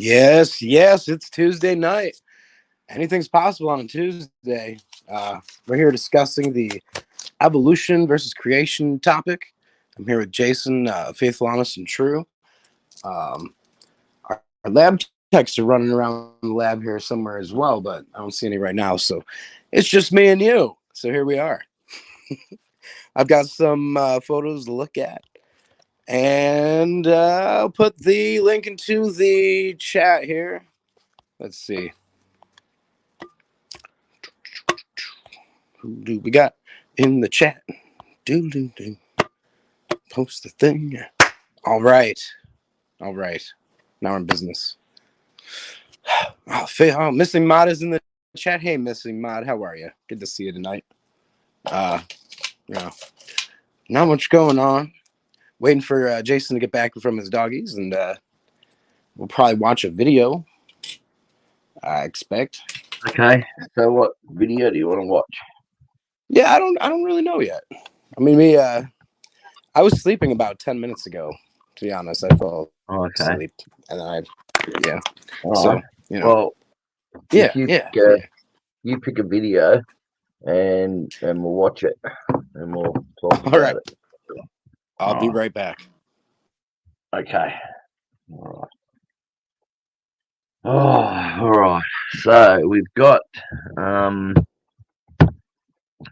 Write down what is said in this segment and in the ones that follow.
Yes, yes, it's Tuesday night. Anything's possible on a Tuesday. We're here discussing the evolution versus creation topic. I'm here with Jason, faithful, honest, and true. Um, our lab techs are running around the lab here somewhere as well, but I don't see any right now. So it's just me and you. So here we are. I've got some photos to look at. And I'll put the link into the chat here. Let's see. Who do we got in the chat? Do. Post the thing. All right. All right. Now we're in business. Missing Mod is in the chat. Hey, Missing Mod, how are you? Good to see you tonight. Yeah. Not much going on. Waiting for Jason to get back from his doggies, and we'll probably watch a video. I expect. Okay, so what video do you want to watch? Yeah, I don't really know yet. I mean, I was sleeping about 10 minutes ago. To be honest, I fell asleep, and then yeah. All So right. you know, Well, yeah, you pick a video, and we'll watch it, and we'll talk All about right. it. I'll be right back. Okay. All right. Oh, all right. So we've got let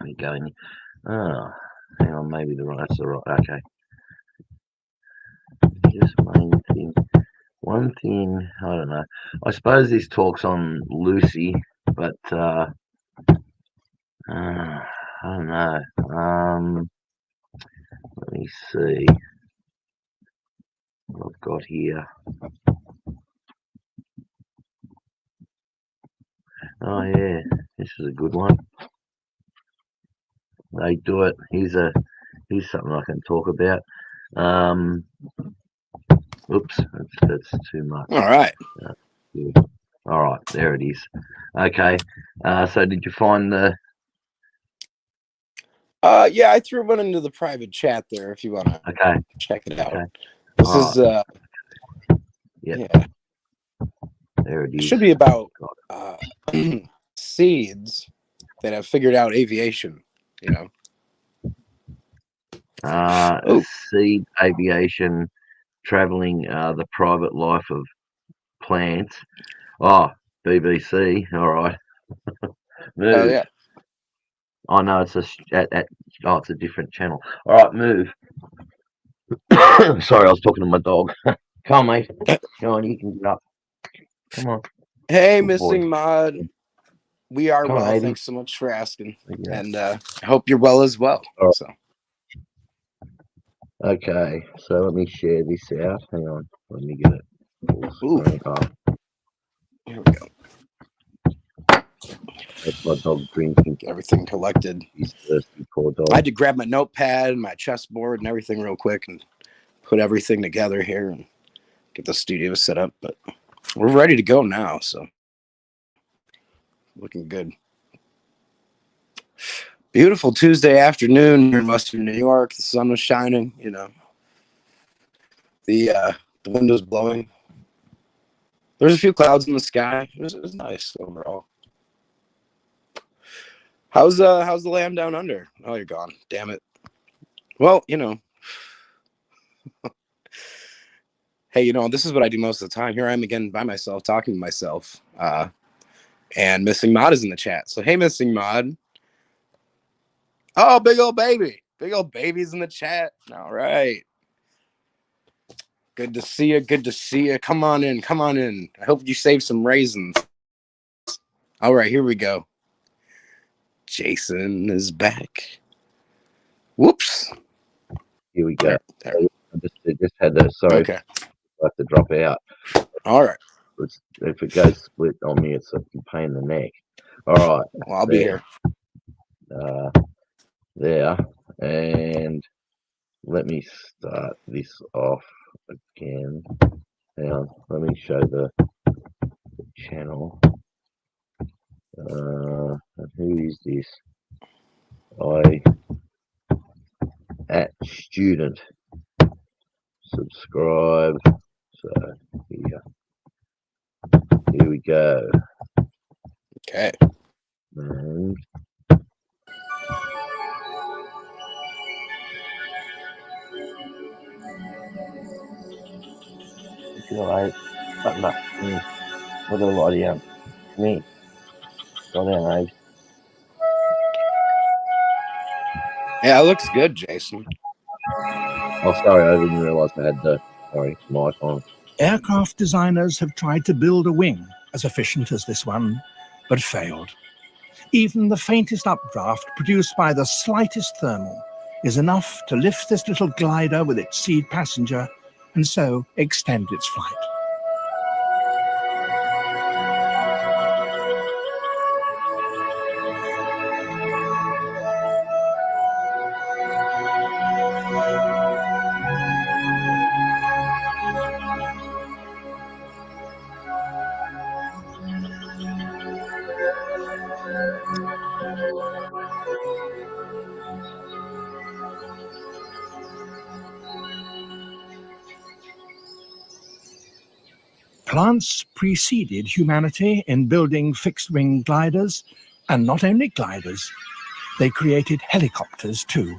me go in. Oh, hang on, maybe that's the right. Okay. Just one thing, I don't know. I suppose this talks on Lucy, but I don't know. Let me see what I've got here. Oh yeah, this is a good one. They do it. Here's something I can talk about. Oops, that's too much. All right. Yeah. All right, there it is. Okay. So did you find the? Yeah, I threw one into the private chat there if you want to check it out. Okay. This is yeah. There it is. It should be about seeds that have figured out aviation, you know. Seed aviation, traveling, the private life of plants. Oh, BBC. All right. Move. Oh yeah. Oh no, it's it's a different channel. All right, move. Sorry, I was talking to my dog. Come on, mate. Come on, you can get up. Come on. Hey, Good Missing boy. Mod. We are Come on, well. Adi. Thanks so much for asking, and I hope you're well as well. All right. So. Okay, so let me share this out. Hang on, let me get it. Ooh. Here we go. That's my dog drinking. Get everything collected. He's thirsty, poor dog. I had to grab my notepad and my chessboard and everything real quick and put everything together here and get the studio set up. But we're ready to go now, so looking good. Beautiful Tuesday afternoon here in Western New York. The sun was shining, you know. The window's blowing. There's a few clouds in the sky. It was nice overall. How's the land down under? Oh, you're gone. Damn it. Well, you know. Hey, you know, this is what I do most of the time. Here I am again by myself, talking to myself. And Missing Mod is in the chat. So, hey, Missing Mod. Oh, big old baby. Big old baby's in the chat. All right. Good to see you. Good to see you. Come on in. Come on in. I hope you saved some raisins. All right, here we go. Jason is back. Whoops. Here we go. There. I just had to, sorry, okay. I have to drop out. All right. If it goes split on me, it's a pain in the neck. All right. Well, I'll be here. There. And let me start this off again. Now, let me show the channel. Who is this? At student. Subscribe. So here. Here we go. Okay. And feel like button up. With a lot of me. Go down, Abe. Yeah, it looks good, Jason. Oh, sorry, I didn't realise I had the mic on. Aircraft designers have tried to build a wing as efficient as this one, but failed. Even the faintest updraft produced by the slightest thermal is enough to lift this little glider with its seed passenger and so extend its flight. Plants preceded humanity in building fixed-wing gliders, and not only gliders, they created helicopters too.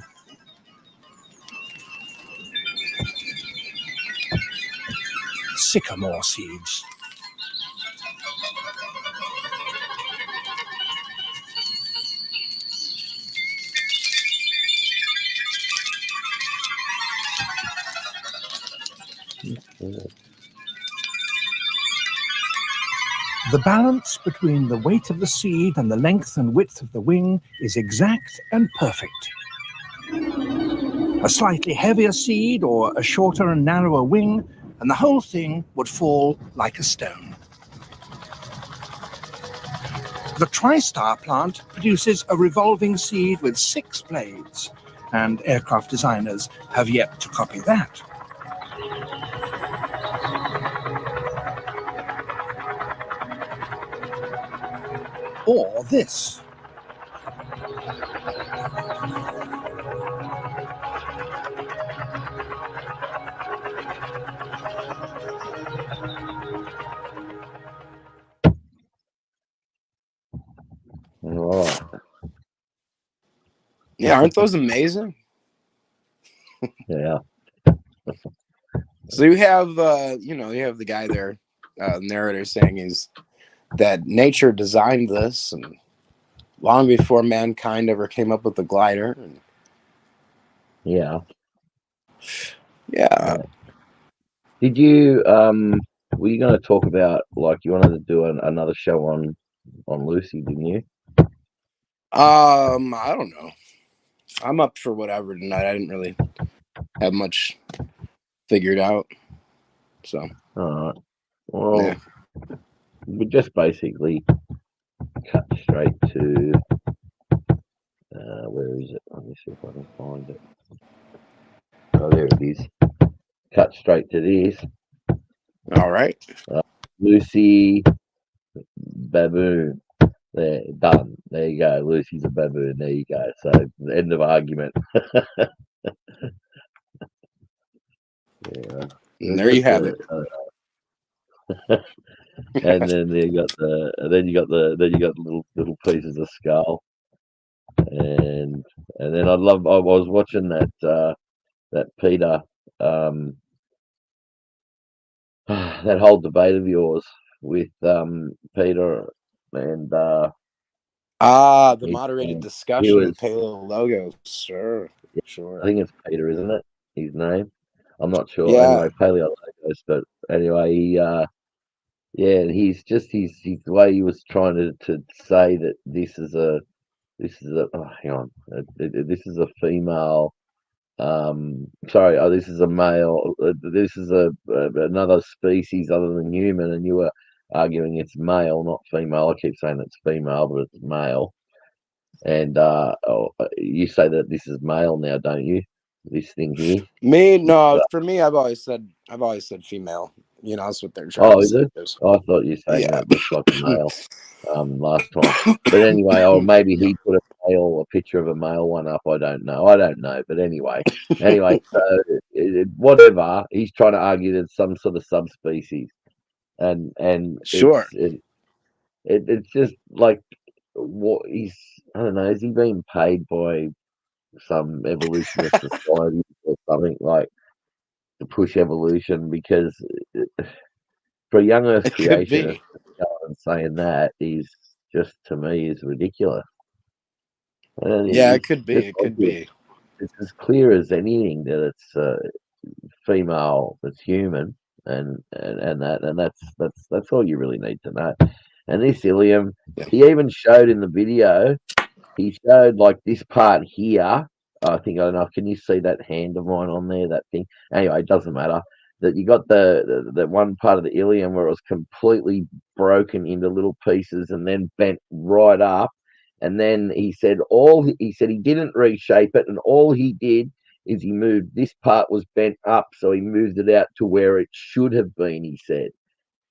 Sycamore seeds. The balance between the weight of the seed and the length and width of the wing is exact and perfect. A slightly heavier seed or a shorter and narrower wing, and the whole thing would fall like a stone. The TriStar plant produces a revolving seed with 6 blades, and aircraft designers have yet to copy that. Or this. Right. Yeah, aren't those amazing? Yeah. So you have, you have the guy there, narrator saying that nature designed this, and long before mankind ever came up with the glider. And Yeah. yeah. Did you were you going to talk about, like, you wanted to do another show on Lucy, didn't you? I don't know. I'm up for whatever tonight. I didn't really have much figured out. So. All right. Well, Yeah. we just basically cut straight to where is it? Let me see if I can find it. Oh, there it is. Cut straight to this. All right. Lucy baboon. There, done. There you go. Lucy's a baboon. There you go. So, the end of argument. Yeah. And there you have it. And then you got the little pieces of skull, and then I was watching that Peter that whole debate of yours with Peter and the he moderated he discussion was, with Paleo Logo. Sure. I Sure. think it's Peter, isn't it? His name. I'm not sure. Yeah. Anyway, Paleo Logos, but anyway, yeah, he's just his the way he was trying to say that this is a oh, hang on, this is a female. Sorry, this is a male. This is another species other than human, and you were arguing it's male, not female. I keep saying it's female, but it's male. And you say that this is male now, don't you? This thing here. No, for me, I've always said female. That's what they're trying Oh, to is say. it? I thought you were saying Yeah. that looks like a male. Last time, but anyway, or maybe he put a picture of a male one up. I don't know, but anyway, so whatever. He's trying to argue that some sort of subspecies, and Sure. it's just like what he's I don't know. Is he being paid by some evolutionist society or something like to push evolution? Because for a young Earth It could creationist be. and saying that is just to me is ridiculous. And Yeah, it it's could be. just It could obvious. be. It's as clear as anything that it's female that's human, and that's all you really need to know. And this Ilium, Yeah. he even showed in the video. He showed like this part here. I think I don't know. Can you see that hand of mine on there? That thing. Anyway, it doesn't matter. That you got the one part of the ilium where it was completely broken into little pieces and then bent right up. And then he said he didn't reshape it, and all he did is he moved this part was bent up, so he moved it out to where it should have been. He said.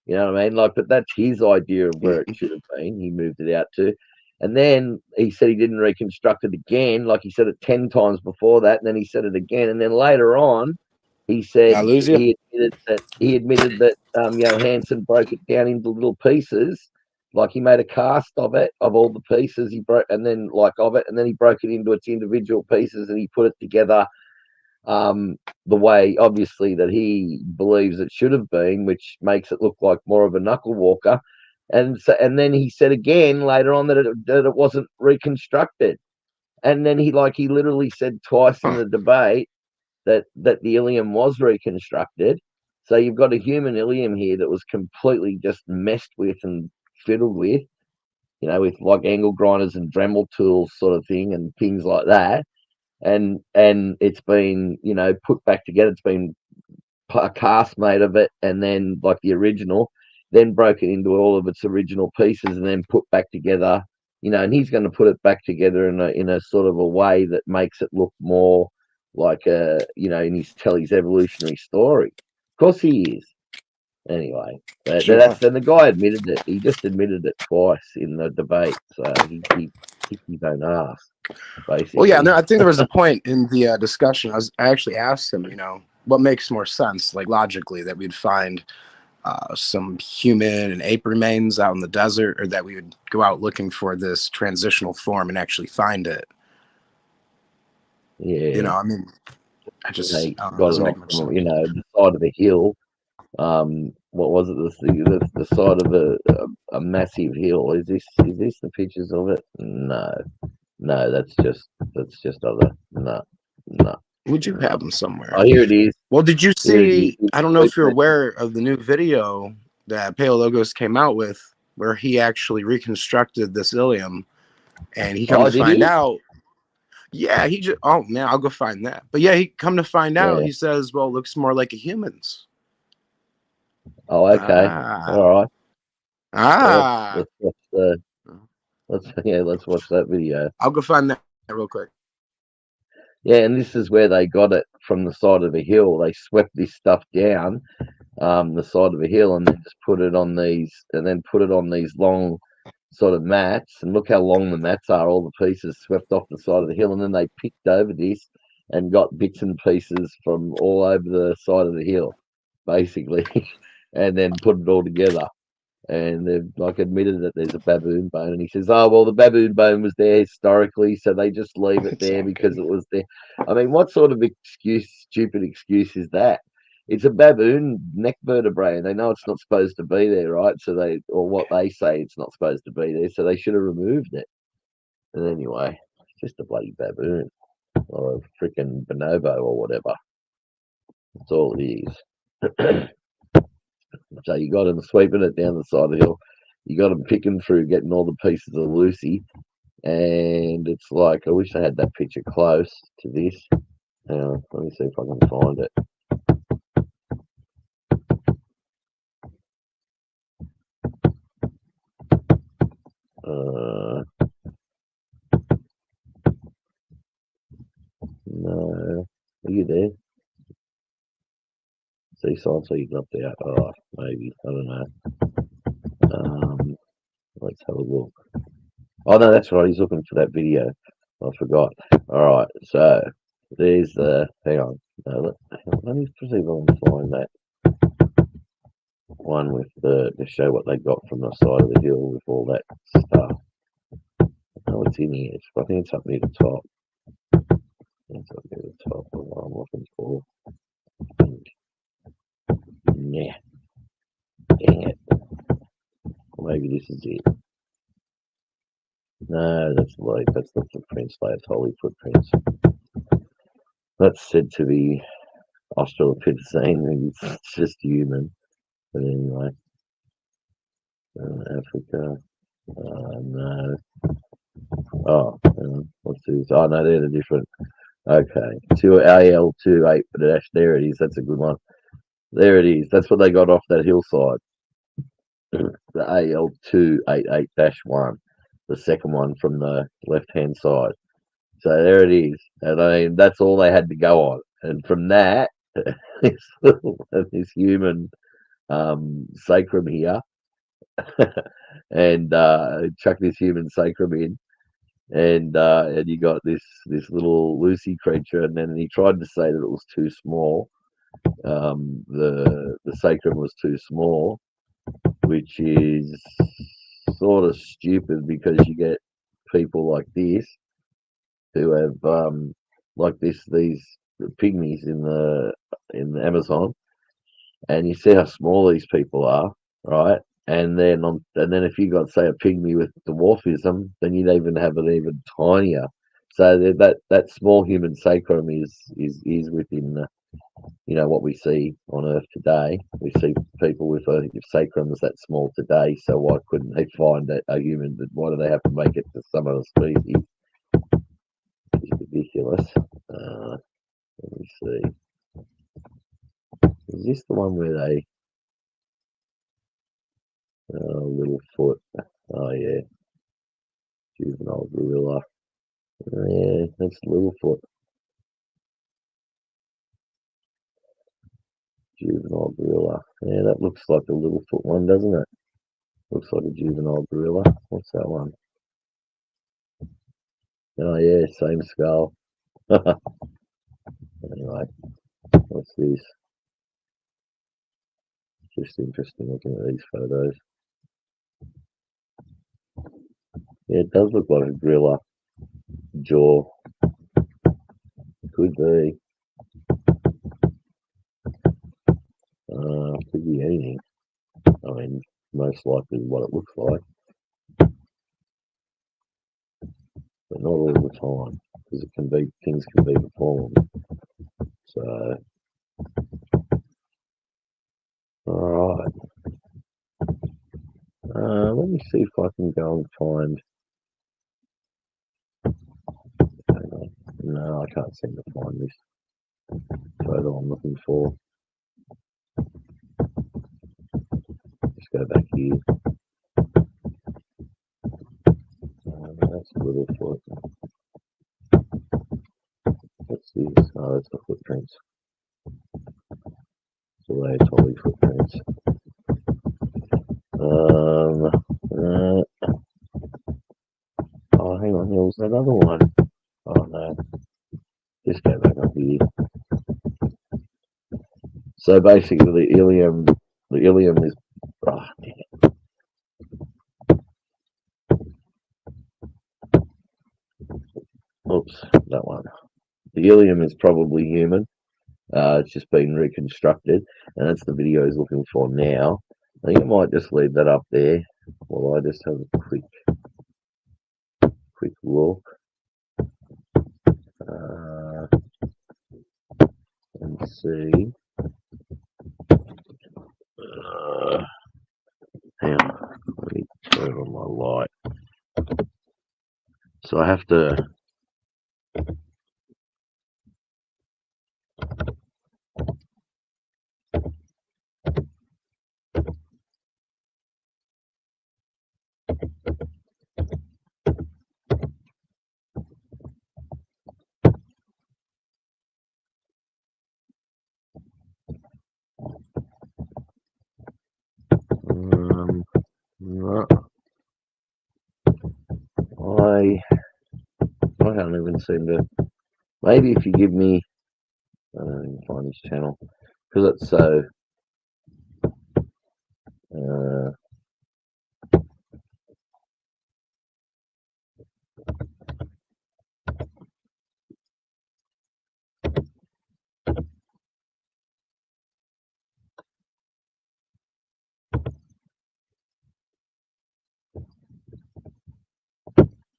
You know what I mean? Like, but that's his idea of where it should have been. He moved it out to. And then he said he didn't reconstruct it again. Like he said it 10 times before that. And then he said it again. And then later on, he I said lose you. he admitted that Hansen broke it down into little pieces. Like he made a cast of it, of all the pieces he broke, and then like of it, and then he broke it into its individual pieces and he put it together the way obviously that he believes it should have been, which makes it look like more of a knuckle walker. And then he said again later on that it wasn't reconstructed. And then he literally said twice in Huh. the debate that the ilium was reconstructed. So you've got a human ilium here that was completely just messed with and fiddled with, with like angle grinders and Dremel tools sort of thing and things like that, and it's been put back together. It's been a cast made of it, and then like the original, then broken into all of its original pieces, and then put back together. And he's going to put it back together in a sort of a way that makes it look more like tell his evolutionary story. Of course, he is. Anyway, Sure. and the guy admitted it. He just admitted it twice in the debate. So he kicked his own ass, Well, yeah, basically. no, I think there was a point in the discussion. I actually asked him, what makes more sense, like logically, that we'd find some human and ape remains out in the desert, or that we would go out looking for this transitional form and actually find it. Yeah. I mean, I They don't know, it got it doesn't off make much from sense. the side of a hill. What was it? The side of a massive hill. Is this the pictures of it? No, that's just other. No. Would you have them somewhere? Oh, here it is. Well, did you Here it is. see? I don't know if you're aware of the new video that Paleologos came out with, where he actually reconstructed this ilium, and he come Oh, to did find he? out. Yeah, he just. Oh man, I'll go find that. But yeah, he come to find out. Yeah. He says, "Well, it looks more like a human's." Oh, okay. Ah, All right. Well, ah. let's watch that video. I'll go find that real quick. Yeah, and this is where they got it from the side of a hill. They swept this stuff down the side of a hill and then just put it on these long sort of mats. And look how long the mats are, all the pieces swept off the side of the hill. And then they picked over this and got bits and pieces from all over the side of the hill, basically, and then put it all together. And they've like admitted that there's a baboon bone, and he says, "Oh well, the baboon bone was there historically, so they just leave it there because it was there." I mean, what sort of stupid excuse is that? It's a baboon neck vertebrae, and they know it's not supposed to be there, right? So what they say, it's not supposed to be there, so they should have removed it. And anyway, it's just a bloody baboon or a freaking bonobo or whatever. That's all it is. So you got them sweeping it down the side of the hill. You got them picking through, getting all the pieces of Lucy. And it's like, I wish I had that picture close to this. Let me see if I can find it. No. Are you there? See, so you got there. Oh, maybe. I don't know. Let's have a look. Oh, no, that's right. He's looking for that video. I forgot. All right. So there's the. Hang on. No, let me see if I can find that. one with the to show what they got from the side of the hill with all that stuff. Oh, it's in here. I think it's up near the top. It's up near the top of what I'm looking for. Yeah. Dang it. Maybe this is it. No, that's like that's the footprints, that's holy footprints. That's said to be Australopithecine. It's just human. But anyway. Africa. No. Oh, what's this? Oh no, they're the different. Okay, 2AL28 dash. There it is. That's a good one. There it is. That's what they got off that hillside. The AL288-1, the second one from the left-hand side. So there it is. And I mean, that's all they had to go on. And from that, this human sacrum here, and chuck this human sacrum in, and you got this little Lucy creature, and then he tried to say that it was too small. The sacrum was too small, which is sort of stupid because you get people like this who have like these pygmies in the Amazon, and you see how small these people are, right? And then if you got say a pygmy with dwarfism, then you'd even have it even tinier. So that small human sacrum is within what we see on Earth today. We see people with sacrums that small today. So why couldn't they find a human? Why do they have to make it to some other species? It's ridiculous. Let me see. Is this the one where they little foot? Oh yeah, juvenile gorilla. Yeah, that's Littlefoot. Juvenile gorilla. Yeah, that looks like a Littlefoot one, doesn't it? Looks like a juvenile gorilla. What's that one? Oh yeah, same skull. Anyway, what's this? Just interesting looking at these photos. Yeah, it does look like a gorilla jaw. Could be. Could be anything. I mean, most likely what it looks like, but not all the time, because things can be deformed. So, all right. Let me see if I can go and find. Hang on. No, I can't seem to find this photo I'm looking for. Just go back here. That's Littlefoot. What's this? Oh, that's the footprints. So they're totally footprints. Oh, hang on, there was another one. Oh no. Just go back up here. So basically the ilium is oops, that one. The ilium is probably human. It's just been reconstructed, and that's the video he's looking for now. I think I might just leave that up there while I just have a quick look and see. Hang on, let me turn on my light. So I have to. No, I haven't even seemed to. Maybe if you give me, I don't even find this channel because it's so. Uh,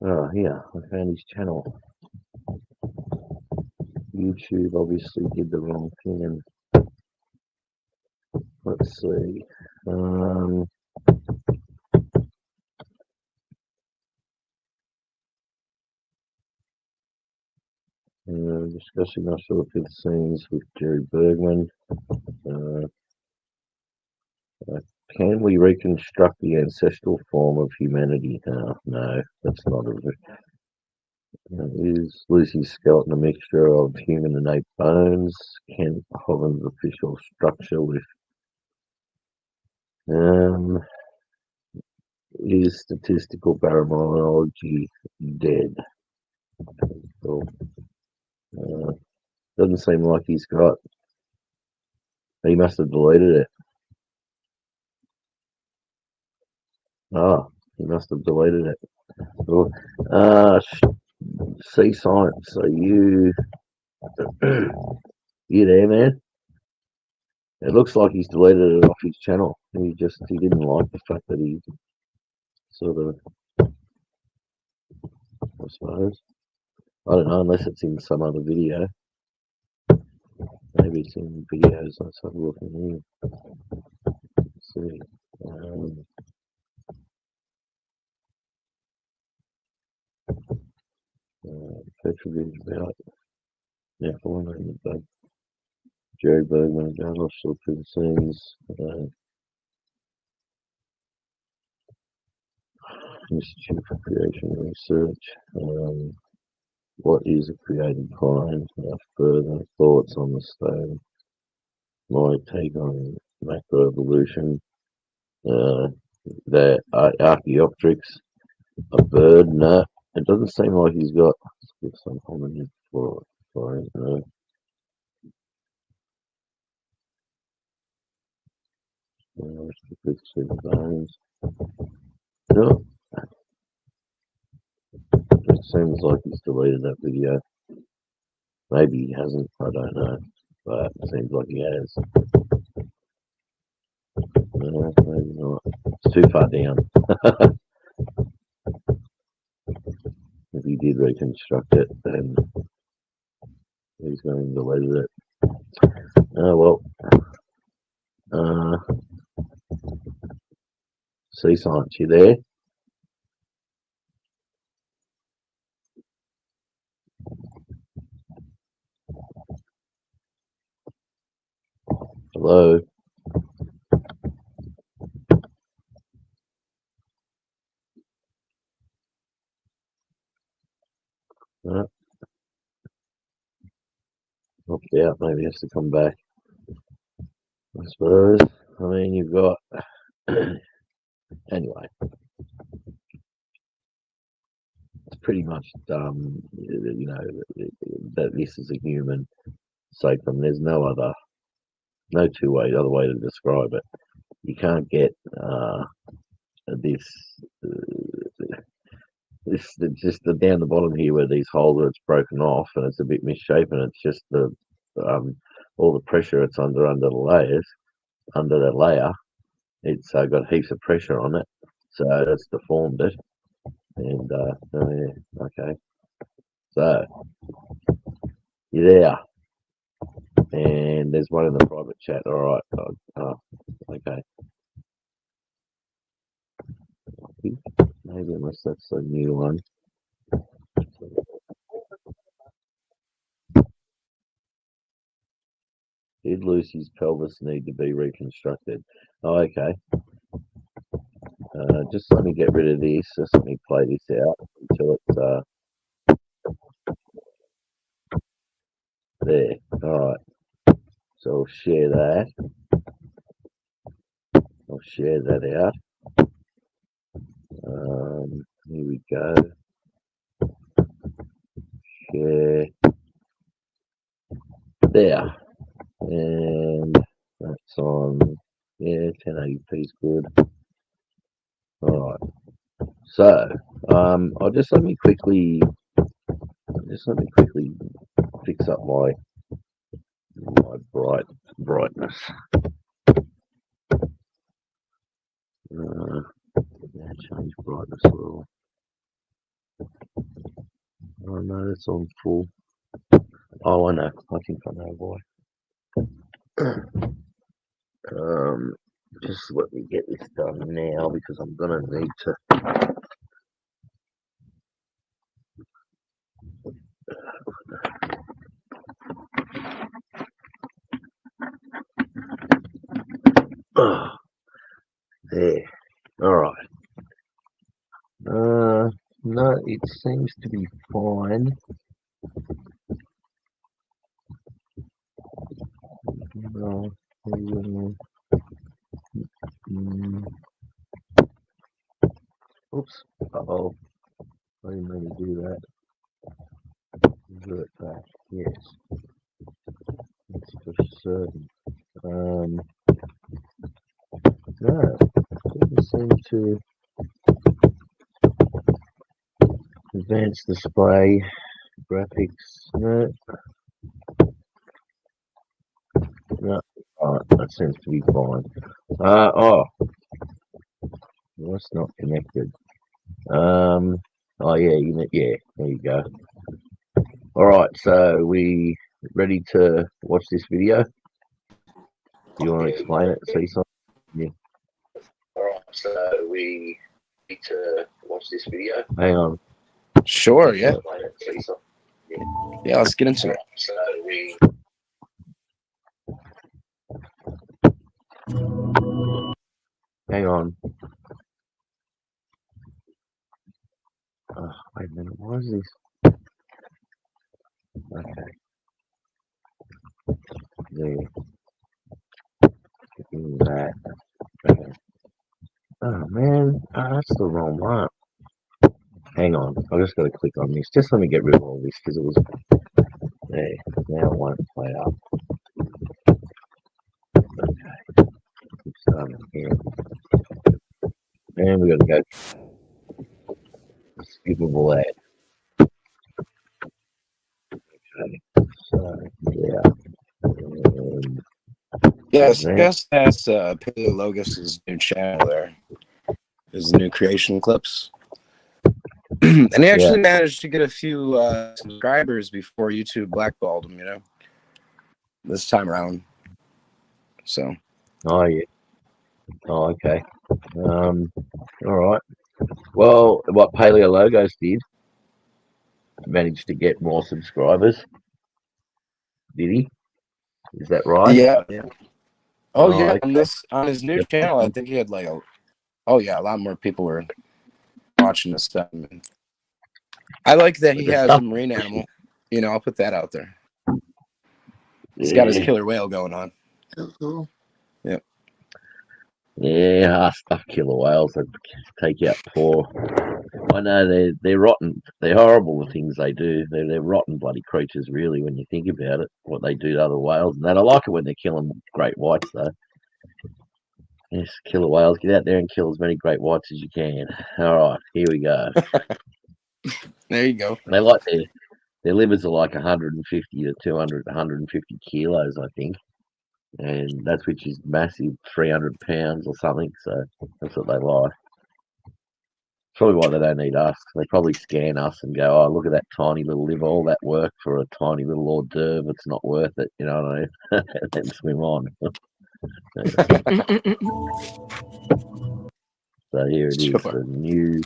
oh, yeah, I found his channel. YouTube obviously did the wrong thing, and let's see. Discussing our fifth scenes with Jerry Bergman. Can we reconstruct the ancestral form of humanity? No, that's not a. Is Lucy's skeleton a mixture of human and ape bones? Ken Hovind's official structure with is statistical baraminology dead? So, doesn't seem like he's got. He must have deleted it. He must have deleted it. So, Sea Science, are you you there, man? It looks like he's deleted it off his channel. He didn't like the fact that he sort of, I suppose. I don't know, unless it's in some other video. Maybe it's in videos. Let's have a look in here. Let's see. Petrovich about following the Jerry Bergman about offshore prison scenes. Institute for Creation Research. What is a creative kind? Further thoughts on the stone. My take on macroevolution. The Archaeopteryx, a bird. No, it doesn't seem like he's got some hominid for it. No. Bones. No, it seems like he's deleted that video. Maybe he hasn't, I don't know. But it seems like he has. No, maybe not. It's too far down. If he did reconstruct it, then he's going to delete it. Oh well. Sea Science, you there? Hello? Knocked out, maybe has to come back. I suppose. I mean, you've got. Anyway. It's pretty much, that this is a human sacrum. There's no other way to describe it. You can't get this just down the bottom here where these holes are, it's broken off and it's a bit misshapen. It's just the all the pressure it's under the layers, under that layer. It's got heaps of pressure on it, so that's deformed it. And yeah, okay. So you're there, and there's one in the private chat. All right. Okay. Maybe unless that's a new one. Did Lucy's pelvis need to be reconstructed? Oh, okay. Just let me get rid of this. Just let me play this out until it's there. All right. So I'll share that. I'll share that out. Here we go. Share. There. And that's on Yeah, 1080p is good. All right. So, I'll just let me quickly fix up my brightness. Yeah, change brightness a little. Oh no, it's on full. Oh, I know. I think I know why. Just let me get this done now because I'm gonna need to. Oh, there. All right. No, it seems to be fine. No, oops. Uh-oh. I didn't mean to do that. Revert back. Yes. That's for certain. No. Doesn't seem to advanced display. Graphics. No. No. Alright, that seems to be fine. Oh. Well, that's not connected. Oh yeah, yeah, there you go. Alright, so we ready to watch this video? Do you want to explain it, Cecil? Yeah. Alright, so we need to watch this video. Hang on. Sure, yeah. Explain it, Cecil. Yeah, let's get into it. So we hang on. Oh, wait a minute, what is this? Okay. There. Do that. Okay. Oh man, that's the wrong one. Hang on, I just got to click on this. Just let me get rid of all this because it was there. Now it won't play up. Okay. Keep starting here. And we got to go. Skippable ad. Okay. So yeah. Yes, Right. yes, that's Paleologus's new channel there. His new creation clips. And he actually managed to get a few subscribers before YouTube blackballed him, this time around. So. Oh yeah. Oh okay. All right. Well, what Paleologos did managed to get more subscribers. Did he? Is that right? Yeah. Yeah. Oh yeah. Okay. On his new channel, I think he had a lot more people were watching this stuff. I like that he has a marine animal. I'll put that out there. He's got his killer whale going on. Cool. Yep. Yeah, stuff killer whales that take out poor. I know they're rotten. They're horrible the things they do. They're rotten bloody creatures, really, when you think about it. What they do to other whales, and that I like it when they're killing great whites, though. Yes, killer whales. Get out there and kill as many great whites as you can. All right, here we go. There you go. They like their livers are like 150 to 200, 150 kilos, I think. And that's which is massive, 300 pounds or something. So that's what they like. Probably why they don't eat us. They probably scan us and go, "Oh, look at that tiny little liver! All that work for a tiny little hors d'oeuvre. It's not worth it." You know what I mean? And then swim on. So here it is, the new.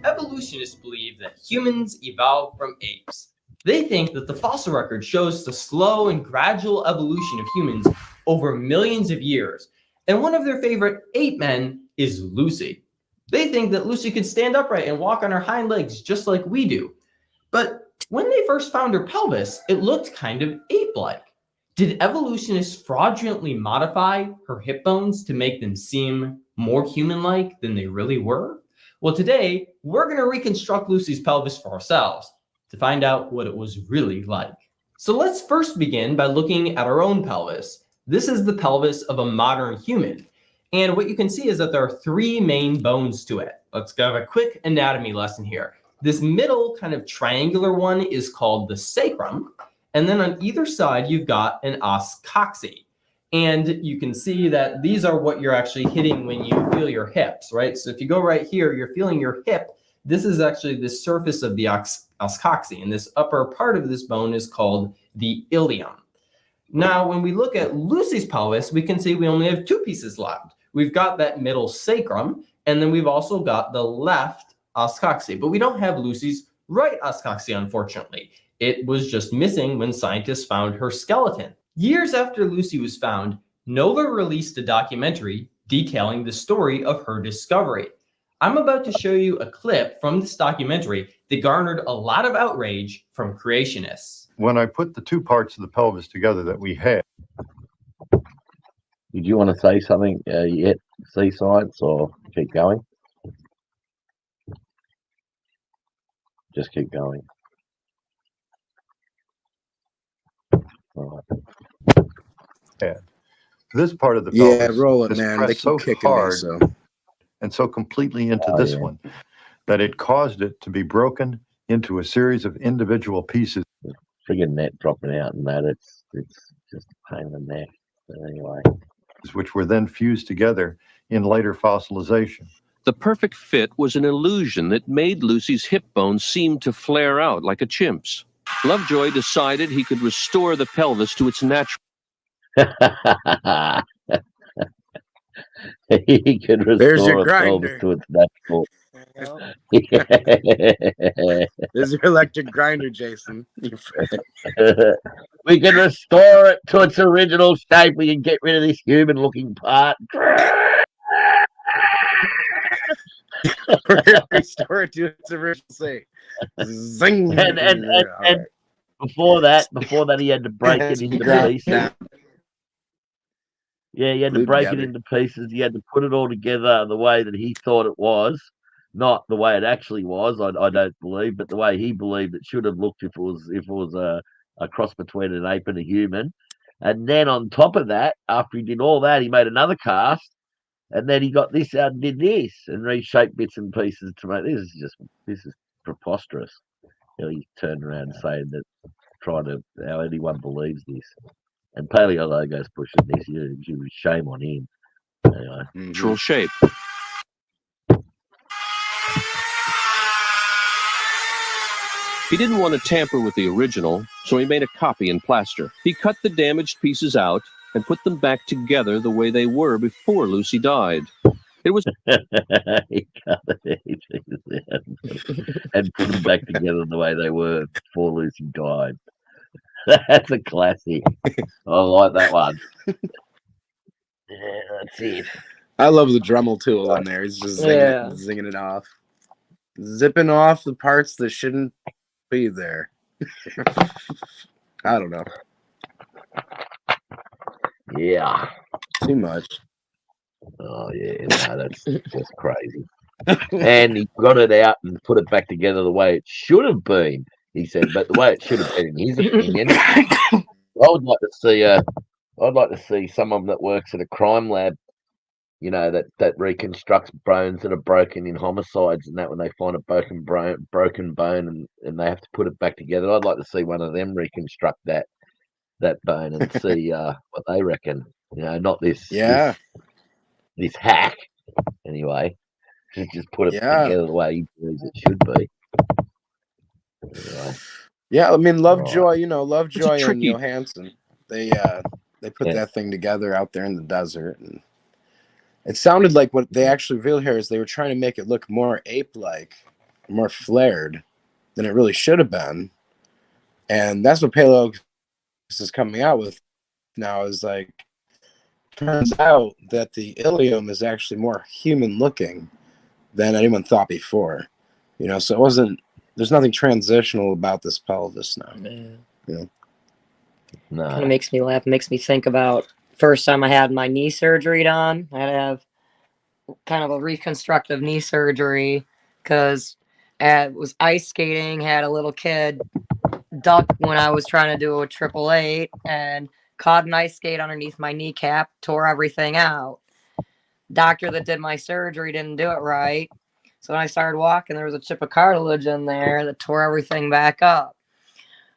Evolutionists believe that humans evolved from apes. They think that the fossil record shows the slow and gradual evolution of humans over millions of years. And one of their favorite ape men is Lucy. They think that Lucy could stand upright and walk on her hind legs just like we do. But when they first found her pelvis, it looked kind of ape-like. Did evolutionists fraudulently modify her hip bones to make them seem more human-like than they really were? Well, today, we're going to reconstruct Lucy's pelvis for ourselves to find out what it was really like. So let's first begin by looking at our own pelvis. This is the pelvis of a modern human. And what you can see is that there are three main bones to it. Let's have a quick anatomy lesson here. This middle kind of triangular one is called the sacrum. And then on either side, you've got an os coxae. And you can see that these are what you're actually hitting when you feel your hips, right? So if you go right here, you're feeling your hip. This is actually the surface of the os coxae. And this upper part of this bone is called the ilium. Now, when we look at Lucy's pelvis, we can see we only have two pieces left. We've got that middle sacrum, and then we've also got the left os coxae. But we don't have Lucy's right os coxae, unfortunately. It was just missing when scientists found her skeleton. Years after Lucy was found, Nova released a documentary detailing the story of her discovery. I'm about to show you a clip from this documentary that garnered a lot of outrage from creationists. When I put the two parts of the pelvis together that we had, Did you want to say something yet, Sea Science, or keep going? Just keep going. All right. this part of the Yeah, pelvis roll it, is man. They pressed keep so kicking me, hard so. and so completely into Oh, this yeah. one that it caused it to be broken into a series of individual pieces. Friggin' net dropping out and that, it's just a pain in the neck. But anyway. Which were then fused together in later fossilization. The perfect fit was an illusion that made Lucy's hip bone seem to flare out like a chimp's. Lovejoy decided he could restore the pelvis to its natural. He could There's your restore a pelvis grinder. to its natural. There's your electric grinder, Jason. We can restore it to its original shape. We can get rid of this human-looking part. Restore it to its original state. Zing. And All right. before that, he had to break it into pieces. Yeah, he had to Glued break it together. into pieces. He had to put it all together the way that he thought it was, not the way it actually was. I don't believe, but the way he believed it should have looked if it was a cross between an ape and a human. And then on top of that, after he did all that, he made another cast, and then he got this out and did this and reshaped bits and pieces to make this is preposterous. You know, he turned around saying that, trying to how anyone believes this. And Paleologos pushing this, you shame on him. Anyway. Mhm. shape. He didn't want to tamper with the original, so he made a copy in plaster. He cut the damaged pieces out and put them back together the way they were before Lucy died. It was He cut the pieces out and put them back together the way they were before Lucy died. That's a classic. I like that one. Yeah, that's it. I love the Dremel tool in there. He's just zinging it off. Zipping off the parts that shouldn't be there. I don't know. Yeah. Too much. Oh yeah, no, that's just crazy. And he got it out and put it back together the way it should have been, he said, but the way it should have been, in his opinion. I would like to see someone that works at a crime lab, you know, that reconstructs bones that are broken in homicides and that when they find a broken bone and they have to put it back together. I'd like to see one of them reconstruct that bone and see what they reckon. You know, not this Yeah. this hack anyway. Just put it together the way he believes it should be. Anyway. Yeah, I mean, Alright. Lovejoy, Lovejoy and tricky- Johansson, they put that thing together out there in the desert, and it sounded like what they actually revealed here is they were trying to make it look more ape-like, more flared than it really should have been, and that's what Paleologos is coming out with now. Is like, turns out that the ilium is actually more human-looking than anyone thought before. You know, so it wasn't. There's nothing transitional about this pelvis now. No. Kind of makes me laugh. Makes me think about first time I had my knee surgery done. I had to have kind of a reconstructive knee surgery because I was ice skating, had a little kid, ducked when I was trying to do a 888 and caught an ice skate underneath my kneecap, tore everything out. Doctor that did my surgery didn't do it right. So when I started walking, there was a chip of cartilage in there that tore everything back up.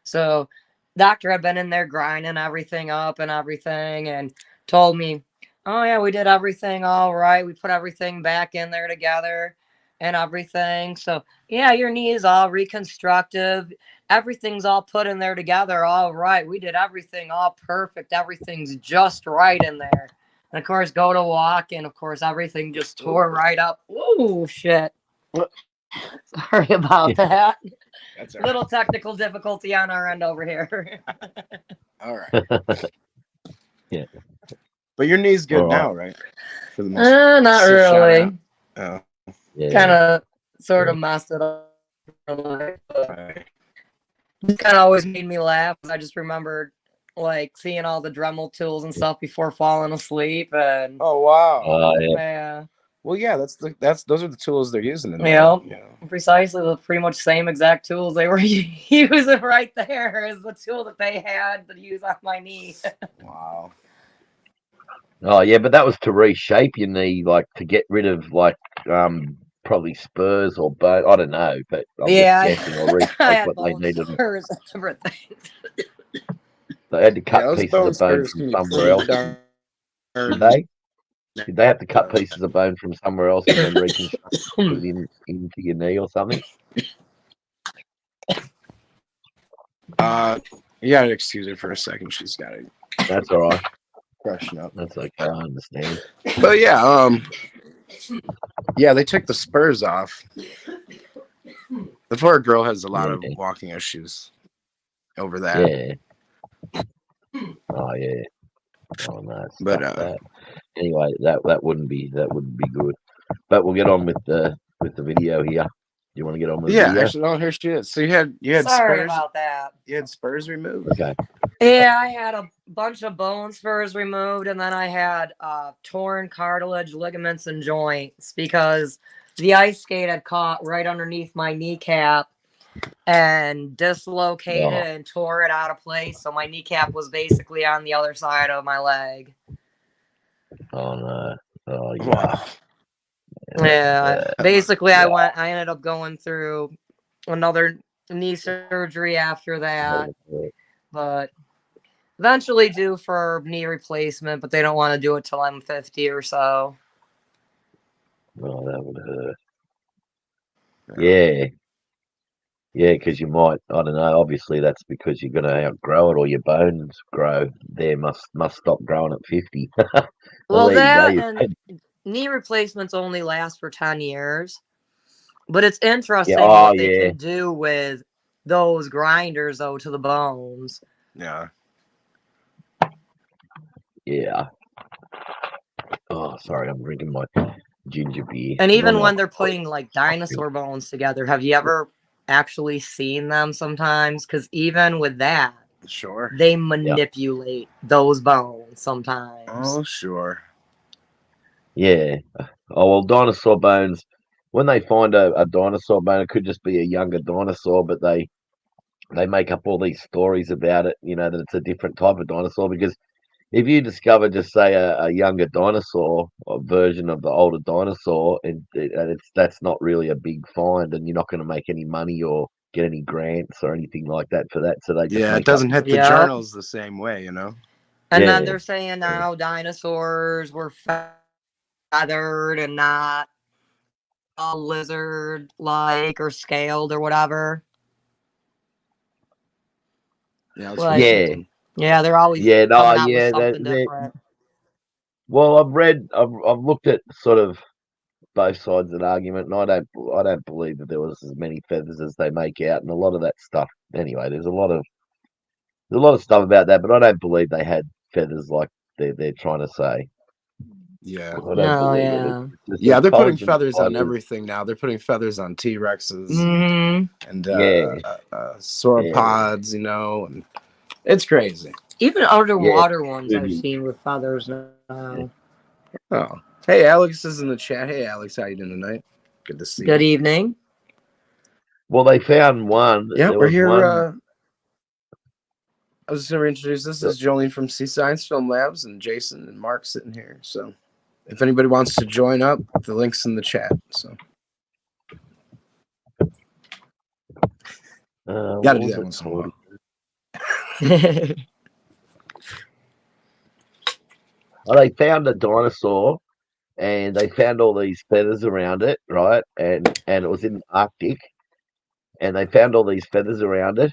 So doctor had been in there grinding everything up and everything and told me, oh yeah, we did everything all right. We put everything back in there together and everything. So yeah, your knee is all reconstructive. Everything's all put in there together all right. We did everything all perfect. Everything's just right in there. And of course, go to walk, and of course, everything just tore right up. Oh shit! Sorry about that. That's all right. Little technical difficulty on our end over here. All right. Yeah. But your knee's good All right. now, right? For the most part. Not So shout really. out. Oh, Yeah. Kind of, sort of messed it up. right. It kind of always made me laugh. I just remembered like seeing all the Dremel tools and stuff before falling asleep, and Oh wow. Yeah. yeah, Well, yeah, those are the tools they're using in Yep. there. You know. precisely the pretty much same exact tools they were using right there as the tool that they had to use on my knee. Wow. Oh yeah, but that was to reshape your knee, like to get rid of like probably spurs or bone. I don't know, but I'm Yeah, just guessing. Or I reshape had what they bone needed. spurs and everything. They had to cut Yeah, those pieces bone of bone spurs from can be somewhere else. pretty Did darn. they? Did they have to cut pieces of bone from somewhere else and then reconstruct it into your knee or something? You gotta excuse her for a second. She's got to That's all right. freshen up. That's okay. I understand. But yeah, yeah, they took the spurs off. The poor girl has a lot of Yeah. walking issues over that. Yeah. Oh yeah. Oh no. But, Stuff that. Anyway, that wouldn't be good. But we'll get on with the video here. You want to get on with the Yeah, video? actually, no, here she is. So you had Sorry spurs. about that. You had spurs removed. Okay. Yeah, I had a bunch of bone spurs removed, and then I had torn cartilage, ligaments, and joints because the ice skate had caught right underneath my kneecap and dislocated Oh. and tore it out of place. So my kneecap was basically on the other side of my leg. Oh no. Oh yeah. Wow. Yeah, basically, yeah. I ended up going through another knee surgery after that, but eventually due for knee replacement, but they don't want to do it till I'm 50 or so. Oh, that would hurt. Yeah. Yeah, because you might, I don't know, obviously that's because you're going to outgrow it or your bones grow. They must stop growing at 50. Well, there that you go. and knee replacements only last for 10 years. But it's interesting oh, what they yeah. can do with those grinders, though, to the bones. Yeah. Yeah. Oh, sorry, I'm drinking my ginger beer. And even when Non-alcoholic. they're putting like dinosaur bones together, have you ever actually seen them sometimes? Because even with that, Sure. they manipulate those bones sometimes. Oh, sure. Yeah. Oh, well, dinosaur bones, when they find a dinosaur bone, it could just be a younger dinosaur, but they make up all these stories about it, you know, that it's a different type of dinosaur. Because if you discover, just say, a younger dinosaur or version of the older dinosaur, and that's not really a big find, and you're not going to make any money or get any grants or anything like that for that. So they just Yeah, make it doesn't up, hit the Yep. journals the same way, you know? And Yeah. then they're saying now dinosaurs were feathered and not all lizard-like or scaled or whatever. Yeah. I'll Like- try Yeah. something. Yeah, they're always Yeah, no, coming out yeah, with something that- different. Well, I've looked at sort of both sides of the argument, and I don't believe that there was as many feathers as they make out, and a lot of that stuff. Anyway, there's a lot of stuff about that, but I don't believe they had feathers like they're trying to say. Yeah. I don't No, believe it. yeah. It's just Yeah, a they're putting collagen feathers on fibers. everything now. They're putting feathers on T-Rexes Mm-hmm. and Yeah. sauropods, you know, and it's crazy. Even underwater ones I've Mhm. seen with feathers now. Oh, hey, Alex is in the chat. Hey, Alex, how you doing tonight? Good to see Good you. evening. Well, they found one. Yeah, there we're was here. one- I was just going to introduce this. This is Jolene from Sea Science Film Labs, and Jason and Mark sitting here. So if anybody wants to join up, the link's in the chat. So gotta do that once in a while. Well, they found a dinosaur, and they found all these feathers around it, right? And it was in the Arctic, and they found all these feathers around it,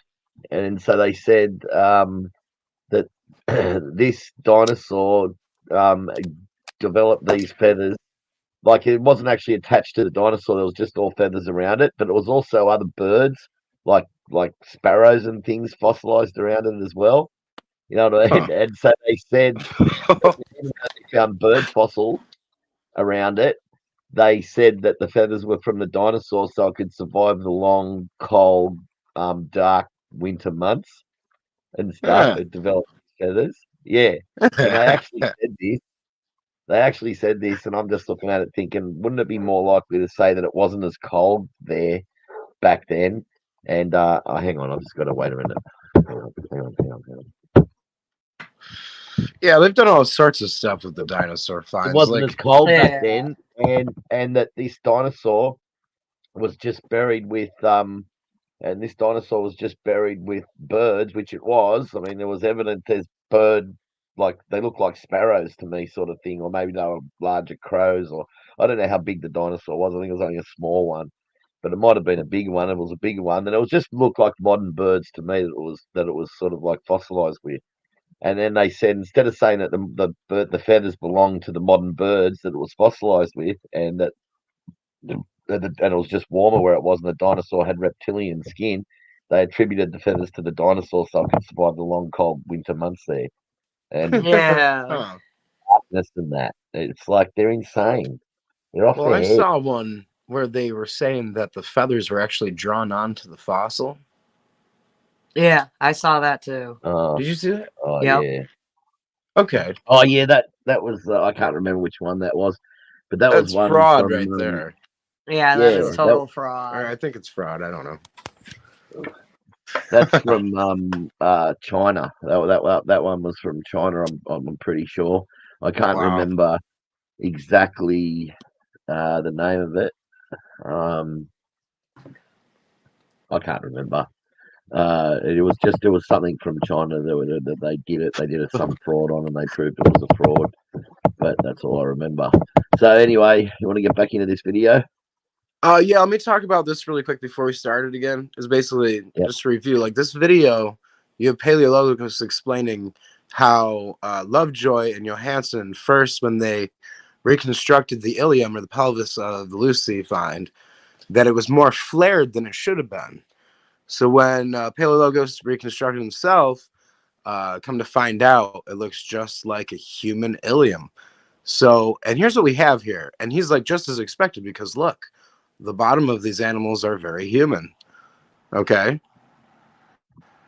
and so they said that this dinosaur developed these feathers. Like, it wasn't actually attached to the dinosaur; there was just all feathers around it. But it was also other birds, like sparrows and things, fossilized around it as well. You know what I mean? And so they said they found bird fossils around it. They said that the feathers were from the dinosaur, so it could survive the long, cold, dark winter months and stuff. It developed feathers. Yeah, and they actually said this. They actually said this, and I'm just looking at it thinking, wouldn't it be more likely to say that it wasn't as cold there back then? And hang on, I've just got to wait a minute. Hang on. Yeah, they've done all sorts of stuff with the dinosaur finds. It wasn't as cold back Yeah. then, and that this dinosaur was just buried with birds, which it was. I mean, there was evidence there's bird, like they look like sparrows to me, sort of thing, or maybe they were larger crows, or I don't know how big the dinosaur was. I think it was only a small one, but it might have been a big one. It was a bigger one, and it was just looked like modern birds to me. That it was sort of like fossilized with. And then they said, instead of saying that the feathers belonged to the modern birds that it was fossilized with, and that and it was just warmer where it was, and the dinosaur had reptilian skin, they attributed the feathers to the dinosaur so it could survive the long, cold winter months there. And Yeah. less than that, it's like they're insane. They're off Well, their I head. saw one where they were saying that the feathers were actually drawn onto the fossil. Yeah, I saw that too. Did you see that? Oh Yep. yeah. Okay, Oh yeah. That was I can't remember which one that was, but that that's was one fraud from, right there. Yeah, that Yeah, is that- total Or fraud. I think it's fraud. I don't know. That's from China. That one was from China. I'm pretty sure. I can't Wow. remember exactly the name of it. I can't remember. It was something from China that they did it. They did some fraud on, and they proved it was a fraud. But that's all I remember. So anyway, you want to get back into this video? Yeah, let me talk about this really quick before we started again. It's basically Yep. just to review. Like this video, you have Paleologos explaining how Lovejoy and Johansson first, when they reconstructed the ilium or the pelvis of the Lucy find, that it was more flared than it should have been. So when Paleologos reconstructed himself, come to find out, it looks just like a human ilium. So, and here's what we have here. And he's like, just as expected, because look, the bottom of these animals are very human. Okay.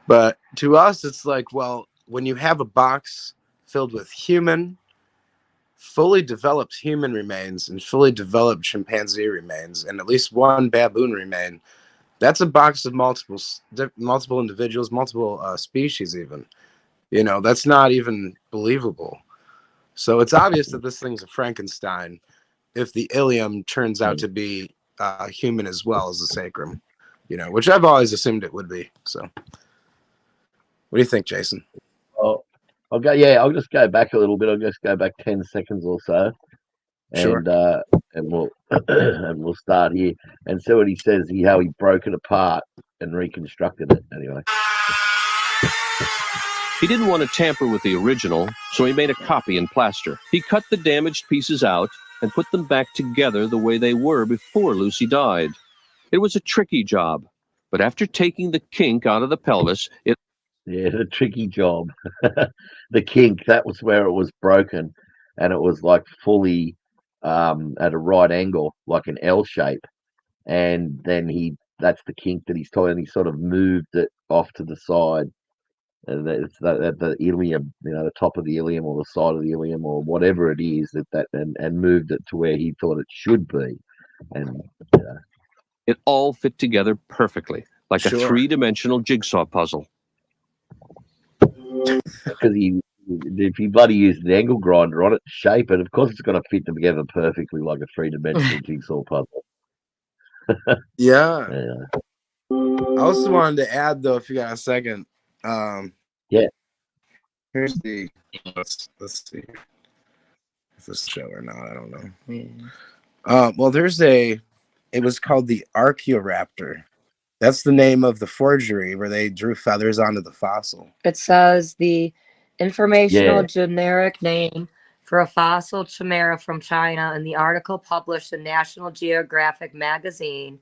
But to us, it's like, well, when you have a box filled with fully developed human remains and fully developed chimpanzee remains, and at least one baboon remain, that's a box of multiple individuals, multiple species even. You know, that's not even believable. So it's obvious that this thing's a Frankenstein if the ilium turns out to be human as well as the sacrum, you know, which I've always assumed it would be. So what do you think, Jason? Oh, I'll go. Yeah, I'll just go back a little bit. I'll just go back 10 seconds or so, Sure. and we'll and we'll start here and see what he says. How he broke it apart and reconstructed it. Anyway. He didn't want to tamper with the original, so he made a copy in plaster. He cut the damaged pieces out and put them back together the way they were before Lucy died. It was a tricky job, but after taking the kink out of the pelvis, it a tricky job. The kink, that was where it was broken, and it was like fully at a right angle, like an L shape. And then that's the kink that he's told, and he sort of moved it off to the side. And it's the ilium, you know, the top of the ilium or the side of the ilium or whatever it is, and moved it to where he thought it should be. And it all fit together perfectly, like a Sure. three-dimensional jigsaw puzzle. Because if you bloody use an angle grinder on it to shape it, of course it's going to fit together perfectly like a three-dimensional jigsaw puzzle. Yeah. Yeah. I also wanted to add though, if you got a second. Yeah. Here's the let's see if this show or not. I don't know. Well, it was called the Archaeoraptor. That's the name of the forgery where they drew feathers onto the fossil. It says the informational Yeah. generic name for a fossil chimera from China in the article published in National Geographic magazine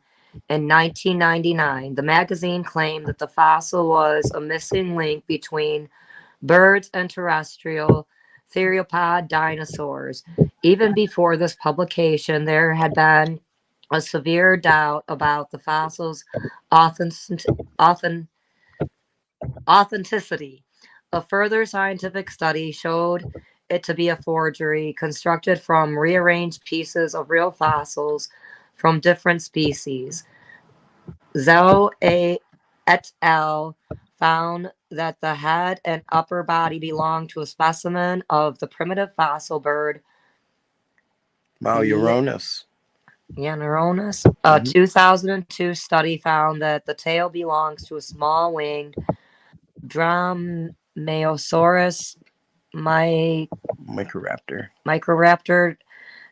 in 1999. The magazine claimed that the fossil was a missing link between birds and terrestrial theropod dinosaurs. Even before this publication, there had been a severe doubt about the fossil's authenticity. A further scientific study showed it to be a forgery constructed from rearranged pieces of real fossils from different species. Zhou et al. Found that the head and upper body belonged to a specimen of the primitive fossil bird Mauronus. Neuronus. A 2002 study found that the tail belongs to a small winged Dromaeosaurus Microraptor.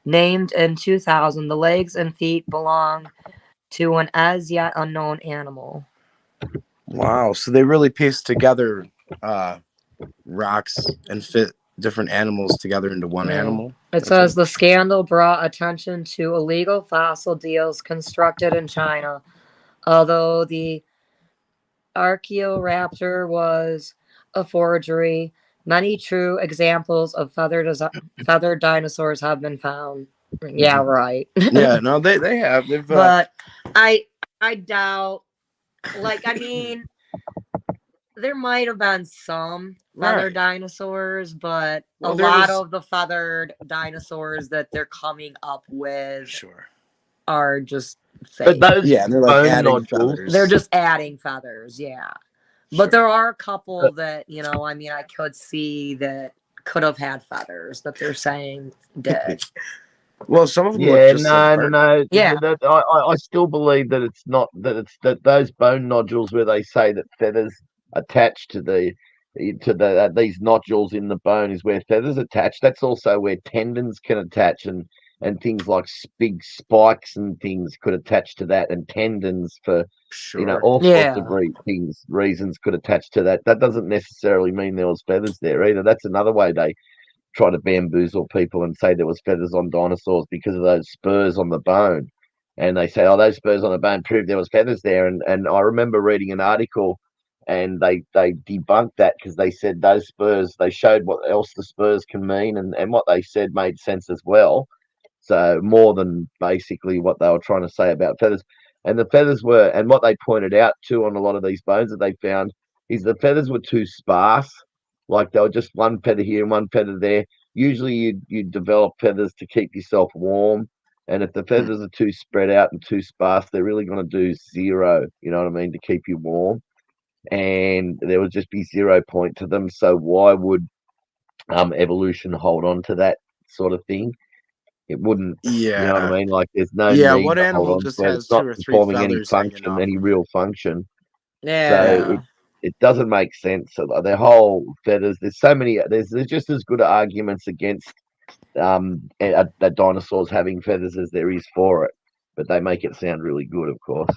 named in 2000. The legs and feet belong to an as yet unknown animal. Wow. So they really pieced together rocks and fit different animals together into one animal. It says the scandal brought attention to illegal fossil deals constructed in China. Although the Archaeoraptor was a forgery, many true examples of feathered dinosaurs have been found. Yeah, right. Yeah, no, they have. They've, but I doubt. Like, I mean, there might have been some feathered dinosaurs, but a lot of the feathered dinosaurs that they're coming up with are just fake. But those and they're like adding feathers. They're just adding feathers, yeah. But there are a couple that, you know, I mean, I could see that could have had feathers that they're saying did. Well, some of them no. Yeah, I still believe that it's not that those bone nodules where they say that feathers attached to these nodules in the bone is where feathers attach. That's also where tendons can attach and things like big spikes and things could attach to that, and tendons for all sorts of reasons could attach to that. That doesn't necessarily mean there was feathers there either. That's another way they try to bamboozle people and say there was feathers on dinosaurs because of those spurs on the bone, and they say, oh, those spurs on the bone prove there was feathers there. And I remember reading an article and they debunked that because they said those spurs, they showed what else the spurs can mean, and what they said made sense as well. So more than basically what they were trying to say about feathers. And the feathers were, and what they pointed out too on a lot of these bones that they found is the feathers were too sparse. Like they were just one feather here and one feather there. Usually you'd develop feathers to keep yourself warm. And if the feathers are too spread out and too sparse, they're really going to do zero, you know what I mean, to keep you warm. And there would just be 0 point to them. So why would evolution hold on to that sort of thing? It wouldn't, you know what I mean? Like there's no need what to animal hold on just to it. has It's 2 not or 3 performing any feathers hanging function, off any of real function. Yeah. So it doesn't make sense. So their whole feathers, there's so many, there's just as good arguments against that dinosaurs having feathers as there is for it, but they make it sound really good, of course.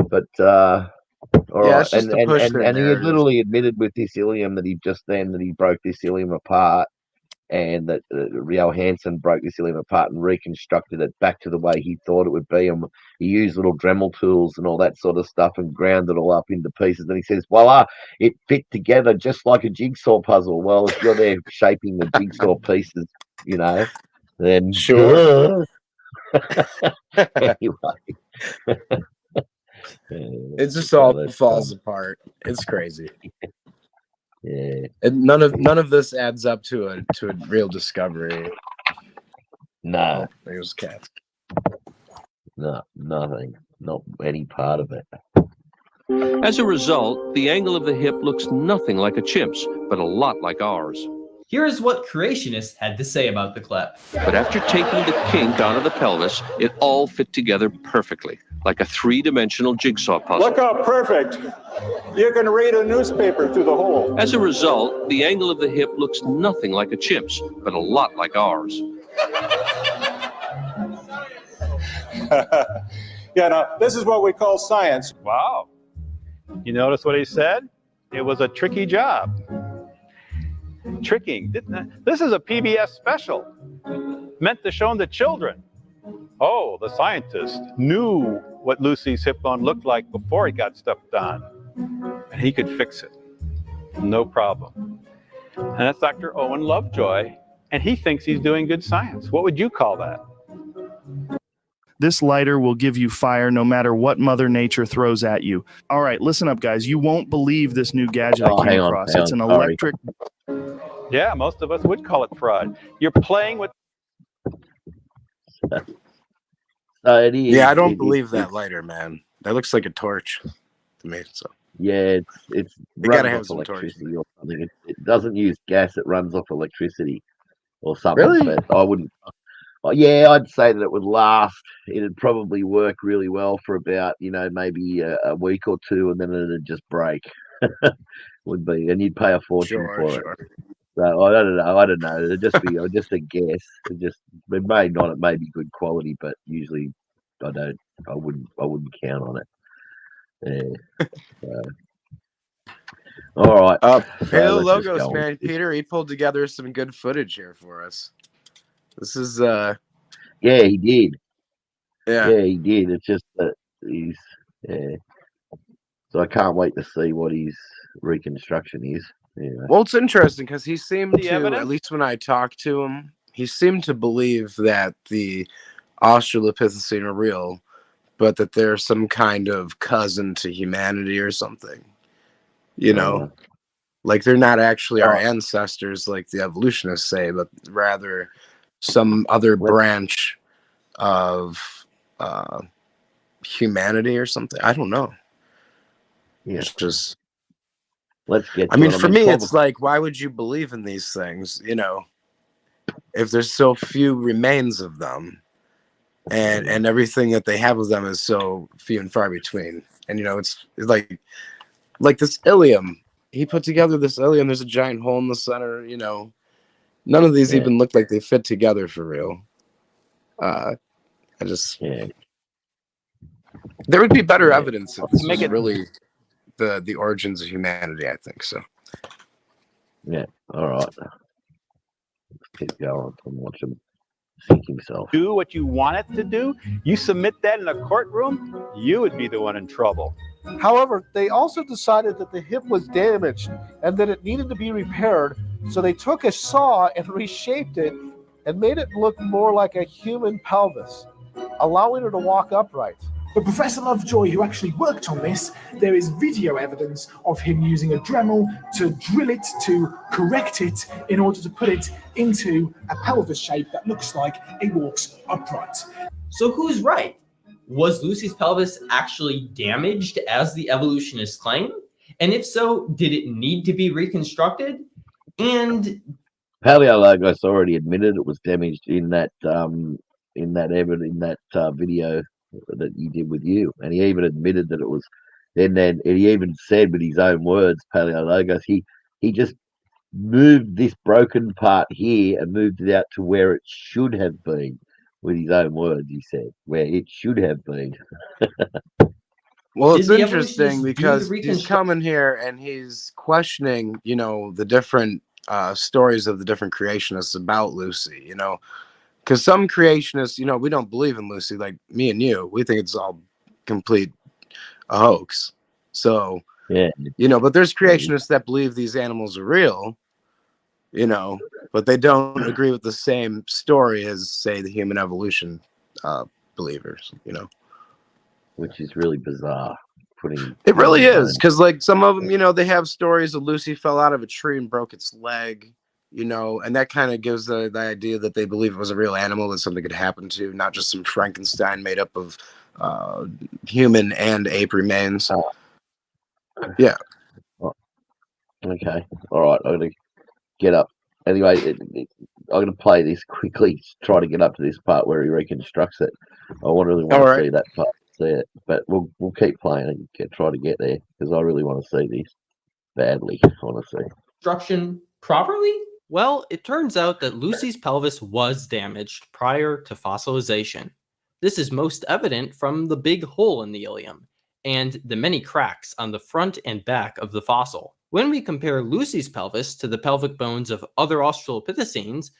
But all right, it's just to push their and he had narrative. literally admitted with this ilium that he broke this ilium apart, and that Rio Hansen broke this ilium apart and reconstructed it back to the way he thought it would be. And he used little Dremel tools and all that sort of stuff and ground it all up into pieces. And he says, voila, it fit together just like a jigsaw puzzle. Well, if you're there shaping the jigsaw pieces, you know, then anyway. It just all falls apart. It's crazy. Yeah. And none of this adds up to a real discovery. No. There's cats. No, nothing. Not any part of it. As a result, the angle of the hip looks nothing like a chimp's, but a lot like ours. Here's what creationists had to say about the clip. But after taking the kink out of the pelvis, it all fit together perfectly, like a three-dimensional jigsaw puzzle. Look how perfect. You can read a newspaper through the hole. As a result, the angle of the hip looks nothing like a chimp's, but a lot like ours. Yeah, now, this is what we call science. Wow. You notice what he said? It was a tricky job. Tricking. This is a PBS special meant to show the children. Oh, the scientist knew what Lucy's hip bone looked like before he got stepped on, and he could fix it. No problem. And that's Dr. Owen Lovejoy, and he thinks he's doing good science. What would you call that? This lighter will give you fire no matter what Mother Nature throws at you. All right, listen up, guys. You won't believe this new gadget I came across. It's an electric... Yeah, most of us would call it fraud. You're playing with... Yeah, I don't believe that lighter, man. That looks like a torch to me. So yeah, it's they gotta runs have off some electricity torch. or something. It doesn't use gas; it runs off electricity or something. Really? But I wouldn't. Oh, yeah, I'd say that it would last. It'd probably work really well for about, maybe a week or two, and then it'd just break. Would be, and you'd pay a fortune for it. So I don't know. It'd just be just a guess. It may not. It may be good quality, but usually I wouldn't count on it. Yeah. So. All right. Paleo Logos, man. Peter, he pulled together some good footage here for us. This is yeah, he did. Yeah, he did. It's just that he's so I can't wait to see what his reconstruction is. Yeah. Well, it's interesting because he seemed to, evidence? at least when I talked to him, he seemed to believe that the Australopithecine are real, but that they're some kind of cousin to humanity or something. Like they're not actually our ancestors like the evolutionists say, but rather some other branch of humanity or something. I don't know. Yeah. It's just... Let's get. I mean, for me, it's like, why would you believe in these things? If there's so few remains of them, and everything that they have of them is so few and far between. And it's like this ilium. He put together this ilium. There's a giant hole in the center. None of these even look like they fit together for real. There would be better evidence if this was really the origins of humanity, I think so. Yeah, all right. Let's keep going and watch him sink himself. Do what you want it to do. You submit that in a courtroom, you would be the one in trouble. However, they also decided that the hip was damaged and that it needed to be repaired, so they took a saw and reshaped it and made it look more like a human pelvis, allowing her to walk upright. But Professor Lovejoy, who actually worked on this, there is video evidence of him using a Dremel to drill it, to correct it, in order to put it into a pelvis shape that looks like it walks upright. So who's right? Was Lucy's pelvis actually damaged as the evolutionists claim? And if so, did it need to be reconstructed? And Paleologos already admitted it was damaged in that video that he did with you, and he even admitted that it was. And then he even said with his own words, Paleologos, he just moved this broken part here and moved it out to where it should have been. With his own words, he said where it should have been. Well, it's interesting because he's coming here and he's questioning, the different stories of the different creationists about Lucy, because some creationists, we don't believe in Lucy, like me and you. We think it's all complete a hoax. So, yeah, but there's creationists that believe these animals are real, but they don't agree with the same story as, say, the human evolution believers, Which is really bizarre. It really is, because like some of them, they have stories of Lucy fell out of a tree and broke its leg. And that kind of gives the idea that they believe it was a real animal that something could happen to, not just some Frankenstein made up of human and ape remains. Yeah. Oh, okay. All right. I'm gonna get up. Anyway, I'm gonna play this quickly. Try to get up to this part where he reconstructs it. I really want to see that part. See it, but we'll keep playing and try to get there because I really want to see this badly. I want to see Construction properly? Well, it turns out that Lucy's pelvis was damaged prior to fossilization. This is most evident from the big hole in the ilium and the many cracks on the front and back of the fossil. When we compare Lucy's pelvis to the pelvic bones of other Australopithecines,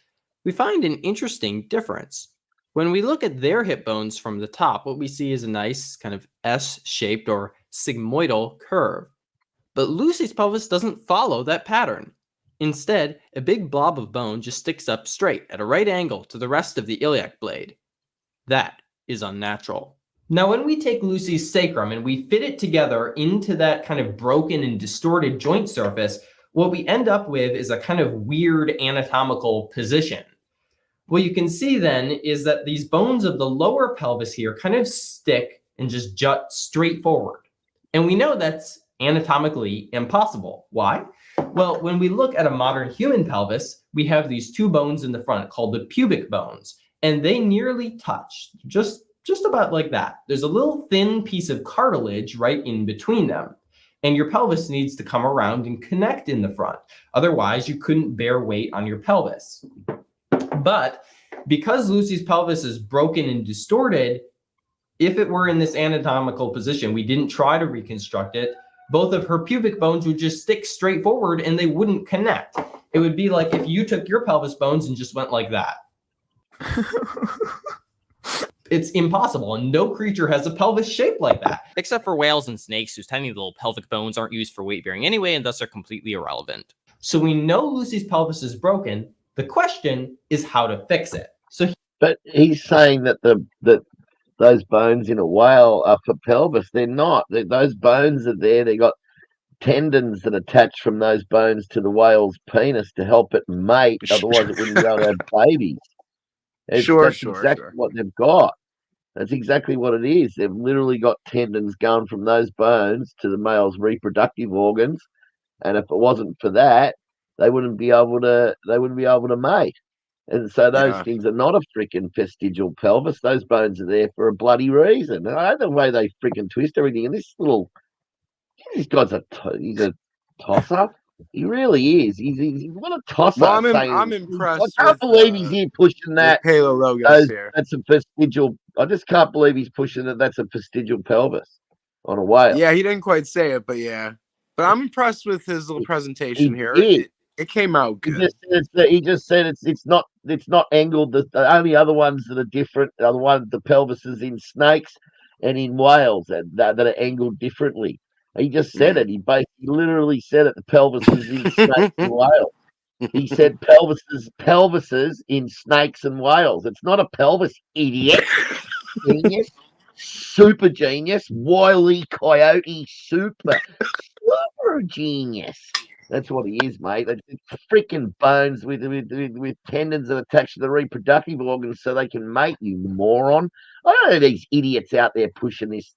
we find an interesting difference. When we look at their hip bones from the top, what we see is a nice kind of S-shaped or sigmoidal curve. But Lucy's pelvis doesn't follow that pattern. Instead, a big blob of bone just sticks up straight at a right angle to the rest of the iliac blade. That is unnatural. Now, when we take Lucy's sacrum and we fit it together into that kind of broken and distorted joint surface, what we end up with is a kind of weird anatomical position. What you can see then is that these bones of the lower pelvis here kind of stick and just jut straight forward. And we know that's anatomically impossible. Why? Well, when we look at a modern human pelvis, we have these two bones in the front called the pubic bones, and they nearly touch, just about like that. There's a little thin piece of cartilage right in between them, and your pelvis needs to come around and connect in the front. Otherwise, you couldn't bear weight on your pelvis. But because Lucy's pelvis is broken and distorted, if it were in this anatomical position, we didn't try to reconstruct it, both of her pubic bones would just stick straight forward and they wouldn't connect. It would be like if you took your pelvis bones and just went like that. It's impossible, and no creature has a pelvis shaped like that. Except for whales and snakes, whose tiny little pelvic bones aren't used for weight bearing anyway, and thus are completely irrelevant. So we know Lucy's pelvis is broken. The question is how to fix it. But he's saying that those bones in a whale are for pelvis. They're not. Those bones are there. They got tendons that attach from those bones to the whale's penis to help it mate. Otherwise, it wouldn't be able to have babies. That's exactly what they've got. That's exactly what it is. They've literally got tendons going from those bones to the male's reproductive organs, and if it wasn't for that, they wouldn't be able to mate. And so those things are not a freaking vestigial pelvis. Those bones are there for a bloody reason. And I know the way they freaking twist everything. And this guy's he's a tosser. He really is. He's what a tosser. Well, I'm impressed. I can't believe he's here pushing that. Halo logos here. That's a vestigial. I just can't believe he's pushing it. That's a vestigial pelvis on a whale. Yeah, he didn't quite say it, but yeah. But I'm impressed with his little presentation here. It came out good. He just said it's not angled. The only other ones that are different are the pelvises in snakes and in whales that are angled differently. He just said it. He literally said it. The pelvises in snakes and whales. He said pelvises in snakes and whales. It's not a pelvis, idiot. Genius. Super genius. Wily coyote super genius. That's what he is, mate. It's freaking bones with tendons that attach to the reproductive organs so they can mate, you moron. I don't know these idiots out there pushing this.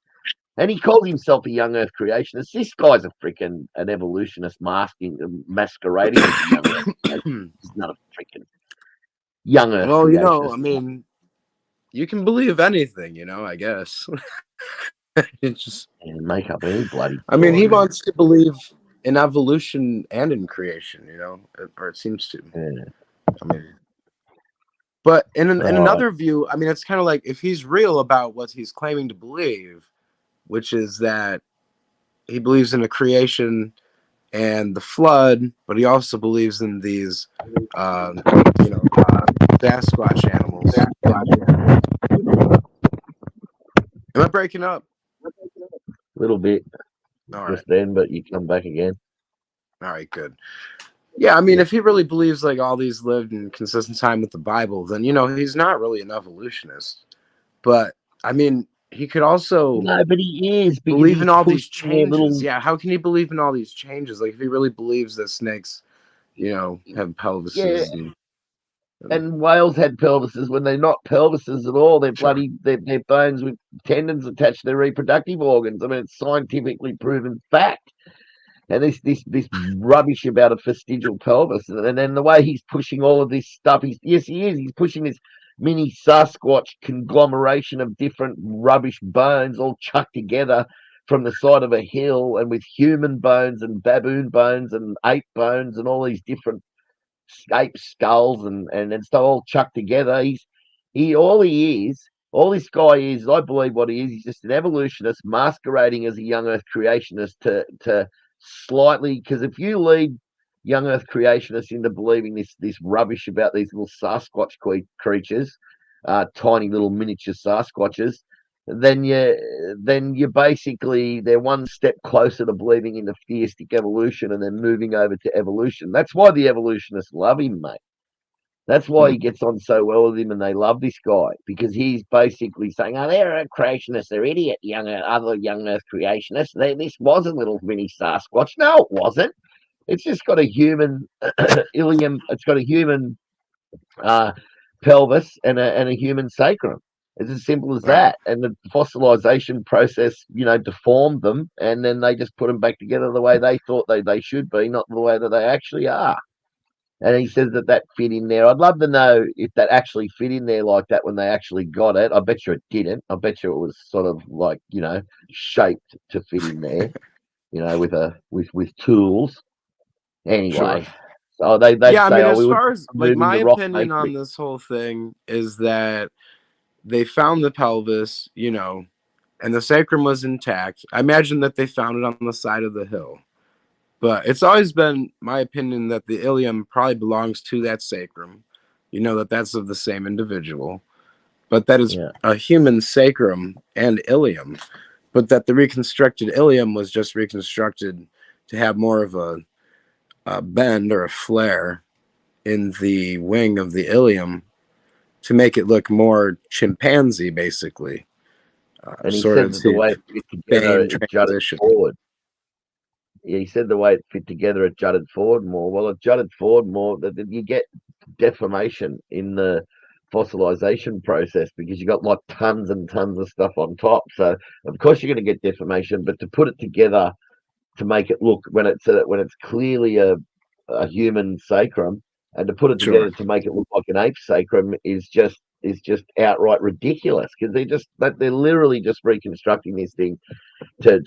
And he calls himself a young Earth creationist. This guy's an evolutionist masquerading as a young Earth. He's not a freaking young Earth creationist. Well, I mean, you can believe anything, I guess. It's just make up any bloody. I mean, he wants to believe in evolution and in creation, or it seems to. Yeah. I mean, but in another view, I mean, it's kind of like if he's real about what he's claiming to believe, which is that he believes in a creation and the flood, but he also believes in these, Sasquatch animals. Am I breaking up? A little bit. All right. Just then, but you come back again. All right, good. Yeah, I mean, if he really believes like all these lived in consistent time with the Bible, then he's not really an evolutionist. But I mean, he could also but he is believe in all these changes. Yeah, how can he believe in all these changes? Like if he really believes that snakes, have pelvises. Yeah. And... And whales had pelvises when they're not pelvises at all. They're bloody they're bones with tendons attached to their reproductive organs. I mean, it's scientifically proven fact. And this rubbish about a vestigial pelvis, and then the way he's pushing all of this stuff, he is. He's pushing this mini Sasquatch conglomeration of different rubbish bones all chucked together from the side of a hill, and with human bones and baboon bones and ape bones and all these different ape skulls and stuff all chucked together. All this guy is, I believe what he is, he's just an evolutionist masquerading as a young earth creationist to slightly, because if you lead young earth creationists into believing this rubbish about these little Sasquatch creatures, tiny little miniature Sasquatches, then you basically, they're one step closer to believing in the theistic evolution and then moving over to evolution. That's why the evolutionists love him, mate. That's why he gets on so well with him, and they love this guy, because he's basically saying, "Oh, they're creationists, they're idiot, other young earth creationists. This was a little mini Sasquatch." No, it wasn't. It's just got a human ilium. It's got a human pelvis and a human sacrum. It's as simple as that. And the fossilization process, deformed them, and then they just put them back together the way they thought they should be, not the way that they actually are. And he says that fit in there. I'd love to know if that actually fit in there like that when they actually got it. I bet you it didn't. I bet you it was sort of like, shaped to fit in there, with tools. Anyway, so they yeah, I say, mean, "Oh, as we would far as like move my in the rock opinion on matrix." this whole thing is that they found the pelvis, and the sacrum was intact. I imagine that they found it on the side of the hill. But it's always been my opinion that the ilium probably belongs to that sacrum. That's of the same individual. But that is a human sacrum and ilium. But that the reconstructed ilium was just reconstructed to have more of a bend or a flare in the wing of the ilium to make it look more chimpanzee, basically. And he said that the way it fit together, it jutted forward. Yeah, he said the way it fit together, it jutted forward more. Well, it jutted forward more. You get deformation in the fossilization process because you got like tons and tons of stuff on top. So of course you're going to get deformation, but to put it together to make it look when it's clearly a human sacrum, and to put it together to make it look like an ape sacrum is just outright ridiculous, because they're literally just reconstructing this thing to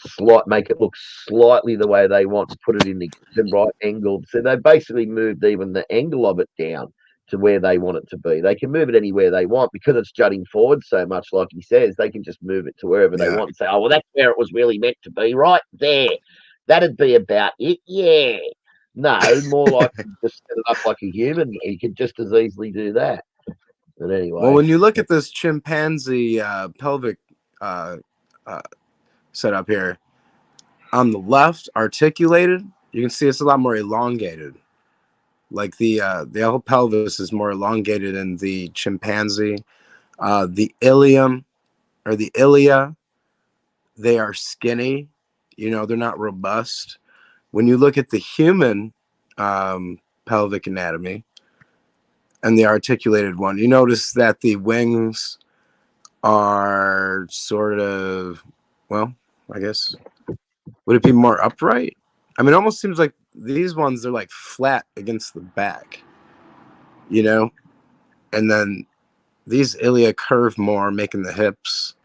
make it look slightly the way they want, to put it in the right angle. So they basically moved even the angle of it down to where they want it to be. They can move it anywhere they want because it's jutting forward so much, like he says. They can just move it to wherever they want and say, "Oh, well, that's where it was really meant to be, right there. That'd be about it." Yeah. No, more like just set it up like a human. You could just as easily do that. But anyway. Well, when you look at this chimpanzee pelvic setup here, on the left, articulated, you can see it's a lot more elongated. Like the whole pelvis is more elongated in the chimpanzee. The ilium or the ilia, they are skinny. They're not robust. When you look at the human pelvic anatomy and the articulated one, you notice that the wings are sort of, well, I guess, would it be more upright? I mean, it almost seems like these ones are like flat against the back, and then these ilia curve more, making the hips.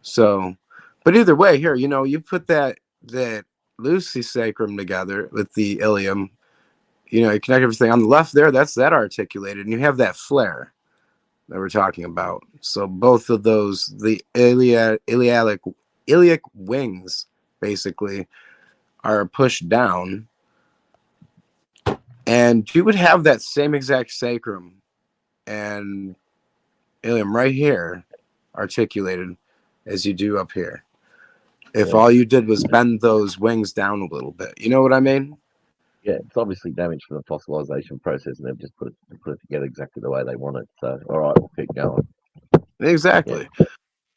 So, but either way, here, you put that Lucy sacrum together with the ilium, you connect everything on the left there, that's that articulated, and you have that flare that we're talking about. So both of those, the iliac wings, basically, are pushed down, and you would have that same exact sacrum and ilium right here articulated as you do up here if all you did was bend those wings down a little bit. You know what I mean? Yeah, it's obviously damaged from the fossilization process, and they've just put it together exactly the way they want it. So, all right, we'll keep going. Exactly.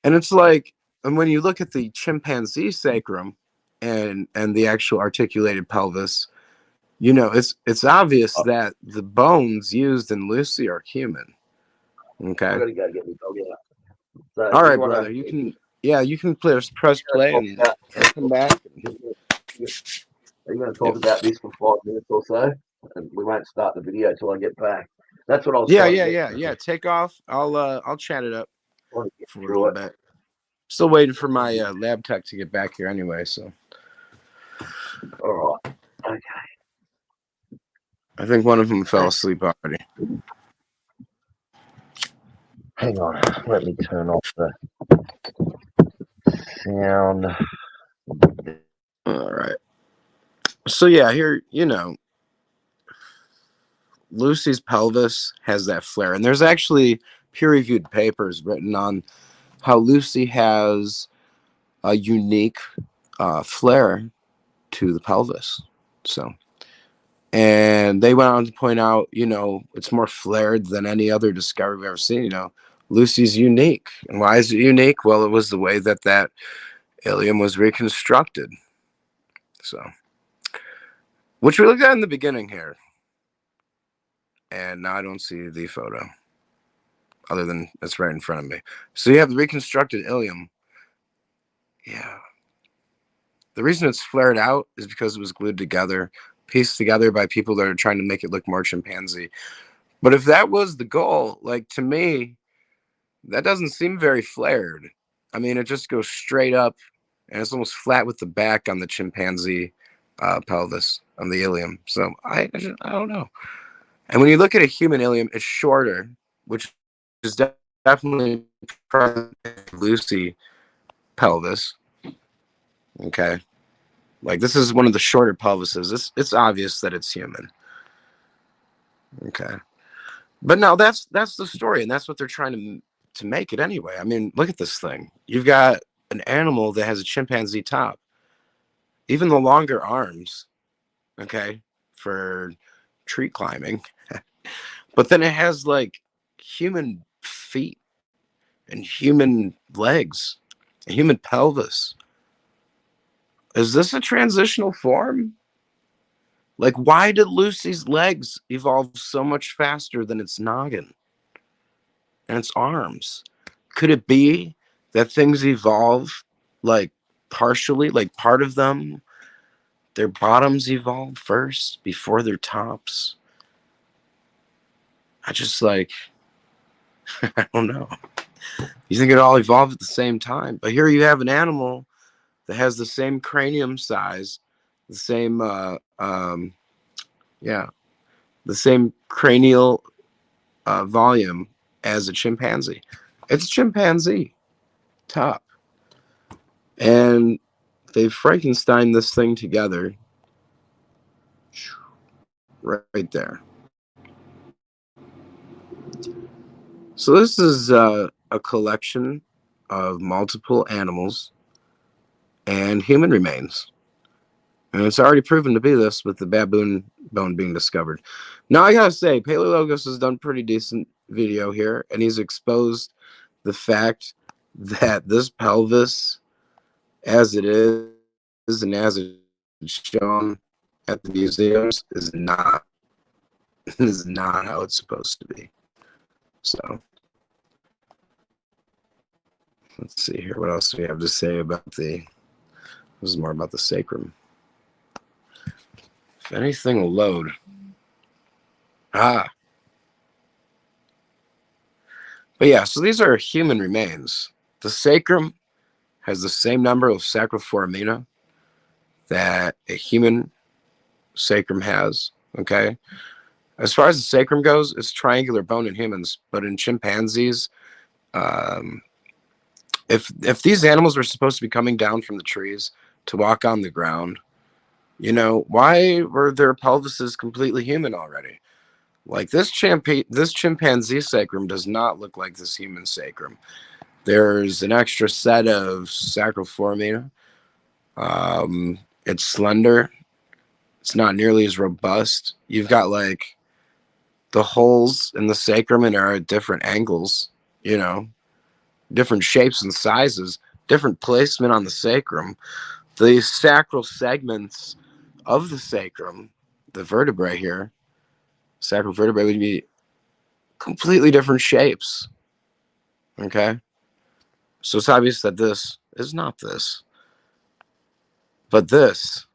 And it's like, and when you look at the chimpanzee sacrum and the actual articulated pelvis, You know, it's obvious that the bones used in Lucy are human. Okay. I gotta go get my dog out. So All you right, wanna- brother. You can, yeah, you can press play and come back. Are you going to talk about this for 5 minutes or so? And we won't start the video till I get back. That's what I was Yeah, trying yeah, to yeah, get. yeah. Take off. I'll chat it up Trying to get for a through little it. bit. Still waiting for my lab tech to get back here anyway. So. All right. Okay. I think one of them fell asleep already. Hang on. Let me turn off the sound. All right. So yeah, here, you know, Lucy's pelvis has that flare, and there's actually peer-reviewed papers written on how Lucy has a unique flare to the pelvis. So, and they went on to point out, you know, it's more flared than any other discovery we've ever seen. You know, Lucy's unique. And why is it unique? Well, it was the way that ilium was reconstructed. So, which we looked at in the beginning here. And now I don't see the photo other than it's right in front of me. So you have the reconstructed ilium. Yeah. The reason it's flared out is because it was glued together, pieced together by people that are trying to make it look more chimpanzee. But if that was the goal, like, to me, that doesn't seem very flared. I mean, it just goes straight up and it's almost flat with the back on the chimpanzee pelvis, on the ilium. So I don't know. And when you look at a human ilium, it's shorter, which is definitely present in Lucy pelvis. Okay. Like, this is one of the shorter pelvises. It's obvious that it's human. Okay. But no, that's the story, and that's what they're trying to make it anyway. I mean, look at this thing. You've got an animal that has a chimpanzee top. Even the longer arms, okay, for tree climbing. But then it has like human feet and human legs, and human pelvis. Is this a transitional form? Like, why did Lucy's legs evolve so much faster than its noggin and its arms? Could it be that things evolve like partially, like part of them, their bottoms evolve first before their tops? I just like, I don't know. You think it all evolved at the same time, but here you have an animal that has the same cranium size, the same, the same cranial volume as a chimpanzee. It's a chimpanzee top. And they Frankenstein this thing together right there. So this is a collection of multiple animals and human remains. And it's already proven to be this with the baboon bone being discovered. Now, I gotta say, Paleologos has done pretty decent video here, and he's exposed the fact that this pelvis, as it is and as it's shown at the museums, is not how it's supposed to be. So let's see here. What else do we have to say about this is more about the sacrum. If anything will load. But yeah, so these are human remains. The sacrum has the same number of sacral foramina that a human sacrum has. Okay. As far as the sacrum goes, it's triangular bone in humans, but in chimpanzees, if these animals were supposed to be coming down from the trees to walk on the ground, you know, why were their pelvises completely human already? Like, this chimpanzee sacrum does not look like this human sacrum. There's an extra set of sacral foramina. It's slender. It's not nearly as robust. You've got like the holes in the sacrum and are at different angles, you know, different shapes and sizes, different placement on the sacrum. The sacral segments of the sacrum, the vertebrae here, sacral vertebrae, would be completely different shapes. Okay? So it's obvious that this is not this. But this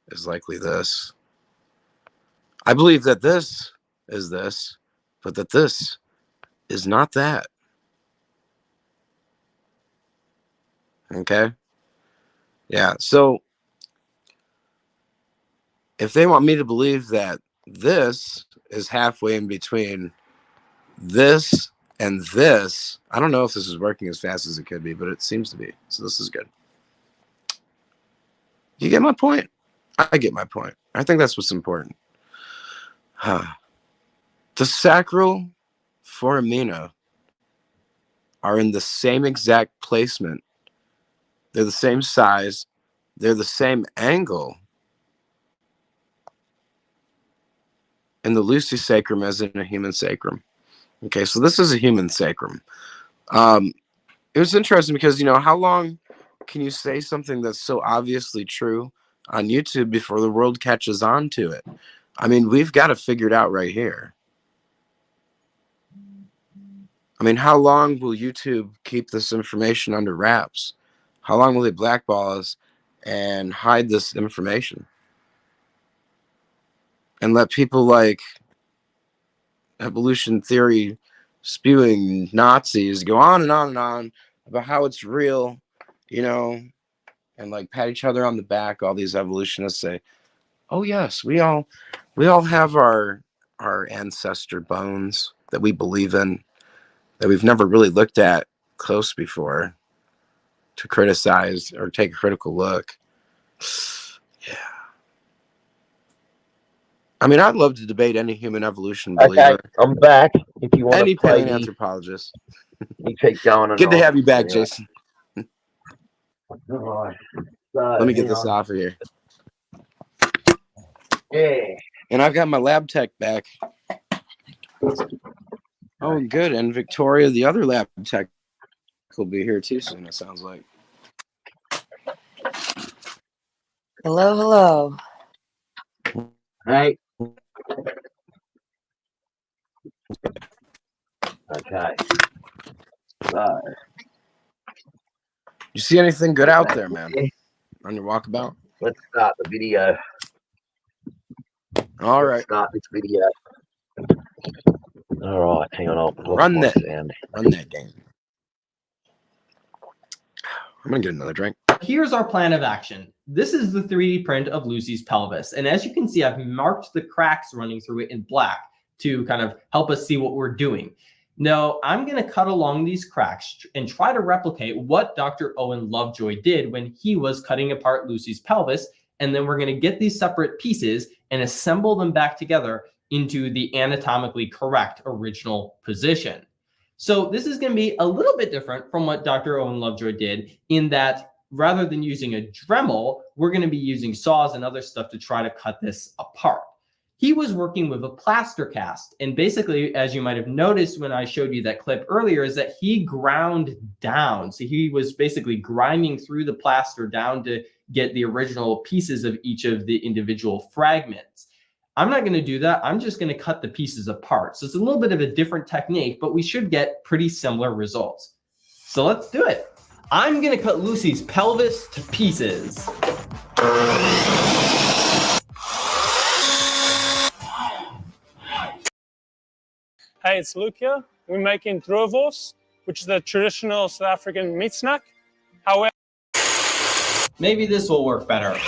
is likely this. I believe that this is this, but that this is not that. Okay? Yeah, so if they want me to believe that this is halfway in between this and this, I don't know if this is working as fast as it could be, but it seems to be. So this is good. You get my point? I get my point. I think that's what's important. The sacral foramina are in the same exact placement. They're the same size. They're the same angle in the Lucy sacrum as in a human sacrum. Okay, so this is a human sacrum. It was interesting because, you know, how long can you say something that's so obviously true on YouTube before the world catches on to it? I mean, we've got to figure it out right here. I mean, how long will YouTube keep this information under wraps? How long will they blackball us and hide this information? And let people like evolution theory spewing Nazis go on and on and on about how it's real, you know, and like pat each other on the back. All these evolutionists say, oh yes, we all have our ancestor bones that we believe in, that we've never really looked at close before to criticize or take a critical look. Yeah. I mean, I'd love to debate any human evolution believer. Okay, I'm back. If you want Any to play paleoanthropologist. you keep going. And Good to on. have you back, Anyway. Jason. All right. So, Let me get hang this on. off of here. Yeah. And I've got my lab tech back. Oh, good. And Victoria, the other lab tech, will be here too soon, it sounds like. Hello, hello. Hey. Okay. So, You see anything good out there, man? On your walkabout? let's start the video. All Let's right. start this video. All right, hang on. I'll put Run my that. sound. Run that game. I'm going to get another drink. Here's our plan of action. This is the 3D print of Lucy's pelvis. And as you can see, I've marked the cracks running through it in black to kind of help us see what we're doing. Now, I'm going to cut along these cracks and try to replicate what Dr. Owen Lovejoy did when he was cutting apart Lucy's pelvis. And then we're going to get these separate pieces and assemble them back together into the anatomically correct original position. So this is going to be a little bit different from what Dr. Owen Lovejoy did in that rather than using a Dremel, we're going to be using saws and other stuff to try to cut this apart. He was working with a plaster cast. And basically, as you might have noticed when I showed you that clip earlier, is that he ground down. So he was basically grinding through the plaster down to get the original pieces of each of the individual fragments. I'm not going to do that. I'm just going to cut the pieces apart. So it's a little bit of a different technique, but we should get pretty similar results. So let's do it. I'm going to cut Lucy's pelvis to pieces. Hey, it's Luke here. We're making droevos, which is the traditional South African meat snack. However, maybe this will work better.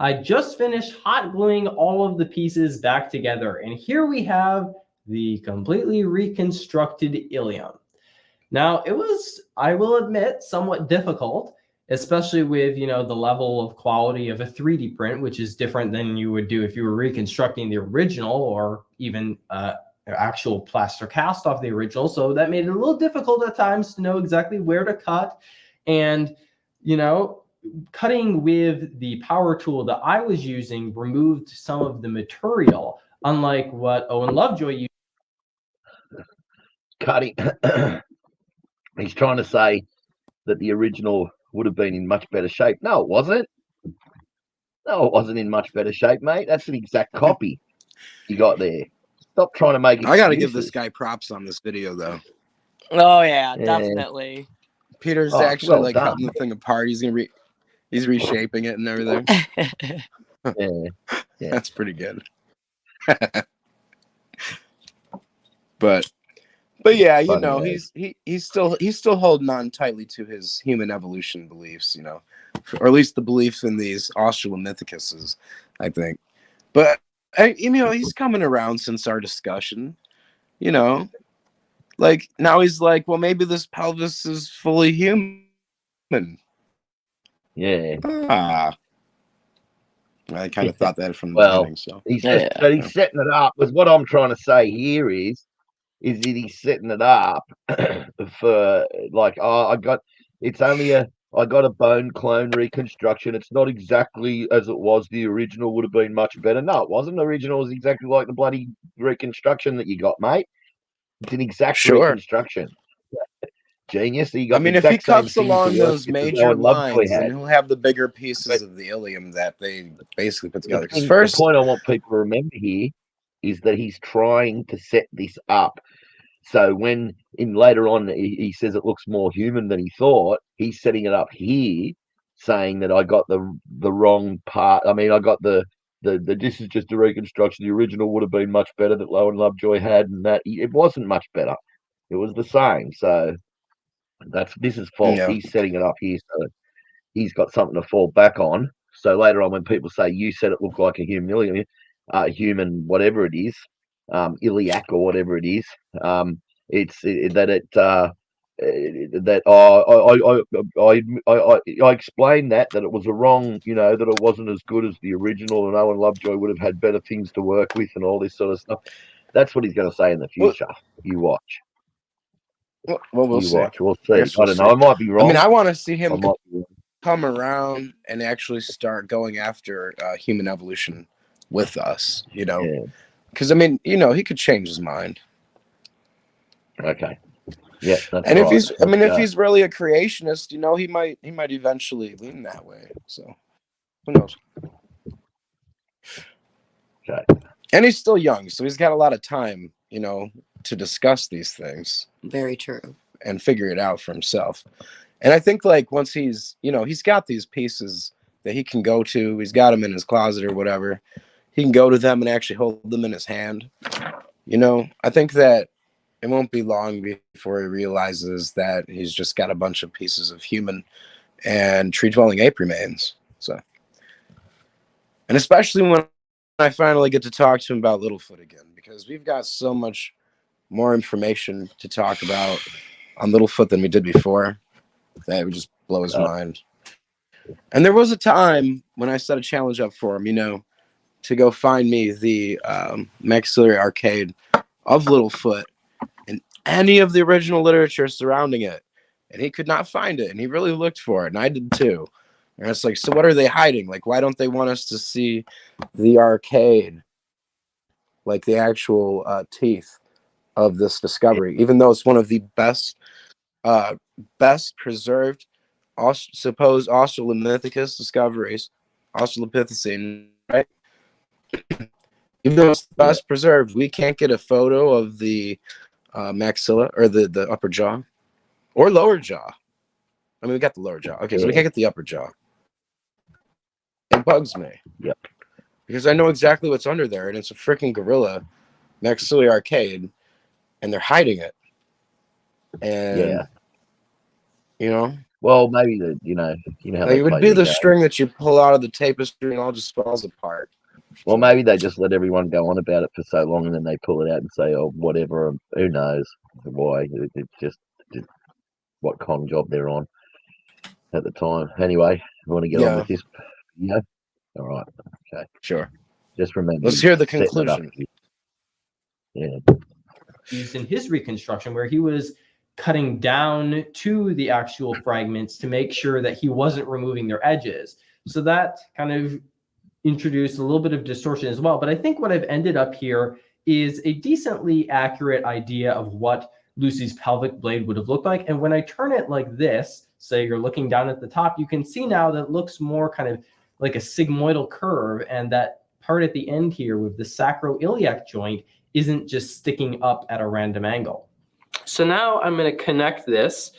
I just finished hot gluing all of the pieces back together, and here we have the completely reconstructed ilium. Now, it was, I will admit, somewhat difficult, especially with, you know, the level of quality of a 3D print, which is different than you would do if you were reconstructing the original or even actual plaster cast off the original. So that made it a little difficult at times to know exactly where to cut. And, you know, cutting with the power tool that I was using removed some of the material, unlike what Owen Lovejoy used. Cutting. He's trying to say that the original would have been in much better shape. No, it wasn't. No, it wasn't in much better shape, mate. That's an exact copy you got there. Stop trying to make excuses. I got to give this guy props on this video, though. Oh yeah, definitely. Peter's actually cutting the thing apart. He's he's reshaping it and everything. Yeah, that's pretty good. But yeah, you know, he's still holding on tightly to his human evolution beliefs, you know, or at least the beliefs in these Australopithecus, I think. But you know, he's coming around since our discussion, you know, like now he's like, well, maybe this pelvis is fully human. Yeah. I kind of thought that from the beginning. So he's setting it up. Because what I'm trying to say here is that he's setting it up for like, I got a bone clone reconstruction. It's not exactly as it was. The original would have been much better. No, it wasn't. The original was exactly like the bloody reconstruction that you got, mate. It's an exact reconstruction. Genius. So you got if he cuts along those major lines, then he'll have the bigger pieces of the ilium that they basically put together. Because first, the point I want people to remember here is that he's trying to set this up. So when later on he says it looks more human than he thought, he's setting it up here, saying that I got the wrong part. I mean, I got the this is just a reconstruction. The original would have been much better that Owen Lovejoy had, and that it wasn't much better. It was the same. So this is false. Yeah. He's setting it up here, so he's got something to fall back on. So later on, when people say you said it looked like a human whatever it is, iliac or whatever it is, I explained that it was a wrong, you know, that it wasn't as good as the original, and Owen Lovejoy would have had better things to work with and all this sort of stuff. That's what he's going to say in the future. You watch. Well, we'll see. We'll see. I don't know. I might be wrong. I mean, I want to see him come around and actually start going after human evolution with us, you know, because I mean, you know, he could change his mind. Okay. Yeah. And if he's, if he's really a creationist, you know, he might eventually lean that way. So who knows? Okay. And he's still young, so he's got a lot of time, you know, to discuss these things. Very true. And figure it out for himself. And I think like once he's, you know, he's got these pieces that he can go to, he's got them in his closet or whatever. He can go to them and actually hold them in his hand. You know, I think that it won't be long before he realizes that he's just got a bunch of pieces of human and tree-dwelling ape remains. So, and especially when I finally get to talk to him about Littlefoot again, because we've got so much more information to talk about on Littlefoot than we did before. That would just blow his mind. And there was a time when I set a challenge up for him, you know, to go find me the maxillary arcade of Littlefoot and any of the original literature surrounding it. And he could not find it. And he really looked for it. And I did too. And it's like, so what are they hiding? Like, why don't they want us to see the arcade? Like the actual teeth of this discovery, even though it's one of the best preserved supposed Australopithecus discoveries, Australopithecine, right? Even though it's the best preserved, we can't get a photo of the maxilla or the upper jaw or lower jaw. I mean, we got the lower jaw. Okay, so we can't get the upper jaw. It bugs me. Yep. Because I know exactly what's under there, and it's a freaking gorilla maxillary arcade, and they're hiding it. And you know, Well, maybe how Like, they it would play be the game. string that you pull out of the tapestry and all just falls apart. Well, maybe they just let everyone go on about it for so long, and then they pull it out and say, "Oh, whatever." Who knows why? It's just what con job they're on at the time. Anyway, we want to get on Yeah. with this. Yeah. All right. Okay. Sure. Just remember. Let's hear the setting it up. conclusion. Yeah. Used in his reconstruction, where he was cutting down to the actual fragments to make sure that he wasn't removing their edges. So that kind of introduced a little bit of distortion as well. But I think what I've ended up here is a decently accurate idea of what Lucy's pelvic blade would have looked like. And when I turn it like this, say you're looking down at the top, you can see now that it looks more kind of like a sigmoidal curve, and that part at the end here with the sacroiliac joint isn't just sticking up at a random angle. So now I'm going to connect this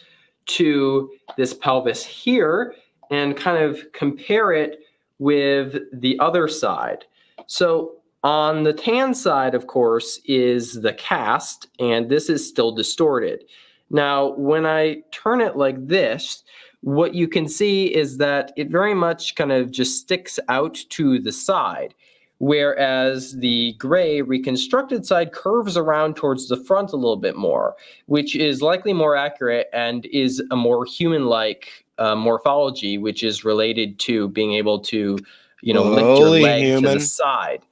to this pelvis here and kind of compare it with the other side. So on the tan side, of course, is the cast, and this is still distorted. Now, when I turn it like this, what you can see is that it very much kind of just sticks out to the side, whereas the gray reconstructed side curves around towards the front a little bit more, which is likely more accurate and is a more human-like morphology, which is related to being able to, lift your Holy leg to human. the side.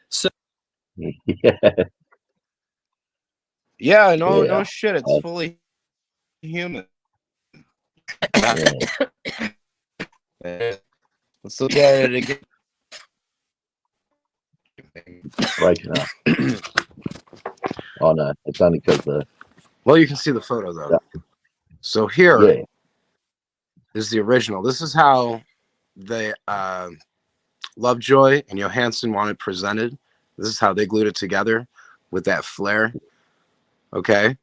So Yeah, no Yeah. shit. It's fully human. Let's look at it again. Breaking up. Oh no, it's only because Well, you can see the photo though. Yeah. So here is Yeah. the original. This is how the Lovejoy and Johansson wanted presented. This is how they glued it together with that flare. Okay.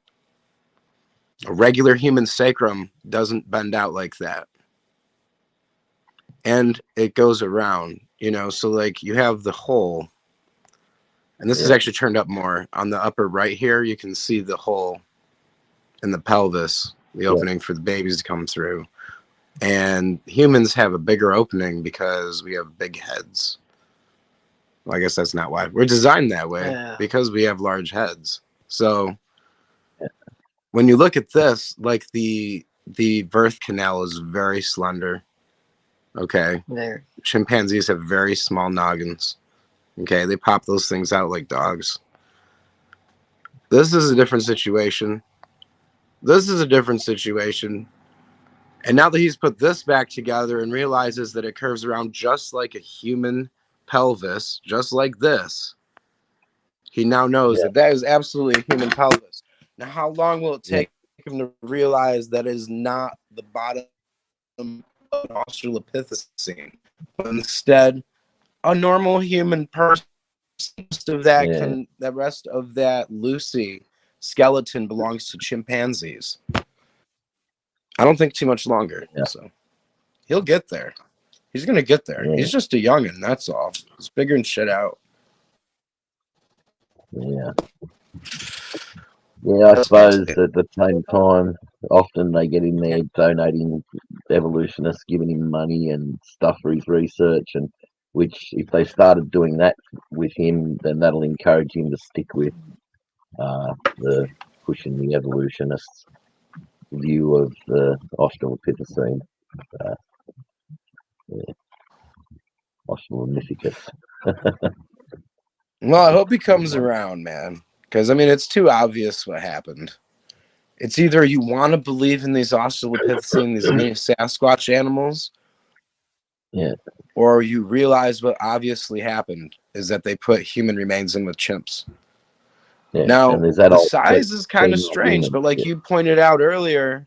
A regular human sacrum doesn't bend out like that. And it goes around, so like you have the hole. And this is actually turned up more on the upper right here. You can see the hole in the pelvis, the opening for the babies to come through. And humans have a bigger opening because we have big heads. Well, I guess that's not why. We're designed that way because we have large heads. So when you look at this, like the birth canal is very slender. Okay. There. Chimpanzees have very small noggins. Okay, they pop those things out like dogs. This is a different situation. This is a different situation. And now that he's put this back together and realizes that it curves around just like a human pelvis, just like this, he now knows that that is absolutely a human pelvis. Now, how long will it take him to realize that is not the bottom of an Australopithecine, but instead a normal human person? The rest of that Lucy skeleton belongs to chimpanzees. I don't think too much longer. So he'll get there. He's gonna get there. He's just a youngin', that's all. He's figuring shit out. Yeah. Yeah, I suppose at the same time, often they get in there donating evolutionists, giving him money and stuff for his research, and which if they started doing that with him, then that'll encourage him to stick with the pushing the evolutionists' view of the Australopithecine. Australopithecus. Well, I hope he comes around, man. Because, I mean, it's too obvious what happened. It's either you want to believe in these Australopithecine, these mini Sasquatch animals, or you realize what obviously happened is that they put human remains in with chimps. Now, the size is kind of strange, but like you pointed out earlier,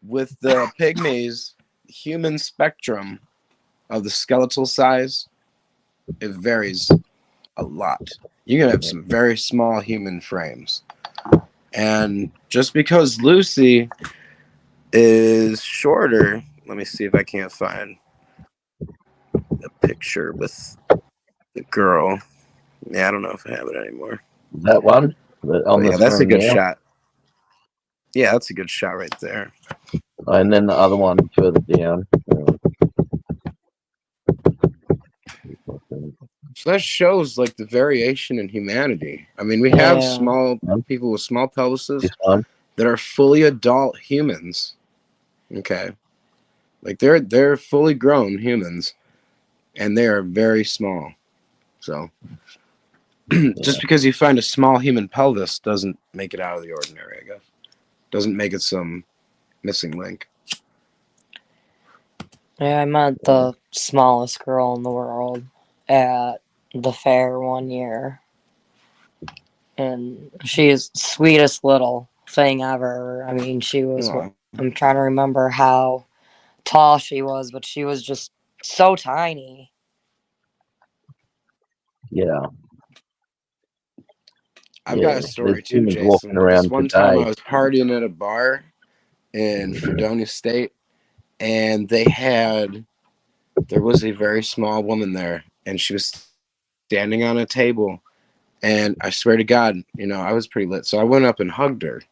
with the pygmies, human spectrum of the skeletal size, it varies a lot. You can have some very small human frames. And just because Lucy is shorter, let me see if I can't find a picture with the girl. Yeah, I don't know if I have it anymore. That one? Yeah, that's a good shot. Yeah, that's a good shot right there. And then the other one further down. So that shows like the variation in humanity. I mean, we have Yeah. small people with small pelvises This one. that are fully adult humans. Okay. Like they're fully grown humans and they are very small. So just because you find a small human pelvis doesn't make it out of the ordinary, I guess. Doesn't make it some missing link. Yeah, I met the smallest girl in the world at the fair one year. And she's sweetest little thing ever. I mean, she was, Aw. I'm trying to remember how tall she was, but she was just so tiny. Yeah. I've got a story there's too, humans Jason. walking around This one time today. I was partying at a bar in Fredonia State, and there was a very small woman there, and she was standing on a table, and I swear to God, I was pretty lit, so I went up and hugged her.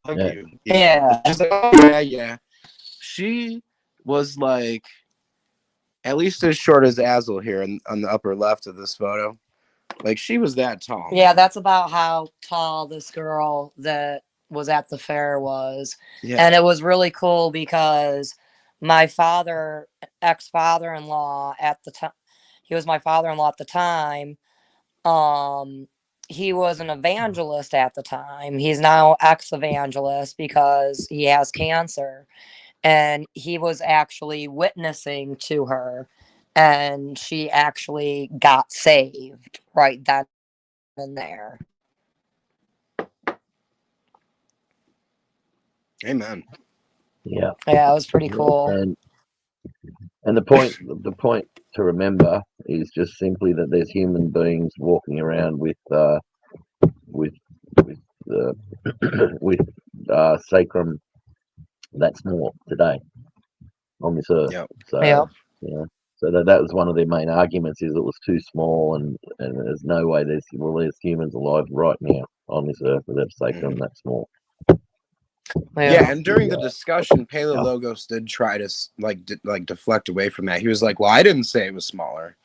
Hug you. Yeah. She's like, oh, yeah. She was like at least as short as Azel here on the upper left of this photo. Like she was that tall. Yeah, that's about how tall this girl that was at the fair was. Yeah. And it was really cool because my ex-father-in-law at the time, he was my father-in-law at the time. He was an evangelist at the time. He's now ex-evangelist because he has cancer. And he was actually witnessing to her. And she actually got saved right then and there. Amen. Yeah. Yeah, it was pretty cool. And the point to remember is just simply that there's human beings walking around with sacrum that's small today on this earth. Yep. So Yep. so that was one of their main arguments, is it was too small, and there's no way there's humans alive right now on this earth with a sacrum that small. Yeah, and during the discussion, Paleologos did try to deflect away from that. He was like, "Well, I didn't say it was smaller."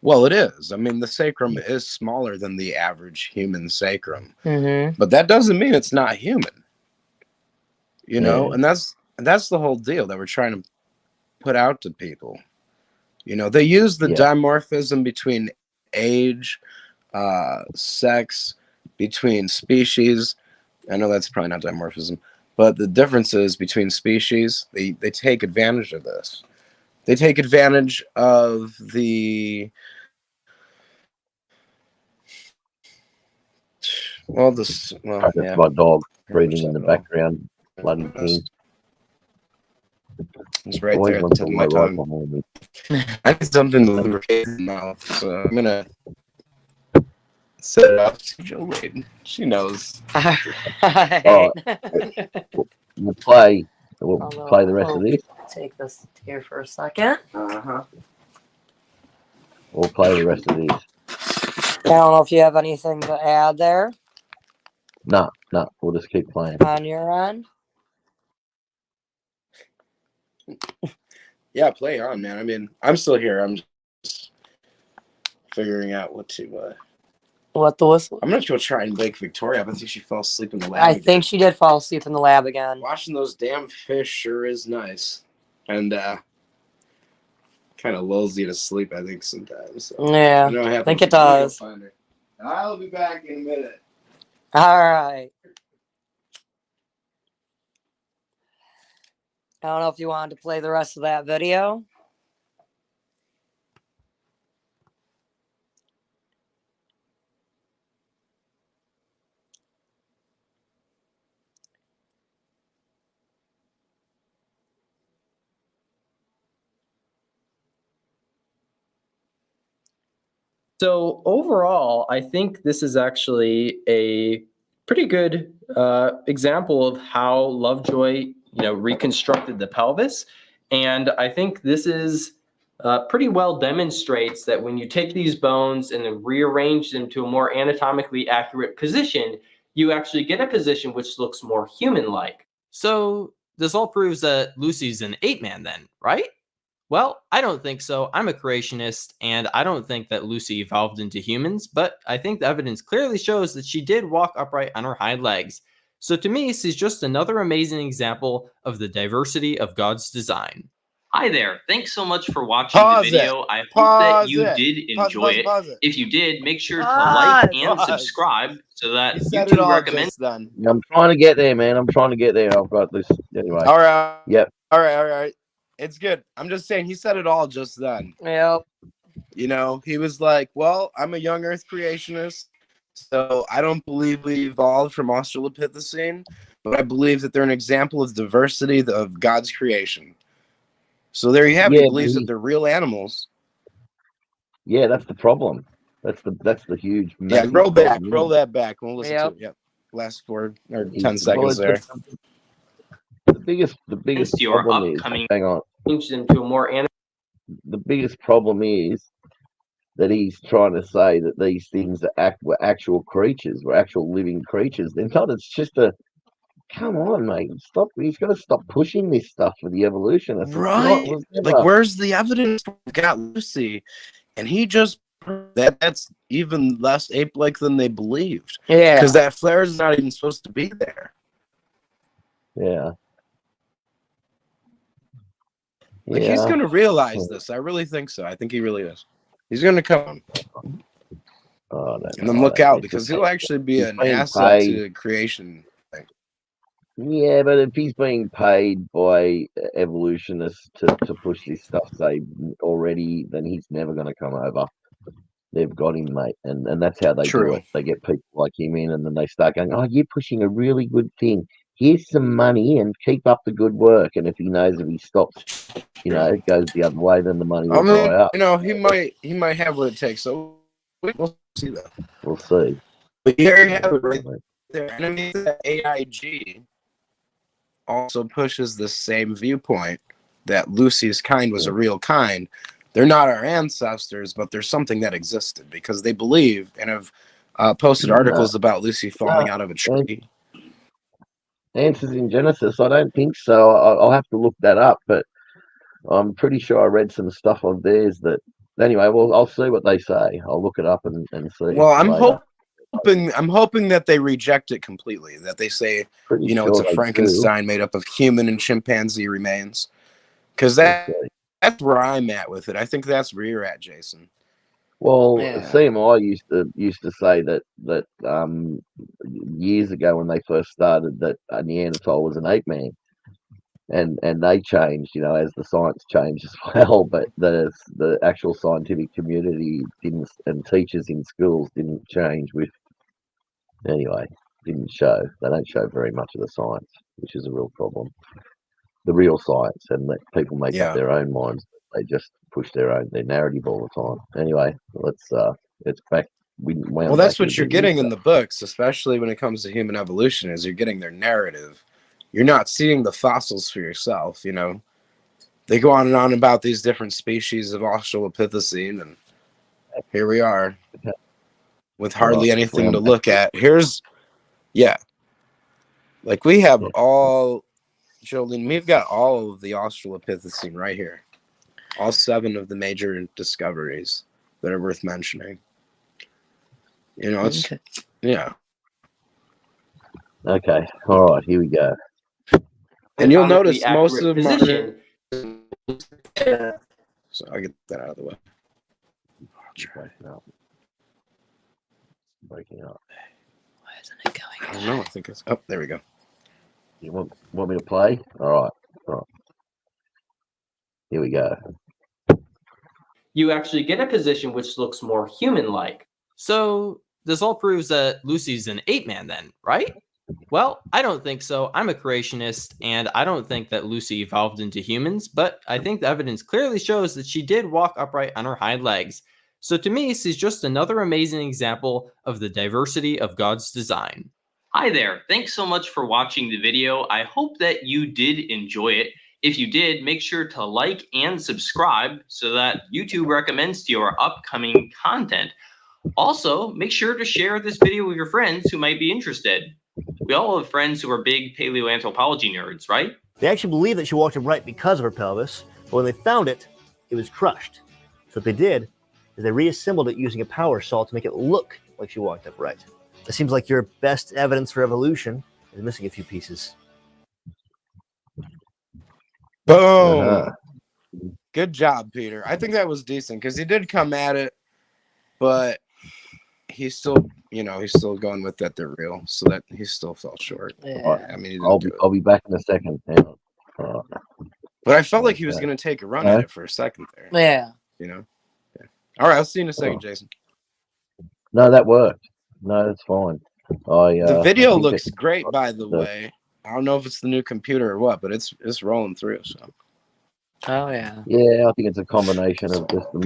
Well, it is. I mean, the sacrum is smaller than the average human sacrum, but that doesn't mean it's not human. And that's the whole deal that we're trying to put out to people. They use the dimorphism between age, sex, between species. I know that's probably not dimorphism. But the differences between species, they take advantage of this. They take advantage of the That's my dog breathing in the background. Bloody thing. It's right there at the tip of my tongue. I need something to lubricate the mouth, so I'm gonna set it up to Joe Layden. She knows. We'll play the rest of this. Take this here for a second. We'll play the rest of these. I don't know if you have anything to add there No, we'll just keep playing. on your end. Yeah, play on, man. I mean, I'm still here. I'm just figuring out what to. What the whistle? I'm gonna go try and wake Victoria up. I think she fell asleep in the lab. I think she did fall asleep in the lab again. Watching those damn fish sure is nice, and kind of lulls you to sleep. I think sometimes. So, Yeah, I think it does. Find her. I'll be back in a minute. All right. I don't know if you wanted to play the rest of that video. So overall, I think this is actually a pretty good example of how Lovejoy, reconstructed the pelvis. And I think this is pretty well demonstrates that when you take these bones and then rearrange them to a more anatomically accurate position, you actually get a position which looks more human-like. So this all proves that Lucy's an ape man then, right? Well, I don't think so. I'm a creationist, and I don't think that Lucy evolved into humans, but I think the evidence clearly shows that she did walk upright on her hind legs. So to me, this is just another amazing example of the diversity of God's design. Hi there. Thanks so much for watching Pause the video. it. I hope Pause that you it. did Pause, enjoy pause, it. pause it. If you did, make sure to Pause. like and Pause. subscribe so that He said it YouTube all recommends. just then. I'm trying to get there, man. I'm trying to get there. I've got this anyway. All right. Yep. All right. It's good. I'm just saying he said it all just then. Yep. You know, he was like, well, I'm a young earth creationist, so I don't believe we evolved from Australopithecine, but I believe that they're an example of diversity of God's creation. So there you have it. Yeah, He believes but that they're real animals. Yeah, that's the problem. That's the huge. Yeah, massive roll back. problem, Roll isn't it? that back. We'll listen to it. Yep. Last 4 or 10 seconds there. The biggest your problem is, upcoming- hang on. Change them to a more The biggest problem is that he's trying to say that these things were actual creatures, were actual living creatures. They're not. It's just a. Come on, mate. Stop. He's got to stop pushing this stuff for the evolutionists. It's not- Right? it was Like, never- where's the evidence? We got Lucy, and he just that's even less ape-like than they believed. Yeah. Because that flare is not even supposed to be there. Yeah. Like, he's Yeah. going to realize this. I really think so. I think he really is. He's going to come Oh, and then look out, because he'll actually be he's an being asset paid. to creation. Yeah, but if he's being paid by evolutionists to push this stuff, say already, then he's never going to come over. They've got him, mate, and that's how they do True. it. They get people like him in, and then they start going, "Oh, you're pushing a really good thing. Here's some money, and keep up the good work." And if he knows if he stops, it goes the other way, then the money will dry up. He might have what it takes. So we'll see that. We'll see. But here you have it right there. And I mean, the AIG also pushes the same viewpoint that Lucy's kind was a real kind. They're not our ancestors, but they're something that existed because they believe and have posted articles about Lucy falling out of a tree. Answers in Genesis? I don't think so. I'll have to look that up, but I'm pretty sure I read some stuff of theirs that. Anyway, well, I'll see what they say. I'll look it up and see. Well, I'm later. hoping that they reject it completely. That they say, Pretty it's sure a they Frankenstein made up of human and chimpanzee remains. Because that's where I'm at with it. I think that's where you're at, Jason. Well, Yeah. CMI used to say that years ago when they first started that a Neanderthal was an ape man, and they changed, as the science changed as well. But the actual scientific community didn't, and teachers in schools didn't change with. Anyway, didn't show. They don't show very much of the science, which is a real problem. The real science, and let people make up their own minds. They just push their narrative all the time. Anyway, let's back. Well, that's what you're getting in the books, especially when it comes to human evolution, is you're getting their narrative. You're not seeing the fossils for yourself, They go on and on about these different species of Australopithecine, and here we are with hardly anything to look at. Like we have Jolene, we've got all of the Australopithecine right here. All 7 of the major discoveries that are worth mentioning. It's yeah. Okay. All right. Here we go. And you'll notice most of them position. So I'll get that out of the way. Breaking up. Why isn't it going? I don't know. I think it's there we go. You want me to play? All right. Here we go. You actually get a position which looks more human-like. So this all proves that Lucy's an ape man then, right? Well, I don't think so. I'm a creationist, and I don't think that Lucy evolved into humans, but I think the evidence clearly shows that she did walk upright on her hind legs. So to me, this is just another amazing example of the diversity of God's design. Hi there. Thanks so much for watching the video. I hope that you did enjoy it. If you did, make sure to like and subscribe so that YouTube recommends to you our upcoming content. Also, make sure to share this video with your friends who might be interested. We all have friends who are big paleoanthropology nerds, right? They actually believe that she walked upright because of her pelvis, but when they found it, it was crushed. So what they did is they reassembled it using a power saw to make it look like she walked upright. It seems like your best evidence for evolution is missing a few pieces. Boom. Good job, Peter. I think that was decent because he did come at it, but he's still, he's still going with that they're real, so that he still fell short. Yeah. I mean, I'll be back in a second. Hang on. But I felt like he was going to take a run at it for a second there. Yeah. Yeah. All right, I'll see you in a second, Jason. No, that worked. No, that's fine. The video looks great, by the way. I don't know if it's the new computer or what, but it's rolling through. So. Oh yeah. Yeah, I think it's a combination of just the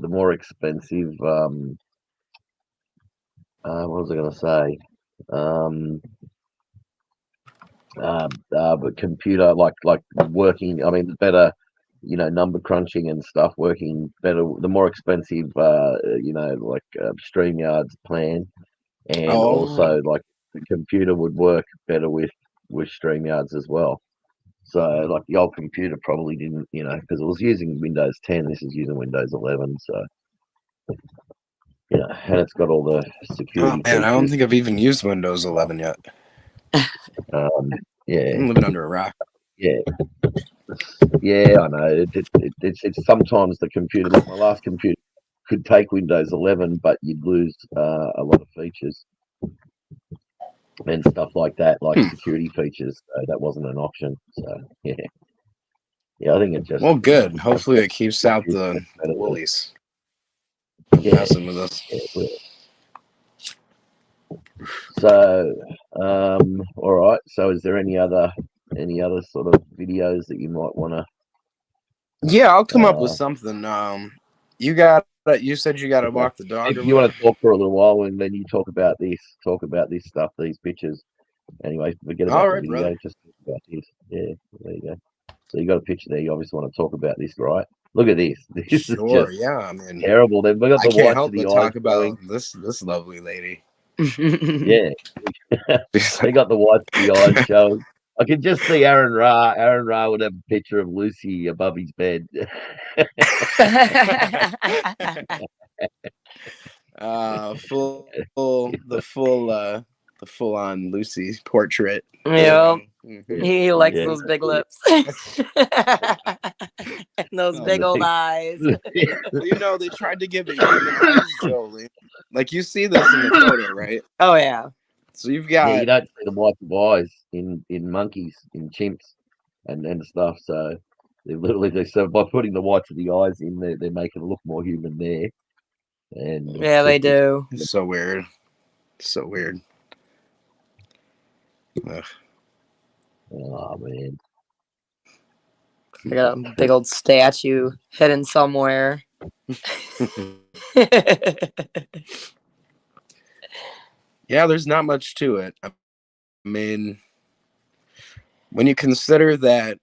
more expensive, what was I going to say? But computer, like working. I mean, better, number crunching and stuff working better. The more expensive, StreamYard's plan, and also like the computer would work better with StreamYards as well. So like the old computer probably didn't, because it was using Windows 10. This is using Windows 11. So. And it's got all the security. Oh man, I don't think I've even used Windows 11 yet. Yeah, I'm living under a rock. Yeah, I know. It's sometimes the computer. Like my last computer could take Windows 11, but you'd lose a lot of features and stuff like that, like security features. So that wasn't an option. So yeah, I think it just good. Hopefully, it keeps out the woolies. Messing with us. So, all right. So, is there any other sort of videos that you might want to? Yeah, I'll come up with something. You said you got to walk the dog. If you want to talk for a little while, and then you talk about this stuff, these pictures. Anyway, forget about the video. Brother. Just talk about this. Yeah, there you go. So you got a picture there. You obviously want to talk about this, right? Look at this. This is just I mean, terrible. They've got the whites of the eyes. Talk about this lovely lady. Yeah, they got the whites of the eyes showing. I can just see Aaron Ra. Aaron Ra would have a picture of Lucy above his bed. The full on Lucy portrait. Yeah. He likes those big lips. And those big old eyes. They tried to give it human eyes, Jolie. Like you see this in the photo, right? Oh yeah. So you've got you don't see the whites of eyes in monkeys, in chimps and stuff. So by putting the whites of the eyes in there, they're making it look more human there. And yeah, they do. It's so weird. So weird. Ugh. Oh man. I got a big old statue hidden somewhere. Yeah, there's not much to it. I mean, when you consider that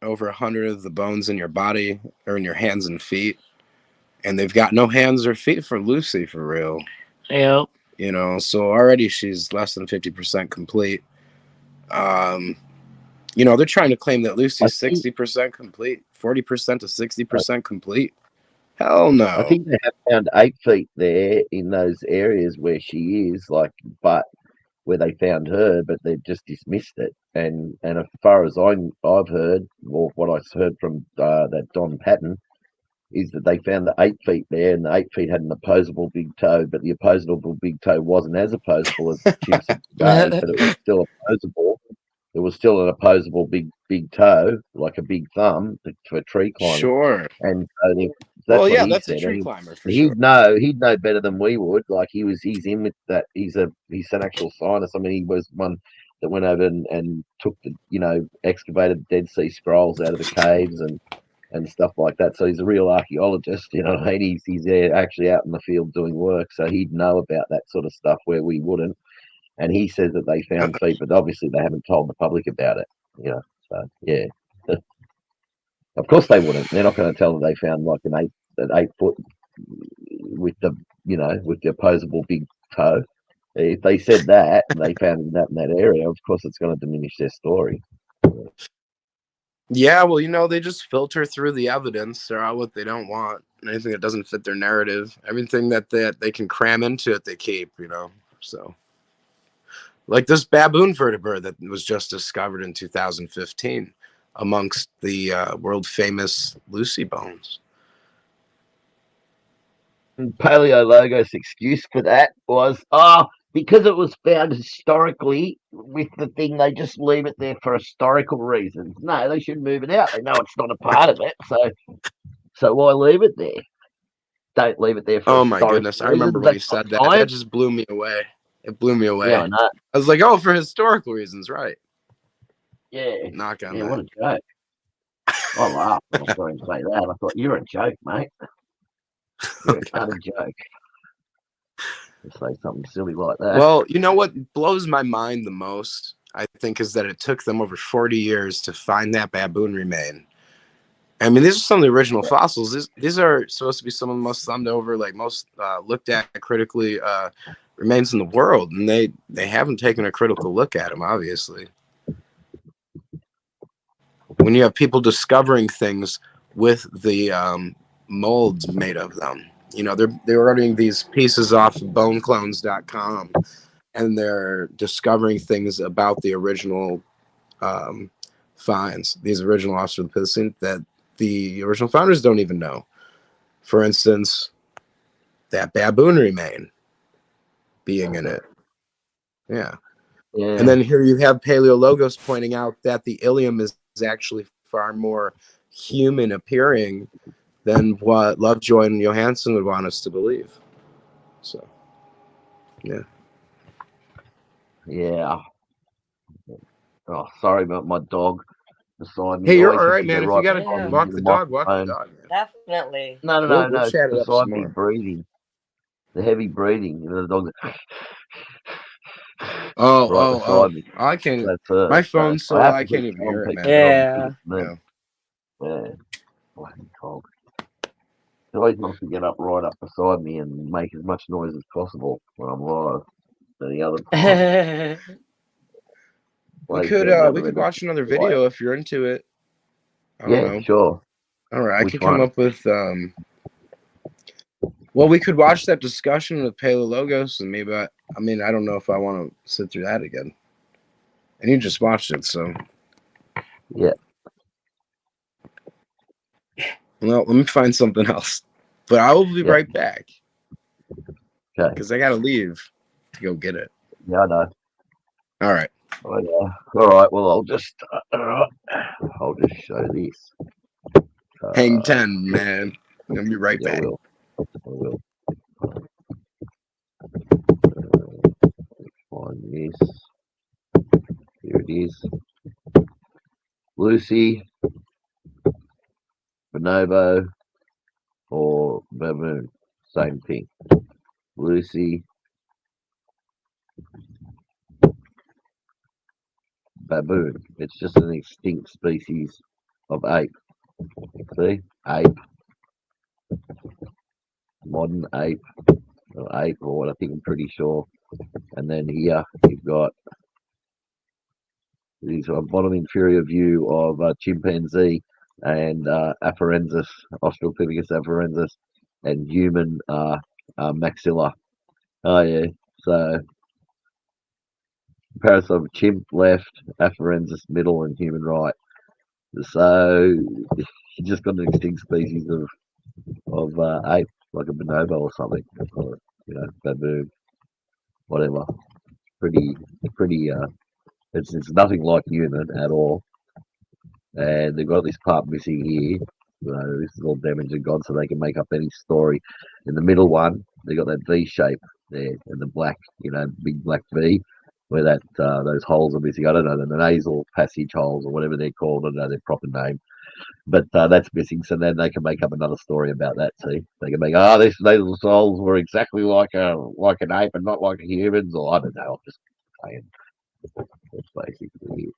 over 100 of the bones in your body are in your hands and feet, and they've got no hands or feet for Lucy, for real. Yeah. So already she's less than 50% complete. They're trying to claim that Lucy's 60% complete, 40% to 60% complete. Hell no. I think they have found 8 feet there in those areas where she is, but where they found her, but they just dismissed it. And as far as I've heard, or what I heard from that Don Patton, is that they found the 8 feet there, and the 8 feet had an opposable big toe, but the opposable big toe wasn't as opposable as the chimps of today, but it was still opposable. It was still an opposable big toe, like a big thumb for tree climbing. Sure. And so that's a tree climber for sure. He'd know better than we would. Like he's in with that. He's an actual scientist. I mean, he was one that went over and took excavated Dead Sea Scrolls out of the caves and stuff like that. So he's a real archaeologist, and he's there actually out in the field doing work. So he'd know about that sort of stuff where we wouldn't. And he says that they found feet, but obviously they haven't told the public about it. So yeah. Of course they wouldn't. They're not going to tell that they found like an 8 foot with the with the opposable big toe. If they said that and they found that in that area, of course it's going to diminish their story. Yeah, well, they just filter through the evidence. They're out what they don't want. Anything that doesn't fit their narrative, everything that they can cram into it, they keep. So, like this baboon vertebrate that was just discovered in 2015 amongst the world famous Lucy bones. Paleologos' excuse for that was, because it was found historically with the thing, they just leave it there for historical reasons. No, they should move it out. They know it's not a part of it, so why leave it there? Don't leave it there for Oh my historical goodness! I reasons. remember when you That's not said that. That science. just blew me away. It blew me away. Yeah, I know. I was like, oh, for historical reasons, right? Yeah. Knock on Yeah, that. what a joke. I laughed when I saw him say that. I thought, you're a joke, mate. You're a utter joke. To say something silly like that. Well, you know what blows my mind the most, I think, is that it took them over 40 years to find that baboon remain. I mean, these are some of the original fossils. These are supposed to be some of the most thumbed over, like most looked at critically remains in the world, and they haven't taken a critical look at them, obviously. When you have people discovering things with the molds made of them, they're ordering these pieces off of boneclones.com, and they're discovering things about the original finds, these original Australopithecine that the original founders don't even know. For instance, that baboon remain being in it. Yeah. And then here you have Paleologos pointing out that the ilium is actually far more human appearing than what Lovejoy and Johansson would want us to believe. So, yeah. Yeah. Oh, sorry about my dog beside me. Hey, you're Always all has right, to man. go If right you got to beside me walk with the the dog, walk the microphone. dog. Man. Definitely. No, We'll it's chat it up beside some me more. breathing. The heavy breathing. The dog Oh, beside me. I can't. That's her. My phone's so I low, have I to can't keep even telling hear it, people man. that I'm thinking yeah. Bloody dog. He always wants to get right up beside me and make as much noise as possible when I'm live. And the other time, we could watch another video if you're into it. I don't know. Sure. All right, I Which could come one? up with well, we could watch that discussion with Paleologos, and maybe I don't know if I want to sit through that again. And you just watched it, so yeah. Well, let me find something else. But I will be right back. Okay. Because I gotta leave to go get it. Yeah, I know. All right. Oh, yeah. All right. Well, I'll just show this. Hang 10, man. I'm gonna be right back. I will. Find this. Here it is. Lucy, bonobo, or baboon. Same thing. Lucy, baboon. It's just an extinct species of ape. See? Ape. Modern ape. Or ape, or what I think I'm pretty sure. And then here you've got these bottom inferior view of chimpanzee and Afarensis, Australopithecus afarensis, and human maxilla. Oh yeah, so comparison of chimp left, Afarensis middle, and human right. So you just got an extinct species of ape, like a bonobo or something, or baboon, whatever. Pretty. It's nothing like human at all. And they've got this part missing here. So this is all damaged and gone, so they can make up any story. In the middle one, they got that V shape there, and the black, big black V, where that those holes are missing. I don't know, the nasal passage holes or whatever they're called. I don't know their proper name, but that's missing. So then they can make up another story about that. See, they can make these nasal holes were exactly like an ape and not like humans, or I don't know. I'm just saying. That's basically it.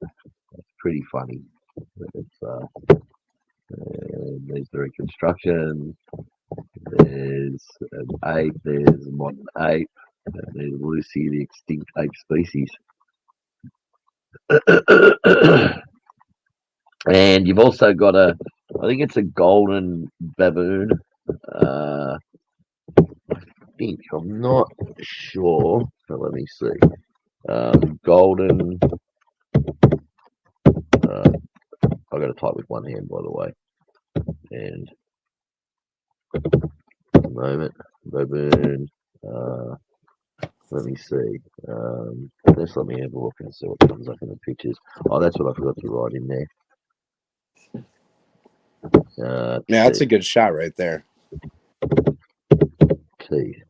It's pretty funny. It's there's the reconstruction. There's there's an ape, there's a modern ape, and there's Lucy, the extinct ape species. And you've also got I think it's a golden baboon. I think, I'm not sure. So let me see. Golden. I've got to type with one hand, by the way. And a moment, baboon. Let me see. Just let me have a look and see what comes up in the pictures. Oh, that's what I forgot to write in there. Yeah, that's a good shot right there. Teeth.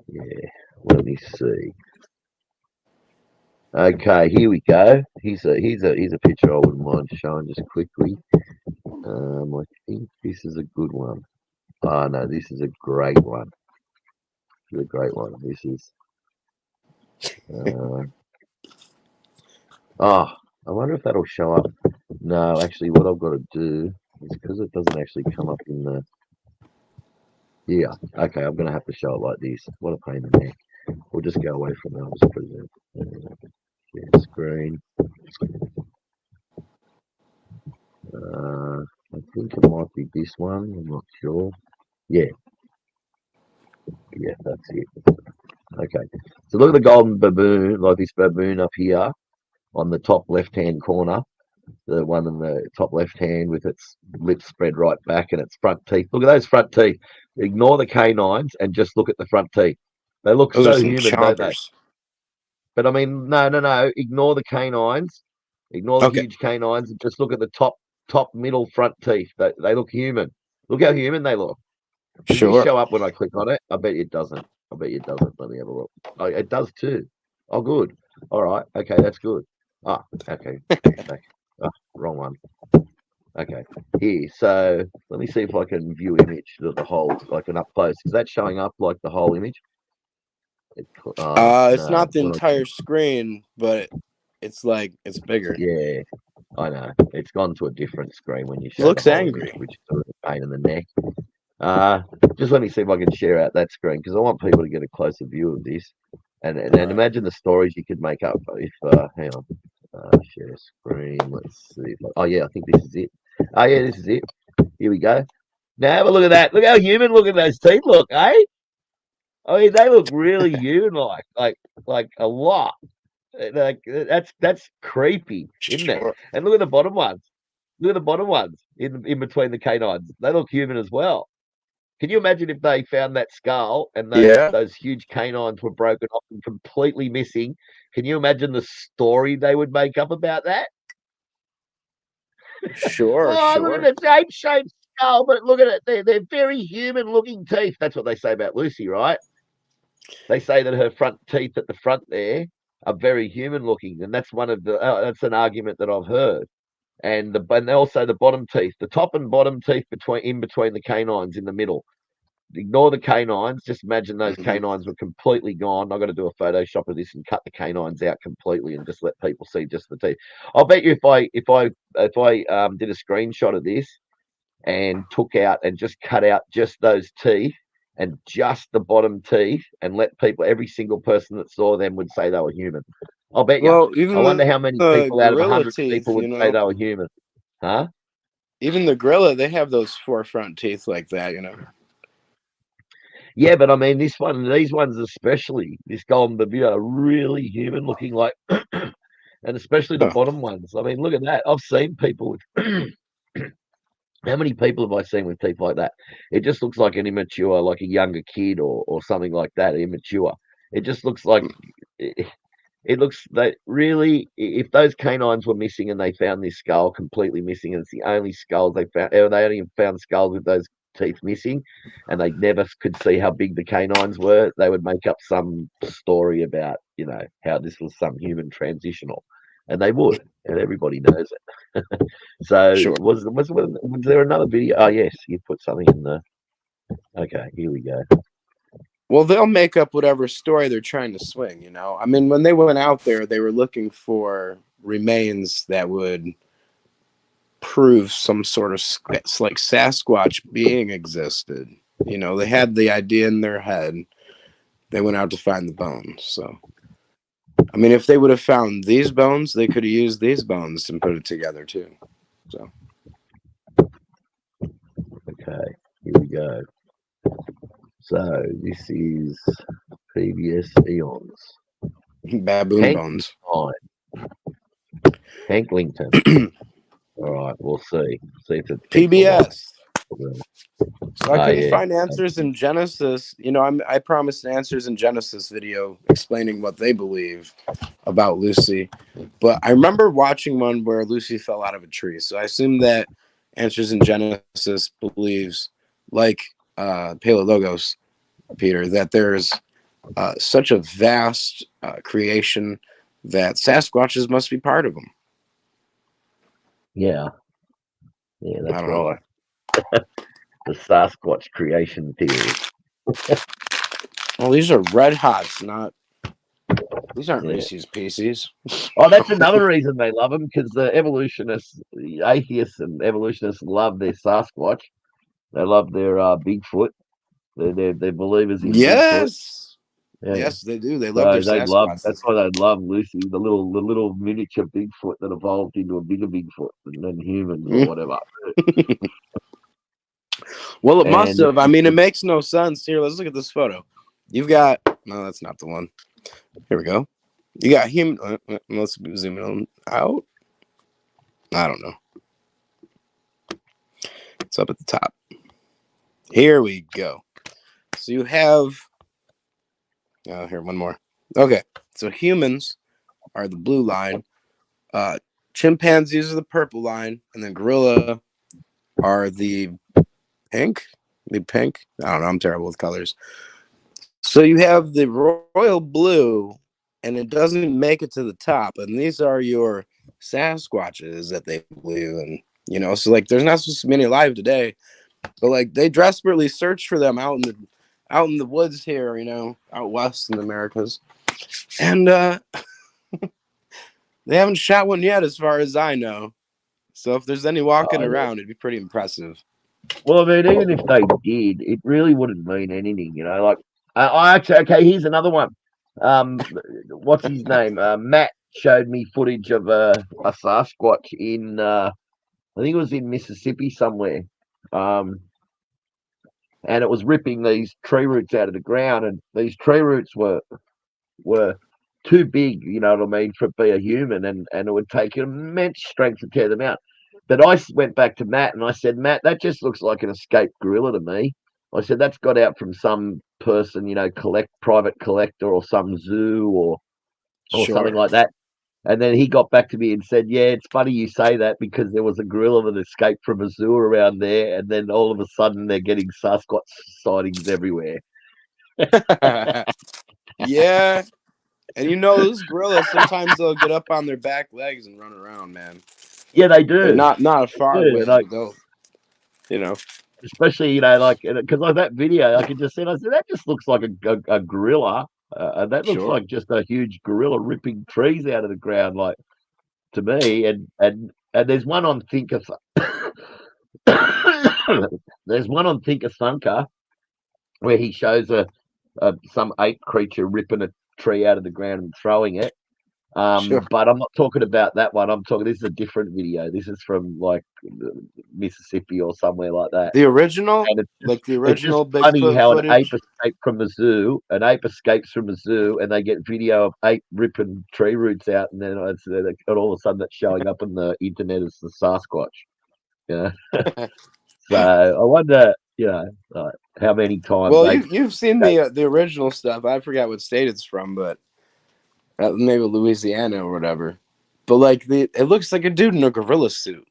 Yeah. Let me see. Okay, here we go. Here's a picture I wouldn't mind showing just quickly. I think this is a good one. Oh no, this is a great one. This is a great one. This is. I wonder if that'll show up. No, actually, what I've got to do is because it doesn't actually come up in the. Yeah. Okay, I'm gonna have to show it like this. What a pain in the neck. We'll just go away from that. I'll just put it in. Share screen. I think it might be this one. I'm not sure. Yeah. Yeah, that's it. Okay. So look at the golden baboon, like this baboon up here on the top left-hand corner. The one in the top left-hand with its lips spread right back and its front teeth. Look at those front teeth. Ignore the canines and just look at the front teeth. They look Those so are some human, don't they? chompers. But I mean, no. Ignore the canines. Ignore the huge canines and just look at the top, middle, front teeth. They look human. Look how human they look. Does this show up when I click on it? I bet it doesn't. Let me have a look. Oh, it does too. Oh, good. All right. Okay, that's good. Ah, okay. Oh, wrong one. Okay. Here. So let me see if I can view image the whole, like an up close. Is that showing up like the whole image? It's No. not the entire screen, but it's like it's bigger. Yeah, I know. It's gone to a different screen when you show. Looks the whole angry. image, which is a pain in the neck. Just let me see if I can share out that screen because I want people to get a closer view of this, and imagine the stories you could make up if. Hang on. Share screen. Let's see. Oh yeah, I think this is it. Oh yeah, this is it. Here we go. Now have a look at that. Look how human looking those teeth look, eh? I mean, they look really human-like, like a lot. Like that's creepy, isn't it? And look at the bottom ones. Look at the bottom ones in between the canines. They look human as well. Can you imagine if they found that skull and those huge canines were broken off and completely missing? Can you imagine the story they would make up about that? Sure. Look at the ape-shaped skull, but look at it. They're very human-looking teeth. That's what they say about Lucy, right? They say that her front teeth at the front there are very human-looking, and that's one of the. That's an argument that I've heard. And also the bottom teeth, the top and bottom teeth in between the canines in the middle. Ignore the canines. Just imagine those canines were completely gone. I've got to do a Photoshop of this and cut the canines out completely and just let people see just the teeth. I'll bet you if I did a screenshot of this and took out and just cut out just those teeth and just the bottom teeth and let people, every single person that saw them would say they were human. I'll bet you. I wonder how many people out of 100 people would say they were human. Huh? Even the gorilla, they have those four front teeth like that, Yeah, but I mean, these ones especially, this golden baboon are really human looking, like, and especially the bottom ones. I mean, look at that. I've seen people with. How many people have I seen with teeth like that? It just looks like an immature, like a younger kid or something like that, immature. It just looks like it looks that really, if those canines were missing and they found this skull completely missing, and it's the only skulls they found, or they only found skulls with those teeth missing, and they never could see how big the canines were, they would make up some story about, how this was some human transitional. And they would, and everybody knows it. So was there another video? Oh yes, you put something in the. Okay, here we go. Well, they'll make up whatever story they're trying to swing. I mean, when they went out there, they were looking for remains that would prove some sort of like Sasquatch being existed. You know, they had the idea in their head. They went out to find the bones. So, I mean, if they would have found these bones, they could have used these bones and put it together too. So, okay, here we go. So this is previous eons. baboon Hank bones. Hank Lington. All right, we'll see. See if it's PBS. So I couldn't yeah. find answers in Genesis. You know, I promised an answers in Genesis video explaining what they believe about Lucy. But I remember watching one where Lucy fell out of a tree. So I assume that answers in Genesis believes, like Paleo-Logos, Peter, that there's such a vast creation that Sasquatches must be part of them. Yeah. Yeah, I that's don't know. right. The Sasquatch creation theory. Well, these are red hots, not. These aren't Yeah. Reese's Pieces. Oh, that's another reason they love them, because the evolutionists, the atheists and evolutionists love their Sasquatch. They love their Bigfoot. They're believers in Bigfoot. Yes. Yeah. Yes, they do. They love their they Sasquatches. that's why they love Lucy, the little miniature Bigfoot that evolved into a bigger Bigfoot than humans or whatever. Well, it must And- have. I mean, it makes no sense. Here, let's look at this photo. You've got. No, that's not the one. Here we go. You got human. Let's zoom in out. I don't know. It's up at the top. Here we go. So you have. Oh, here, one more. Okay, so humans are the blue line. Chimpanzees are the purple line, and then gorilla are the pink. The pink. I don't know. I'm terrible with colors. So you have the royal blue, and it doesn't make it to the top. And these are your Sasquatches that they believe in. You know, so like, there's not supposed to be any alive today, but like they desperately search for them out in the woods here. You know, out west in the Americas, and they haven't shot one yet, as far as I know. So if there's any walking around, it'd be pretty impressive. Well, I mean, even if they did, it really wouldn't mean anything, you know. Like, I actually, okay, here's another one. What's his name? Matt showed me footage of a Sasquatch in, I think it was in Mississippi somewhere, and it was ripping these tree roots out of the ground, and these tree roots were too big, you know what I mean, for it to be a human, and it would take immense strength to tear them out. But I went back to Matt and I said, Matt, that just looks like an escaped gorilla to me. I said, that's got out from some person, you know, private collector or some zoo or something like that. And then he got back to me and said, yeah, it's funny you say that, because there was a gorilla that escaped from a zoo around there, and then all of a sudden they're getting Sasquatch sightings everywhere. Yeah. And you know, those gorillas, sometimes they'll get up on their back legs and run around, man. Yeah, they do. But not far They do, away. like- They'll, you know. Especially, you know, like, because like that video, I could just see, I said, that just looks like a gorilla. And that looks Sure. like just a huge gorilla ripping trees out of the ground, like, to me. And there's one on there's one on Thinkathunka where he shows some ape creature ripping a tree out of the ground and throwing it. Sure. But I'm not talking about that one. This is a different video. This is from like Mississippi or somewhere like that. The original? And it's Like the it's just original funny Bigfoot how footage? an ape escaped from a zoo. An ape escapes from a zoo, and they get video of ape ripping tree roots out, and then and all of a sudden that's showing up on the internet as the Sasquatch. Yeah. So I wonder, you know, how many times. Well, you've seen the original stuff. I forgot what state it's from, but maybe Louisiana or whatever. But like it looks like a dude in a gorilla suit,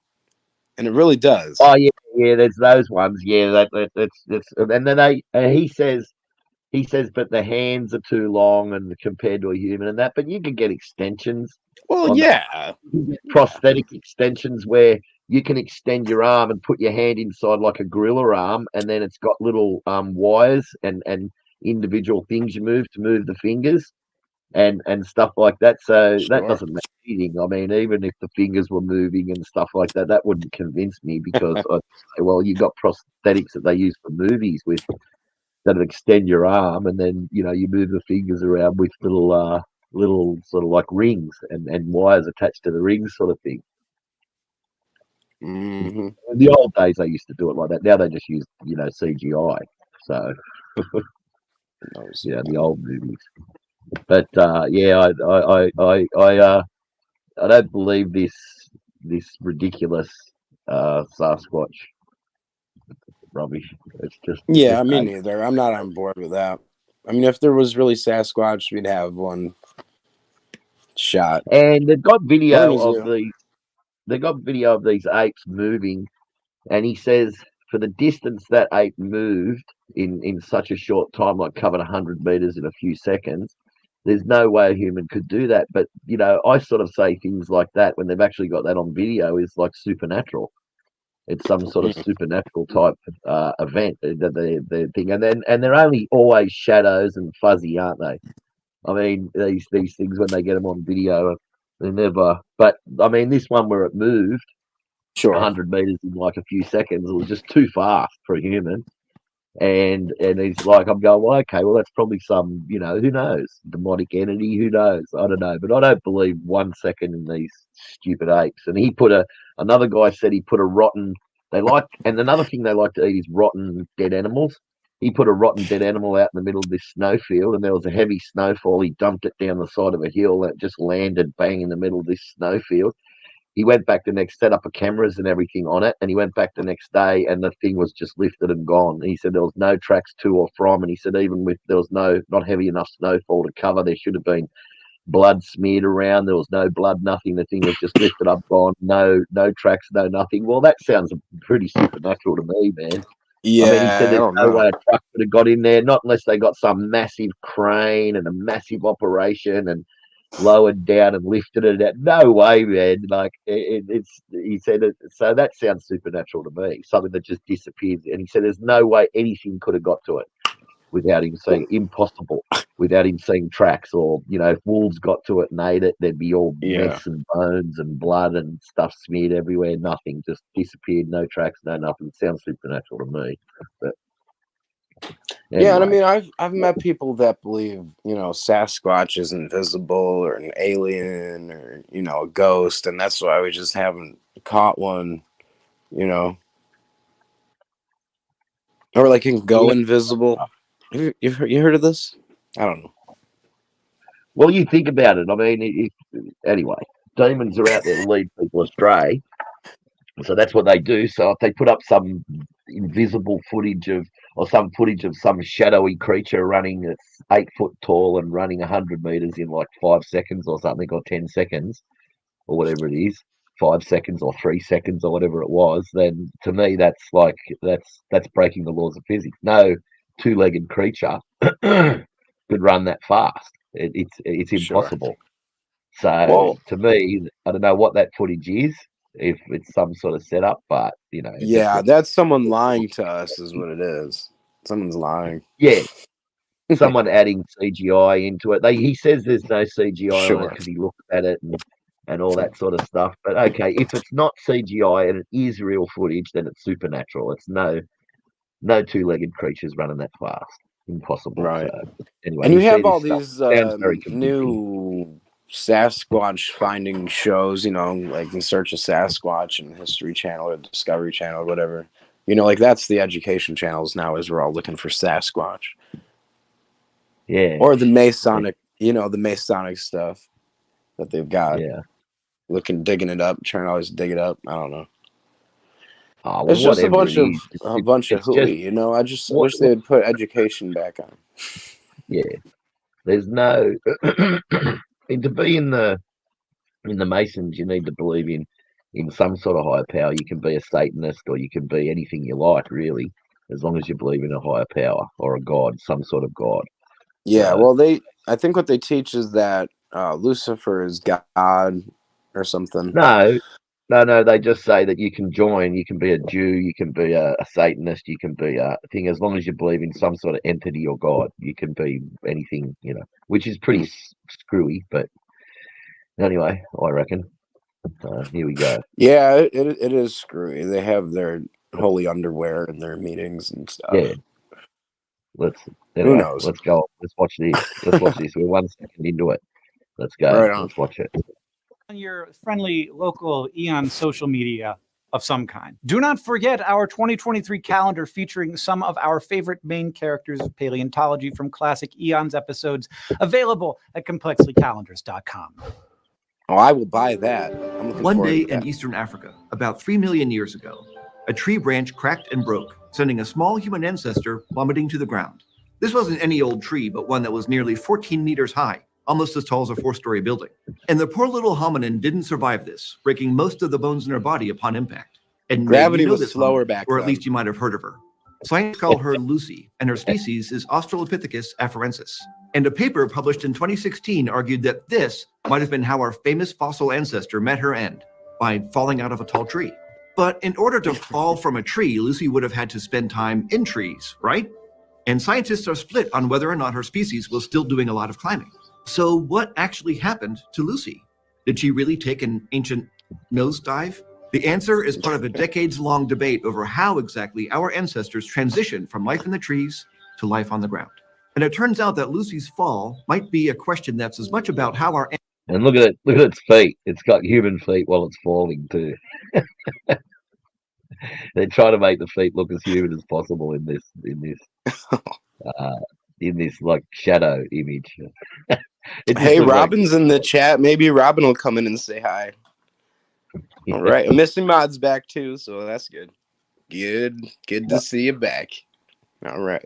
and it really does. Oh yeah. There's those ones. Yeah, that's and then he says, but the hands are too long and compared to a human and that. But you can get extensions. Well, yeah, prosthetic extensions where you can extend your arm and put your hand inside like a gorilla arm, and then it's got little wires and individual things you move to move the fingers. and stuff like that. So that Sure. doesn't make anything. I mean, even if the fingers were moving and stuff like that, that wouldn't convince me because I'd say, well, you got prosthetics that they use for movies with that extend your arm, and then you move the fingers around with little sort of like rings and wires attached to the rings, sort of thing. Mm-hmm. In the old days, they used to do it like that. Now they just use CGI. So the old movies. But yeah, I don't believe this ridiculous Sasquatch rubbish. It's just Me neither. I'm not on board with that. I mean, if there was really Sasquatch, we'd have one shot. And they've got video Or of these. They got video of these apes moving, and he says for the distance that ape moved in such a short time, like covered 100 meters in a few seconds, there's no way a human could do that. But I sort of say things like that when they've actually got that on video is like supernatural. It's some sort of supernatural type event that they think, and they're only always shadows and fuzzy, aren't they? I mean, these things when they get them on video, they never. But I mean, this one where it moved 100 meters in like a few seconds, it was just too fast for a human. And he's like, I'm going, well, okay, well, that's probably some, who knows, demonic entity, who knows, I don't know, but I don't believe 1 second in these stupid apes. And he put another guy said he put a rotten, and another thing they like to eat is rotten dead animals. He put a rotten dead animal out in the middle of this snowfield, and there was a heavy snowfall. He dumped it down the side of a hill, and it just landed bang in the middle of this snowfield. He went back the next, set up cameras and everything on it, and he went back the next day, and the thing was just lifted and gone. He said there was no tracks to or from, and he said even with there was not heavy enough snowfall to cover, there should have been blood smeared around. There was no blood, nothing. The thing was just lifted up, gone. No tracks, no nothing. Well, that sounds pretty supernatural to me, man. Yeah, I mean, he said I there's don't no know. way a truck could have got in there, not unless they got some massive crane and a massive operation and lowered down and lifted it out. No way, man. Like it's he said it, so that sounds supernatural to me. Something that just disappears. And he said there's no way anything could have got to it without him seeing impossible, without him seeing tracks, or if wolves got to it and ate it, there'd be all mess and bones and blood and stuff smeared everywhere. Nothing, just disappeared, no tracks, no nothing. It sounds supernatural to me. But yeah, and I anyway. mean, I've met people that believe Sasquatch is invisible or an alien or a ghost, and that's why we just haven't caught one, or like it can go invisible. You heard of this? I don't know. Well, you think about it. I mean, anyway, demons are out there to lead people astray. So that's what they do. So if they put up some invisible footage or some footage of some shadowy creature running that's 8 foot tall and running 100 meters in like 5 seconds or something, or 10 seconds, or whatever it is, 5 seconds or 3 seconds or whatever it was, then to me that's breaking the laws of physics. No two-legged creature could run that fast. It's impossible. So to me, I don't know what that footage is, if it's some sort of setup, but Yeah, that's someone lying to us, is what it is. Someone's lying. Yeah, someone adding CGI into it. He says there's no CGI on it Sure. because he looked at it and all that sort of stuff. But okay, if it's not CGI and it is real footage, then it's supernatural. It's no two-legged creatures running that fast. Impossible. Right. So, anyway, And you see have all this these stuff. Sounds very convincing. new Sasquatch finding shows, like In Search of Sasquatch and History Channel or Discovery Channel or whatever. Like that's the education channels now, is we're all looking for Sasquatch. Yeah. Or the Masonic, the Masonic stuff that they've got. Yeah. Digging it up, trying to always dig it up. I don't know. Oh, well, It's just a bunch whatever of it is, bunch of it's just- hooey, I just wish they would put education back on. Yeah. There's no and to be in the Masons, you need to believe in some sort of higher power. You can be a Satanist or you can be anything you like, really, as long as you believe in a higher power or a god, some sort of god. Yeah, well, I think what they teach is that Lucifer is God or something. No, No, they just say that you can join. You can be a Jew, you can be a Satanist, you can be a thing, as long as you believe in some sort of entity or God. You can be anything, which is pretty screwy. But anyway, I reckon. Here we go. Yeah, it is screwy. They have their holy underwear in their meetings and stuff. Yeah. Who knows? Let's go. Let's watch this. We're 1 second into it. Let's go. Right on. Let's watch it. On your friendly local Eon social media of some kind. Do not forget our 2023 calendar featuring some of our favorite main characters of paleontology from classic Eons episodes, available at complexlycalendars.com. Oh, I will buy that. I'm looking One forward day to that. in Eastern Africa, about 3 million years ago, a tree branch cracked and broke, sending a small human ancestor plummeting to the ground. This wasn't any old tree, but one that was nearly 14 meters high, almost as tall as a 4-story building. And the poor little hominin didn't survive this, breaking most of the bones in her body upon impact. And Gravity you know was this slower hominin, back or at then. least you might have heard of her. Scientists call her Lucy, and her species is Australopithecus afarensis. And a paper published in 2016 argued that this might have been how our famous fossil ancestor met her end, by falling out of a tall tree. But in order to fall from a tree, Lucy would have had to spend time in trees, right? And scientists are split on whether or not her species was still doing a lot of climbing. So what actually happened to Lucy? Did she really take an ancient nosedive? The answer is part of a decades-long debate over how exactly our ancestors transitioned from life in the trees to life on the ground. And it turns out that Lucy's fall might be a question that's as much about how our And look at it. Look at its feet. It's got human feet while it's falling too. They try to make the feet look as human as possible in this like shadow image. Hey, Robin's in the chat. Maybe Robin will come in and say hi. All right. Missing Mod's back too, so that's good. Good to see you back. All right.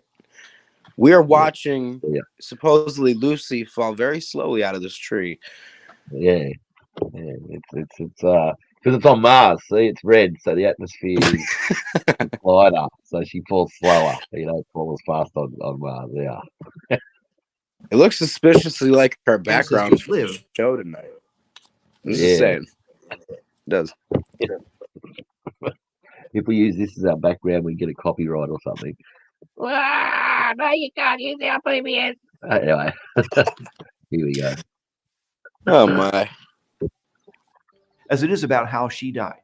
We are watching supposedly Lucy fall very slowly out of this tree. Yeah. It's because it's on Mars. See, it's red, so the atmosphere is lighter, so she falls slower. You don't fall as fast on Mars. Yeah. It looks suspiciously like her background ancestors live. show tonight. This Yeah. is saying. It does. If we use this as our background, we get a copyright or something. No, you can't use our PBS. Anyway, here we go. Oh my. as it is about how she died.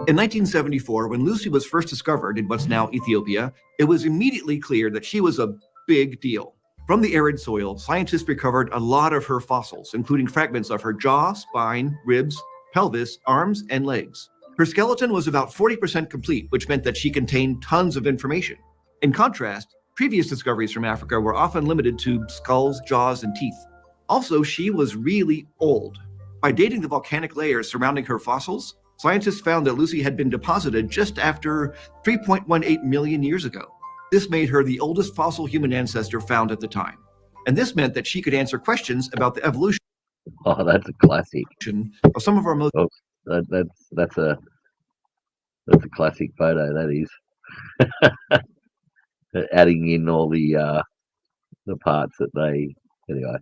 In 1974, when Lucy was first discovered in what's now Ethiopia, it was immediately clear that she was a big deal. From the arid soil, scientists recovered a lot of her fossils, including fragments of her jaw, spine, ribs, pelvis, arms, and legs. Her skeleton was about 40% complete, which meant that she contained tons of information. In contrast, previous discoveries from Africa were often limited to skulls, jaws, and teeth. Also, she was really old. By dating the volcanic layers surrounding her fossils, scientists found that Lucy had been deposited just after 3.18 million years ago. This made her the oldest fossil human ancestor found at the time. And this meant that she could answer questions about the evolution. Oh, that's a classic. Of some of our most. Oh, that's a classic photo. That is. Adding in all the parts that they anyway.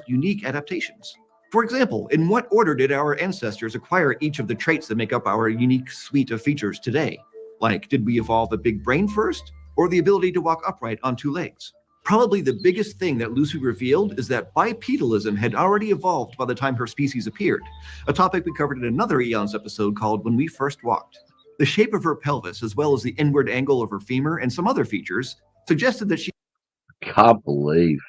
Unique adaptations. For example, in what order did our ancestors acquire each of the traits that make up our unique suite of features today? Like, did we evolve a big brain first, or the ability to walk upright on two legs? Probably the biggest thing that Lucy revealed is that bipedalism had already evolved by the time her species appeared, a topic we covered in another Eons episode called When We First Walked. The shape of her pelvis, as well as the inward angle of her femur and some other features, suggested that she... Can't believe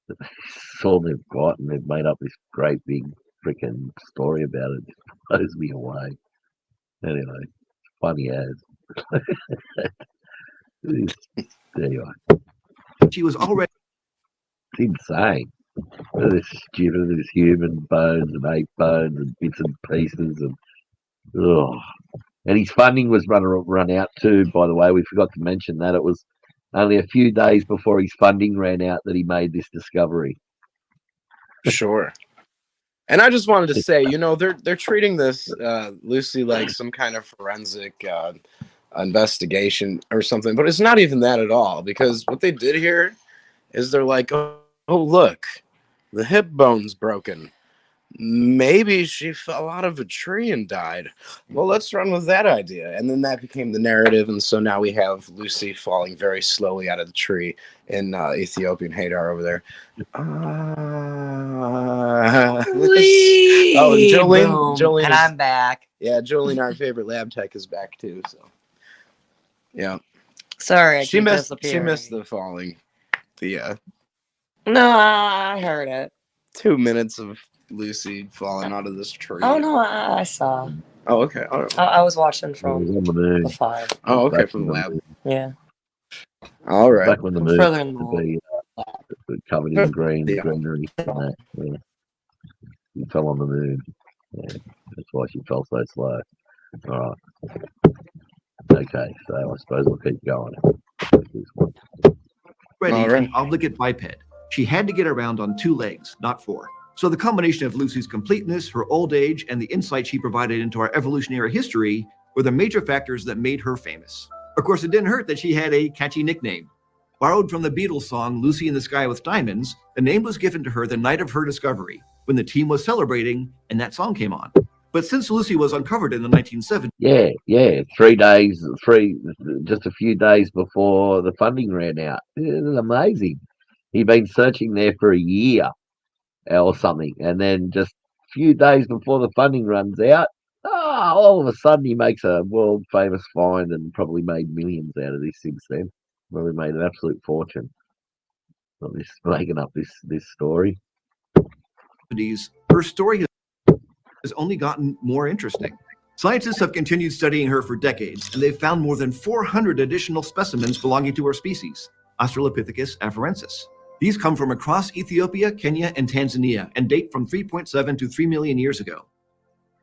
it's all they've got, and they've made up this great big freaking story about it. It blows me away. Anyway, funny as. Anyway. She was already... It's insane. This stupid, this human bones and ape bones and bits and pieces and and his funding was run out too, by the way. We forgot to mention that. It was only a few days before his funding ran out that he made this discovery. Sure. And I just wanted to say, they're treating this Lucy like some kind of forensic investigation or something, but it's not even that at all, because what they did here is they're like, oh, Oh, look, the hip bone's broken. Maybe she fell out of a tree and died. Well, let's run with that idea. And then that became the narrative. And so now we have Lucy falling very slowly out of the tree in Ethiopian Hadar over there. Oh, and Jolene. And I'm back. Yeah, Jolene, our favorite lab tech, is back too. So, yeah. Sorry, She missed the falling. No, I heard it. 2 minutes of Lucy falling out of this tree. Oh no, I saw. Oh, okay. All right. I was watching from the fire. Oh, okay, from the lab. Yeah. All right. Back when the moon Further used to be covered in greenery. Yeah. She fell on the moon. Yeah. That's why she fell so slow. All right. Okay, so I suppose we'll keep going. Already an obligate biped, she had to get around on 2 legs, not 4. So the combination of Lucy's completeness, her old age, and the insight she provided into our evolutionary history were the major factors that made her famous. Of course, it didn't hurt that she had a catchy nickname. Borrowed from the Beatles song Lucy in the Sky with Diamonds, the name was given to her the night of her discovery, when the team was celebrating and that song came on. But since Lucy was uncovered in the 1970s... Yeah, 3 days, just a few days before the funding ran out. It was amazing. He'd been searching there for a year or something, and then just a few days before the funding runs out, all of a sudden he makes a world famous find and probably made millions out of this since then. Probably made an absolute fortune. I'm just making up this story. Her story has only gotten more interesting. Scientists have continued studying her for decades, and they've found more than 400 additional specimens belonging to her species, Australopithecus afarensis. These come from across Ethiopia, Kenya, and Tanzania, and date from 3.7 to 3 million years ago.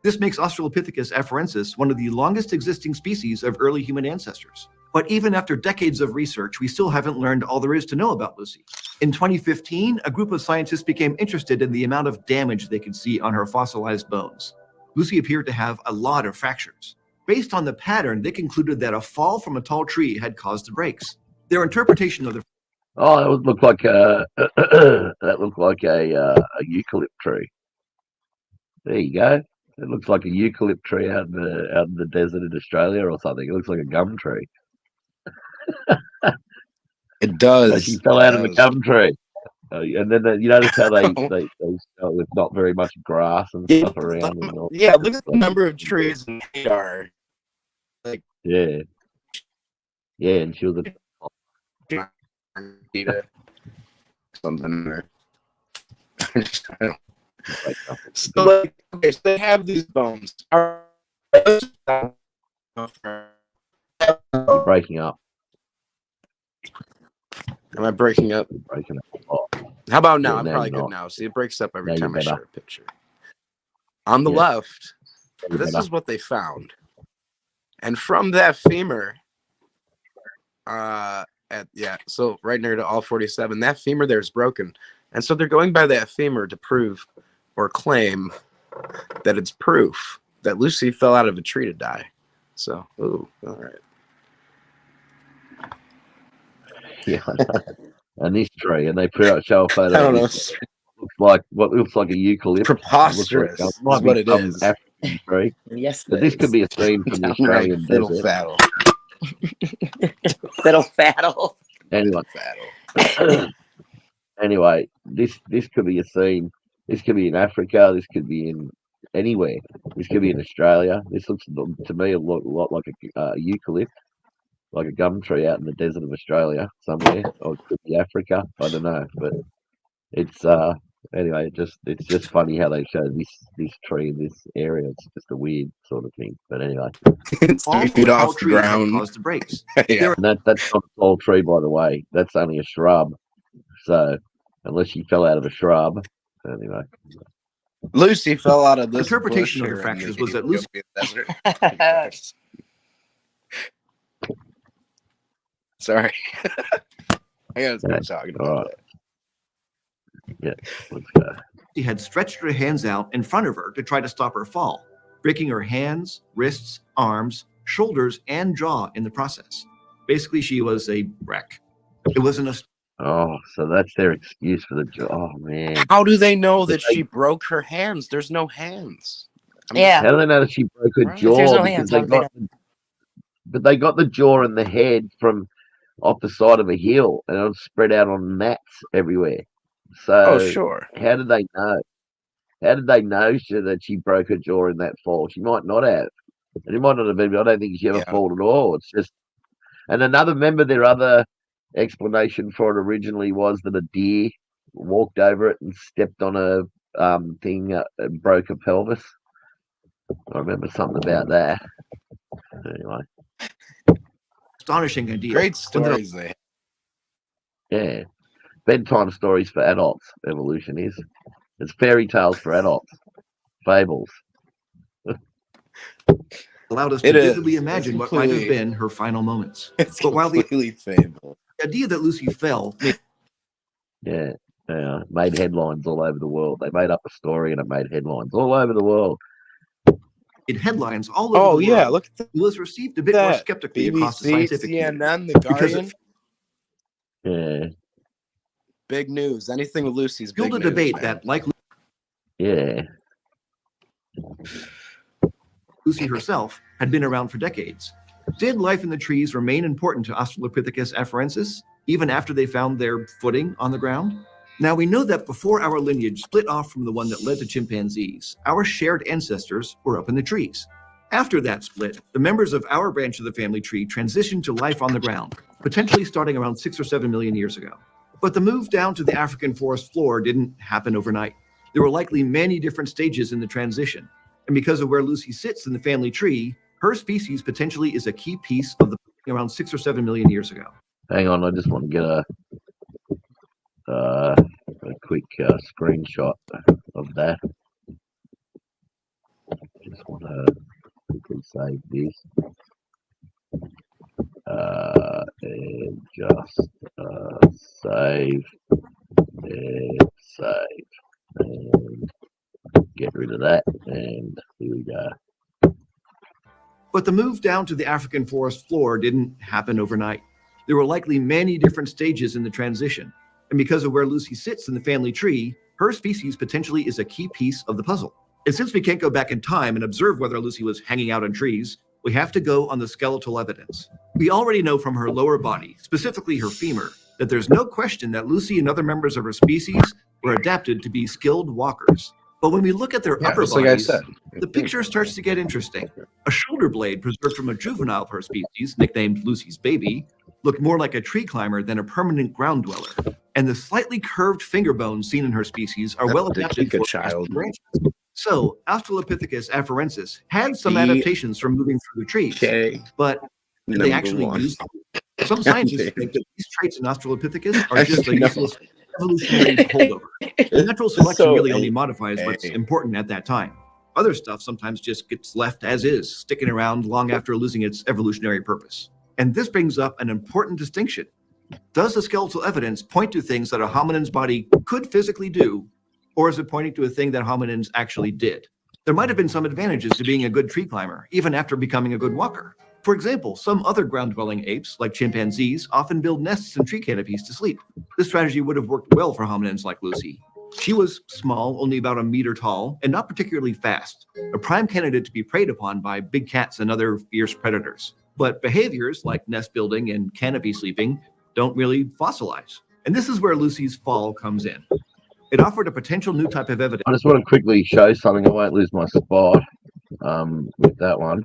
This makes Australopithecus afarensis one of the longest existing species of early human ancestors. But even after decades of research, we still haven't learned all there is to know about Lucy. In 2015, a group of scientists became interested in the amount of damage they could see on her fossilized bones. Lucy appeared to have a lot of fractures. Based on the pattern, they concluded that a fall from a tall tree had caused the breaks. Their interpretation of the Oh, that would look like a eucalypt tree. There you go. It looks like a eucalypt tree out in the desert in Australia or something. It looks like a gum tree. It does. So she fell out of a gum tree. And then you notice how they start with not very much grass and stuff around. And all yeah, look at the number of trees in Hadar. Like yeah, and she was something there. So like, okay, so they have these bones. Breaking up. Am I breaking up? Breaking up. How about now? Yeah, I'm now probably you're good not. now. See, it breaks up every Now time I you're share better. a picture. On the Yeah. left, You're this better. is what they found. And from that femur, so right near to all 47, that femur there is broken. And so they're going by that femur to prove or claim that it's proof that Lucy fell out of a tree to die. So, ooh, all right. Yeah, I know. And this tree, and they put out show a photo. I don't of know. this. Looks like what looks like a eucalypt. Preposterous It is might be what it some is. African tree. Yes, But this could be a scene from the Downright Australian fiddle desert. faddle. Fiddle faddle. Anyway, anyway, this could be a scene. This could be in Africa. This could be in anywhere. This could be in Australia. This looks to me a lot like a eucalypt, like a gum tree out in the desert of Australia somewhere, or it could be Africa. I don't know, but it's anyway. It's just funny how they show this tree in this area. It's just a weird sort of thing. But anyway, It's 3 feet off the ground. caused the breaks. Yeah. and that's not a tall tree, by the way. That's only a shrub. So unless she fell out of a shrub, anyway. Lucy fell out of this Interpretation bush of the here in fractures was that Lucy- Ethiopian desert. Sorry. I gotta stop talking about that. Yeah, let's go. She had stretched her hands out in front of her to try to stop her fall, breaking her hands, wrists, arms, shoulders, and jaw in the process. Basically, she was a wreck. It wasn't a Oh, so that's their excuse for the jaw. Oh man. How do they know But that they- she broke her hands? There's no hands. Yeah. How do they know that she broke her Right. If there's jaw? no Because hands, they how do they got, but they got the jaw and the head from off the side of a hill, and it was spread out on mats everywhere. So Oh, sure. how did they know? How did they know that she broke her jaw in that fall? She might not have. And it might not have been. I don't think she ever fallen at all. It's just. And their other explanation for it originally was that a deer walked over it and stepped on a thing and broke her pelvis. I remember something about that. Anyway. Astonishing idea. Great stories they have. Yeah. Bedtime stories for adults, evolution is. It's fairy tales for adults. Fables. Allowed us It to is. vividly imagine It's what might have completely- been her final moments. It's But while the completely fable. idea that Lucy fell made Yeah. Made headlines all over the world. They made up a story and it made headlines all over the world. headlines all over Oh, the yeah. world, Look at it was received a bit more that. skeptically across the BBC, scientific community. CNN, The Because Guardian. Yeah. Big news. Anything with Lucy's big fueled a news, debate man. that, like Yeah. Lucy herself, had been around for decades. Did life in the trees remain important to Australopithecus afarensis, even after they found their footing on the ground? Now, we know that before our lineage split off from the one that led to chimpanzees, our shared ancestors were up in the trees. After that split, the members of our branch of the family tree transitioned to life on the ground, potentially starting around 6 or 7 million years ago. But the move down to the African forest floor didn't happen overnight. There were likely many different stages in the transition. And because of where Lucy sits in the family tree, her species potentially is a key piece of the around 6 or 7 million years ago. Hang on, I just want to get a quick screenshot of that. Just want to quickly save this. And just save and save and get rid of that. And here we go. But the move down to the African forest floor didn't happen overnight. There were likely many different stages in the transition. And because of where Lucy sits in the family tree, her species potentially is a key piece of the puzzle. And since we can't go back in time and observe whether Lucy was hanging out in trees, we have to go on the skeletal evidence. We already know from her lower body, specifically her femur, that there's no question that Lucy and other members of her species were adapted to be skilled walkers. But when we look at their upper just like I bodies, said. the picture starts to get interesting. A shoulder blade preserved from a juvenile of her species, nicknamed Lucy's baby, looked more like a tree climber than a permanent ground dweller. And the slightly curved finger bones seen in her species are That's well the adapted Kika for child. branches. So, Australopithecus afarensis had some The- adaptations from moving through the trees, Okay. but did they Number actually one. use them? Some scientists think that these traits in Australopithecus are I just a know. useless evolutionary holdover. Natural selection So really only modifies what's hey. important at that time. Other stuff sometimes just gets left as is, sticking around long after losing its evolutionary purpose. And this brings up an important distinction. Does the skeletal evidence point to things that a hominin's body could physically do, or is it pointing to a thing that hominins actually did? There might have been some advantages to being a good tree climber, even after becoming a good walker. For example, some other ground-dwelling apes, like chimpanzees, often build nests in tree canopies to sleep. This strategy would have worked well for hominins like Lucy. She was small, only about a meter tall, and not particularly fast, a prime candidate to be preyed upon by big cats and other fierce predators. But behaviors like nest building and canopy sleeping don't really fossilize. And this is where Lucy's fall comes in. It offered a potential new type of evidence. I just want to quickly show something. I won't lose my spot with that one.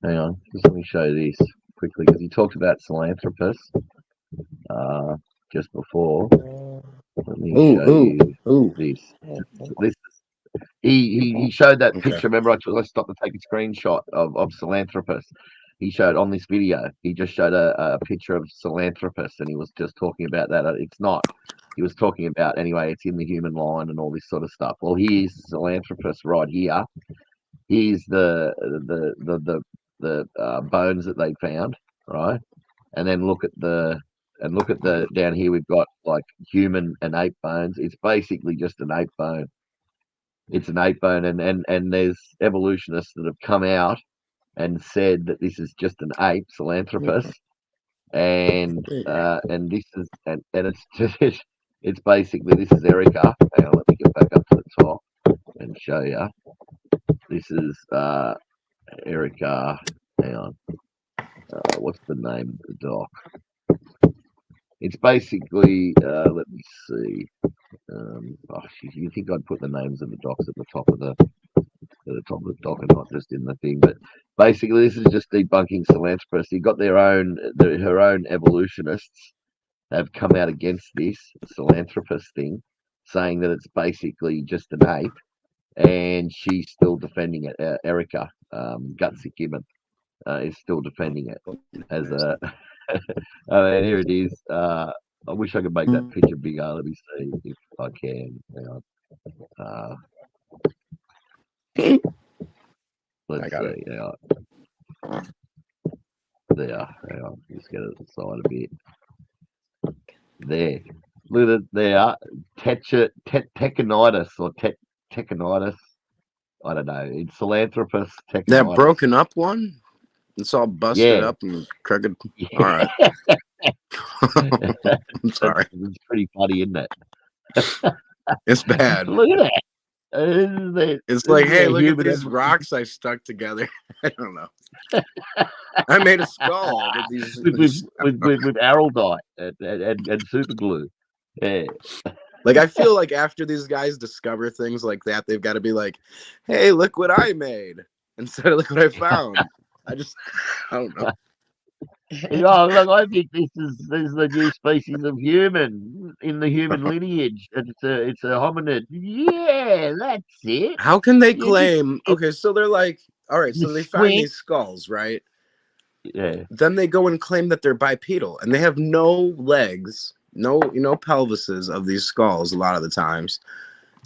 Hang on, just let me show this quickly because he talked about Sahelanthropus just before. Let me show you this. He showed that picture. Remember, I stopped to take a screenshot of Sahelanthropus. He showed on this video. He just showed a picture of Sahelanthropus, and he was just talking about that. It's not. He was talking about anyway. It's in the human line and all this sort of stuff. Well, here's Sahelanthropus right here. Here's the bones that they found, right? And then look at the down here. We've got like human and ape bones. It's basically just an ape bone. It's an ape bone, and there's evolutionists that have come out and said that this is just an ape, Sahelanthropus, and this is and it's just it's basically this is Erica. Hang on, let me get back up to the top and show you. This is Erica. Hang on, what's the name of the doc? It's basically let me see. You think I'd put the names of the docs at the top of the doc and not just in the thing, but basically this is just debunking philanthropists. You got her own evolutionists have come out against this philanthropist thing, saying that it's basically just an ape, and she's still defending it. Erica Gutsy Gibbon is still defending it as a. I mean, here it is. I wish I could make that picture bigger. Let me see if I can. Let's see. There. Hang on. Just get it aside a bit. There. Look at it there. Teconitis or Teconitis. I don't know. It's Philanthropus Teconitis. That broken up one? It's all busted up and crooked. All right. I'm sorry. It's pretty funny, isn't it? It's bad. Look at that. It's like, hey, look at these rocks I stuck together. I don't know. I made a skull with these with araldite and super glue. Yeah. Like, I feel like after these guys discover things like that, they've got to be like, hey, look what I made instead of look what I found. I don't know. Oh, look, I think this is the new species of human in the human lineage. It's a hominid. Yeah, that's it. How can they claim? Okay, so they're like, all right, so they find these skulls, right? Yeah. Then they go and claim that they're bipedal, and they have no legs, no pelvises of these skulls. A lot of the times,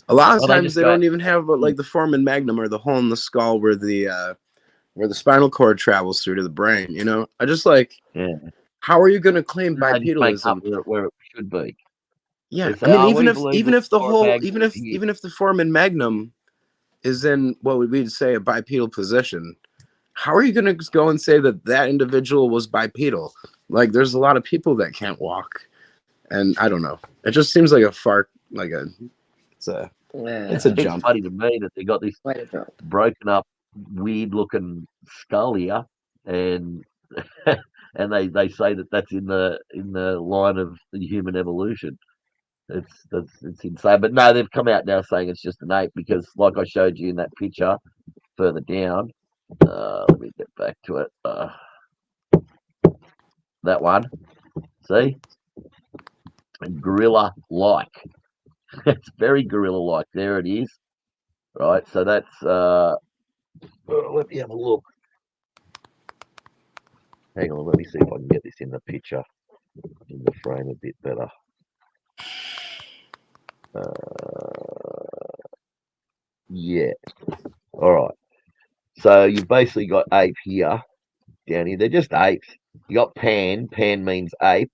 a lot of times they don't even have like the foramen magnum or the hole in the skull where the spinal cord travels through to the brain. You know, I just like, how are you going to claim bipedalism where it should be? Yeah, I mean, even if the foramen magnum is in what we'd say a bipedal position, how are you going to go and say that individual was bipedal? Like, there's a lot of people that can't walk, and I don't know. It just seems like it's a jump. It's funny to me that they got this broken up, weird looking skull here, and and they say that that's in the line of the human evolution. It's insane. But no, they've come out now saying it's just an ape because, like I showed you in that picture further down. Let me get back to it. That one, see, gorilla-like. It's very gorilla-like. There it is. Right. So that's. Let me have a look. Hang on. Let me see if I can get this in the picture, in the frame a bit better. Yeah. All right. So you've basically got ape here, down here. They're just apes. You got Pan. Pan means ape,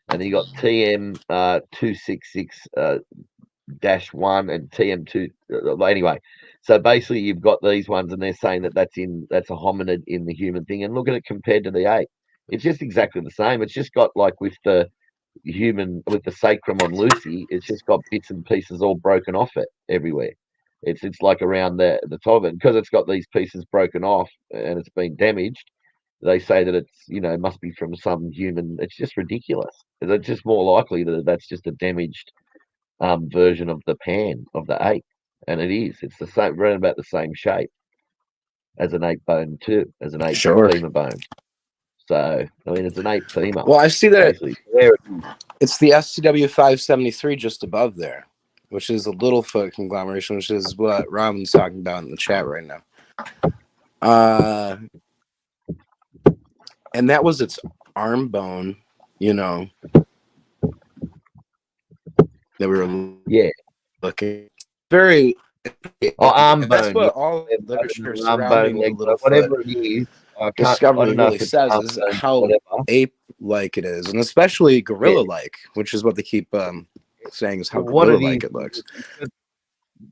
and then you got TM 266 -1 and TM2. Anyway, so basically you've got these ones, and they're saying that that's a hominid in the human thing. And look at it compared to the ape. It's just exactly the same. It's just got like with the sacrum on Lucy, it's just got bits and pieces all broken off it everywhere. It's like around the top of it, because it's got these pieces broken off and it's been damaged. They say that it's must be from some human. It's just ridiculous. It's just more likely that that's just a damaged version of the Pan of the ape, and it is. It's the same, around about the same shape as an ape bone too, as an ape femur bone. So I mean, it's an ape femur. Well, I see that it's the SCW 573 just above there, which is a Littlefoot conglomeration, which is what Robin's talking about in the chat right now. And that was its arm bone, that we were looking very. Arm bone. That's what all literature surrounding the Littlefoot, whatever it is. Discovery really says is how ape-like it is, and especially gorilla-like, which is what they keep saying is how gorilla-like it looks.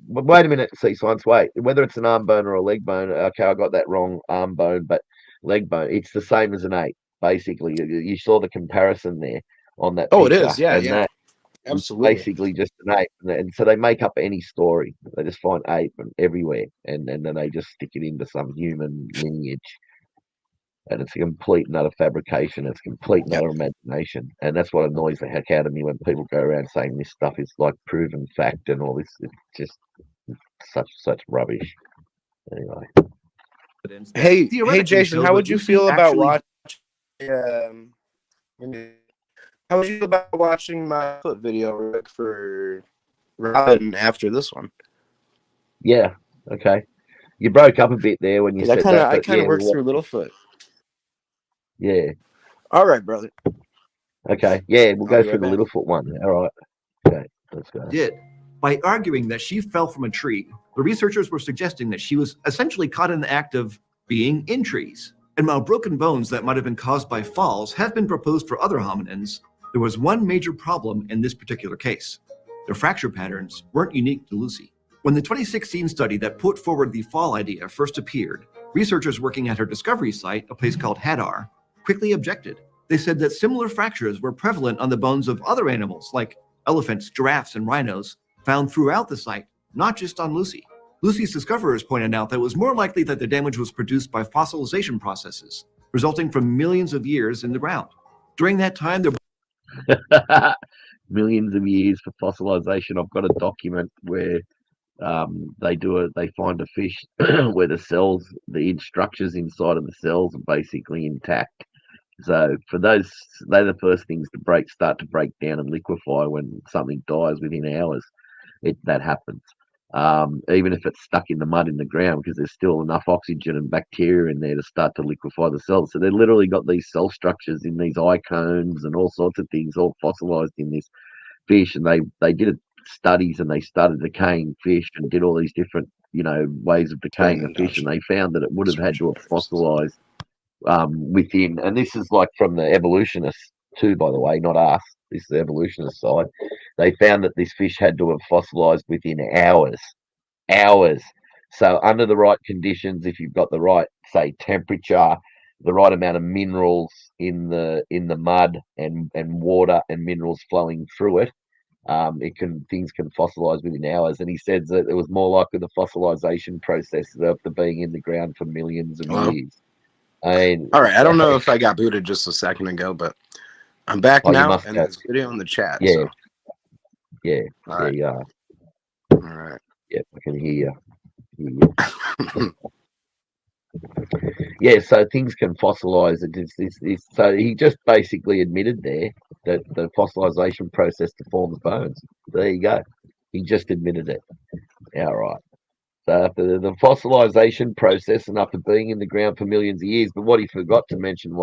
But wait a minute, see science. Wait, whether it's an arm bone or a leg bone. Okay, I got that wrong. Arm bone, but leg bone. It's the same as an ape. basically. You saw the comparison there on that Oh, it picture, is. Yeah, and yeah. that Absolutely. basically just an ape, and so they make up any story. They just find ape everywhere, and then they just stick it into some human lineage, and it's a complete and utter fabrication. It's complete and utter imagination, and that's what annoys the heck out of me when people go around saying this stuff is like proven fact and all this. It's just such rubbish. Anyway. Hey, Jason, how would you feel about watching? How would you feel about watching my foot video for Robin after this one? Yeah. Okay. You broke up a bit there when you said that. I kind of worked through Littlefoot. Yeah. All right, brother. Okay. Yeah, we'll go I'll be through right the back. Littlefoot one. All right. Okay. Let's go. Did. By arguing that she fell from a tree, the researchers were suggesting that she was essentially caught in the act of being in trees. And while broken bones that might have been caused by falls have been proposed for other hominins, there was one major problem in this particular case. The fracture patterns weren't unique to Lucy. When the 2016 study that put forward the fall idea first appeared, researchers working at her discovery site, a place called Hadar, quickly objected. They said that similar fractures were prevalent on the bones of other animals like elephants, giraffes, and rhinos found throughout the site, not just on Lucy. Lucy's discoverers pointed out that it was more likely that the damage was produced by fossilization processes, resulting from millions of years in the ground. During that time, there millions of years for fossilization. I've got a document where they find a fish where the cells, the structures inside of the cells are basically intact. So for those, they're the first things to start to break down and liquefy when something dies within hours. That happens. Even if it's stuck in the mud in the ground, because there's still enough oxygen and bacteria in there to start to liquefy the cells. So they've literally got these cell structures in these eye cones and all sorts of things all fossilized in this fish. And they did studies and they started decaying fish and did all these different, ways of decaying the fish. And they found that it would have had to have fossilized within, and this is like from the evolutionists too, by the way, not us. This is the evolutionist side. They found that this fish had to have fossilized within hours. So under the right conditions, if you've got the right, say, temperature, the right amount of minerals in the mud and water and minerals flowing through it, things can fossilize within hours. And he said that it was more likely the fossilization process after being in the ground for millions of years. All right, I don't know if I got booted just a second ago, but I'm back now, and there's video in the chat. Yeah. So. Yeah. All right. You are. All right. Yep, I can hear you. Yeah, so things can fossilize. So he just basically admitted there that the fossilization process deforms bones. There you go. He just admitted it. All right. So after the fossilization process and after being in the ground for millions of years, but what he forgot to mention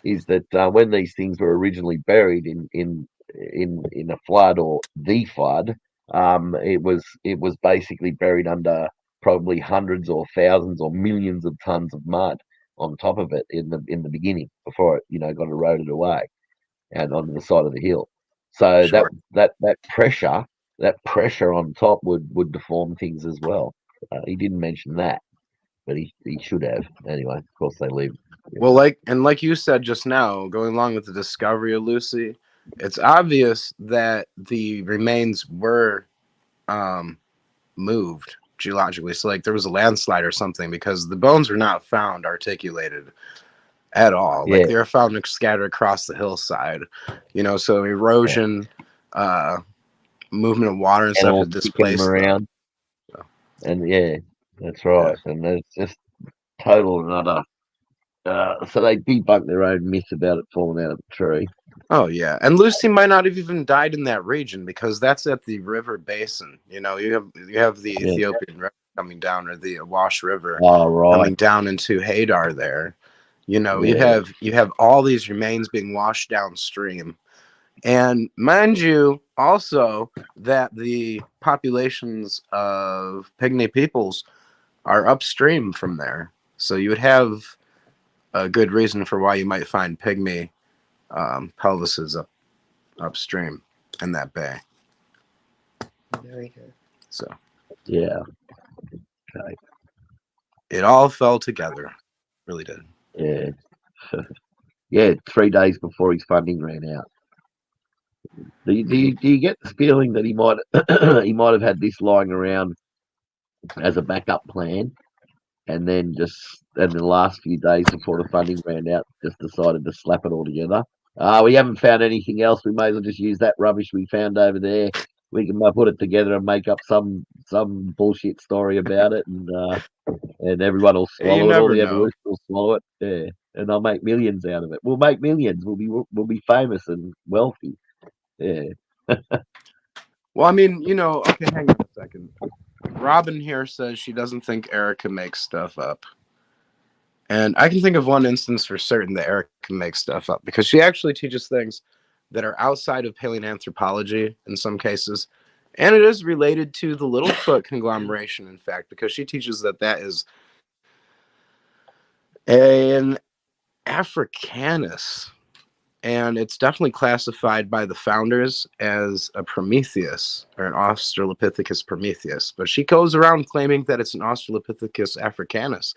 is that when these things were originally buried in a flood or the flood, it was basically buried under probably hundreds or thousands or millions of tons of mud on top of it in the beginning before it got eroded away and onto the side of the hill. So Sure. that pressure on top would deform things as well. He didn't mention that, but he should have. Anyway, of course they leave. Well, like you said just now, going along with the discovery of Lucy, it's obvious that the remains were moved geologically. So like there was a landslide or something, because the bones were not found articulated at all. Yeah. Like they were found scattered across the hillside. So erosion, movement of water and stuff all has displaced them around. So. And yeah, that's right. Yeah. And it's just total and utter. So they debunked their own myth about it falling out of the tree. Oh yeah, and Lucy might not have even died in that region, because that's at the river basin. You have the Ethiopian river coming down, or the Awash River coming down into Hadar. There, you have all these remains being washed downstream, and mind you, also that the populations of Pygmy peoples are upstream from there, so you would have a good reason for why you might find Pygmy pelvises upstream in that bay. Very good. So yeah, okay. It all fell together, really did. Yeah. Yeah, 3 days before his funding ran out. Do you get the feeling that he might he might have had this lying around as a backup plan, and then in the last few days before the funding ran out, just decided to slap it all together? We haven't found anything else. We may as well just use that rubbish we found over there. We can put it together and make up some bullshit story about it, and everyone will Yeah, you swallow it. All never the know. evolution will swallow it. Yeah, and they'll make millions out of it. We'll make millions. We'll be famous and wealthy. Yeah. Well, I mean, okay, hang on a second. Robin here says she doesn't think Erica makes stuff up. And I can think of one instance for certain that Erica can make stuff up, because she actually teaches things that are outside of paleoanthropology in some cases. And it is related to the Littlefoot conglomeration, in fact, because she teaches that is an Africanus. And it's definitely classified by the founders as a Prometheus, or an Australopithecus Prometheus. But she goes around claiming that it's an Australopithecus Africanus.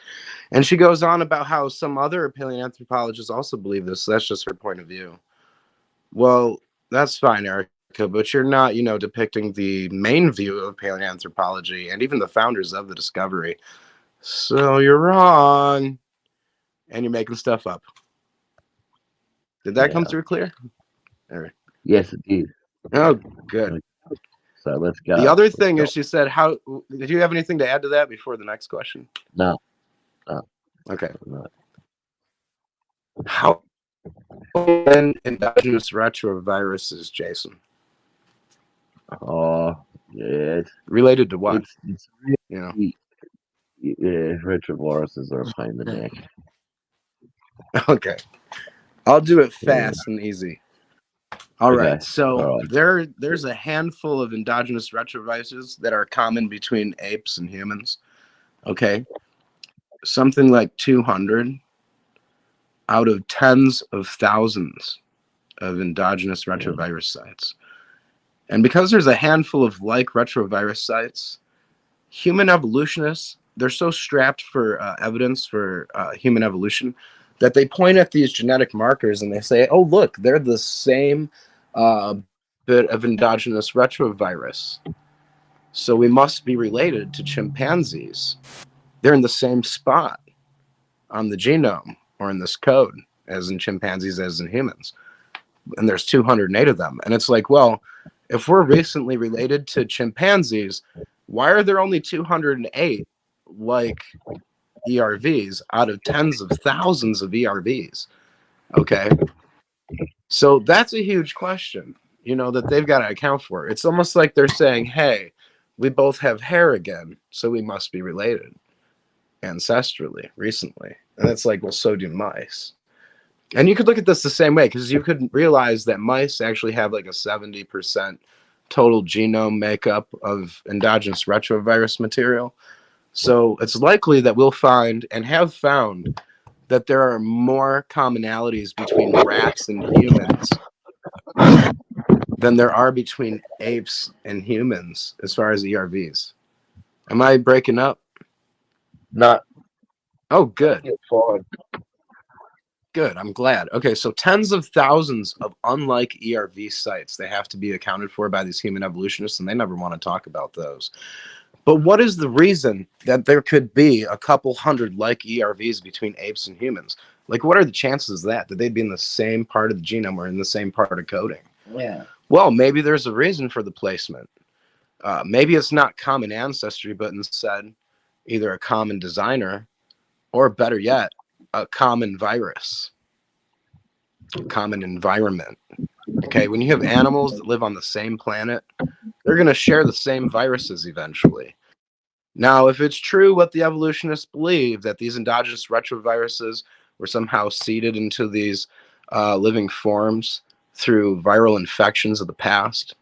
And she goes on about how some other paleoanthropologists also believe this. So that's just her point of view. Well, that's fine, Erica, but you're not, depicting the main view of paleoanthropology and even the founders of the discovery. So you're wrong. And you're making stuff up. Did that come through clear? All right. Yes, it did. Oh, good. So let's go. The other thing is, she said, "How did you have anything to add to that before the next question?" No. Okay. No. How then endogenous retroviruses, Jason? Oh, yeah. Related to what? It's Yeah, retroviruses are a pain in the neck. Okay. I'll do it fast and easy. All right. Okay. So All right. there's a handful of endogenous retroviruses that are common between apes and humans. Okay. Something like 200 out of tens of thousands of endogenous retrovirus sites. And because there's a handful of like retrovirus sites, human evolutionists, they're so strapped for evidence for human evolution that they point at these genetic markers and they say, oh, look, they're the same bit of endogenous retrovirus. So we must be related to chimpanzees. They're in the same spot on the genome or in this code as in chimpanzees, as in humans. And there's 208 of them. And it's like, well, if we're recently related to chimpanzees, why are there only 208 like ERVs out of tens of thousands of ERVs? Okay. So that's a huge question, that they've got to account for. It's almost like they're saying, hey, we both have hair again, so we must be related ancestrally recently. And it's like, well, so do mice. And you could look at this the same way, because you could realize that mice actually have like a 70% total genome makeup of endogenous retrovirus material. So it's likely that we'll find and have found that there are more commonalities between rats and humans than there are between apes and humans as far as ERVs. Am I breaking up? No. Oh, good. You're fine. Good. I'm glad. Okay, so tens of thousands of unlike ERV sites, they have to be accounted for by these human evolutionists, and they never want to talk about those. But what is the reason that there could be a couple hundred like ERVs between apes and humans? Like, what are the chances of that they'd be in the same part of the genome or in the same part of coding? Yeah. Well, maybe there's a reason for the placement. Maybe it's not common ancestry, but instead either a common designer or, better yet, a common virus, a common environment. Okay, when you have animals that live on the same planet, they're going to share the same viruses eventually. Now, if it's true what the evolutionists believe, that these endogenous retroviruses were somehow seeded into these living forms through viral infections of the past,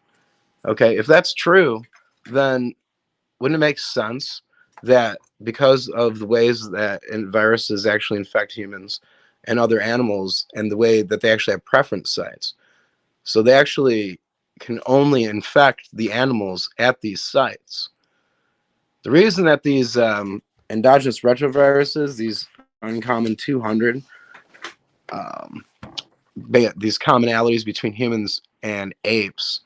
okay, if that's true, then wouldn't it make sense that because of the ways that viruses actually infect humans and other animals and the way that they actually have preference sites, so they actually can only infect the animals at these sites. The reason that these endogenous retroviruses, these uncommon 200, these commonalities between humans and apes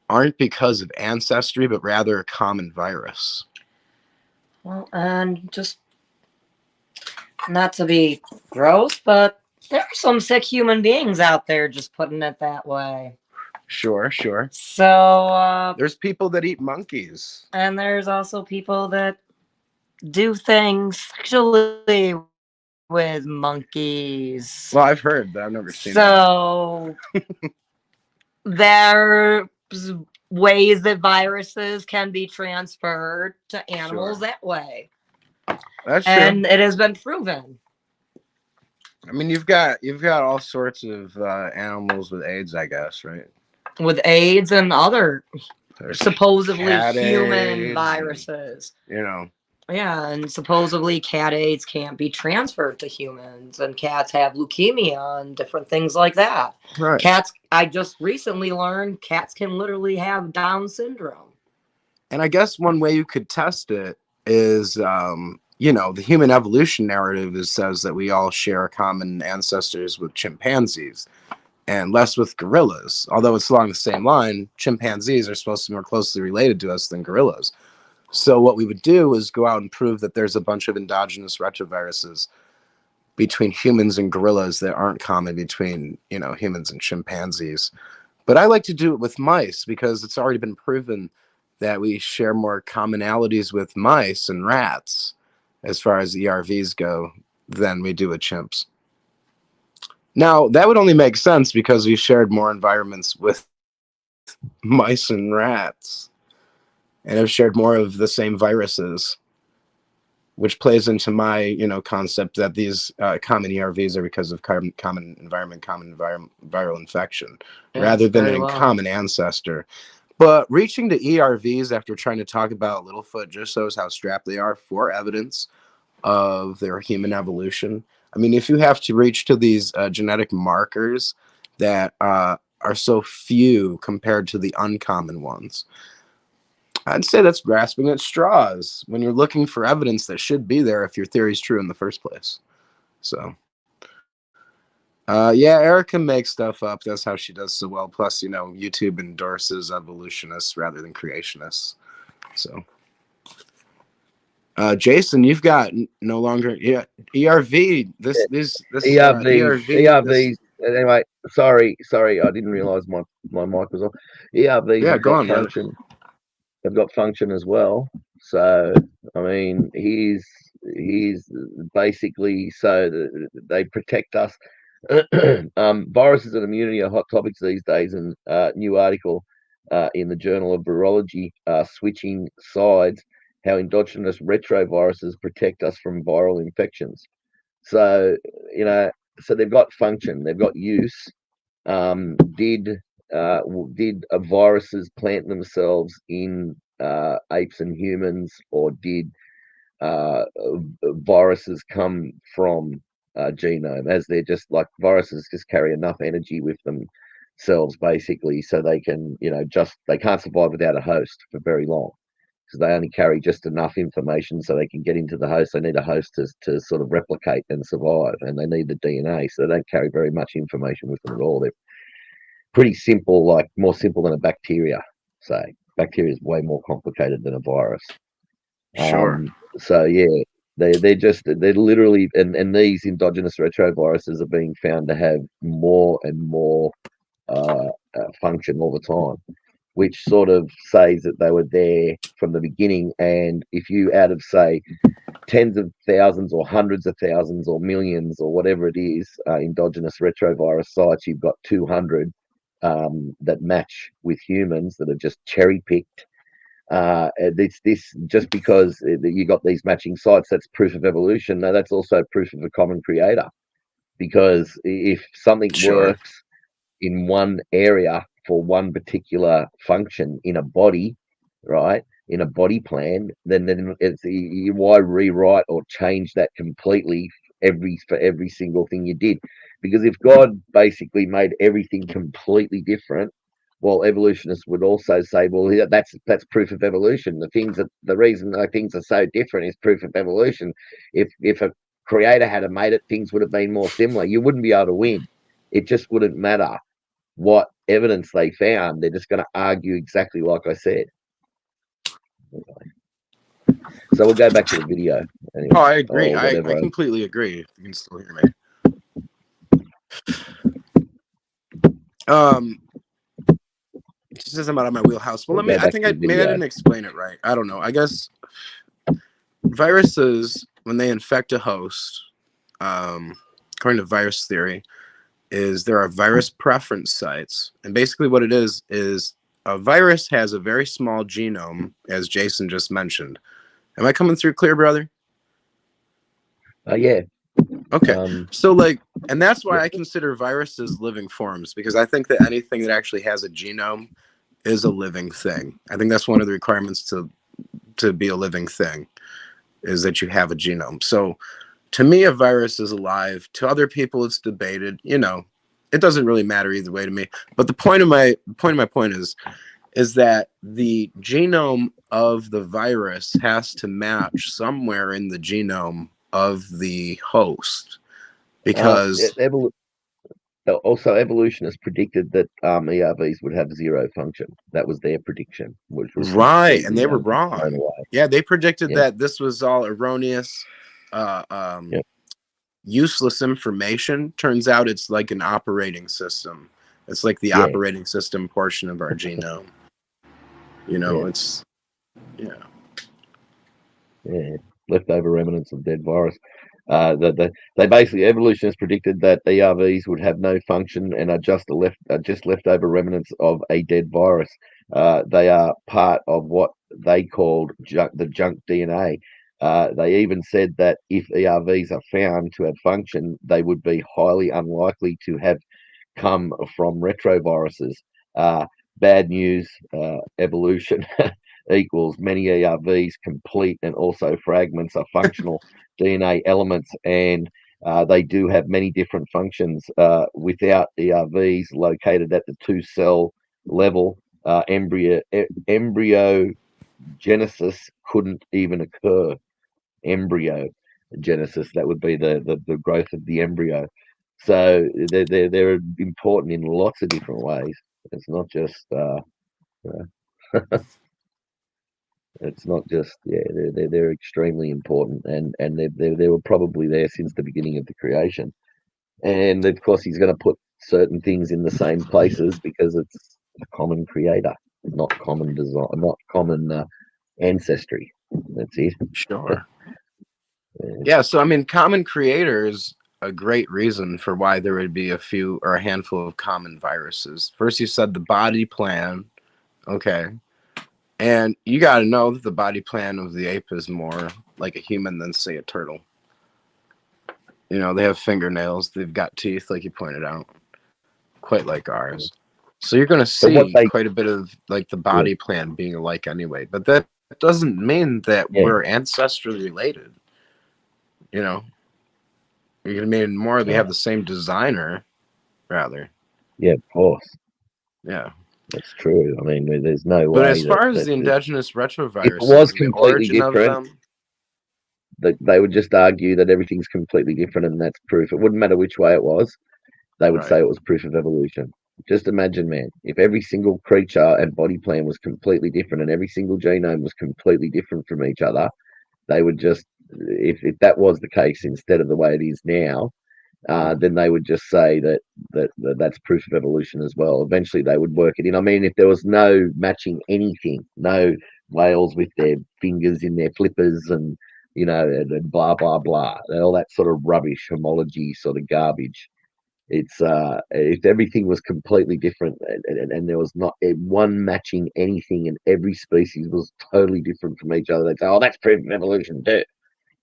aren't because of ancestry, but rather a common virus. Well, and just not to be gross, but there are some sick human beings out there, just putting it that way. Sure. So, there's people that eat monkeys. and there's also people that do things sexually with monkeys. Well, I've heard, but I've never seen So, there's ways that viruses can be transferred to animals that way. That's true. And it has been proven. I mean, you've got all sorts of animals with AIDS, I guess, right? With AIDS and other There's supposedly cat human AIDS, viruses. You know, Yeah, and supposedly cat AIDS can't be transferred to humans, and cats have leukemia and different things like that. Right. Cats, I just recently learned, cats can literally have Down syndrome. and I guess one way you could test it is, you know, the human evolution narrative says that we all share common ancestors with chimpanzees and less with gorillas. Although it's along the same line, chimpanzees are supposed to be more closely related to us than gorillas. So what we would do is go out and prove that there's a bunch of endogenous retroviruses between humans and gorillas that aren't common between, you know, humans and chimpanzees. But I like to do it with mice because it's already been proven that we share more commonalities with mice and rats as far as ERVs go than we do with chimps. Now, that would only make sense because we shared more environments with mice and rats and have shared more of the same viruses, which plays into my, you know, concept that these common ERVs are because of common environment, viral infection, rather than a common ancestor. But reaching to ERVs after trying to talk about Littlefoot just shows how strapped they are for evidence of their human evolution. I mean, if you have to reach to these genetic markers that are so few compared to the uncommon ones, I'd say that's grasping at straws when you're looking for evidence that should be there if your theory is true in the first place. So, yeah, Erica makes stuff up. That's how she does so well. Plus, you know, YouTube endorses evolutionists rather than creationists. So, Jason, you've got no longer ERV. This ERVs. Anyway, sorry, I didn't realize my mic was on. ERVs. Yeah, go on, function. They've got function as well. So I mean, he's basically so that they protect us. Viruses and immunity are hot topics these days, and new article in the Journal of Virology, switching sides, how endogenous retroviruses protect us from viral infections. So, you know, so they've got function, they've got use. Did viruses plant themselves in apes and humans, or did viruses come from genome, as they're just like viruses just carry enough energy with themselves basically, so they can, you know, they can't survive without a host for very long, because they only carry just enough information so they can get into the host. They need a host to sort of replicate and survive, and they need the DNA, so they don't carry very much information with them at all. They're pretty simple, like more simple than a bacteria. Say bacteria is way more complicated than a virus. Sure. So yeah, they're literally, and these endogenous retroviruses are being found to have more and more function all the time, which sort of says that they were there from the beginning. And if you, out of say tens of thousands or hundreds of thousands or millions or whatever it is, endogenous retrovirus sites, you've got 200 that match with humans that are just cherry picked. This just because you got these matching sites, that's proof of evolution. No, that's also proof of a common creator, because if something works in one area for one particular function in a body, right, in a body plan, then it's why rewrite or change that completely for every single thing you did? Because if God basically made everything completely different, well, evolutionists would also say, well, that's proof of evolution. The reason things are so different is proof of evolution. If a creator had made it, things would have been more similar. You wouldn't be able to win it just wouldn't matter what evidence they found. They're just going to argue exactly like I said. So we'll go back to the video. Anyway, Oh, I agree. or I whatever. completely agree. If you can still hear me. She says I'm out of my wheelhouse. Well, We'll let me. go I back think to I the maybe I video. didn't explain it right. I don't know. I guess viruses, when they infect a host, according to virus theory, is there are virus preference sites, and basically what it is a virus has a very small genome, as Jason just mentioned. Am I coming through clear, brother? Yeah. Okay. So like, and that's why I consider viruses living forms, because I think that anything that actually has a genome is a living thing. I think that's one of the requirements to be a living thing, is that you have a genome. So to me, a virus is alive. To other people, it's debated. You know, it doesn't really matter either way to me. But the point of my point is that the genome of the virus has to match somewhere in the genome of the host, because Also, evolutionists predicted that ERVs would have zero function. That was their prediction, which was right, and completely, they were blown wrong. away. Yeah, they predicted Yeah. that this was all erroneous, useless information. Turns out it's like an operating system. It's like the operating system portion of our genome. You know, it's Leftover remnants of dead virus. They basically, evolutionists predicted that ERVs would have no function and are just leftover remnants of a dead virus. They are part of what they called the junk DNA. They even said that if ERVs are found to have function, they would be highly unlikely to have come from retroviruses. Bad news, evolution equals many ERVs, complete and also fragments, are functional DNA elements, and they do have many different functions. Without ERVs located at the 2-cell level, embryogenesis couldn't even occur. Embryogenesis, that would be the growth of the embryo. So they're important in lots of different ways. It's not just it's not just they're extremely important, and they were probably there since the beginning of the creation. And of course, he's going to put certain things in the same places because it's a common creator, not common design, not common ancestry. That's it. Sure. Yeah, so I mean, common creator is a great reason for why there would be a few or a handful of common viruses. First, you said the body plan. Okay. And you got to know that the body plan of the ape is more like a human than, say, a turtle. You know, they have fingernails. They've got teeth, like you pointed out, quite like ours. So you're going to see quite a bit of like the body plan being alike anyway. But that doesn't mean that we're ancestrally related. You know, you're going to mean more we have the same designer, rather. Yeah, of course. Yeah. That's true. I mean, there's no way. But as far as the indigenous retroviruses, if it was the completely origin different, of them, they would just argue that everything's completely different, and that's proof. It wouldn't matter which way it was. They would say it was proof of evolution. Just imagine, man, if every single creature and body plan was completely different, and every single genome was completely different from each other, they would just, if that was the case instead of the way it is now, then they would just say that's proof of evolution as well. Eventually, they would work it in. I mean, if there was no matching anything, no whales with their fingers in their flippers, and and blah blah blah, all that sort of rubbish, homology sort of garbage. It's if everything was completely different and there was not one matching anything, and every species was totally different from each other, they'd say, "Oh, that's proof of evolution too."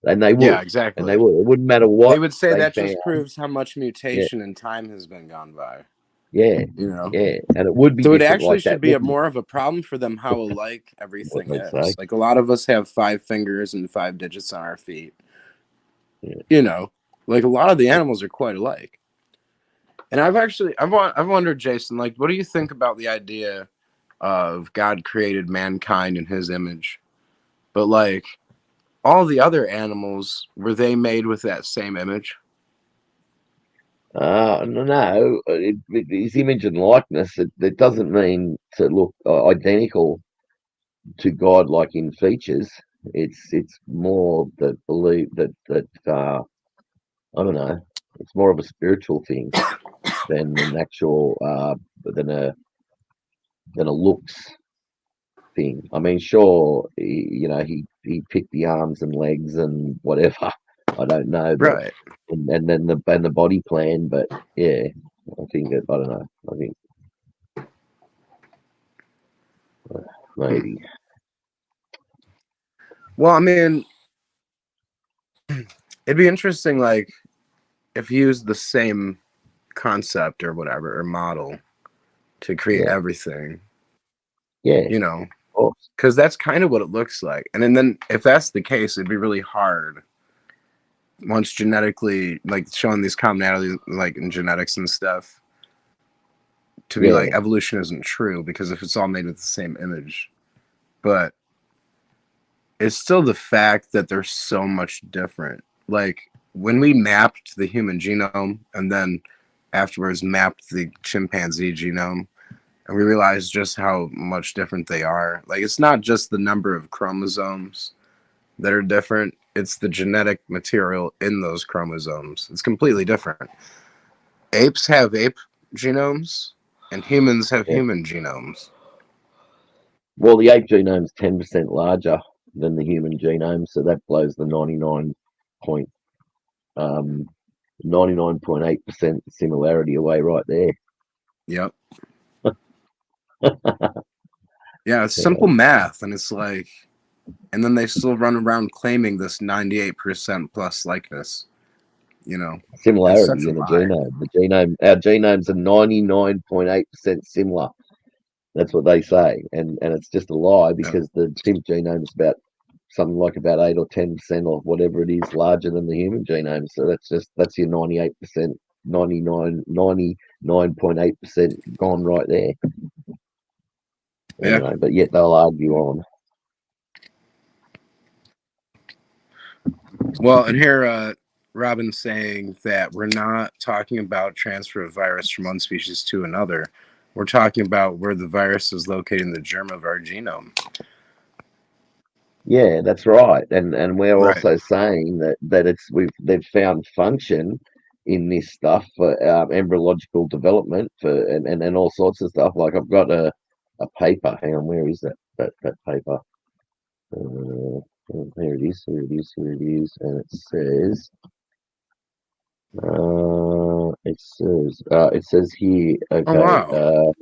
And they would. Yeah, exactly. And they would. It wouldn't matter what they would say. That found. just proves how much mutation and time has been gone by. Yeah, you know. Yeah, and it would be. So it actually like should that, be more of a problem for them how alike everything is. say. Like a lot of us have 5 fingers and 5 digits on our feet. Yeah. You know, like a lot of the animals are quite alike. And I've wondered, Jason, like, what do you think about the idea of God created mankind in His image, but like all the other animals, were they made with that same image? No, his image and likeness. It doesn't mean to look identical to God, like in features. It's more that believe that I don't know. It's more of a spiritual thing than an actual than a looks thing. I mean, sure, he picked the arms and legs and whatever. I don't know, but, Right. And then the body plan, but yeah, I think I don't know. I think maybe. Well, I mean, it'd be interesting, like, if he used the same concept or whatever, or model to create Yeah. everything. Yeah. You know, of course. because that's kind of what it looks like. And then if that's the case, it'd be really hard once genetically, like, showing these commonalities, like in genetics and stuff, to be like, Yeah. evolution isn't true, because if it's all made with the same image. But it's still the fact that they're so much different. Like, when we mapped the human genome and then afterwards mapped the chimpanzee genome, and we realized just how much different they are. Like, it's not just the number of chromosomes that are different, it's the genetic material in those chromosomes. It's completely different. Apes have ape genomes, and humans have Yeah. human genomes. Well, the ape genome's 10% larger than the human genome, so that blows the 99.8% similarity away right there. Yep. Yeah, it's simple math, and it's like, and then they still run around claiming this 98% plus likeness. You know, it's Similarity such a in the lie. genome. Our genomes are 99.8% similar. That's what they say, and it's just a lie, because the chimp genome is about something like about 8 or 10% or whatever it is larger than the human genome. So that's your 98%, 99.8% gone right there. Anyway, but yet they'll argue on. Well, and here, Robin's saying that we're not talking about transfer of virus from one species to another. We're talking about where the virus is located in the germ of our genome. Yeah, that's right, and we're Right. also saying that they've found function in this stuff for embryological development and all sorts of stuff. Like, I've got a paper. Hang on, where is that paper? Here it is. And it says here. Okay. Oh, wow.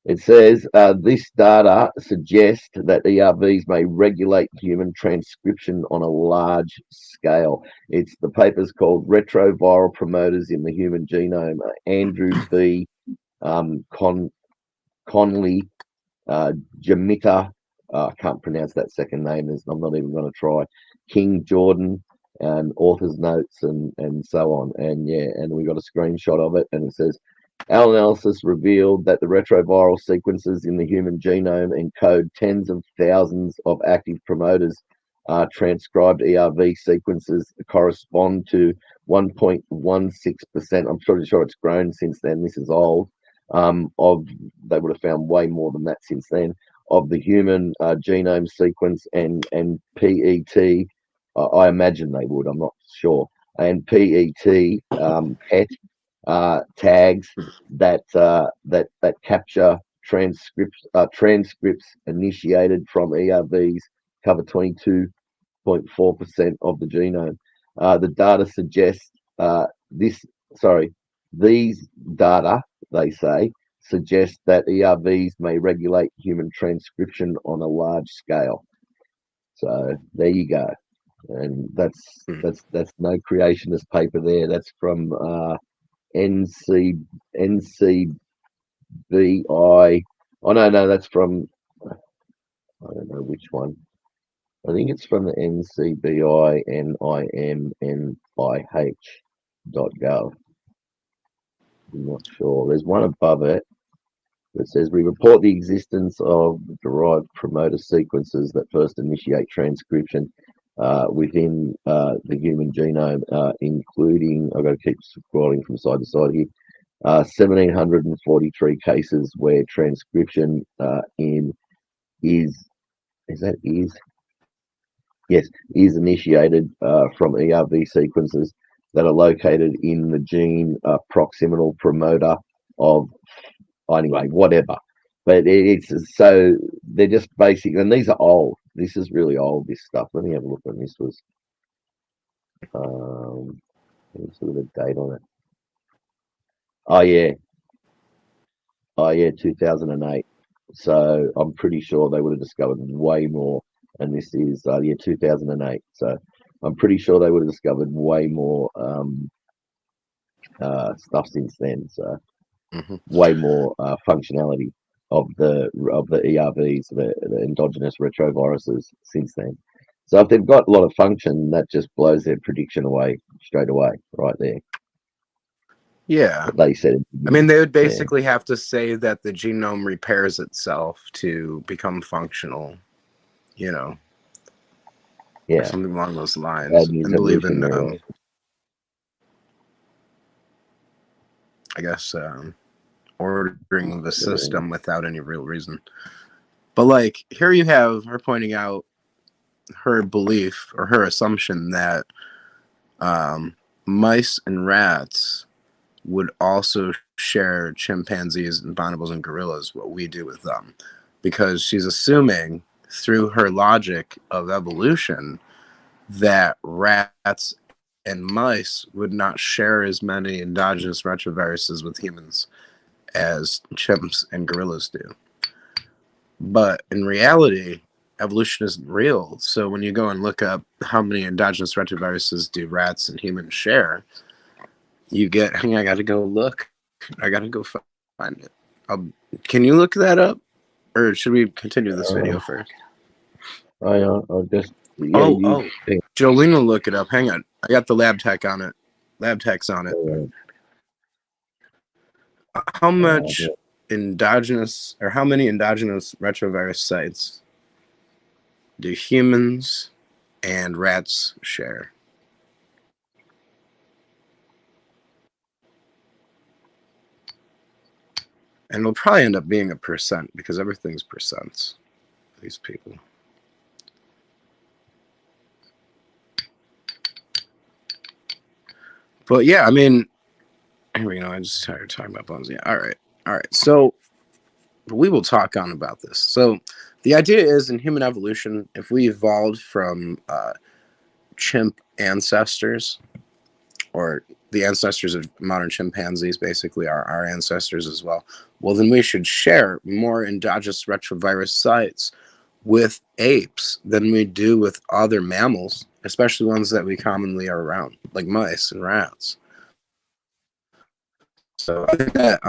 It says this data suggests that ERVs may regulate human transcription on a large scale. The paper's called Retroviral Promoters in the Human Genome. Andrew B. Conley, Jamita, I can't pronounce that second name. I'm not even going to try. King Jordan, and author's notes and so on. And yeah, and we got a screenshot of it, and it says, our analysis revealed that the retroviral sequences in the human genome encode tens of thousands of active promoters. Transcribed ERV sequences correspond to 1.16%. I'm pretty sure it's grown since then. This is old. They would have found way more than that since then, of the human genome sequence, and PET. I imagine they would. I'm not sure. And PET PET tags that capture transcripts initiated from ERVs cover 22.4% of the genome. The data suggests these data, they say, suggest that ERVs may regulate human transcription on a large scale. So there you go. And that's no creationist paper there. That's from NCBI. Oh no, that's from, I don't know which one. I think it's from the NCBI NIMNIH.gov. I'm not sure. There's one above it that says, we report the existence of derived promoter sequences that first initiate transcription within the human genome, including, I've got to keep scrolling from side to side here, 1,743 cases where transcription is initiated from ERV sequences that are located in the gene proximal promoter of, anyway, whatever. But it's so they're just basic, and these are old. This is really old, this stuff. Let me have a look when this was. Let's look at the date on it. Oh yeah, 2008. So I'm pretty sure they would have discovered way more. And this is 2008. So I'm pretty sure they would have discovered way more stuff since then. So way more functionality of the ERVs, the endogenous retroviruses since then. So if they've got a lot of function, that just blows their prediction away straight away, right there. Yeah. They said. I mean, they would basically have to say that the genome repairs itself to become functional, you know. Yeah. Or something along those lines. And believe in, I guess, ordering the system without any real reason. But, like, here you have her pointing out her belief or her assumption that mice and rats would also share chimpanzees and bonobos and gorillas, what we do with them, because she's assuming through her logic of evolution that rats and mice would not share as many endogenous retroviruses with humans as chimps and gorillas do. But in reality, evolution isn't real. So when you go and look up how many endogenous retroviruses do rats and humans share, you get, I gotta go look. I gotta go find it. Can you look that up? Or should we continue this video first? I'll just... Yeah, Jolene will look it up. Hang on. I got the lab tech on it. Lab tech's on it. How much endogenous, or how many endogenous retrovirus sites do humans and rats share? And it'll probably end up being a percent because everything's percents. These people. But yeah, I mean, here we go. I just started talking about bones. Yeah, all right. So we will talk on about this. So the idea is in human evolution, if we evolved from chimp ancestors, or the ancestors of modern chimpanzees basically are our ancestors as well, well, then we should share more endogenous retrovirus sites with apes than we do with other mammals, especially ones that we commonly are around, like mice and rats. So I think that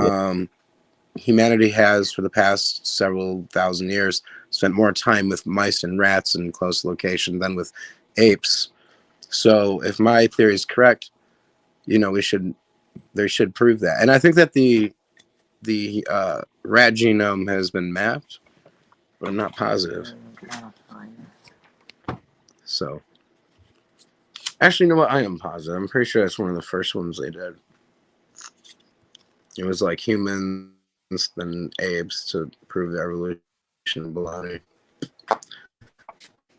humanity has, for the past several thousand years, spent more time with mice and rats in close location than with apes. So if my theory is correct, you know, they should prove that. And I think that the rat genome has been mapped, but I'm not positive. So actually, you know what? I am positive. I'm pretty sure that's one of the first ones they did. It was like humans, then apes to prove the evolution of baloney.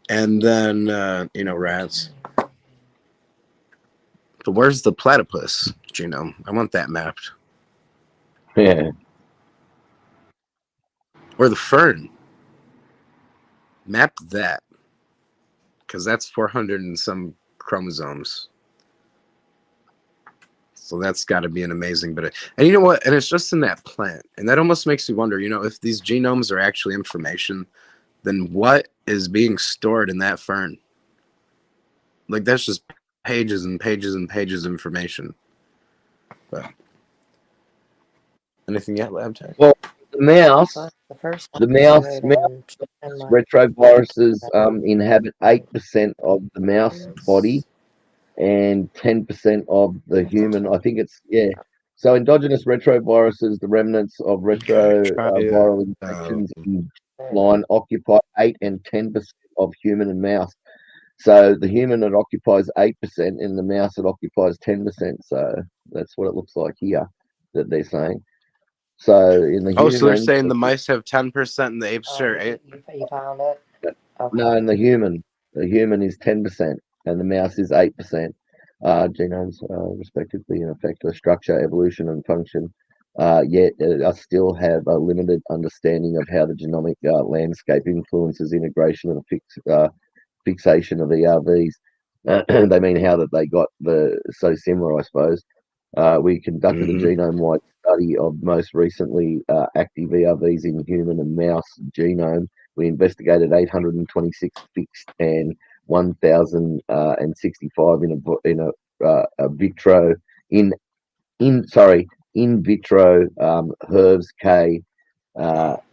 And then, you know, rats. But where's the platypus genome? I want that mapped. Yeah. Or the fern. Map that. Because that's 400 and some chromosomes. So that's got to be an amazing bit of... And you know what? And it's just in that plant. And that almost makes you wonder, you know, if these genomes are actually information, then what is being stored in that fern? Like, that's just pages and pages and pages of information. But anything yet, lab tech? Well, the mouse retroviruses inhabit 8% of the mouse body and 10% of the human. I think it's, yeah. So endogenous retroviruses, the remnants of retroviral infections in line, occupy 8 and 10% of human and mouse. So the human, it occupies 8%, and the mouse, it occupies 10%. So that's what it looks like here that they're saying. So in the Oh, so they're human, saying the mice have 10% and the apes share 8? You found it? Okay. no, in the human is 10% and the mouse is 8%. Genomes, respectively, in effect, the structure, evolution, and function. Yet I still have a limited understanding of how the genomic landscape influences integration and fixation of ERVs. They mean how that they got so similar, I suppose. We conducted a genome-wide study of most recently active ERVs in human and mouse genome. We investigated 826 fixed and 1,065 in vitro HERVs K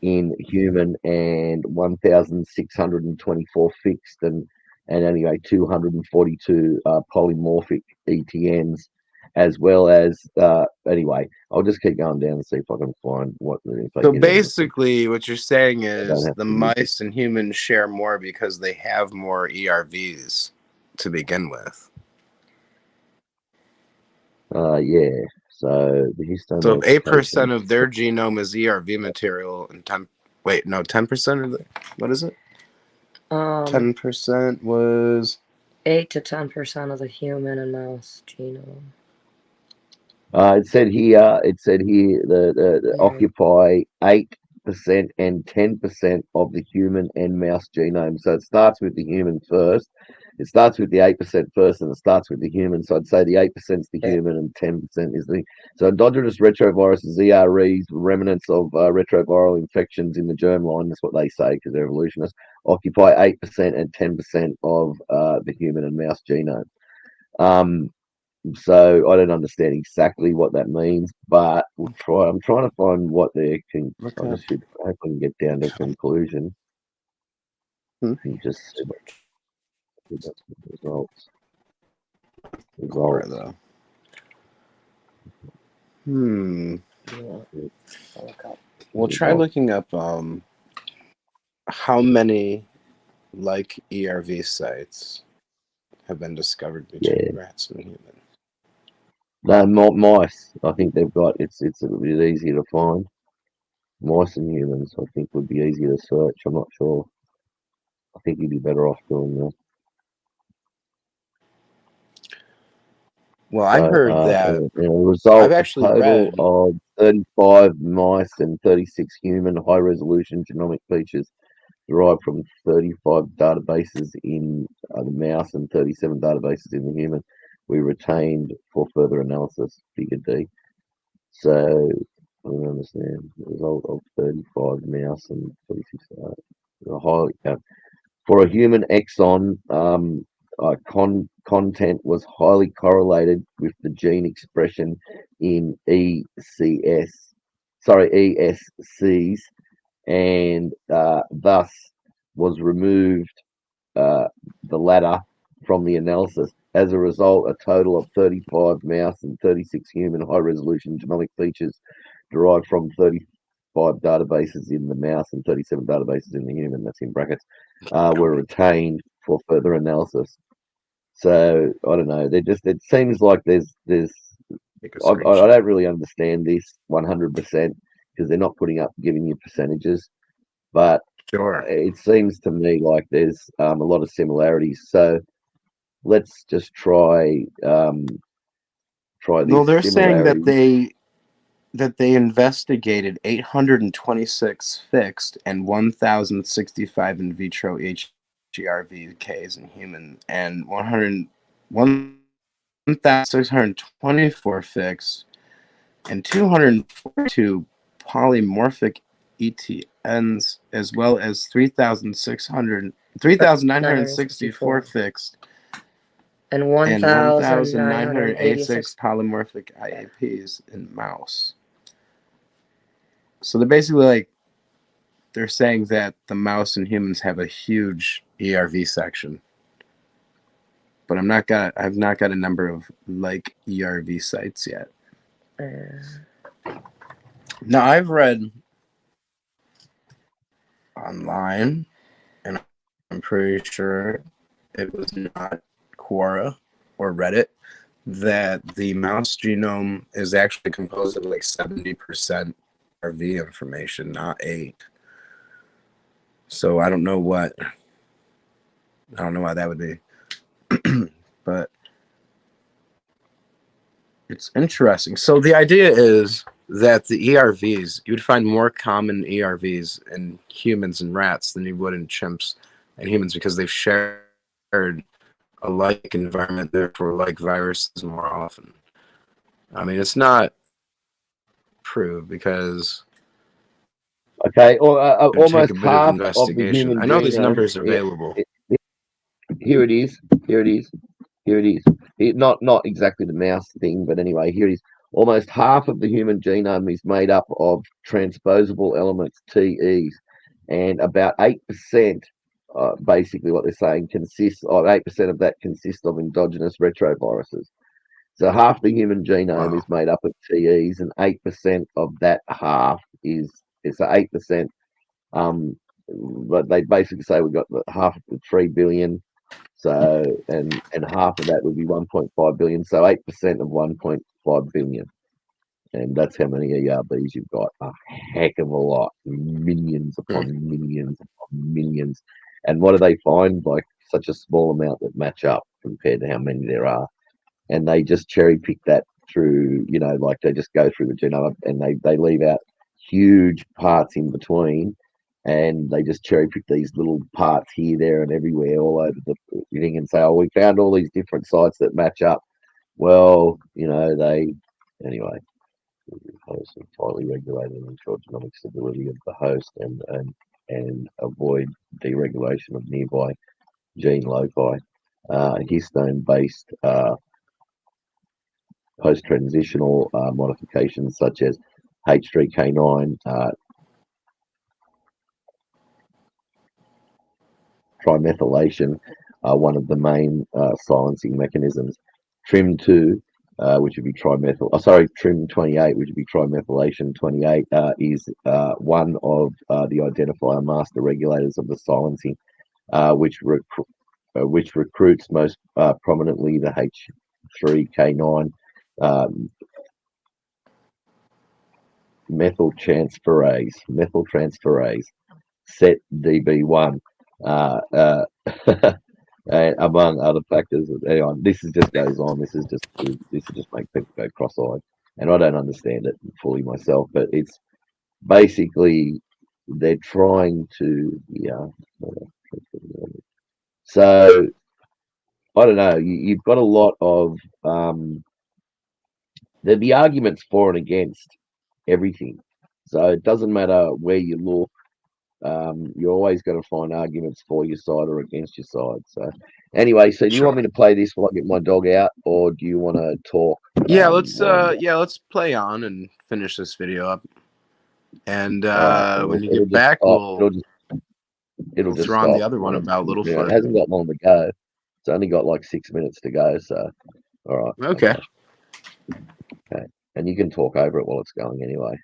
in human, and 1,624 fixed and anyway 242 polymorphic ETNs, as well as anyway. I'll just keep going down and see if I can find what. So basically, what you're saying is have the to mice and humans share more because they have more ERVs to begin with. Yeah. So the histone. So if 8% of their genome is ERV material, and 10% of the, what is it? 10% was 8 to 10% of the human and mouse genome. It said here the occupy 8% and 10% of the human and mouse genome. So it starts with the human first. It starts with the 8% first, and it starts with the human. So I'd say the 8% is the human, and 10% is the. So endogenous retroviruses, EREs, remnants of retroviral infections in the germline. That's what they say because they're evolutionists. Occupy 8% and 10% of the human and mouse genome. So I don't understand exactly what that means, but we'll try. I'm trying to find what they can. I just should hope I can get down to a conclusion. And just see what results. though. We'll try looking up how many like ERV sites have been discovered between rats and humans. No, mice. I think they've got it's a bit easier to find. Mice and humans, I think, would be easier to search. I'm not sure. I think you'd be better off doing that. Well, I heard that. A result, I've actually read of 35 mice and 36 human high-resolution genomic features derived from 35 databases in the mouse and 37 databases in the human. We retained for further analysis, figure D. So I don't understand the result of 35 mouse and 36 for a human exon. Content was highly correlated with the gene expression in ESCs, and thus was removed the latter from the analysis. As a result, a total of 35 mouse and 36 human high-resolution genomic features derived from 35 databases in the mouse and 37 databases in the human, that's in brackets, were retained for further analysis. So I don't know. It seems like there's I don't really understand this 100% because they're not giving you percentages, but it seems to me like there's a lot of similarities. So let's just try these. Well, they're saying that they investigated 826 fixed and 1,065 in vitro HERVKs in human, and 1,624 fixed and 242 polymorphic ETNs, as well as 3,964 fixed and 1,986 polymorphic IAPs in mouse. So they're basically they're saying that the mouse and humans have a huge ERV section, but I've not got a number of ERV sites yet. Now I've read online, and I'm pretty sure it was not Quora or Reddit, that the mouse genome is actually composed of like 70% RV information, not 8. So I don't know why that would be. But it's interesting. So the idea is that the ERVs, you'd find more common ERVs in humans and rats than you would in chimps and humans because they've shared a like environment, therefore like viruses more often. I mean, it's not proved because Okay, or it would take almost a bit of half of the investigation. human I know these genome. numbers are available. Here it is. Not exactly the mouse thing, but anyway, here it is. Almost half of the human genome is made up of transposable elements, TEs, and about 8%, basically what they're saying, consists of 8% of that consists of endogenous retroviruses. So half the human genome is made up of TEs, and 8% of that half is 8%. But they basically say we've got half of the 3 billion. So and half of that would be 1.5 billion. So 8% of 1.5 billion, and that's how many ERBs you've got. A heck of a lot, millions upon millions upon millions. And what do they find? Like such a small amount that match up compared to how many there are. And they just cherry pick that through, like they just go through the genome and they leave out huge parts in between. And they just cherry pick these little parts here, there, and everywhere, all over the thing, and say, "Oh, we found all these different sites that match up." Well, anyway. Host and tightly regulated and ensure genomic stability of the host, and avoid deregulation of nearby gene loci. Histone-based post-transitional modifications such as H3K9. Trimethylation, one of the main silencing mechanisms. TRIM2, which would be TRIM28, which would be trimethylation 28, is one of the identifier master regulators of the silencing, which recruits most prominently the H3K9 methyltransferase, SETDB1. And among other factors. Anyway, this just goes on. This is just make people go cross-eyed, and I don't understand it fully myself. But it's basically they're trying to, So I don't know. You've got a lot of there'd be arguments for and against everything. So it doesn't matter where you look. You're always going to find arguments for your side or against your side. So anyway, so do you want me to play this while I get my dog out, or do you want to talk? Yeah, let's play on and finish this video up. And when you get back, we'll just throw on stop. the other one about Littlefoot. It hasn't got long to go. It's only got like 6 minutes to go. So all right. Okay. Okay. And you can talk over it while it's going anyway.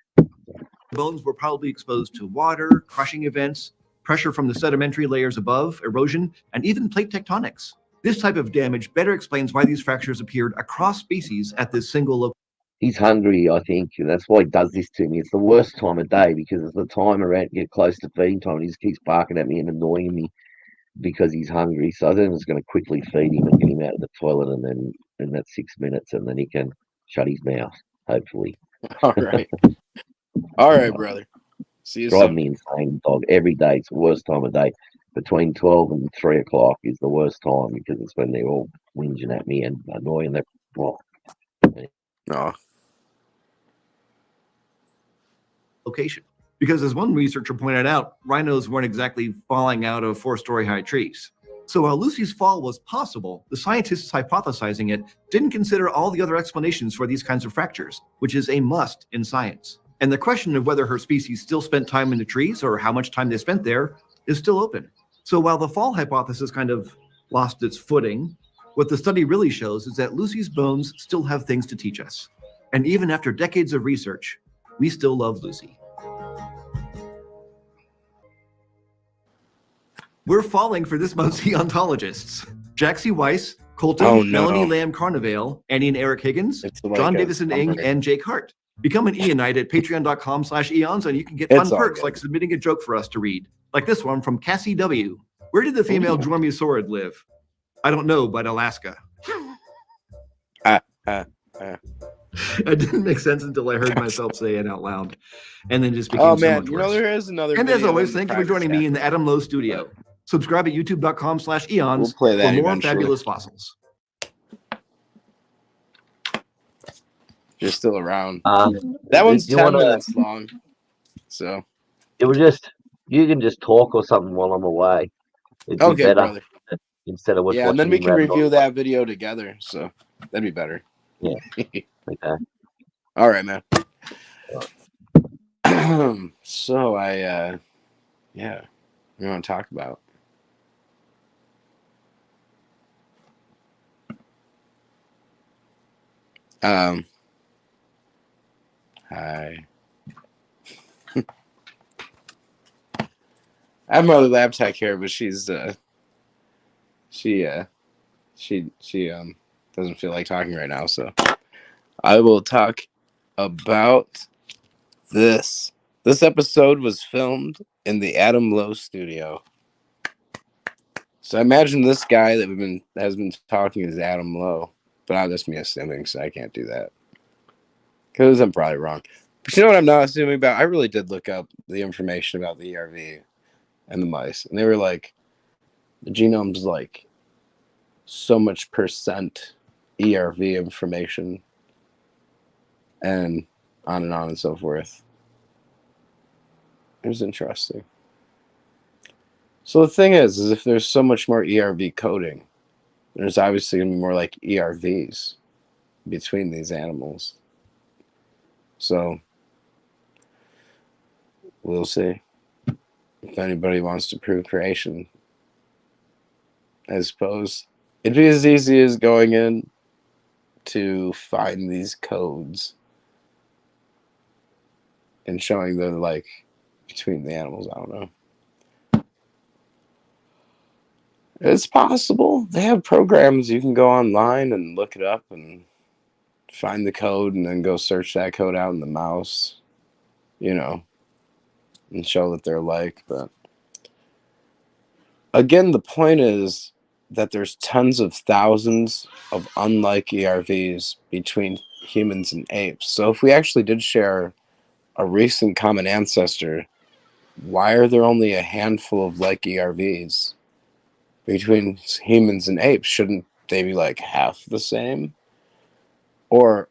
Bones were probably exposed to water, crushing events, pressure from the sedimentary layers above, erosion, and even plate tectonics. This type of damage better explains why these fractures appeared across species at this single location. He's hungry, I think, and that's why he does this to me. It's the worst time of day because it's the time around get close to feeding time and he just keeps barking at me and annoying me because he's hungry. So I think I'm just going to quickly feed him and get him out of the toilet, and then in that 6 minutes, and then he can shut his mouth, hopefully. All right. All right, brother. See you Drive soon. me insane, dog. Every day, it's the worst time of day. Between 12 and 3 o'clock is the worst time because it's when they're all whinging at me and annoying them. No. Location. Because as one researcher pointed out, rhinos weren't exactly falling out of 4-story high trees. So while Lucy's fall was possible, the scientists hypothesizing it didn't consider all the other explanations for these kinds of fractures, which is a must in science. And the question of whether her species still spent time in the trees or how much time they spent there is still open. So while the fall hypothesis kind of lost its footing, what the study really shows is that Lucy's bones still have things to teach us. And even after decades of research, we still love Lucy. We're falling for this month's Eontologists. Jack C. Weiss, Colton, Oh, no. Melanie Lamb Carnevale, Annie and Eric Higgins, like John a Davison Ing, number. and Jake Hart. Become an Eonite at patreon.com/eons, and you can get It's fun all perks good. like submitting a joke for us to read. Like this one from Cassie W. Where did the female Dromaeosaurid live? I don't know, but Alaska. It didn't make sense until I heard myself say it out loud, and then just became Oh so man, much you worse. know there is another. And as video always, in the thank you for private joining chat. me in the Adam Lowe studio. Subscribe at youtube.com/eons We'll play that for more eventually. fabulous fossils. You're still around. That one's you 10 wanna- minutes long. So It was just you can just talk or something while I'm away. It'd be okay, better brother. instead of us Yeah, and then watching we him can rattle review on. that video together. So that'd be better. Yeah. Okay. All right, man. So yeah, we want to talk about. Hi. I have my other lab tech here, but she doesn't feel like talking right now, so I will talk about this. This episode was filmed in the Adam Lowe studio. So I imagine this guy that has been talking is Adam Lowe, but that's me assuming, so I can't do that because I'm probably wrong. But you know what I'm not assuming about? I really did look up the information about the ERV and the mice, and they were like, the genome's like so much percent ERV information, and on and so forth. It was interesting. So the thing is if there's so much more ERV coding, there's obviously going to be more like ERVs between these animals. So we'll see if anybody wants to prove creation. I suppose it'd be as easy as going in to find these codes and showing the like between the animals. I don't know. It's possible. They have programs you can go online and look it up and find the code and then go search that code out in the mouse, and show that they're alike. But again, the point is that there's tens of thousands of unlike ERVs between humans and apes. So if we actually did share a recent common ancestor, why are there only a handful of like ERVs between humans and apes? Shouldn't they be like half the same, or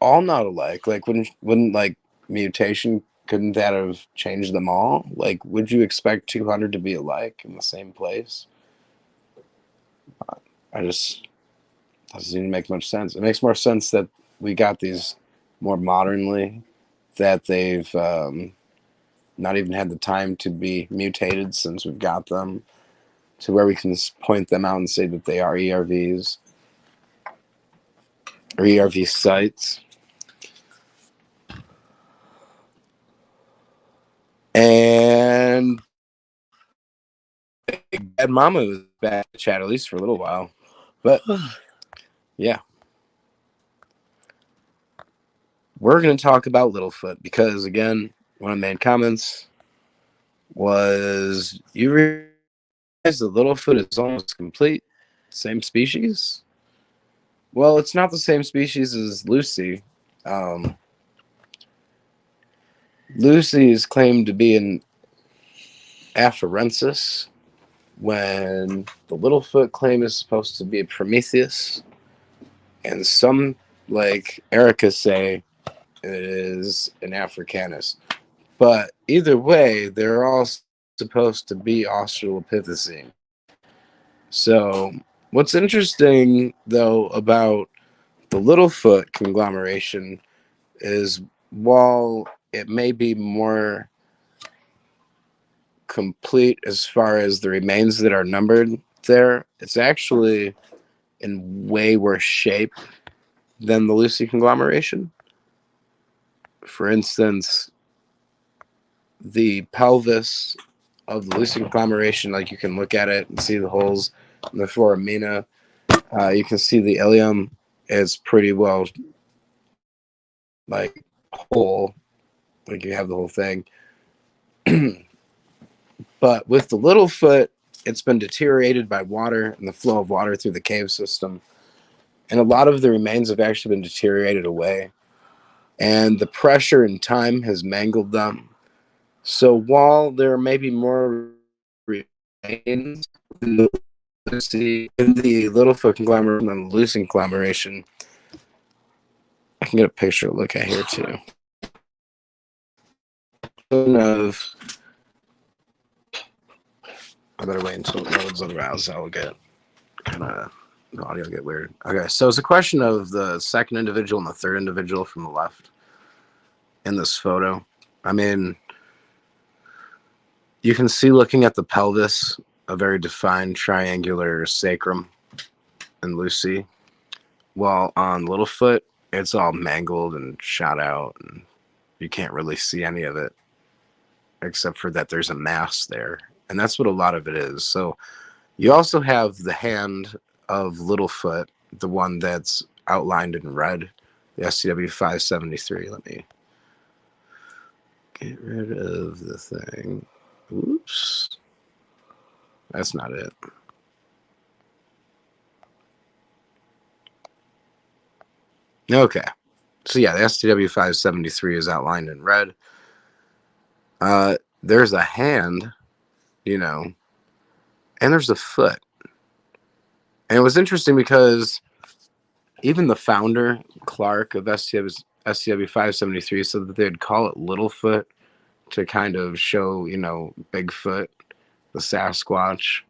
all not alike? Like wouldn't like mutation, couldn't that have changed them all? Like, would you expect 200 to be alike in the same place? Doesn't even make much sense. It makes more sense that we got these more modernly, that they've not even had the time to be mutated since we've got them, to where we can point them out and say that they are ERVs or ERV sites. And Bad Mama was back to chat, at least for a little while. But yeah. We're going to talk about Littlefoot because, again, one of the main comments was, you realize that Littlefoot is almost complete same species? Well, it's not the same species as Lucy. Lucy is claimed to be an Afarensis, when the Littlefoot claim is supposed to be a Prometheus, and some, like Erica, say it is an Africanus. But either way, they're all supposed to be Australopithecine. So what's interesting, though, about the Littlefoot conglomeration is, while it may be more complete as far as the remains that are numbered there, it's actually in way worse shape than the Lucy conglomeration. For instance, the pelvis of the Lucy conglomeration, like, you can look at it and see the holes. the foramina. You can see the ilium is pretty well like whole, like you have the whole thing. But with the little foot, it's been deteriorated by water and the flow of water through the cave system. And a lot of the remains have actually been deteriorated away. And the pressure and time has mangled them. So while there may be more remains in the Littlefoot conglomeration and the Lucy conglomeration, I can get a picture to look at here too. I better wait until it loads, otherwise I'll get kind of the audio will get weird. Okay, so it's a question of the second individual and the third individual from the left in this photo. I mean, you can see looking at the pelvis a very defined triangular sacrum in Lucy, while on Littlefoot it's all mangled and shot out, and you can't really see any of it except for that there's a mass there. And that's what a lot of it is. So you also have the hand of Littlefoot, the one that's outlined in red, the STW 573. Let me get rid of the thing. Oops. That's not it. Okay. So yeah, the STW 573 is outlined in red. There's a hand, you know, and there's a foot. And it was interesting because even the founder, Clark, of STW 573 said that they'd call it Littlefoot to kind of show, you know, Bigfoot, the Sasquatch,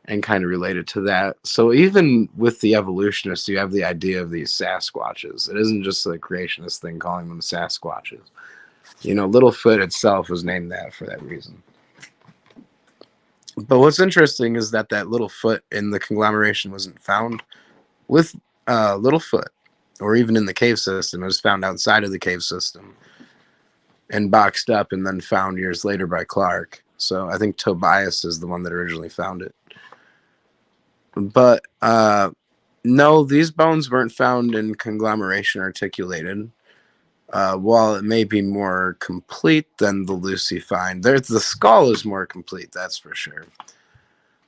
and kind of relate it to that. So even with the evolutionists, you have the idea of these Sasquatches. It isn't just the creationist thing calling them Sasquatches. You know, Littlefoot itself was named that for that reason. But what's interesting is that that little foot in the conglomeration wasn't found with Littlefoot, or even in the cave system. It was found outside of the cave system and boxed up and then found years later by Clark. So I think Tobias is the one that originally found it. But no, these bones weren't found in conglomeration articulated. While it may be more complete than the Lucy find, the skull is more complete, that's for sure.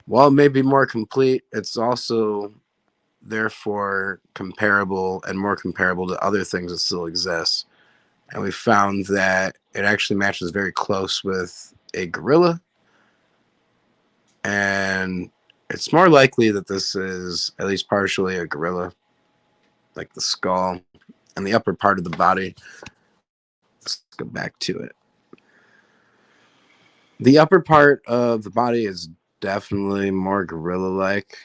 While it may be more complete, it's also therefore comparable and more comparable to other things that still exist. And we found that it actually matches very close with a gorilla. And it's more likely that this is at least partially a gorilla, like the skull and the upper part of the body. Let's go back to it. The upper part of the body is definitely more gorilla-like.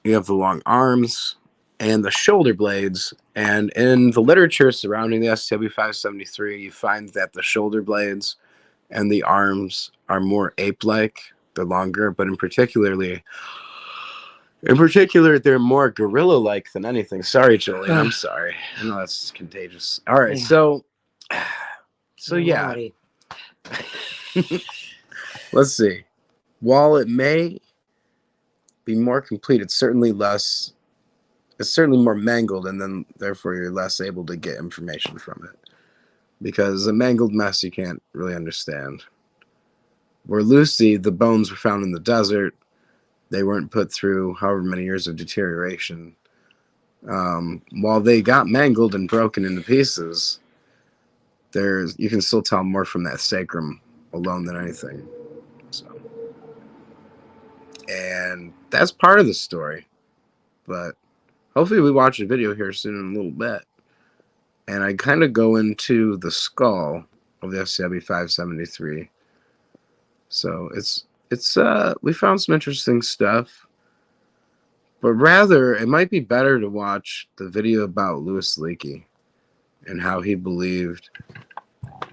You have the long arms and the shoulder blades. And in the literature surrounding the STW 573, you find that the shoulder blades and the arms are more ape-like. They're longer, but in particular, they're more gorilla-like than anything. Sorry, Julian. I'm sorry. I know that's contagious. All right, so yeah. Let's see. While it may be more complete, it's certainly more mangled, and then therefore you're less able to get information from it. Because a mangled mess you can't really understand. Where Lucy, the bones were found in the desert. They weren't put through however many years of deterioration. While they got mangled and broken into pieces, you can still tell more from that sacrum alone than anything. So, and that's part of the story. But hopefully we watch a video here soon in a little bit. And I kind of go into the skull of the STW 573. So we found some interesting stuff. But rather, it might be better to watch the video about Louis Leakey and how he believed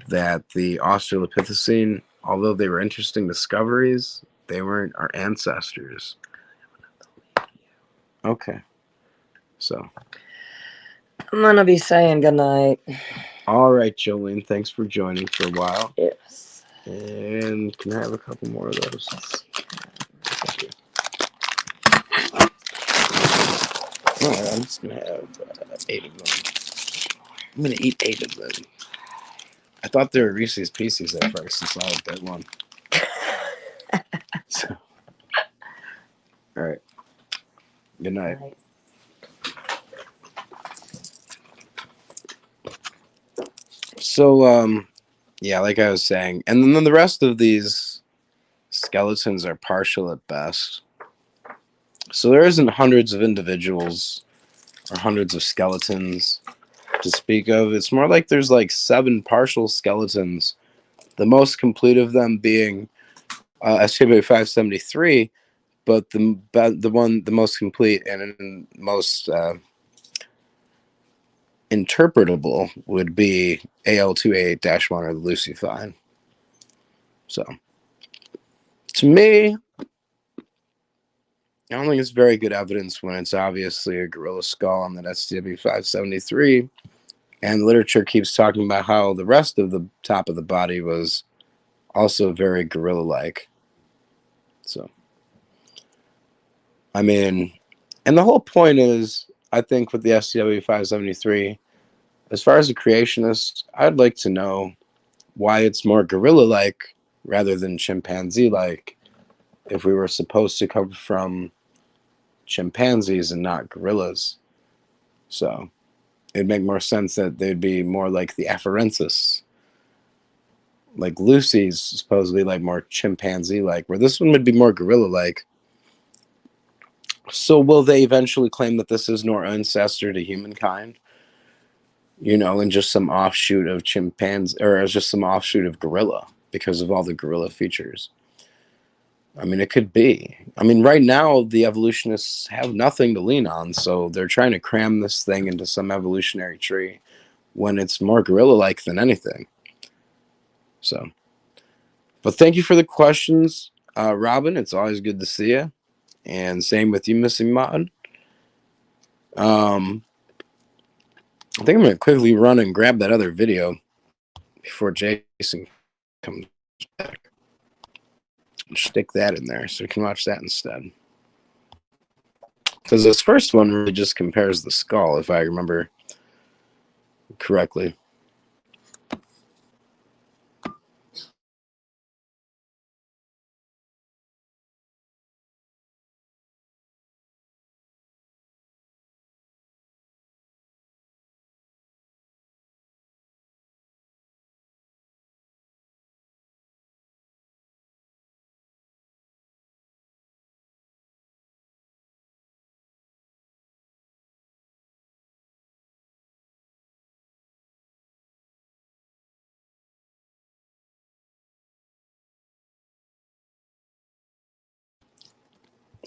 that the Australopithecine, although they were interesting discoveries, they weren't our ancestors. Okay. So I'm gonna be saying goodnight. All right, Jolene, thanks for joining for a while. Yes. And can I have a couple more of those? Thank you. All right, I'm just going to have 8 of them. I'm going to eat 8 of them. I thought they were Reese's Pieces at first until I bit one. So, all right. Good night. So, yeah, like I was saying, and then the rest of these skeletons are partial at best. So there isn't hundreds of individuals or hundreds of skeletons to speak of. It's more like there's like 7 partial skeletons, the most complete of them being SCP-573, but the most complete and most interpretable would be AL288-1 or the Lucy Find. So, to me, I don't think it's very good evidence when it's obviously a gorilla skull on that SCP-573, and literature keeps talking about how the rest of the top of the body was also very gorilla-like. So, I mean, and the whole point is, I think with the SCP-573, as far as a creationist, I'd like to know why it's more gorilla-like rather than chimpanzee-like if we were supposed to come from chimpanzees and not gorillas. So it'd make more sense that they'd be more like the Afarensis. Like Lucy's supposedly like more chimpanzee-like, where this one would be more gorilla-like. So will they eventually claim that this is no ancestor to humankind? You know, and just some offshoot of chimpanzee, or as just some offshoot of gorilla because of all the gorilla features. I mean, it could be. I mean, right now, the evolutionists have nothing to lean on, so they're trying to cram this thing into some evolutionary tree when it's more gorilla-like than anything. So, but thank you for the questions, Robin. It's always good to see you. And same with you, Missing Mod. I think I'm going to quickly run and grab that other video before Jason comes back. Stick that in there so you can watch that instead. Because this first one really just compares the skull, if I remember correctly.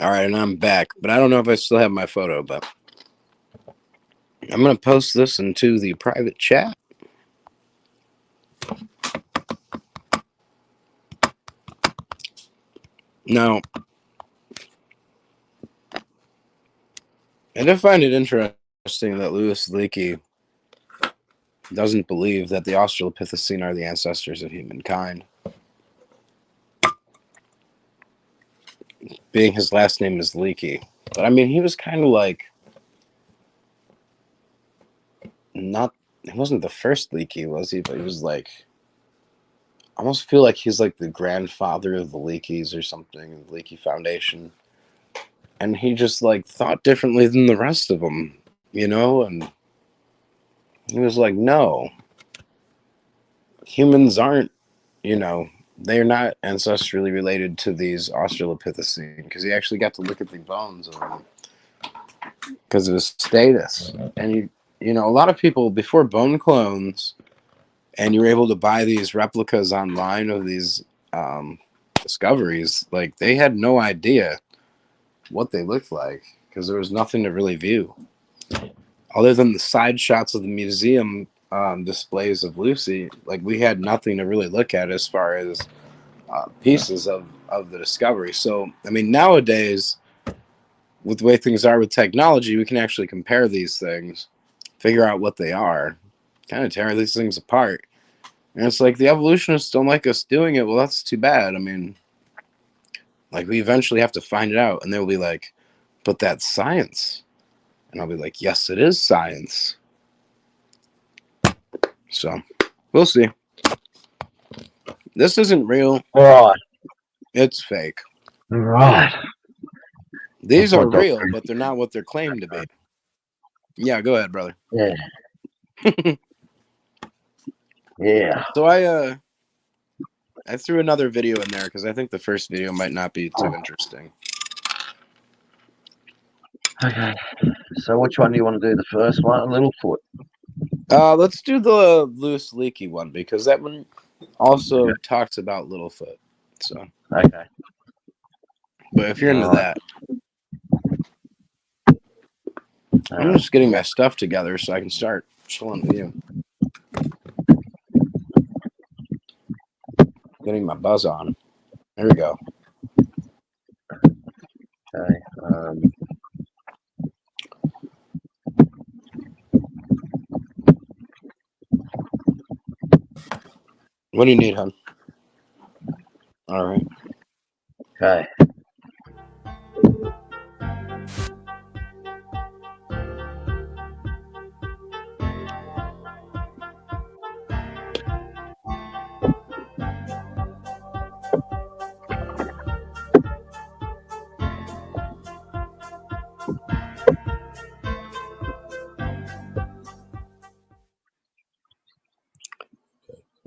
All right, and I'm back, but I don't know if I still have my photo, but I'm going to post this into the private chat. Now, and I find it interesting that Louis Leakey doesn't believe that the Australopithecine are the ancestors of humankind. Being his last name is Leakey. But I mean, he was kind of like, he wasn't the first Leakey, was he? But he was like, I almost feel like he's like the grandfather of the Leakeys or something, the Leakey Foundation. And he just like thought differently than the rest of them, you know? And he was like, no, humans aren't, you know, they're not ancestrally related to these Australopithecine, because he actually got to look at the bones of them because of his status. And you know, a lot of people before bone clones, and you were able to buy these replicas online of these discoveries, like they had no idea what they looked like because there was nothing to really view other than the side shots of the museum displays of Lucy. Like we had nothing to really look at as far as pieces of the discovery. So I mean, nowadays with the way things are with technology, we can actually compare these things, figure out what they are, kind of tear these things apart. And it's like the evolutionists don't like us doing it. Well, that's too bad. I mean, like, we eventually have to find it out. And they'll be like, but that's science. And I'll be like, yes, it is science. So, we'll see. This isn't real. Right. It's fake. Right. These That's are my real, doctor. but they're not what they're claimed to be. Yeah, go ahead, brother. Yeah. Yeah. So I threw another video in there because I think the first video might not be too interesting. Okay. So which one do you want to do? The first one, Littlefoot? Let's do the loose, leaky one because that one also talks about Littlefoot. So okay. But if you're into Alright. that, I'm just getting my stuff together so I can start chilling with you. Getting my buzz on. There we go. Okay. What do you need, hon? All right. Okay.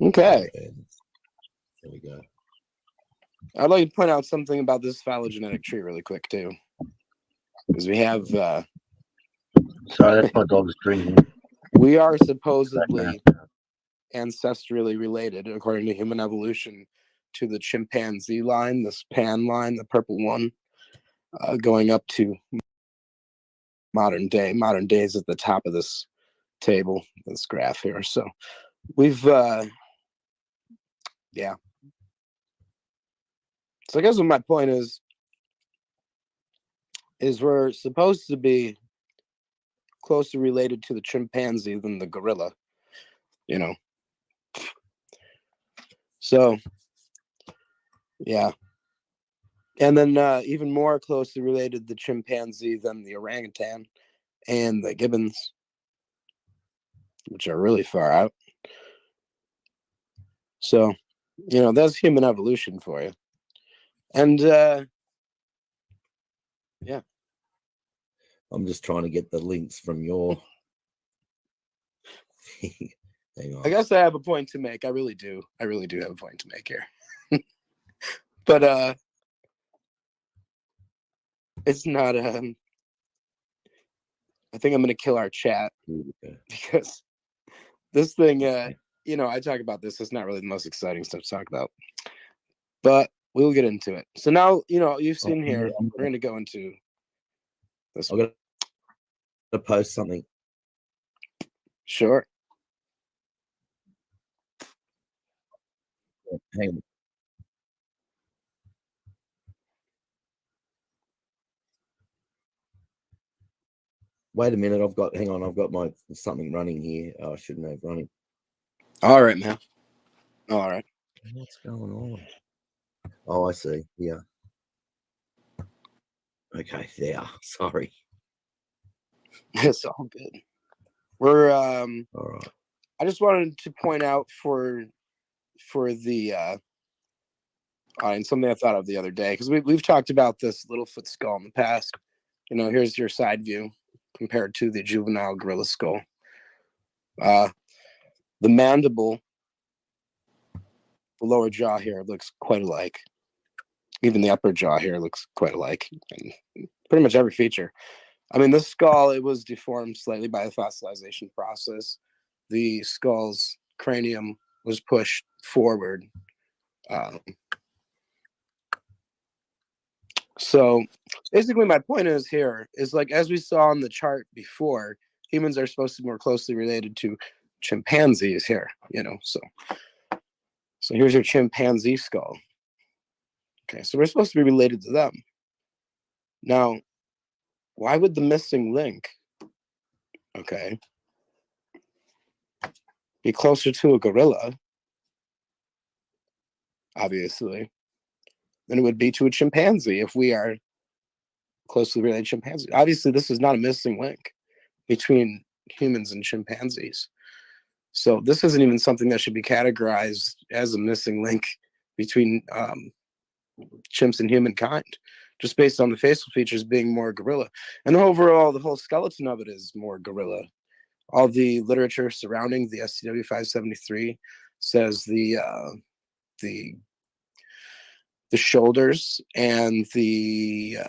Okay. There we go. I'd like to point out something about this phylogenetic tree really quick too, because we have Sorry, that's my dog's drinking. we are supposedly ancestrally related, according to human evolution, to the chimpanzee line, this pan line, the purple one, going up to modern day. Modern day is at the top of this table, this graph here. So we've yeah. So I guess what my point is we're supposed to be closer related to the chimpanzee than the gorilla, you know. So yeah. And then even more closely related the chimpanzee than the orangutan and the gibbons, which are really far out. So, you know, that's human evolution for you. And yeah. I'm just trying to get the links from your. Hang on. I guess I have a point to make. I really do. I really do have a point to make here. But it's not I think I'm gonna kill our chat because this thing you know, I talk about this, it's not really the most exciting stuff to talk about. But we'll get into it. So now, you know, you've seen here, we're gonna go into this. I'm gonna post something. Sure. Hang on. Wait a minute, hang on, I've got my something running here. Oh, I shouldn't have running. All right, man. All right. What's going on? Oh, I see. Yeah. Okay, there. Sorry. It's all good. We're all right. I just wanted to point out for the and something I thought of the other day, because we've talked about this Littlefoot skull in the past. You know, here's your side view compared to the juvenile gorilla skull. The mandible, the lower jaw here looks quite alike. Even the upper jaw here looks quite alike. And pretty much every feature. I mean, this skull, it was deformed slightly by the fossilization process. The skull's cranium was pushed forward. So basically my point is here is, like, as we saw on the chart before, humans are supposed to be more closely related to chimpanzees here, you know. So here's your chimpanzee skull. Okay, so we're supposed to be related to them. Now, why would the missing link, okay, be closer to a gorilla, obviously, than it would be to a chimpanzee if we are closely related to chimpanzees. Obviously, this is not a missing link between humans and chimpanzees. So this isn't even something that should be categorized as a missing link between chimps and humankind, just based on the facial features being more gorilla. And overall, the whole skeleton of it is more gorilla. All the literature surrounding the SCW-573 says the shoulders and the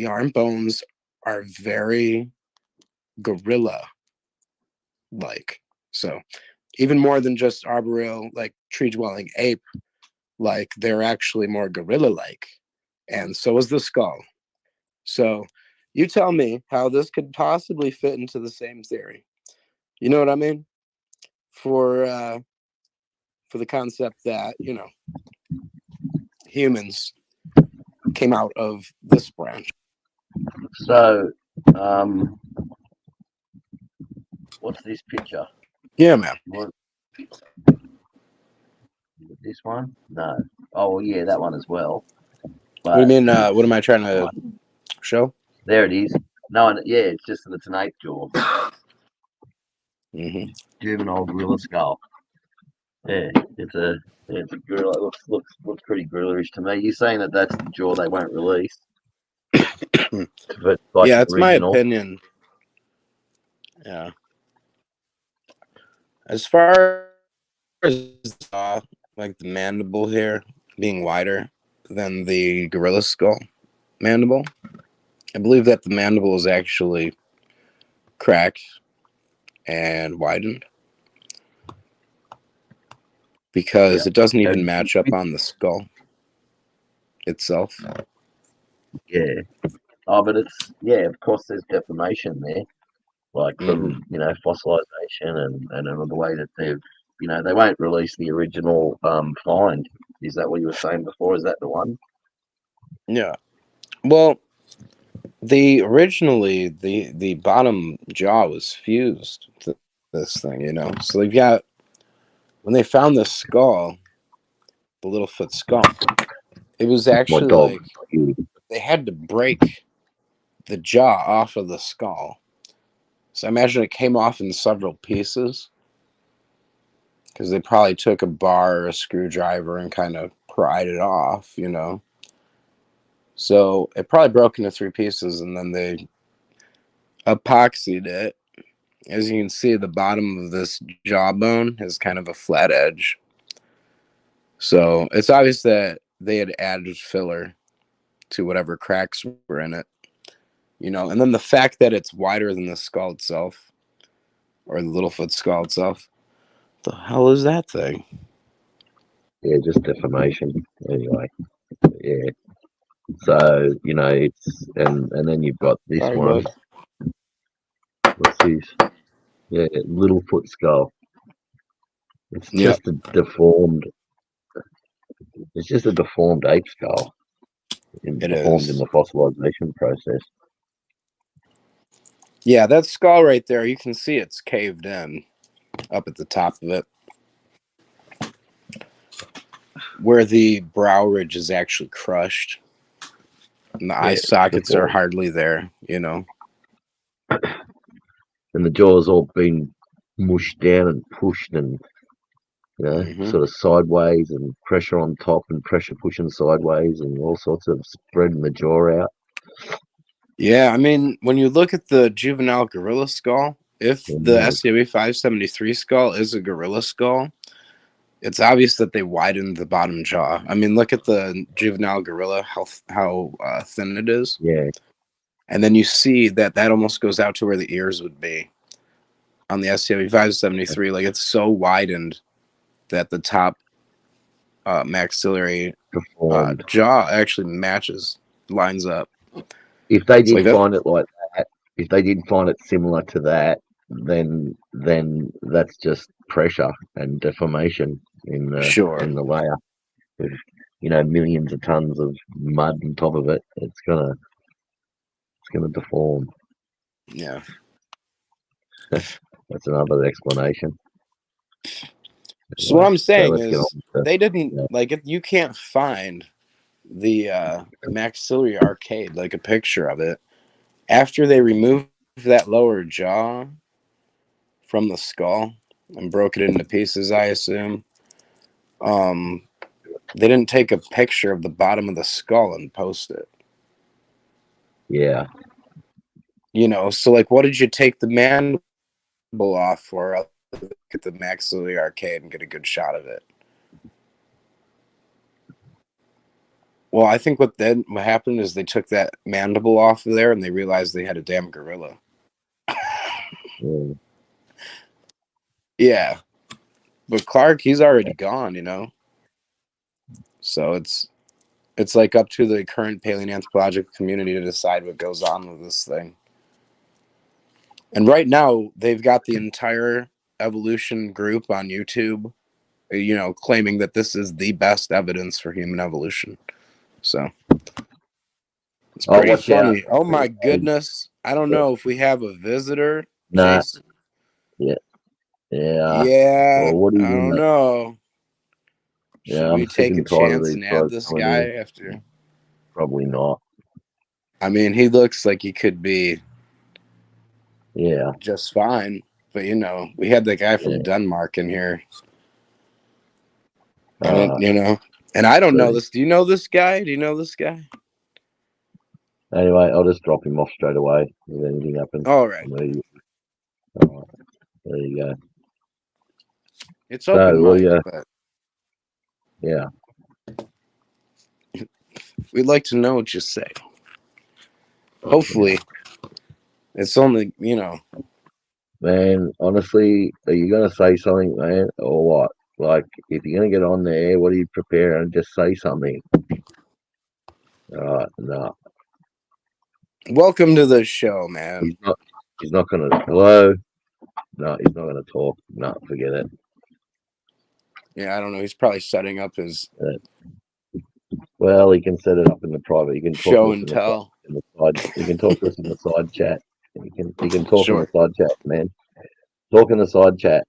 arm bones are very gorilla like. So even more than just arboreal, like tree dwelling ape, like they're actually more gorilla like. And so is the skull. So you tell me how this could possibly fit into the same theory. You know what I mean? For the concept that, you know, humans came out of this branch. So, what's this picture? Yeah, man. What? This one? No. Oh, well, yeah, that one as well. What do you mean? What am I trying to show? There it is. No, yeah, it's just that it's an ape jaw. Mm-hmm. Juvenile gorilla skull. Yeah, it's a gorilla. It looks pretty gorilla-ish to me. You're saying that that's the jaw they won't release? But like yeah, it's original. my opinion. Yeah. As far as like the mandible here being wider than the gorilla skull mandible, I believe that the mandible is actually cracked and widened because it doesn't even match up on the skull itself. Yeah. Oh, but it's, yeah, of course there's deformation there, like from, you know, fossilization and the way that they've, you know, they won't release the original find. Is that what you were saying before? Is that the one? Yeah. Well, originally the bottom jaw was fused to this thing, you know. So they've got, when they found the skull, the Littlefoot skull, it was actually like they had to break the jaw off of the skull. So I imagine it came off in several pieces because they probably took a bar or a screwdriver and kind of pried it off, you know. So it probably broke into 3 pieces and then they epoxied it. As you can see, the bottom of this jawbone has kind of a flat edge. So it's obvious that they had added filler to whatever cracks were in it, you know. And then the fact that it's wider than the skull itself, or the Littlefoot skull itself. The hell is that thing? Yeah, just deformation. Anyway, yeah. So, you know, it's and then you've got this one. What's this? Yeah, Littlefoot skull. It's just a deformed. It's just a deformed ape skull. Deformed in the fossilization process. Yeah, that skull right there, you can see it's caved in up at the top of it, where the brow ridge is actually crushed and the eye sockets are hardly there, you know. And the jaw's all been mushed down and pushed and, you know, sort of sideways and pressure on top and pressure pushing sideways and all sorts of spreading the jaw out. Yeah, I mean, when you look at the juvenile gorilla skull, if the SCW-573 skull is a gorilla skull, it's obvious that they widened the bottom jaw. I mean, look at the juvenile gorilla, how thin it is. Yeah. And then you see that almost goes out to where the ears would be on the SCW-573. Like, it's so widened that the top maxillary jaw actually lines up. If they did find it like that, if they did find it similar to that, then that's just pressure and deformation in the layer. With, you know, millions of tons of mud on top of it, it's gonna deform. Yeah. That's another explanation. So what I'm saying let's get is on with they it. didn't Yeah. like if you can't find the maxillary arcade, like a picture of it, after they removed that lower jaw from the skull and broke it into pieces, I assume. They didn't take a picture of the bottom of the skull and post it. Yeah. You know, so like what did you take the mandible off for? I'll look at the maxillary arcade and get a good shot of it. Well, I think what happened is they took that mandible off of there and they realized they had a damn gorilla. Yeah. Yeah. But Clark, he's already gone, you know? So it's like up to the current paleoanthropological community to decide what goes on with this thing. And right now, they've got the entire evolution group on YouTube, you know, claiming that this is the best evidence for human evolution. So it's Oh, pretty watch out. funny. Oh my goodness. I don't know if we have a visitor, Nah. Jason. Yeah. Yeah. Yeah, Well, what do you I don't mean? know. Should Yeah, we I'm sick take a and tired of chance these and add guys this coming guy in. after? Probably not. I mean, he looks like he could be Yeah. just fine. But, you know, we had that guy from Yeah. Denmark in here. And, you know, and I don't know this. Do you know this guy? Do you know this guy? Anyway, I'll just drop him off straight away if anything happens. All right. All right. There you go. It's So, open well, mic, yeah. but Yeah. we'd like to know what you say. Hopefully, it's only, you know. Man, honestly, are you going to say something, man, or what? Like, if you're going to get on there, what are you preparing? And just say something. All right, no. Welcome to the show, man. He's not going to. Hello? No, he's not going to talk. No, forget it. Yeah, I don't know. He's probably setting up his Well, he can set it up in the private. He can talk show to us and tell. in the side. He can talk to us in the side chat. He can talk in the side chat, man. Talk in the side chat.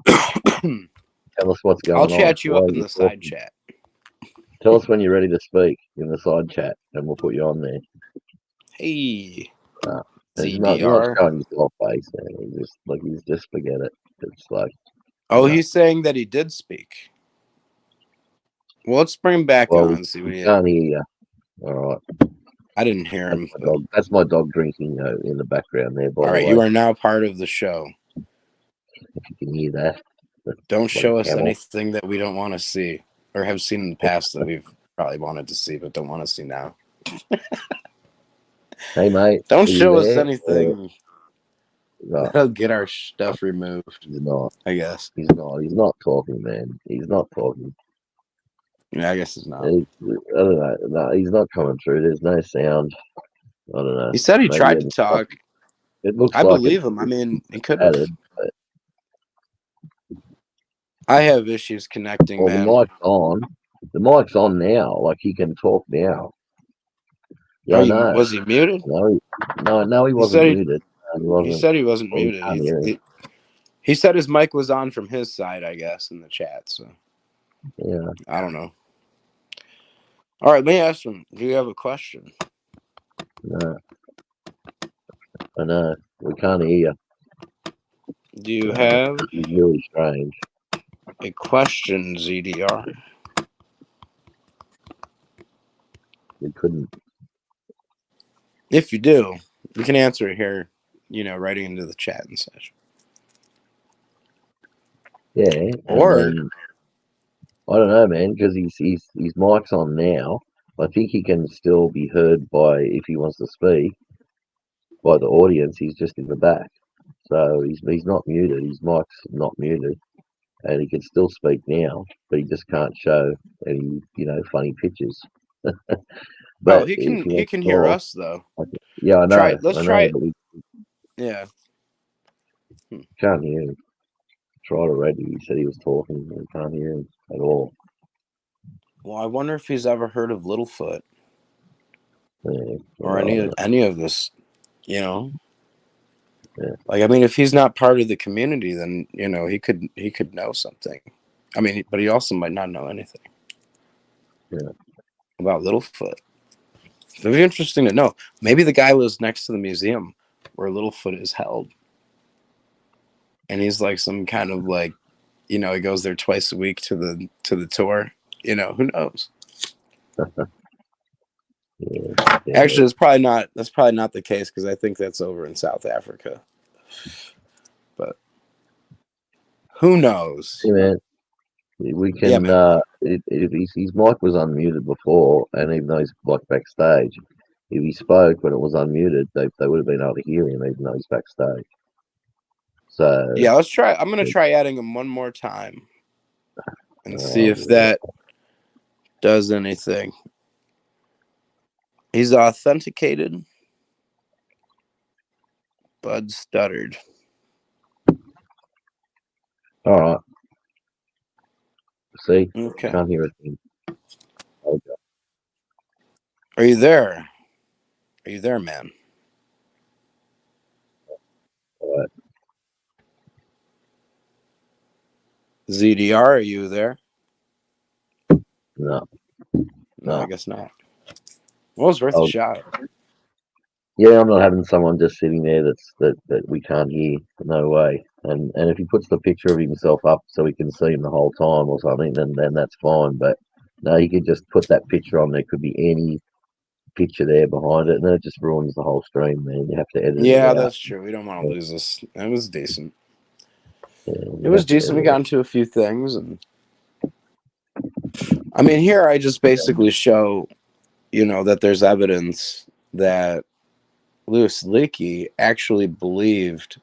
Tell us what's going on. I'll chat you Why up are in you the side talking? chat. Tell us when you're ready to speak in the side chat, and we'll put you on there. Hey, He's not CDR. showing his little face, man. He's just forget it. It's like, Oh, he's saying that he did speak. Well, let's bring him back on and see what we he. can't hear you. All right. I didn't hear him. That's my dog drinking in the background there. By All the right, way. you are now part of the show. If you can hear that. Don't show us camel. anything that we don't want to see or have seen in the past that we've probably wanted to see but don't want to see now. Hey, mate. Don't are you show us there? anything No, that'll get our stuff removed. he's not. I guess. He's not. He's not talking, man. He's not talking. Yeah, I guess he's not. I don't know. No, he's not coming through. There's no sound. I don't know. He said he Maybe tried to talk. It looks I like believe it's him. I mean, he could have. added, but I have issues connecting, well, man. the mic's on. The mic's on now. Like he can talk now. Yeah, I know. Was he muted? No, he wasn't muted. He said he wasn't Well, we muted. can't hear him. He said his mic was on from his side, I guess, in the chat. So Yeah. I don't know. All right, let me ask him. Do you have a question? No. I know. We can't hear you. Do you have It's really strange. a question, ZDR? We couldn't. If you do, we can answer it here, writing into the chat and such. Yeah. Or I don't know, man, because his mic's on now. I think he can still be heard by, if he wants to speak, by the audience. He's just in the back, so he's not muted. His mic's not muted, and he can still speak now, but he just can't show any, funny pictures. But he if can wants to hear talk, us though. Yeah, I know. Let's I know, try it. but we Yeah. can't hear him. Tried already. He said he was talking. We can't hear him at all. Well, I wonder if he's ever heard of Littlefoot Yeah, or any of this, Like, I mean, if he's not part of the community, then he could know something. I mean, but he also might not know anything about Littlefoot. It'd be interesting to know. Maybe the guy lives next to the museum where Littlefoot is held, and he's like some kind of like, he goes there twice a week to the tour. Who knows? Actually, that's probably not the case, because I think that's over in South Africa. But who knows? Yeah, man. We can. His mic was unmuted before, and even though he's like backstage, if he spoke when it was unmuted, they would have been able to hear him, even though he's backstage. So yeah, let's try. I'm gonna try adding him one more time and see if that does anything. He's authenticated. Bud stuttered. All right. See? Okay. Can't hear a thing. Okay. Are you there? Are you there, man? All right. ZDR, are you there? No. No, I guess not. Well, it's worth a shot. Yeah, I'm not having someone just sitting there that we can't hear. No way. And if he puts the picture of himself up so we can see him the whole time or something, then that's fine. But no, he could just put that picture on. There could be any picture there behind it, and it just ruins the whole stream, man. You have to edit it Yeah, out. that's true. We don't want to lose this. It was decent. Yeah, It was decent. We got into a few things, and I mean, here I just basically show, that there's evidence that Louis Leakey actually believed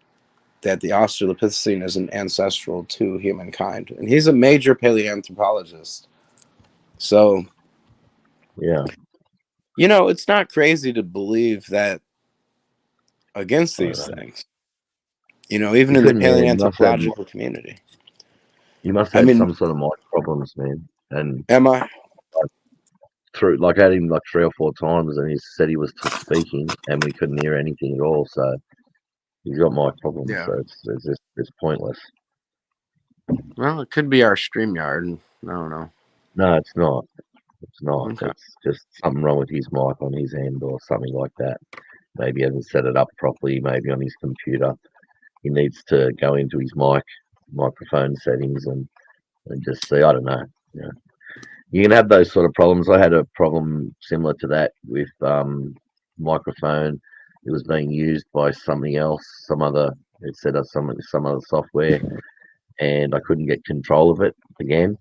that the Australopithecine is an ancestral to humankind, and he's a major paleoanthropologist. So, yeah, it's not crazy to believe that against these things. Even in the paleoanthropological community. You must have some sort of mic problems, man. And am I? I had him like 3 or 4 times, and he said he was speaking, and we couldn't hear anything at all. So he's got mic problems. Yeah. So it's pointless. Well, it could be our StreamYard. I don't know. No, it's not. It's not. Okay. It's just something wrong with his mic on his end or something like that. Maybe he hasn't set it up properly. Maybe on his computer, he needs to go into his microphone settings and just see. I don't know. You can have those sort of problems. I had a problem similar to that with microphone. It was being used by something else, it set up some other software, and I couldn't get control of it again.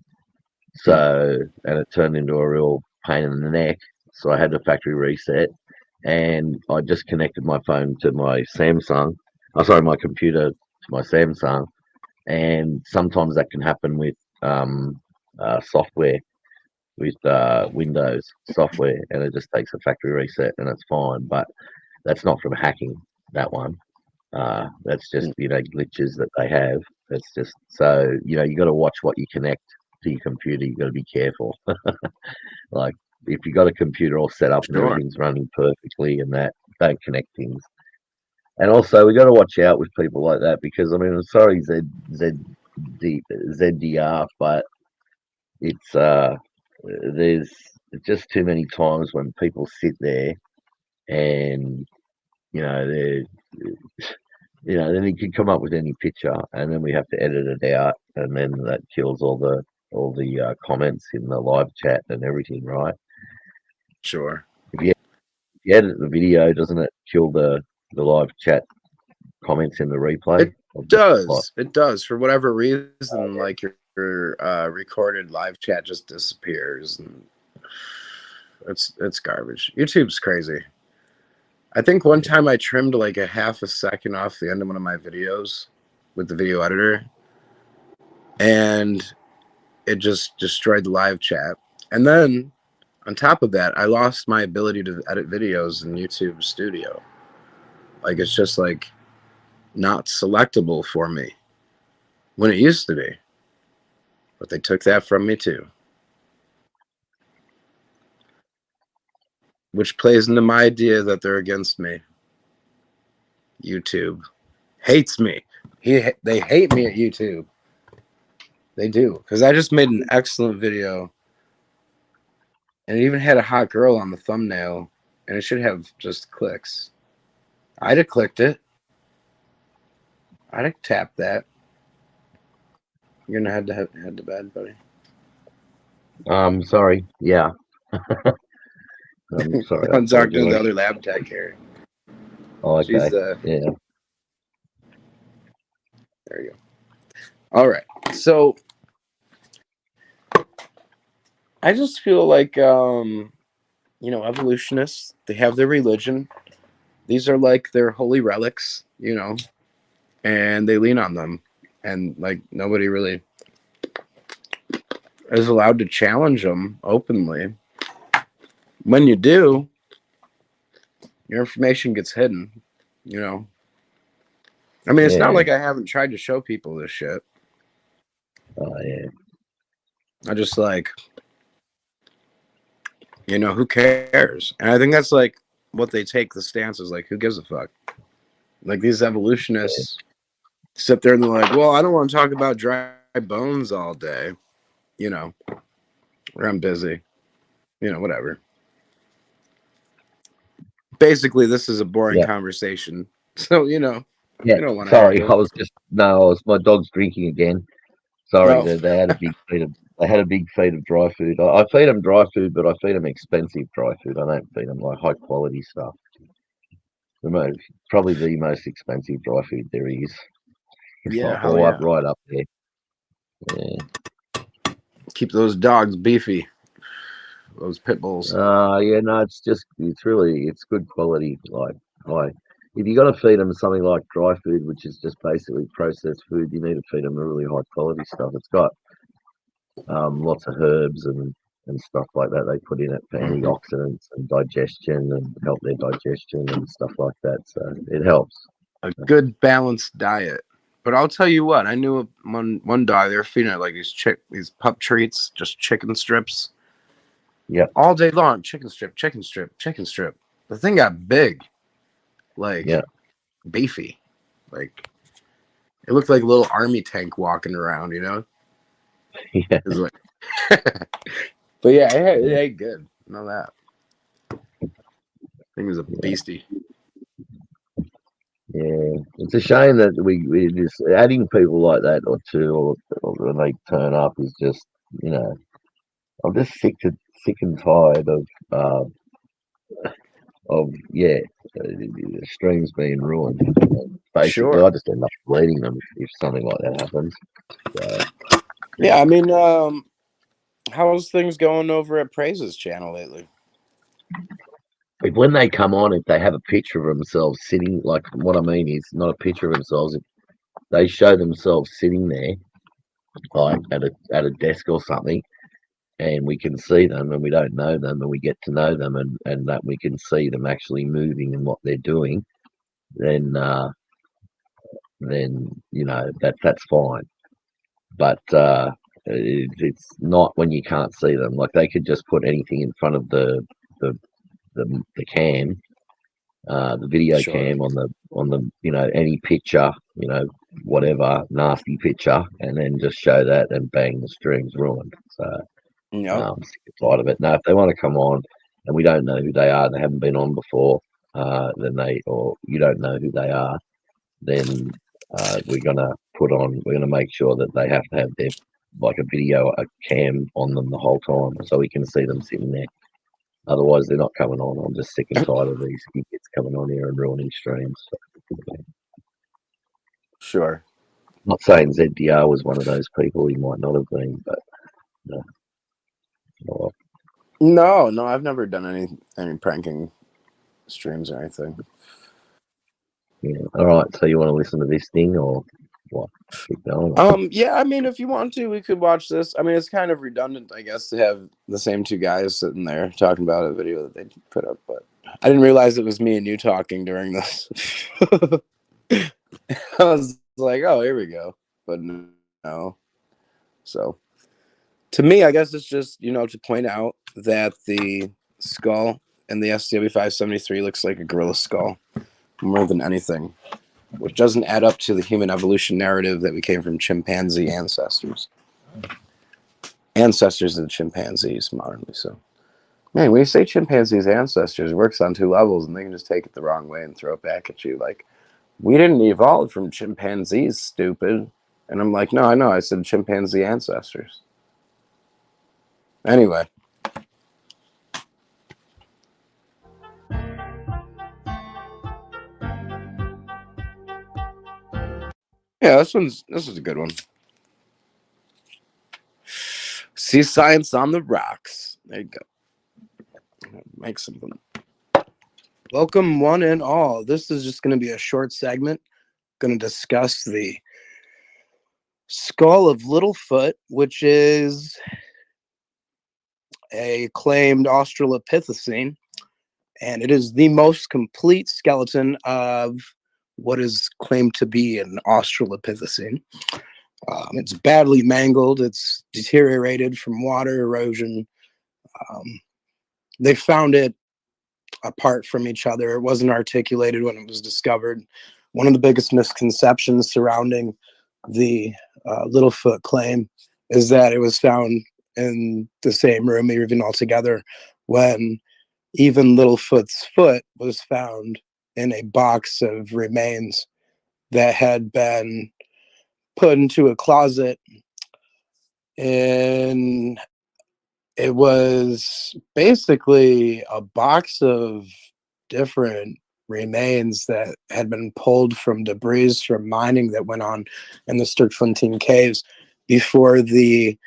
So, and it turned into a real pain in the neck. So I had a factory reset, and I just connected my phone to my Samsung. My computer to my Samsung, and sometimes that can happen with software. With Windows software, and it just takes a factory reset, and it's fine. But that's not from hacking. That one, that's just glitches that they have. It's just so you got to watch what you connect to your computer. You got to be careful. Like if you got a computer all set up and everything's running perfectly, and that don't connect things. And also we got to watch out with people like that, because I mean, I'm sorry, ZDR, but it's there's just too many times when people sit there and then you can come up with any picture, and then we have to edit it out, and then that kills all the comments in the live chat and everything, right? Sure. If you edit the video, doesn't it kill the live chat comments in the replay? It does. It does. For whatever reason, like your recorded live chat just disappears, and it's garbage. YouTube's crazy. I think one time I trimmed like a half a second off the end of one of my videos with the video editor, and it just destroyed the live chat. And then on top of that, I lost my ability to edit videos in YouTube Studio. Like it's just like not selectable for me when it used to be. But they took that from me too. Which plays into my idea that they're against me. YouTube. hates me. They hate me at YouTube. They do, because I just made an excellent video, and it even had a hot girl on the thumbnail, and it should have just clicks. I'd have clicked it. I'd have tapped that. You're gonna head to bed, buddy. Sorry. Yeah. I'm sorry. I'm talking to the other lab tech here. Oh, okay. She's, yeah. There you go. All right. So I just feel like, evolutionists, they have their religion. These are like their holy relics, and they lean on them. And like nobody really is allowed to challenge them openly. When you do, your information gets hidden, I mean, it's not like I haven't tried to show people this shit. Oh, yeah. I just like, who cares? And I think that's like what they take the stance is like, who gives a fuck? Like these evolutionists sit there and they're like, well, I don't want to talk about dry bones all day, or I'm busy, whatever. Basically, this is a boring conversation. So, Yeah. you don't want to. Sorry, my dog's drinking again. Sorry, Oh. they had a big feed of dry food. I feed them dry food, but I feed them expensive dry food. I don't feed them like high quality stuff. Probably the most expensive dry food there is. Yeah, Right up there. Yeah. Keep those dogs beefy. Those pit bulls. Yeah, no, it's good quality. Like if you got to feed them something like dry food, which is just basically processed food, you need to feed them the really high quality stuff. It's got lots of herbs and stuff like that they put in it for antioxidants and digestion and help their digestion and stuff like that. So it helps. A good balanced diet. But I'll tell you what, I knew one dog, they were feeding it like these pup treats, just chicken strips. Yeah. All day long, chicken strip. The thing got big. Like beefy. Like it looked like a little army tank walking around, Yeah. It was like but yeah, it ate good. Know that. Thing was a beastie. Yeah, it's a shame that we just adding people like that or when they turn up is just I'm just sick and tired of streams being ruined. Basically, Sure. I just end up deleting them if something like that happens. So, Yeah, I mean, how's things going over at Praise's channel lately? if when they come on, if they have a picture of themselves sitting, like what I mean is not a picture of themselves. If they show themselves sitting there, like at a desk or something, and we can see them, and we don't know them, and we get to know them, and that we can see them actually moving and what they're doing, then that's fine. But it's not when you can't see them. Like they could just put anything in front of the cam, the video cam on the any picture, whatever nasty picture, and then just show that, and bang, the stream's ruined. So I'm sick and tired of it. Now, if they want to come on and we don't know who they are, they haven't been on before, or you don't know who they are, then we're gonna make sure that they have to have their a cam on them the whole time, so we can see them sitting there. Otherwise, they're not coming on. I'm just sick and tired of these idiots coming on here and ruining streams. Sure. Not saying ZDR was one of those people. He might not have been, but no. No, I've never done any pranking streams or anything. Yeah. All right. So you want to listen to this thing or what? Keep going. Yeah, I mean, if you want to, we could watch this. I mean, it's kind of redundant, I guess, to have the same two guys sitting there talking about a video that they put up, but I didn't realize it was me and you talking during this. I was like, oh, here we go. But no. So, to me, I guess it's just, to point out that the skull in the SCW-573 looks like a gorilla skull more than anything. which doesn't add up to the human evolution narrative that we came from chimpanzee ancestors. Ancestors of chimpanzees modernly. So, man, when you say chimpanzees ancestors, it works on two levels, and they can just take it the wrong way and throw it back at you. Like, we didn't evolve from chimpanzees, stupid. And I'm like, no, I know. I said chimpanzee ancestors. Anyway. Yeah, this is a good one. See science on the rocks. There you go. Make something. Welcome, one and all. This is just going to be a short segment. Going to discuss the skull of Littlefoot, which is a claimed Australopithecine, and it is the most complete skeleton of what is claimed to be an Australopithecine. It's badly mangled. It's deteriorated from water erosion. They found it apart from each other. It wasn't articulated when it was discovered. One of the biggest misconceptions surrounding the Littlefoot claim is that it was found in the same room, even altogether, when even Littlefoot's foot was found in a box of remains that had been put into a closet, and it was basically a box of different remains that had been pulled from debris from mining that went on in the Sterkfontein caves before the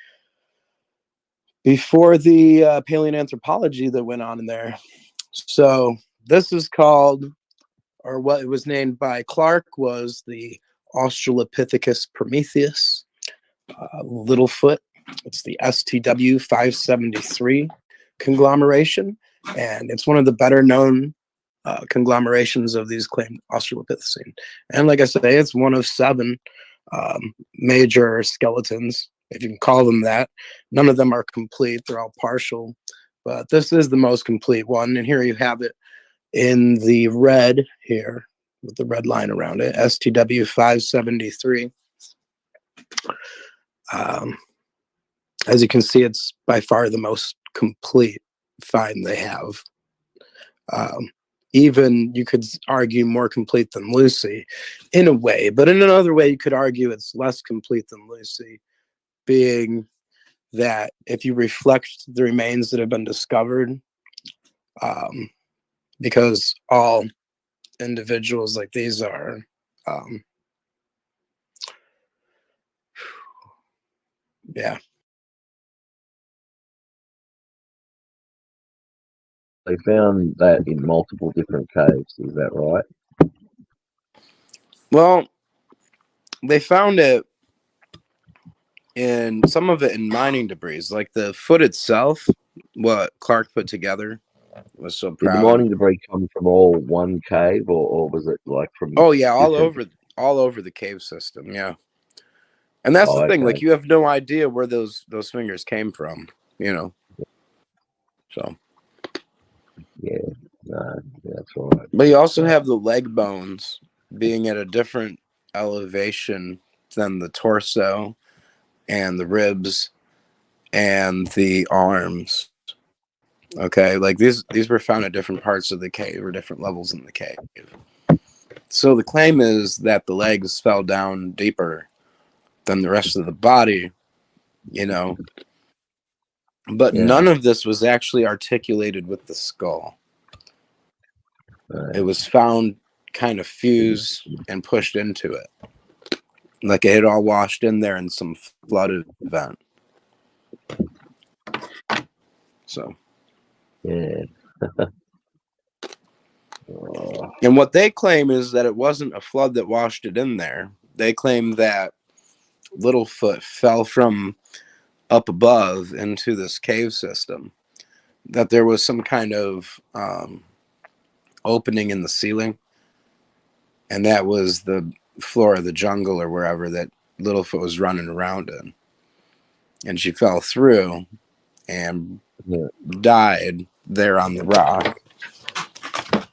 paleoanthropology that went on in there. So this is called, or what it was named by Clark, was the Australopithecus prometheus Littlefoot. It's the STW 573 conglomeration, and it's one of the better known conglomerations of these claimed Australopithecine. And like I say, it's one of 7 major skeletons, if you can call them that. None of them are complete, they're all partial, but this is the most complete one. And here you have it in the red here with the red line around it, STW 573. As you can see, it's by far the most complete find they have. Even you could argue more complete than Lucy in a way, but in another way you could argue it's less complete than Lucy, being that if you reflect the remains that have been discovered, because all individuals like these are yeah. They found that in multiple different caves, is that right? Well, they found it in some of it in mining debris, like the foot itself. What Clark put together was so Did proud. the mining debris come from all one cave, or was it like from? Oh yeah, all different- over the cave system. Yeah, and that's the thing. okay. Like you have no idea where those fingers came from. You know. So. Yeah, no, that's all right. But you also have the leg bones being at a different elevation than the torso and the ribs and the arms. Okay, like these were found at different parts of the cave or different levels in the cave. So the claim is that the legs fell down deeper than the rest of the body, you know. But none of this was actually articulated with the skull. It was found kind of fused and pushed into it. Like it had all washed in there in some flooded event. So. Yeah. And what they claim is that it wasn't a flood that washed it in there. They claim that Littlefoot fell from up above into this cave system. That there was some kind of opening in the ceiling. And that was the floor of the jungle or wherever that Littlefoot was running around in. And she fell through and died there on the rock.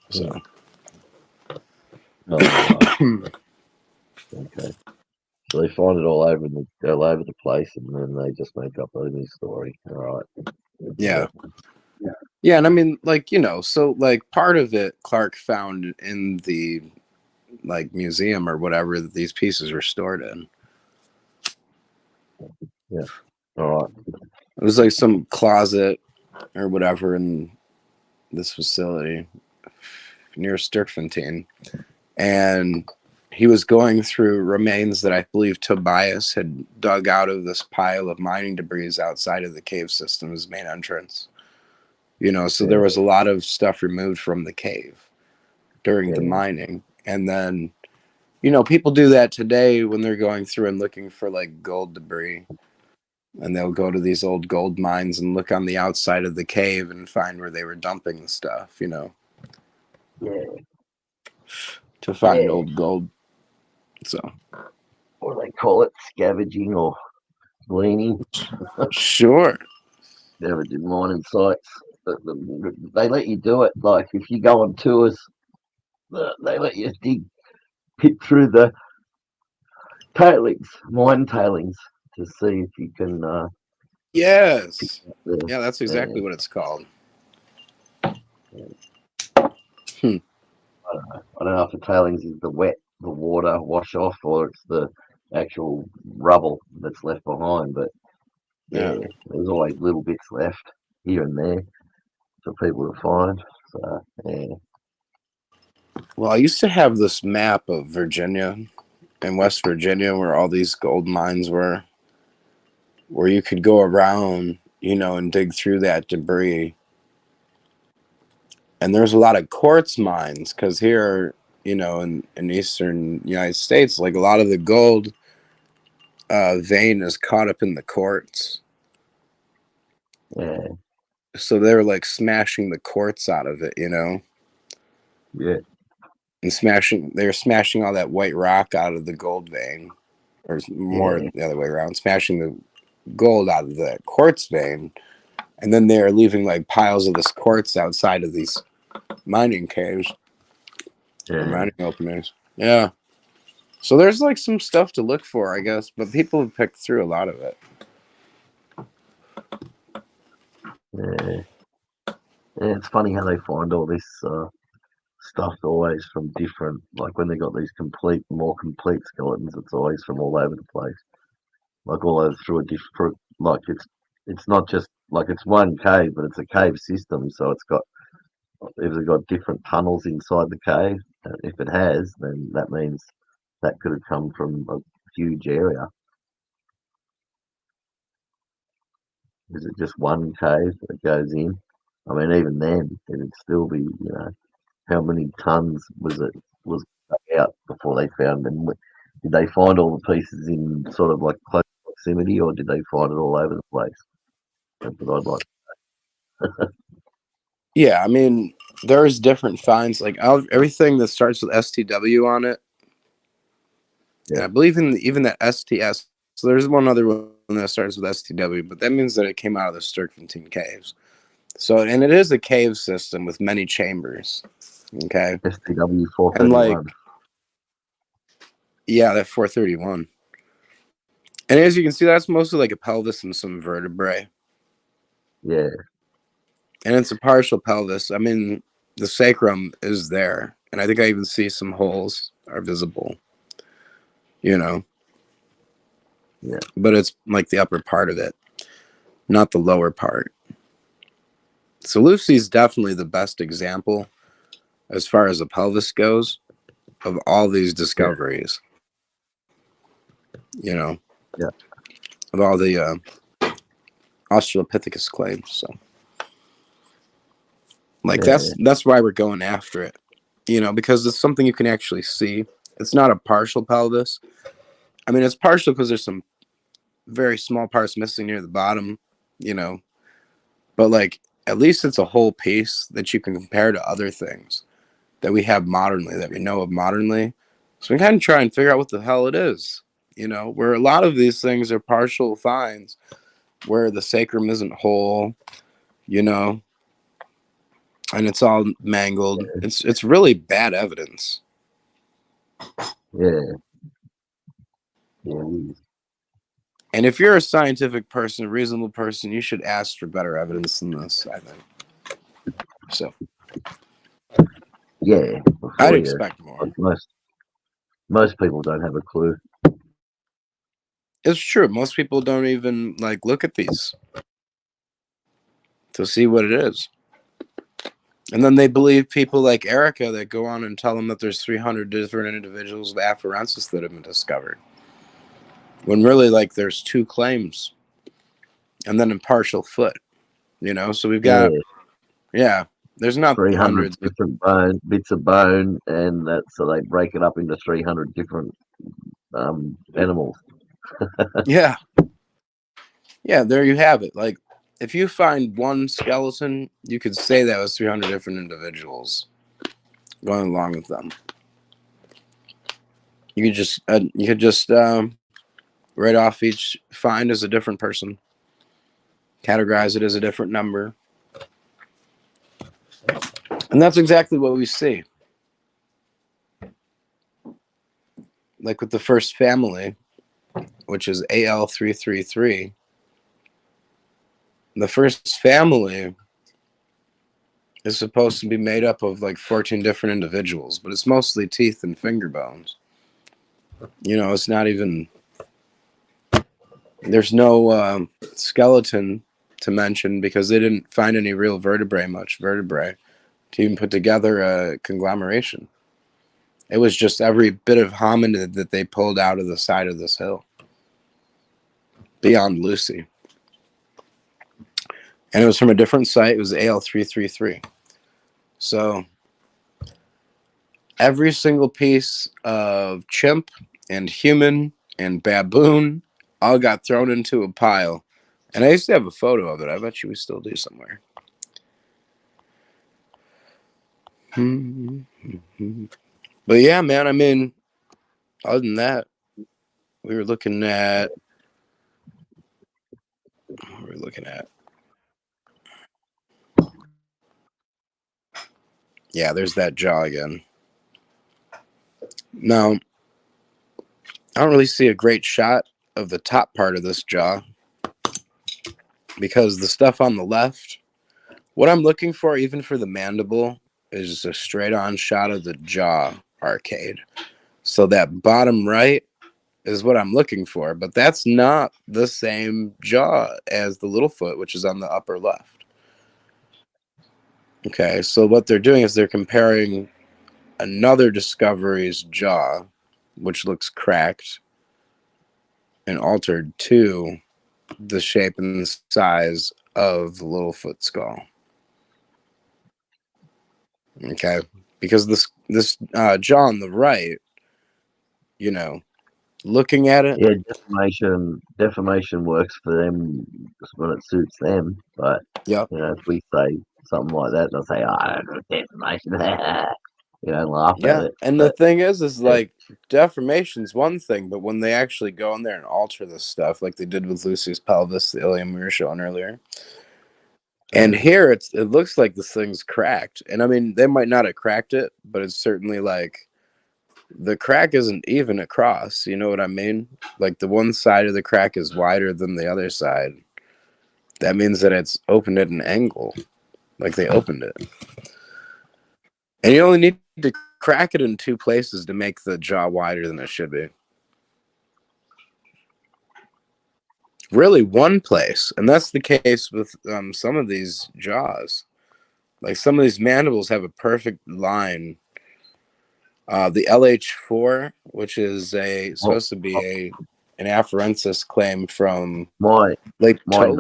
So. So they find it all over the place, and then they just make up a new story. All right. Yeah. Yeah, and I mean, like, so like part of it Clark found in the like museum or whatever that these pieces were stored in. Yeah. All right. It was like some closet or whatever in this facility near Sturkfontein. And he was going through remains that I believe Tobias had dug out of this pile of mining debris outside of the cave system's main entrance. So there was a lot of stuff removed from the cave during the mining. And then, people do that today when they're going through and looking for like gold debris. And they'll go to these old gold mines and look on the outside of the cave and find where they were dumping the stuff, Yeah. to find old gold. So, what do they call it? Scavenging or gleaning? Sure. Scavenging mining sites. They let you do it. Like if you go on tours, they let you pit through the mine tailings, to see if you can. Yes. Yeah, that's exactly what it's called. I don't know if the tailings is the water wash off, or it's the actual rubble that's left behind. But yeah, there's always little bits left here and there for people to find. So yeah. Well, I used to have this map of Virginia and West Virginia where all these gold mines were, where you could go around, and dig through that debris. And there's a lot of quartz mines because here, in eastern United States, like a lot of the gold vein is caught up in the quartz. Yeah. So they're like smashing the quartz out of it, Yeah. And they're smashing all that white rock out of the gold vein, or more the other way around, smashing the gold out of the quartz vein, and then they're leaving like piles of this quartz outside of these mining caves, or mining openings. Yeah. So there's like some stuff to look for, I guess, but people have picked through a lot of it. Yeah. Yeah, it's funny how they find all this stuff always from different, like when they got these more complete skeletons, it's always from all over the place. Like all over through a different, like it's not just like it's one cave, but it's a cave system, so if it's got different tunnels inside the cave, if it has, then that means that could have come from a huge area. Is it just one cave that goes in? I mean, even then, it'd still be, how many tons was out before they found them? Did they find all the pieces in sort of like close proximity, or did they find it all over the place? That's what I'd like. Yeah, I mean, there's different finds, like everything that starts with STW on it. Yeah, and I believe even that STS. So there's one other one that starts with STW, but that means that it came out of the Sturkfontein caves. So, and it is a cave system with many chambers. Okay. STW 431. And like, yeah, that 431. And as you can see, that's mostly like a pelvis and some vertebrae. Yeah. And it's a partial pelvis. I mean, the sacrum is there. And I think I even see some holes are visible. Yeah. But it's like the upper part of it, not the lower part. So Lucy's definitely the best example as far as the pelvis goes of all these discoveries. Yeah. Of all the Australopithecus claims. So like that's why we're going after it. Because it's something you can actually see. It's not a partial pelvis. I mean, it's partial because there's some very small parts missing near the bottom, but like at least it's a whole piece that you can compare to other things that we have modernly, that we know of modernly. So we kind of try and figure out what the hell it is, where a lot of these things are partial finds where the sacrum isn't whole, and it's all mangled. It's really bad evidence. Yeah. Yeah, it is. And if you're a scientific person, a reasonable person, you should ask for better evidence than this, I think. So, Yeah, I'd before you. expect more. Most people don't have a clue. It's true. Most people don't even like look at these to see what it is. And then they believe people like Erica that go on and tell them that there's 300 different individuals with afarensis that have been discovered. When really, like, there's 2 claims. And then a partial foot, you know? So we've got, yeah, there's not 300 hundreds. different bits of bone, and so they break it up into 300 different animals. Yeah. Yeah, there you have it. Like, if you find one skeleton, you could say that was 300 different individuals going along with them. You could just write off each find as a different person, categorize it as a different number, and that's exactly what we see. Like with the first family, which is AL333. The first family is supposed to be made up of like 14 different individuals, but it's mostly teeth and finger bones. You know, it's not even, there's no skeleton to mention because they didn't find any real vertebrae to even put together a conglomeration. It was just every bit of hominid that they pulled out of the side of this hill beyond Lucy. And it was from a different site. It was AL333. So every single piece of chimp and human and baboon all got thrown into a pile. And I used to have a photo of it. I bet you we still do somewhere. But yeah, man, I mean, other than that, we were looking at, yeah, there's that jaw again. Now, I don't really see a great shot of the top part of this jaw because the stuff on the left, what I'm looking for, even for the mandible, is a straight-on shot of the jaw arcade. So that bottom right is what I'm looking for, but that's not the same jaw as the little foot, which is on the upper left. Okay, so what they're doing is they're comparing another discovery's jaw, which looks cracked and altered, to the shape and the size of the Littlefoot skull. Okay, because this jaw on the right, you know, looking at it, Yeah, defamation works for them when it suits them. But yep. You know, if we say something like that, they'll say, "Oh, defamation," you know, laugh at it. And the thing is like, defamation's one thing, but when they actually go in there and alter this stuff, like they did with Lucy's pelvis, the ilium we were showing earlier, and here it looks like this thing's cracked. And I mean, they might not have cracked it, but it's certainly like the crack isn't even across. You know what I mean? Like the one side of the crack is wider than the other side. That means that it's opened at an angle, like they opened it. And you only need to crack it in 2 places to make the jaw wider than it should be. Really, 1 place. And that's the case with some of these jaws. Like some of these mandibles have a perfect line. The LH4, which is supposed to be an afarensis claim from Lake Tolly.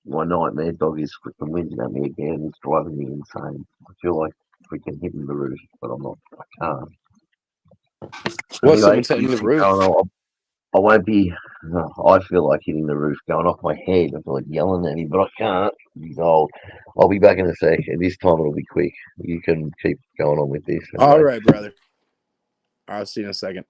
My nightmare dog is freaking whinging at me again. It's driving me insane. I feel like freaking hitting the roof, but I'm not. I can't. What, someone's hitting the roof? I won't be. I feel like hitting the roof, going off my head. I feel like yelling at him, but I can't. He's old. I'll be back in a sec. And this time it'll be quick. You can keep going on with this. All right, brother. I'll see you in a second.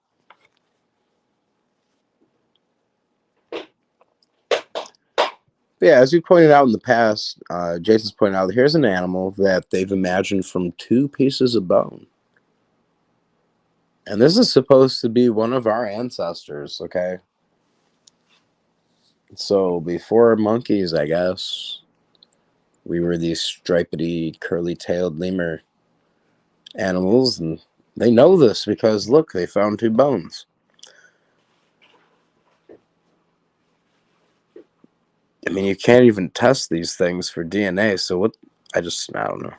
Yeah, as we pointed out in the past, Jason's pointed out, here's an animal that they've imagined from 2 pieces of bone. And this is supposed to be one of our ancestors, okay? So before monkeys, I guess, we were these stripedy, curly-tailed lemur animals, and they know this because, look, they found 2 bones. I mean, you can't even test these things for DNA, so what? I don't know.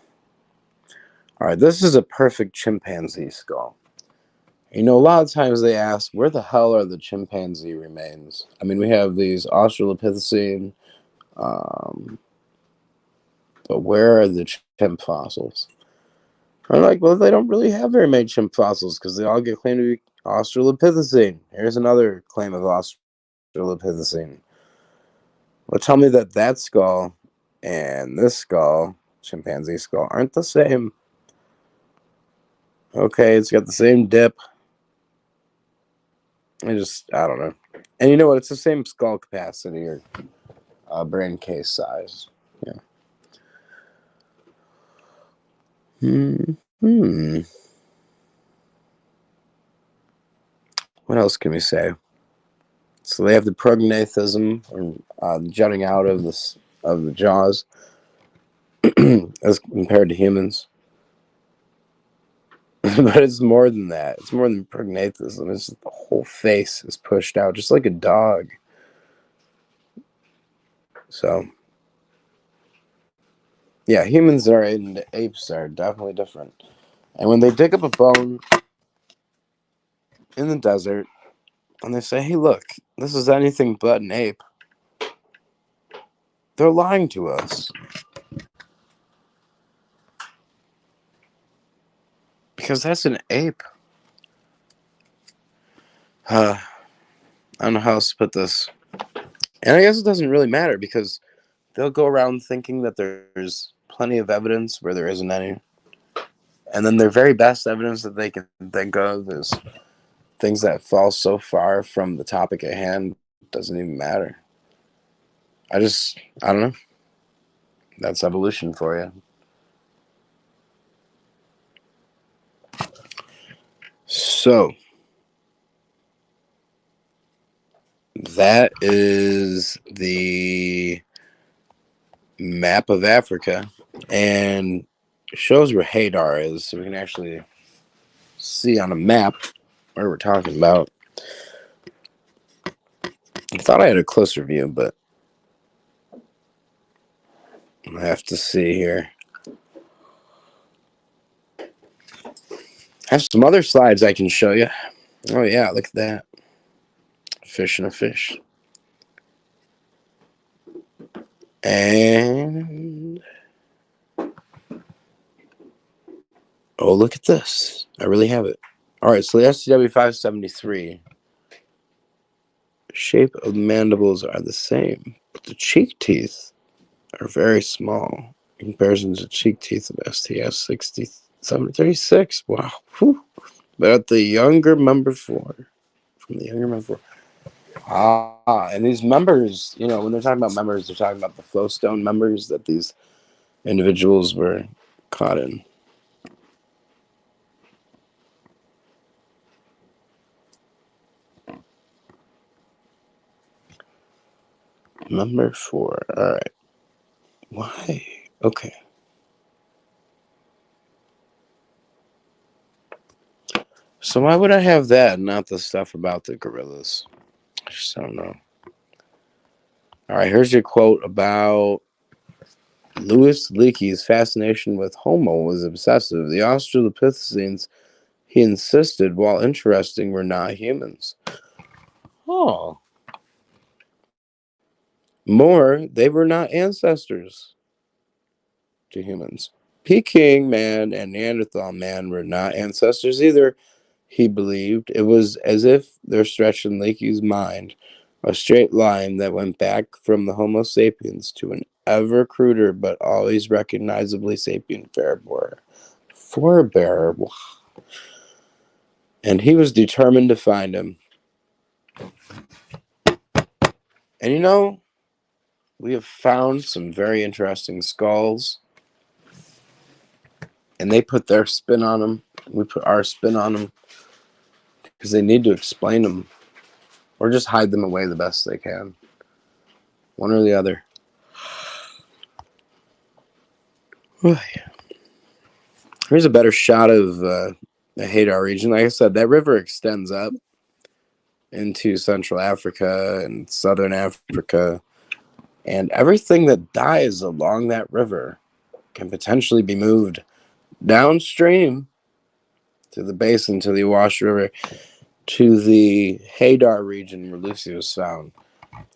All right, this is a perfect chimpanzee skull. You know, a lot of times they ask, where the hell are the chimpanzee remains? I mean, we have these Australopithecine, but where are the chimp fossils? I'm like, well, they don't really have very many chimp fossils because they all get claimed to be Australopithecine. Here's another claim of Australopithecine. Well, tell me that skull and this skull, chimpanzee skull, aren't the same. Okay, it's got the same dip. I don't know. And you know what? It's the same skull capacity or brain case size. Yeah. What else can we say? So they have the prognathism, or jutting out of the jaws, as compared to humans. But it's more than that. It's more than prognathism. It's the whole face is pushed out, just like a dog. So, yeah, humans and apes are definitely different. And when they dig up a bone in the desert, and they say, hey, look, this is anything but an ape, they're lying to us. Because that's an ape. I don't know how else to put this. And I guess it doesn't really matter because they'll go around thinking that there's plenty of evidence where there isn't any. And then their very best evidence that they can think of is things that fall so far from the topic at hand, doesn't even matter. I don't know. That's evolution for you. So, that is the map of Africa, and shows where Hadar is, so we can actually see on a map where we're talking about. I thought I had a closer view, but I have to see here. I have some other slides I can show you. Oh yeah, look at that. Fish and a fish. And oh, look at this. I really have it. All right, so the STW 573 shape of the mandibles are the same, but the cheek teeth are very small in comparison to cheek teeth of STS 6736. Wow. Whew. But at the younger member 4, from the younger member 4. And these members, you know, when they're talking about members, they're talking about the flowstone members that these individuals were caught in. Number 4. All right. Why? Okay. So why would I have that and not the stuff about the gorillas? I just don't know. All right, here's your quote about Louis Leakey's fascination with Homo was obsessive. The Australopithecines, he insisted, while interesting, were not humans. Oh. More, they were not ancestors to humans. Peking man and Neanderthal man were not ancestors either. He believed it was as if there stretched in Leakey's mind a straight line that went back from the Homo sapiens to an ever cruder but always recognizably sapient forebearer. And he was determined to find him. And you know, we have found some very interesting skulls. And they put their spin on them. We put our spin on them. because they need to explain them or just hide them away the best they can. One or the other. Here's a better shot of the Hadar region. Like I said, that river extends up into Central Africa and Southern Africa. And everything that dies along that river can potentially be moved downstream to the basin, to the Awash River, to the Hadar region where Lucy was found.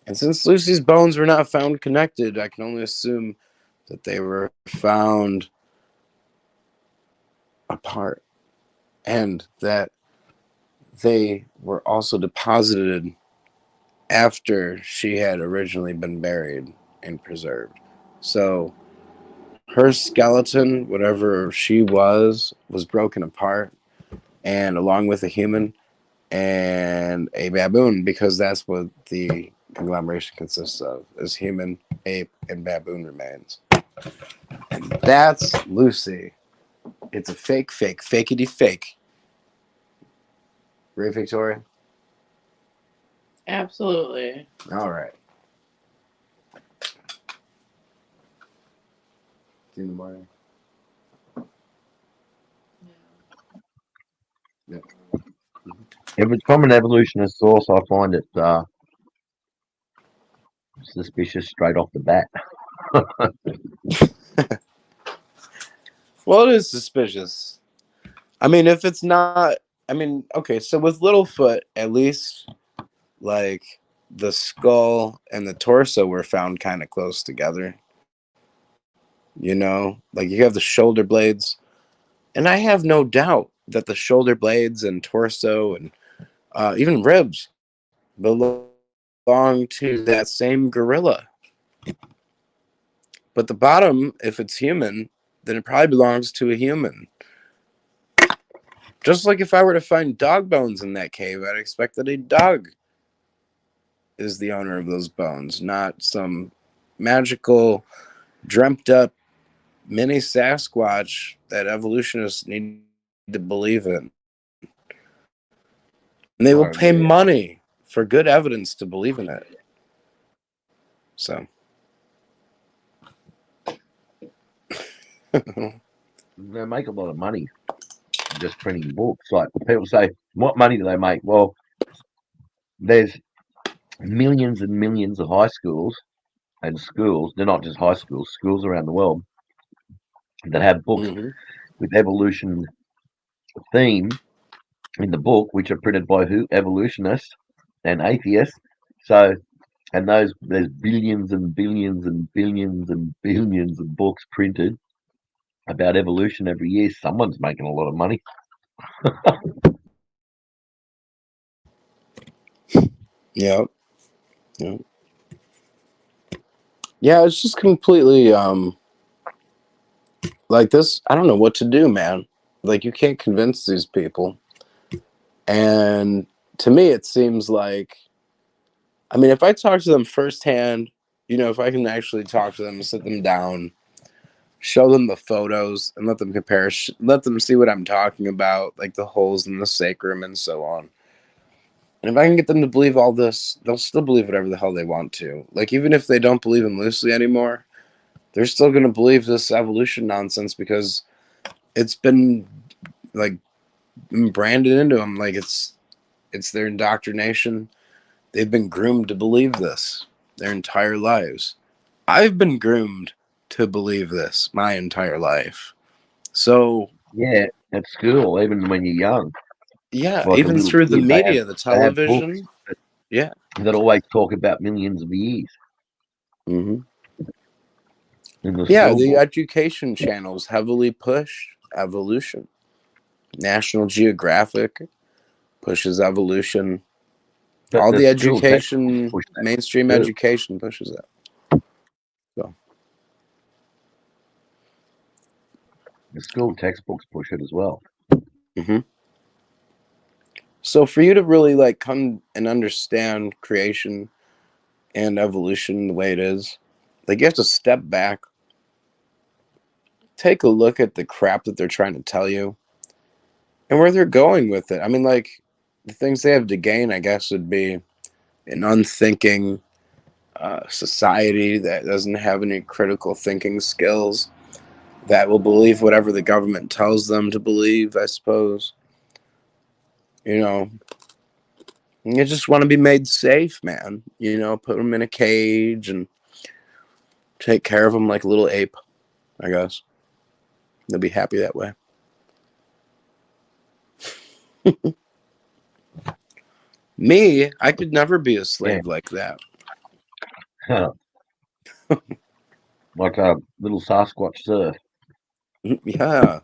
And since Lucy's bones were not found connected, I can only assume that they were found apart and that they were also deposited after she had originally been buried and preserved. So her skeleton, whatever she was broken apart, and along with a human and a baboon, because that's what the conglomeration consists of, is human, ape, and baboon remains. And that's Lucy. It's a fakety fake. Right, Victoria? Absolutely. All right. See you in the morning. Yeah. If it's from an evolutionist source, I find it suspicious straight off the bat. Well, it is suspicious. I mean, if it's not, I mean, okay, so with Littlefoot, at least, like, the skull and the torso were found kind of close together. You know, like you have the shoulder blades, and I have no doubt that the shoulder blades and torso and even ribs belong to that same gorilla. But the bottom, if it's human, then it probably belongs to a human. Just like if I were to find dog bones in that cave, I'd expect that a dog is the owner of those bones, not some magical, dreamt up mini Sasquatch that evolutionists need to believe in. And they will pay money for good evidence to believe in it. So. They make a lot of money just printing books. Like people say, what money do they make? Well, there's millions and millions of high schools and schools. They're not just high schools, schools around the world that have books with evolution theme in the book, which are printed by who? Evolutionists and atheists. So, and there's billions and billions and billions and billions of books printed about evolution every year. Someone's making a lot of money. Yeah. Yeah, it's just completely like this. I don't know what to do, man. Like, you can't convince these people. And to me, it seems like, I mean, if I talk to them firsthand, you know, if I can actually talk to them, sit them down, show them the photos, and let them compare, let them see what I'm talking about, like the holes in the sacrum and so on. And if I can get them to believe all this, they'll still believe whatever the hell they want to. Like, even if they don't believe in Lucy anymore, they're still going to believe this evolution nonsense because it's been, like, branded into them. Like, it's their indoctrination. They've been groomed to believe this their entire lives. I've been groomed to believe this my entire life. So yeah, at school, even when you're young. Yeah, Like even through the media, the television. Yeah. That always talk about millions of years. Mm-hmm. The Yeah, the education channels heavily push evolution. National Geographic pushes evolution. But all the the school education, push that mainstream too. education pushes it. So the school textbooks push it as well. Mm-hmm. So for you to really like come and understand creation and evolution the way it is, like you have to step back, take a look at the crap that they're trying to tell you and where they're going with it. I mean, like, the things they have to gain, I guess, would be an unthinking society that doesn't have any critical thinking skills, that will believe whatever the government tells them to believe, I suppose. You know, you just want to be made safe, man. You know, put them in a cage and take care of them like a little ape, I guess. They'll be happy that way. Me, I could never be a slave like that. Like a little Sasquatch surf. Yeah.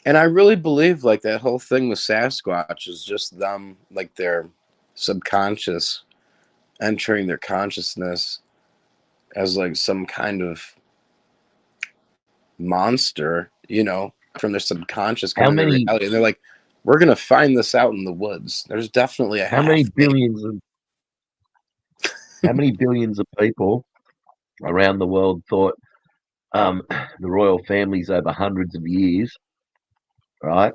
And I really believe like that whole thing with Sasquatch is just them, like their subconscious entering their consciousness as like some kind of monster, you know, from their subconscious coming to reality. And they're like, we're gonna find this out in the woods. There's definitely a how many billions of people around the world thought the royal families over hundreds of years, right?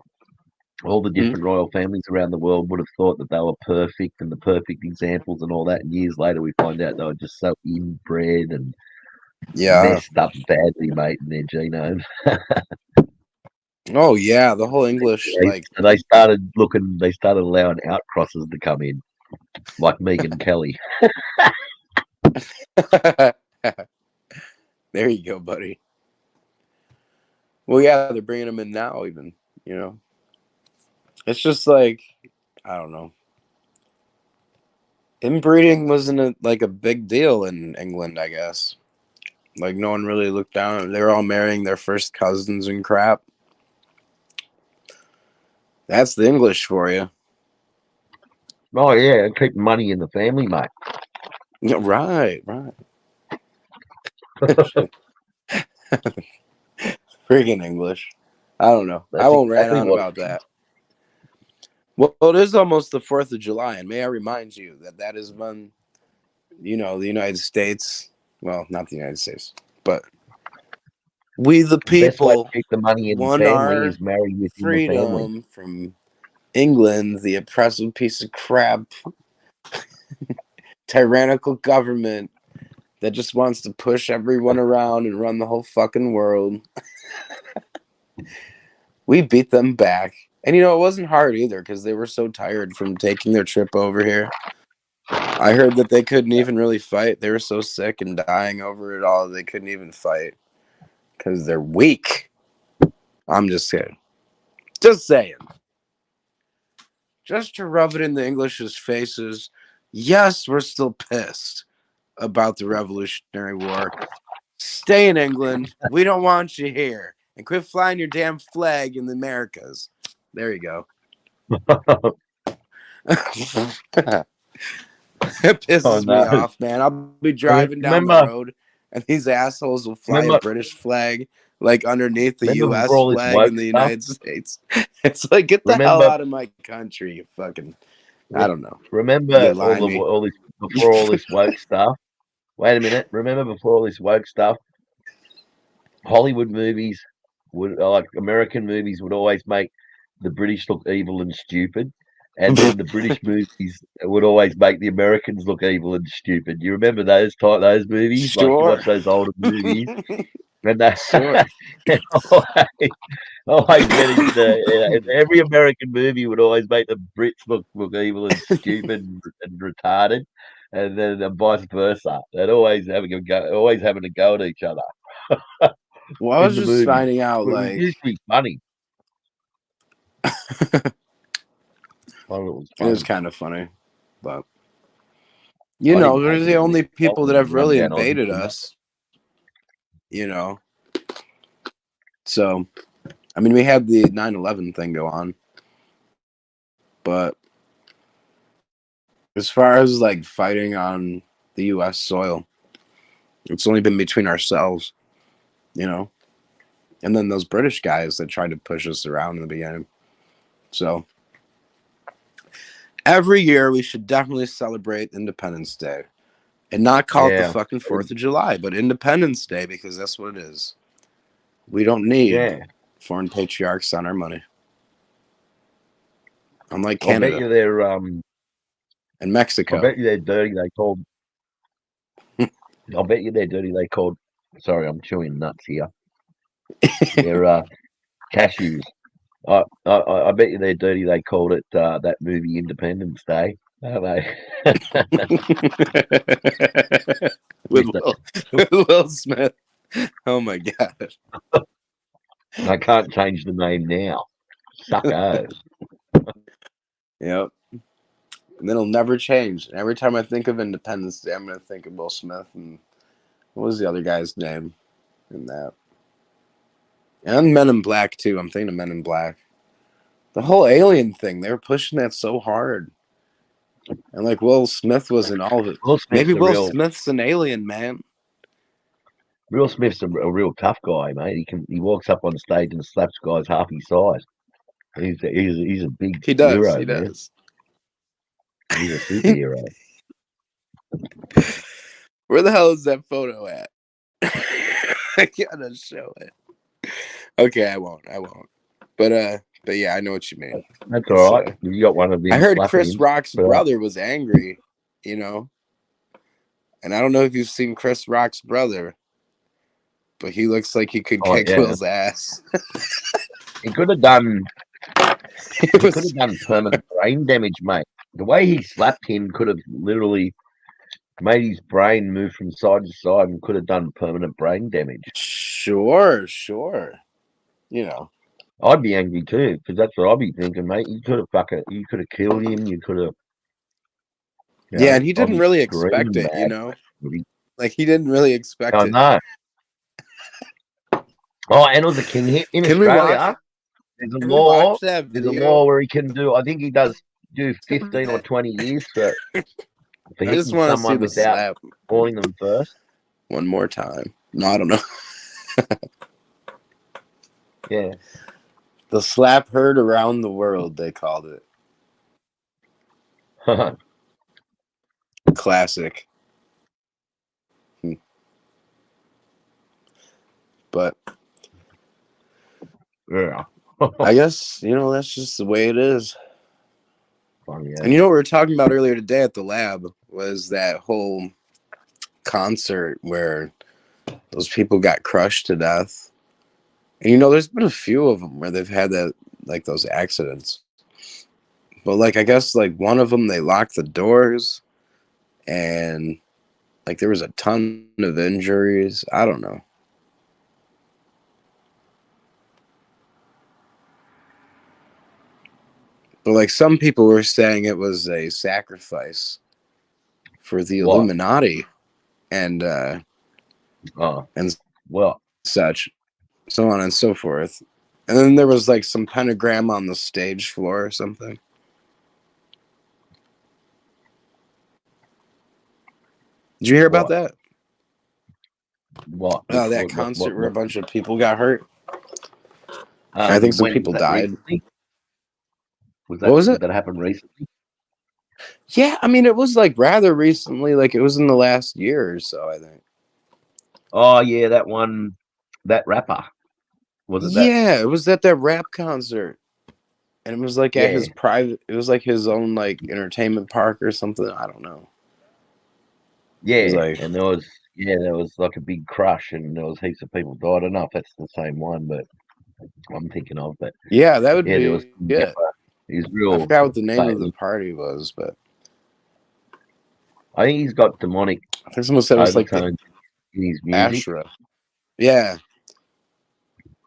All the different royal families around the world would have thought that they were perfect and the perfect examples and all that. And years later, we find out they were just so inbred and messed up badly, mate, in their genome. Oh yeah, the whole English they started allowing outcrossers to come in, like Megyn Kelly. There you go, buddy. Well, yeah, they're bringing them in now, even, you know. It's just like, I don't know. Inbreeding wasn't like a big deal in England, I guess. Like, no one really looked down. They were all marrying their first cousins and crap. That's the English for you. Oh, yeah, keep money in the family, mate. Yeah, right. Friggin' English. I don't know. I won't rant on about that. Well, it is almost the 4th of July, and may I remind you that is when, you know, the United States, well, not the United States, but we the people keep the money in won the family our is marry within the family. freedom from England, the oppressive piece of crap, tyrannical government that just wants to push everyone around and run the whole fucking world. We beat them back. And, you know, it wasn't hard either because they were so tired from taking their trip over here. I heard that they couldn't even really fight. They were so sick and dying over it all, they couldn't even fight because they're weak. I'm just kidding. Just saying. Just to rub it in the English's faces, yes, we're still pissed about the Revolutionary War. Stay in England. We don't want you here. And quit flying your damn flag in the Americas. There you go. It pisses me off, man. I'll be driving down the road, and these assholes will fly a British flag like underneath the U.S. flag in the United States. It's like, get the hell out of my country, you fucking. I don't know. Remember all this before all this woke stuff? Wait a minute. Remember before all this woke stuff? Hollywood movies like American movies would always make the British look evil and stupid, and then the British movies would always make the Americans look evil and stupid. You remember those movies? Sure. Like you watch those older movies, and that Sure. Every American movie would always make the Brits look evil and stupid and retarded, and then vice versa. They're always having a go at each other. Well, I was just finding out, It like, used to be funny. it was kind of funny, but you know, they're the only people that have really invaded us. You know, so I mean, we had the 9/11 thing go on, but as far as like fighting on the U.S. soil, it's only been between ourselves. You know, and then those British guys that tried to push us around in the beginning. So every year we should definitely celebrate Independence Day and not call it the fucking 4th of July, but Independence Day, because that's what it is. We don't need Yeah. foreign patriarchs on our money. Unlike I bet Canada you they're and I Mexico. bet you they're dirty. They called. I bet you they're dirty. They called. Sorry, I'm chewing nuts here. They're cashews. I bet you they're dirty. They called it that movie Independence Day. Don't they? with Mr. Will Smith. Oh my god. I can't change the name now. Suckers. Yep. And it'll never change. Every time I think of Independence Day, I'm gonna think of Will Smith and what was the other guy's name in that? And Men in Black too. I'm thinking of Men in Black. The whole alien thing, they were pushing that so hard. And like Will Smith was in all of it. Will Smith's Maybe a Will real- Smith's an alien, man. Will Smith's a real tough guy, mate. He walks up on stage and slaps guys half his size. He's a big He does. hero, He man. does. He's a superhero. Where the hell is that photo at? I gotta show it. Okay, I won't. But yeah, I know what you mean. That's It's, all right. You got one of them. I heard slapping Chris him, Rock's but, brother was angry, and I don't know if you've seen Chris Rock's brother, but he looks like he could Oh, kick yeah. Will's ass. He could have done. He could have done permanent brain damage, mate. The way he slapped him could have literally made his brain move from side to side and could have done permanent brain damage. Sure. I'd be angry too, because that's what I'd be thinking, mate. You could have killed him. You could have. Yeah, and he didn't really expect it, Like he didn't really expect I it. know. Oh, and it was a king hit in Can we Australia. watch- There's a Can we law. watch that There's a video? law where he can do. I think he does do 15 or 20 years for I hitting just want to see someone the without slap calling them first. one more time. No, I don't know. Yeah. The slap heard around the world, they called it. Classic. But yeah. I guess, that's just the way it is. Funny, yeah. And what we were talking about earlier today at the lab was that whole concert where those people got crushed to death. And there's been a few of them where they've had that, like those accidents. But like, I guess like one of them, they locked the doors and like there was a ton of injuries. I don't know. But like some people were saying it was a sacrifice for the What? Illuminati and such, so on and so forth. And then there was like some pentagram on the stage floor or something. Did you hear about that? What? Oh, that concert where a bunch of people got hurt. I think some when people was that died. recently? What was it? Did that happen recently? Yeah, I mean, it was like rather recently, like it was in the last year or so, I think. Oh yeah, that one, that rapper. Was it that? Yeah, it was at that rap concert. And it was like at his Yeah. private, it was like his own like entertainment park or something. I don't know. Yeah, was like- and there was like a big crush, and there was heaps of people died. I don't know if that's the same one, but I'm thinking of. But Yeah, that would be there was it. He's real. I forgot what the name of famous. the party was, but I think he's got demonic. I think someone said it was like the overtones in his music. Ashra. Yeah.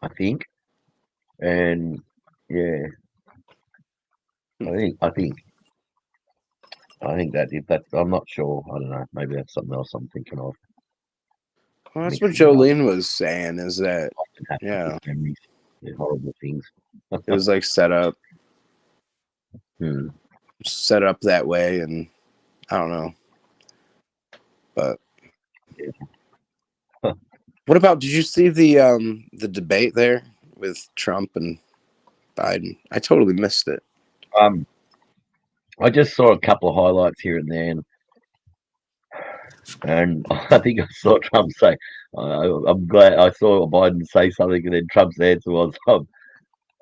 I think, and yeah, I think that if that, I'm not sure. I don't know. Maybe that's something else I'm thinking of. Well, that's what Mixing it up. Jolene was saying is that, Happens yeah, with memories, they're horrible things. it was like set up that way. And I don't know. But what about, did you see the debate there with Trump and Biden? I totally missed it. I just saw a couple of highlights here and there, and And I think I saw Trump say, I'm glad I saw Biden say something, and then Trump's answer was,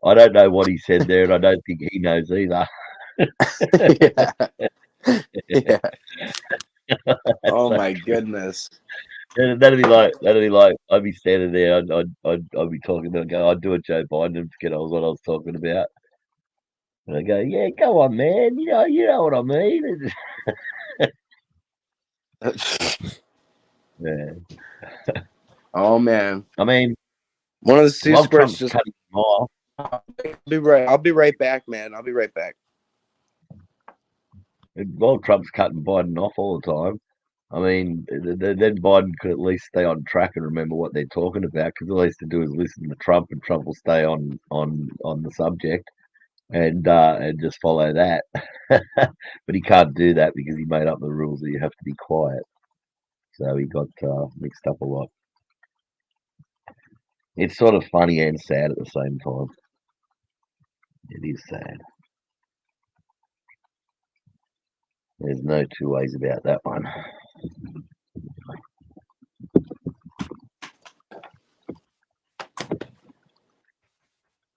I don't know what he said there, and I don't think he knows either. Yeah. Yeah. Oh my goodness. That'd be like I'd be standing there, I'd be talking, and I'd go, I'd do a Joe Biden and forget what I was talking about. And I go, yeah, go on, man. You know what I mean. Yeah. Oh man. I mean, one of the C while squares Trump's just. cutting him off, I'll be right back, man. I'll be right back. while Trump's cutting Biden off all the time, I mean, then Biden could at least stay on track and remember what they're talking about, because all he has to do is listen to Trump, and Trump will stay on the subject and just follow that. But he can't do that because he made up the rules that you have to be quiet. So he got mixed up a lot. It's sort of funny and sad at the same time. It is sad. There's no two ways about that one.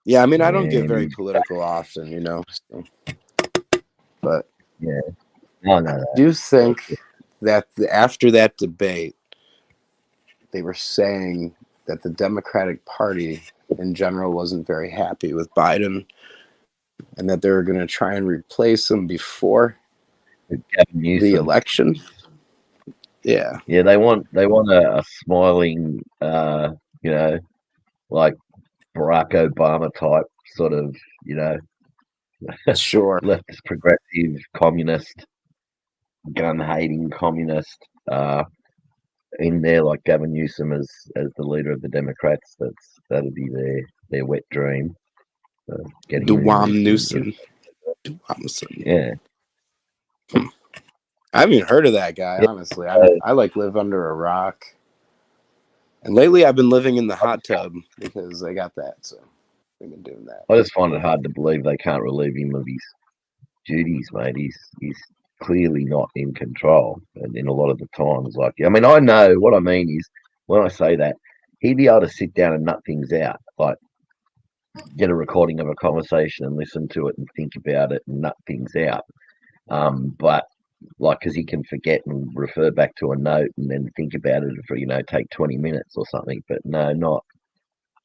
Yeah, I mean, I don't get very political often, so. But yeah, no, I do think that after that debate, they were saying that the Democratic Party in general wasn't very happy with Biden, and that they were going to try and replace him before the election. Yeah. Yeah, they want a smiling, like Barack Obama type sort of, sure, leftist, progressive, communist, gun-hating communist in there, like Gavin Newsom as the leader of the Democrats. That'd be their wet dream. Duwam Newsom. Yeah. I haven't even heard of that guy, honestly. I like live under a rock. And lately I've been living in the hot tub because I got that, so I've been doing that. I just find it hard to believe they can't relieve him of his duties, mate. He's clearly not in control, and in a lot of the times, I know what I mean is, when I say that, he'd be able to sit down and nut things out, like get a recording of a conversation and listen to it and think about it and nut things out. But because he can forget and refer back to a note and then think about it for take 20 minutes or something. But no,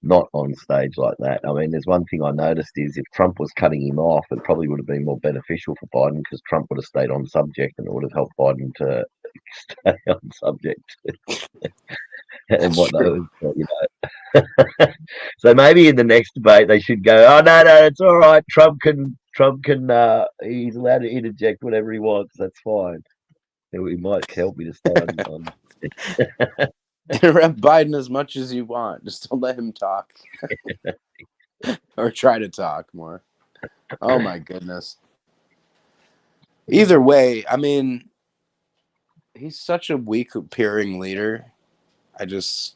not on stage like that. I mean, there's one thing I noticed is, if Trump was cutting him off, it probably would have been more beneficial for Biden, because Trump would have stayed on subject, and it would have helped Biden to stay on subject. And whatnot, So maybe in the next debate they should go, oh no, it's all right. Trump can he's allowed to interject whatever he wants. That's fine. It might help me to stay on. Interrupt Biden as much as you want. Just don't let him talk. Or try to talk more. Oh my goodness. Either way, I mean, he's such a weak appearing leader. I don't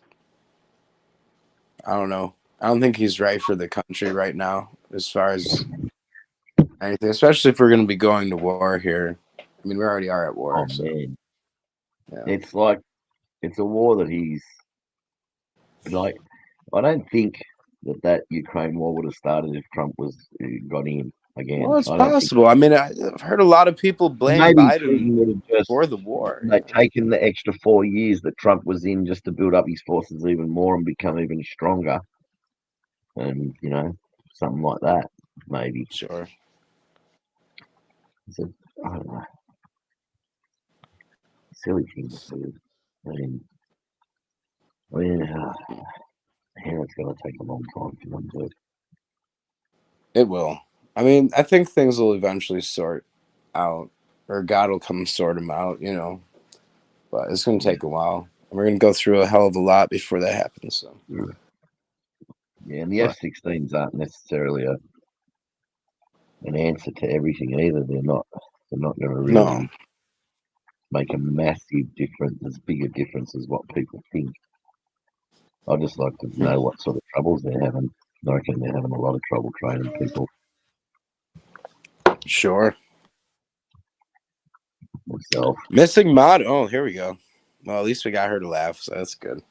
know. I don't think he's right for the country right now, as far as anything, especially if we're going to be going to war here. I mean, we already are at war. So. Man. Yeah. It's like, it's a war that he's like, I don't think that Ukraine war would have started if Trump got in again. Well, it's possible. I mean, I've heard a lot of people blame Biden for the war. They've taken the extra 4 years that Trump was in just to build up his forces even more and become even stronger. And, something like that, maybe. Sure. It's I don't know. Silly thing to do. I mean, it's going to take a long time for them to. It will. I mean, I think things will eventually sort out, or God will come sort them out, But it's going to take a while. And we're going to go through a hell of a lot before that happens. So. Yeah, and the F-16s aren't necessarily an answer to everything either. They're not going to really make a massive difference, as big a difference as what people think. I'd just like to know what sort of troubles they're having. I reckon they're having a lot of trouble training people. Sure. Myself. Missing mod. Oh, here we go. Well, at least we got her to laugh, so that's good.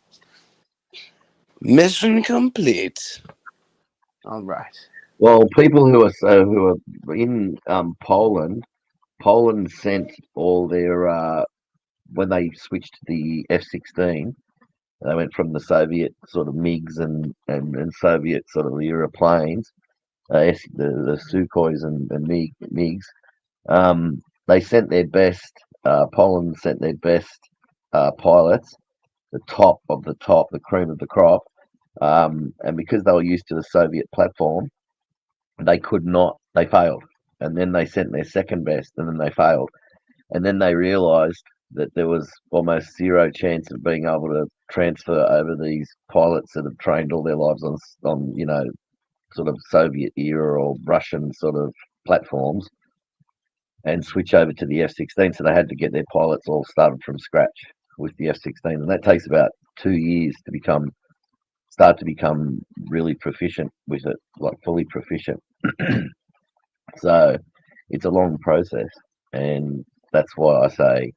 Mission complete. All right. Well, people who are in Poland, Poland sent all their when they switched to the F-16. They went from the Soviet sort of MiGs and Soviet sort of era planes, the Sukhois and MiGs. They sent their best. Poland sent their best pilots, the top of the top, the cream of the crop. And because they were used to the Soviet platform, they could not. They failed, and then they sent their second best, and then they failed, and then they realised that there was almost zero chance of being able to transfer over these pilots that have trained all their lives on sort of Soviet era or Russian sort of platforms and switch over to the F-16. So they had to get their pilots all started from scratch with the F-16, and that takes about 2 years to start to become really proficient with it, like fully proficient. So it's a long process, and that's why I say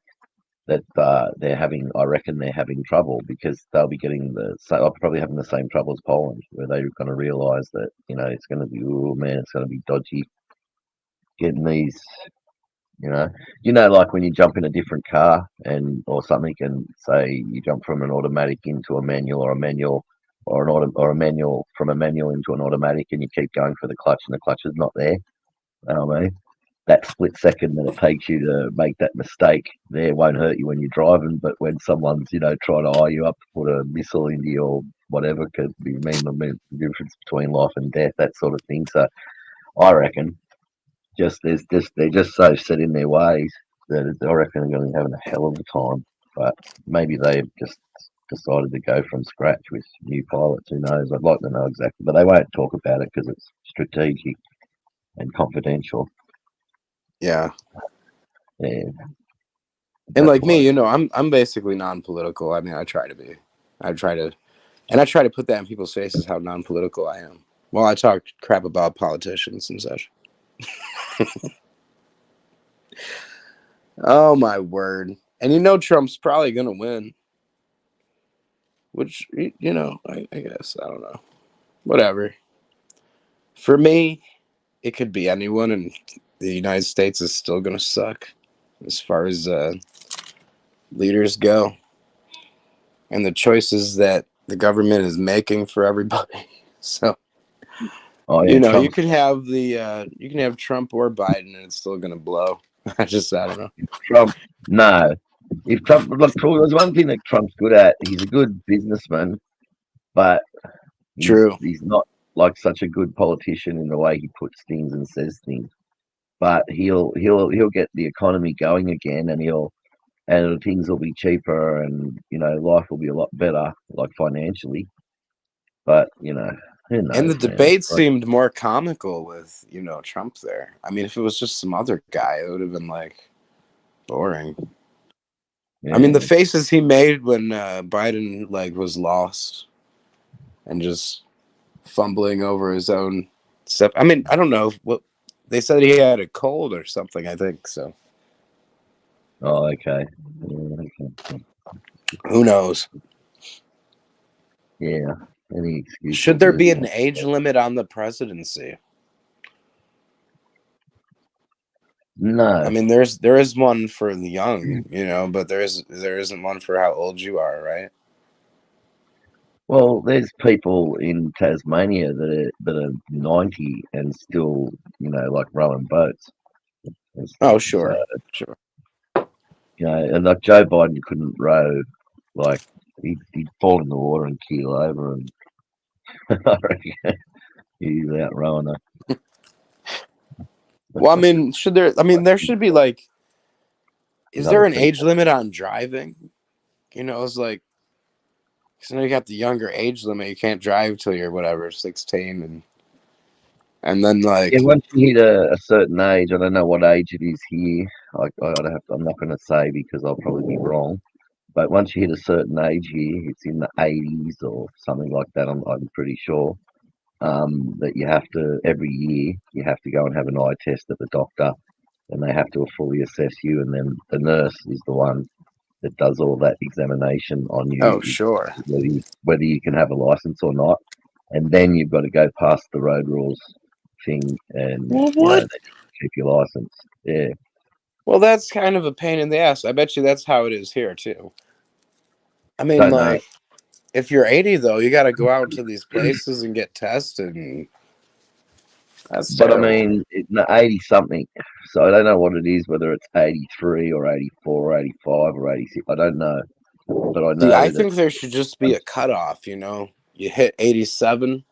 that I reckon they're having trouble, because they'll be getting they'll probably having the same trouble as Poland, where they're going to realise that it's going to be, oh man, it's going to be dodgy getting these. Like when you jump in a different car or something, and say you jump from an automatic into a manual, or a manual or a manual from a manual into an automatic, and you keep going for the clutch, and the clutch is not there. That split second that it takes you to make that mistake there won't hurt you when you're driving, but when someone's trying to eye you up to put a missile into your whatever, could be the difference between life and death, that sort of thing. So I reckon they're just so set in their ways that I reckon they're going to be having a hell of a time. But maybe they've just decided to go from scratch with new pilots. Who knows? I'd like to know exactly, but they won't talk about it because it's strategic and confidential. Yeah. Yeah. And like me, I'm basically non-political. I mean, I try to put that in people's faces how non-political I am. Well, I talk crap about politicians and such. Oh my word. And Trump's probably gonna win. Which I guess, I don't know. Whatever. For me, it could be anyone, and the United States is still gonna suck as far as leaders go. And the choices that the government is making for everybody. So you can have Trump or Biden, and it's still gonna blow. I don't know. Trump, no. If Trump, look, there's one thing that Trump's good at. He's a good businessman, but he's not like such a good politician in the way he puts things and says things. But he'll get the economy going again, and things will be cheaper, and life will be a lot better, like financially. But who knows? And the debate seemed more comical with Trump there. I mean, if it was just some other guy, it would have been like boring. Yeah. I mean, the faces he made when Biden was lost and just fumbling over his own stuff. I mean, I don't know what they said, he had a cold or something, I think so. Oh, okay. Who knows? Yeah. Any excuse? Should there be an age limit on the presidency? No. I mean, there is one for the young, but there isn't one for how old you are, right? Well, there's people in Tasmania that are 90 and still, like rowing boats. Oh, sure, sure. And like Joe Biden couldn't row, like he'd fall in the water and keel over, and I reckon he's out rowing her. Well, I mean, there should be is there an age limit on driving? It's like, because now you got the younger age limit. You can't drive till you're 16, and then once you hit a certain age, I don't know what age it is here. I'm not going to say because I'll probably be wrong. But once you hit a certain age here, it's in the 80s or something like that. I'm pretty sure that you have to every year you have to go and have an eye test at the doctor, and they have to fully assess you, and then the nurse is the one that does all that examination on you. Oh, sure. Whether you can have a license or not, and then you've got to go past the road rules thing, and Well, you know, what? they keep your license. Yeah. Well, that's kind of a pain in the ass. I bet you that's how it is here too. I mean, Don't know. like, if you're 80 though, you got to go out to these places and get tested, and that's But terrible. I mean, 80 something. So I don't know what it is, whether it's 83 or 84 or 85 or 86. I don't know. But I See, know I that think there should just be a cutoff. You know, you hit 87,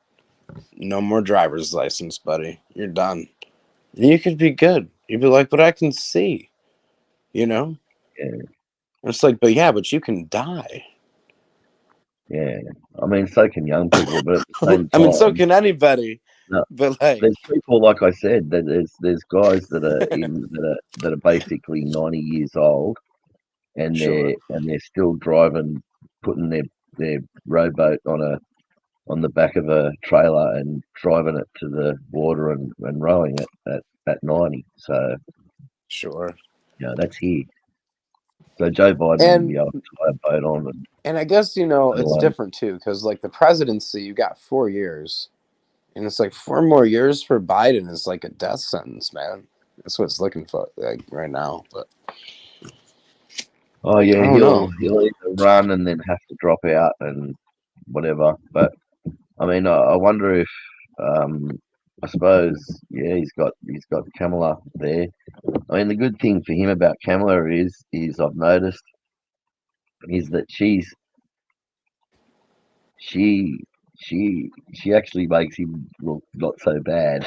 no more driver's license, buddy. You're done. And you could be good. You'd be like, but I can see. You know, yeah, it's like, but yeah, but you can die. yeah. I mean, so can young people, but at the same I mean, so time, can anybody. no, But like, there's people like I said. That there's guys that are that are basically 90 years old, and Sure. they're still driving, putting their rowboat on the back of a trailer and driving it to the water and rowing it at 90. So sure. you know, that's here. So Joe Biden wouldn't be able to tie a boat on it. And I guess, you know, it's Alone. different too, because like the presidency, you got 4 years. And it's like 4 more years for Biden is like a death sentence, man. That's what it's looking for like right now. But Oh I yeah, don't know. he'll either run and then have to drop out and whatever. But I mean, I wonder if I suppose he's got Kamala there. I mean, the good thing for him about Kamala is I've noticed is that she actually makes him look not so bad.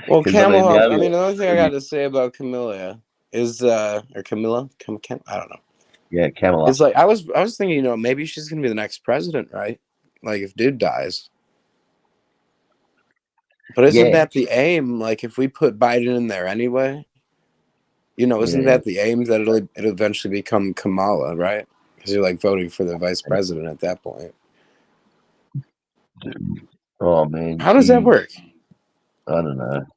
Well, 'Cause, I mean, Kamala, I mean, another thing I got to say about Camilla is, or Camilla, I don't know. Yeah, Kamala. It's like I was thinking, you know, maybe she's gonna be the next president, right? Like if dude dies. But isn't Yeah. that the aim? Like if we put Biden in there anyway, you know, isn't Yeah. that the aim that it'll eventually become Kamala, right? Because you're like voting for the vice president at that point. Oh man, How does that work? I don't know.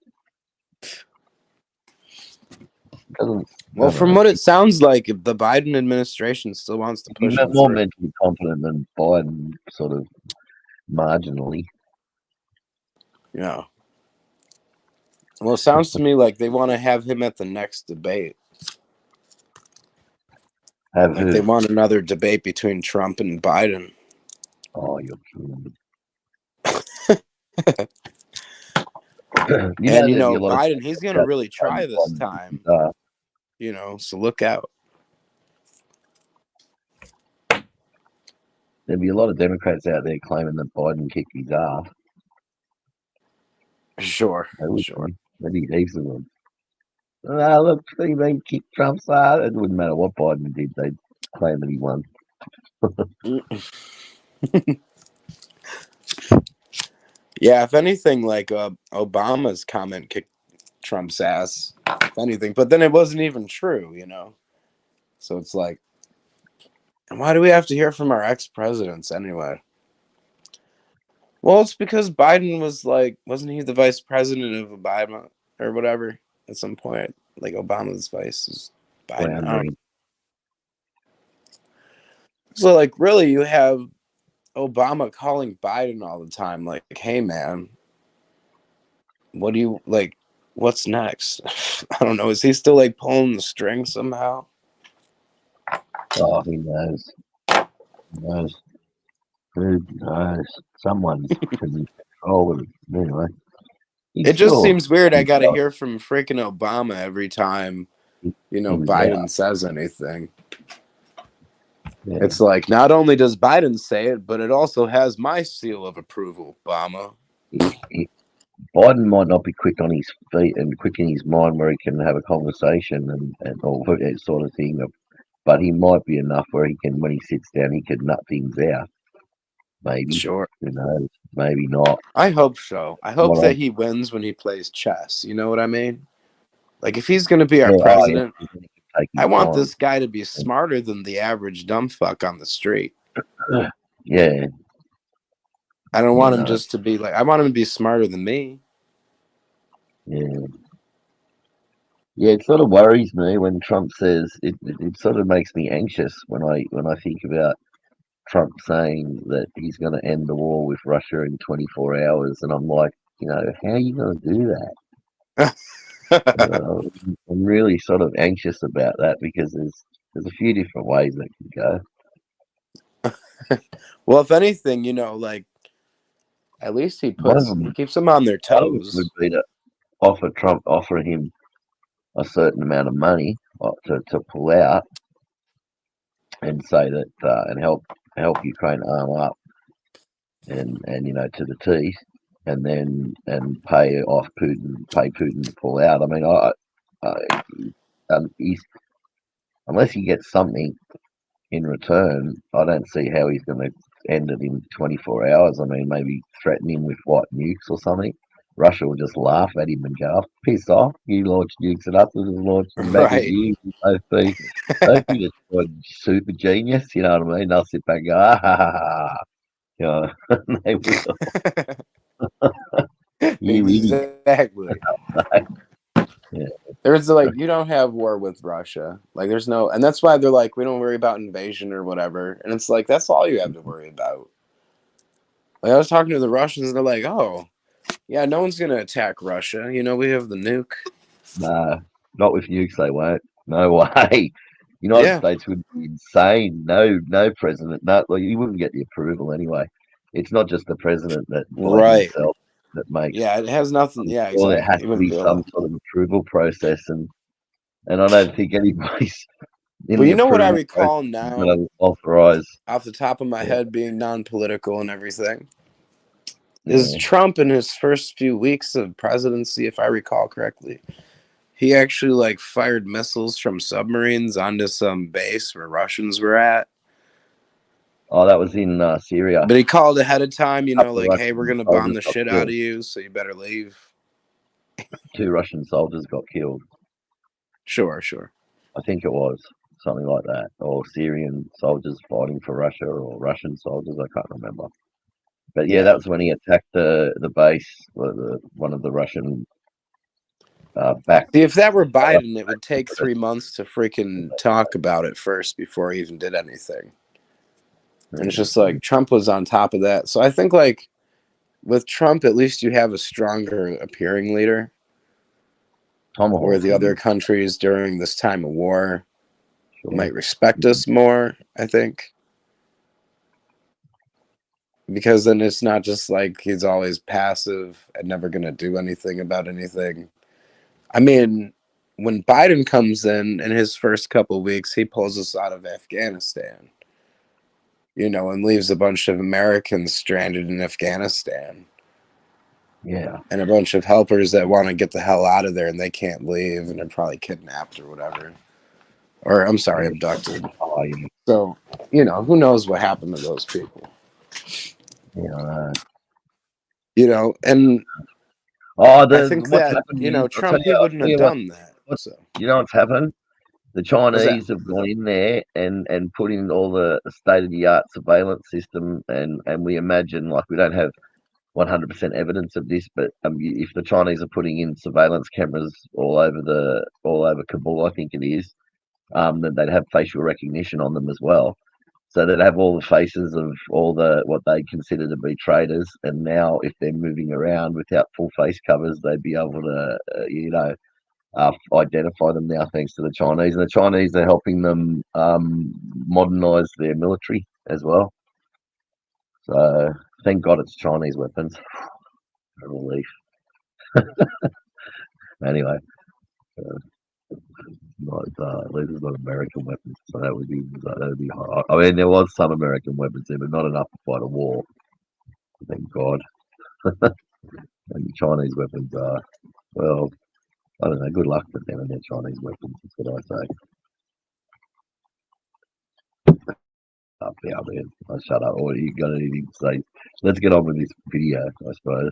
Well, from what it sounds like, if the Biden administration still wants to push He's him more through. mentally confident than Biden, sort of marginally. Yeah. Well, it sounds to me like they want to have him at the next debate. Have Like who? they want another debate between Trump and Biden. Oh, you're kidding me. And you there'd know, be a lot of Biden, he's gonna really try this time. You know, so look out. There'd be a lot of Democrats out there claiming that Biden kicked his ass. Sure, sure. There'd be heaps of them. Oh, look, Steve kicked Trump's ass. It wouldn't matter what Biden did; they'd claim that he won. Yeah, if anything, like Obama's comment kicked Trump's ass, if anything, but then it wasn't even true, you know. So it's like, why do we have to hear from our ex-presidents anyway? Well, it's because Biden was like, wasn't he the vice president of Obama or whatever at some point? Like Obama's vice is Biden. I don't know. So like, really, you have Obama calling Biden all the time, like, "Hey, man, what do you like? What's next?" I don't know. Is he still like pulling the string somehow? Oh, who knows? Who knows? Who knows? Someone's in control of it. Anyway. It just seems weird. I got to hear from freaking Obama every time, you know, Biden says anything. Yeah. It's like not only does Biden say it, but it also has my seal of approval, Obama. Biden might not be quick on his feet and quick in his mind where he can have a conversation and all that sort of thing, but he might be enough where he can, when he sits down, he can nut things out. Maybe. Sure. Who knows? Maybe not. I hope so. I hope that he wins when he plays chess. You know what I mean? Like if he's going to be our president, I want this guy to be smarter than the average dumb fuck on the street. Yeah. I don't want him just to be like, I want him to be smarter than me. Yeah. Yeah, it sort of worries me when Trump says it sort of makes me anxious when I think about Trump saying that he's going to end the war with Russia in 24 hours, and I'm like, how are you going to do that? I'm really sort of anxious about that because there's a few different ways that can go. Well, if anything, like at least he One of them keeps them on their toes. would be to offer him a certain amount of money to pull out and say that and help Ukraine arm up and to the teeth, and then pay Putin to pull out. I mean, unless he gets something in return, I don't see how he's going to end it in 24 hours. I mean, maybe threaten him with nukes or something. Russia will just laugh at him and go, "Piss off! You launch nukes at us, we'll just launch them back at you." Both be just super genius, you know what I mean? They'll sit back and go, "Ah ha ha ha," they will. You idiot. Exactly. Yeah. There's you don't have war with Russia. There's no, and that's why they're we don't worry about invasion or whatever. And it's that's all you have to worry about. I was talking to the Russians, and they're like, "Oh, yeah, no one's gonna attack Russia. We have the nuke." Nah, not with nukes. They won't. No way. United States would be insane. No president. No, you wouldn't get the approval anyway. It's not just the president that by himself that makes. Yeah, it has nothing. Yeah, exactly. There has to be some sort of approval process, and I don't think anybody's. Well, what I recall now, authorize off the top of my head, being non-political and everything, is Trump in his first few weeks of presidency, if I recall correctly, he actually fired missiles from submarines onto some base where Russians were at. Oh, that was in Syria. But he called ahead of time, hey, we're going to bomb the shit out of you, so you better leave. 2 Russian soldiers got killed. Sure. I think it was something like that. Or Syrian soldiers fighting for Russia, or Russian soldiers, I can't remember. But yeah, that was when he attacked the base, one of the Russian back. See, if that were Biden, it would take 3 months to freaking talk about it first before he even did anything. And it's just Trump was on top of that. So I think with Trump, at least you have a stronger appearing leader. Where the other countries during this time of war might respect us more, I think. Because then it's not just he's always passive and never going to do anything about anything. I mean, when Biden comes in his first couple of weeks, he pulls us out of Afghanistan. And leaves a bunch of Americans stranded in Afghanistan. Yeah. And a bunch of helpers that want to get the hell out of there and they can't leave and they're probably kidnapped or whatever. Or, I'm sorry, abducted. So, who knows what happened to those people. And I think that, Trump, he wouldn't have done that. You know what's happened? The Chinese have gone in there and put in all the state-of-the-art surveillance system, and we imagine, we don't have 100% evidence of this, but if the Chinese are putting in surveillance cameras all over Kabul, I think it is, then they'd have facial recognition on them as well. So they'd have all the faces of all what they consider to be traitors, and now if they're moving around without full face covers, they'd be able to, identify them now thanks to the Chinese. And the Chinese are helping them modernize their military as well. So thank God it's Chinese weapons. A relief. Anyway, at least it's not American weapons, so that would be hard. I mean, there was some American weapons there, but not enough to fight a war. Thank God. And Chinese weapons are, well, I don't know. Good luck to them and their Chinese weapons. That's what I say. Up there, man. I'll shut up. Or you got anything to say? Let's get on with this video, I suppose.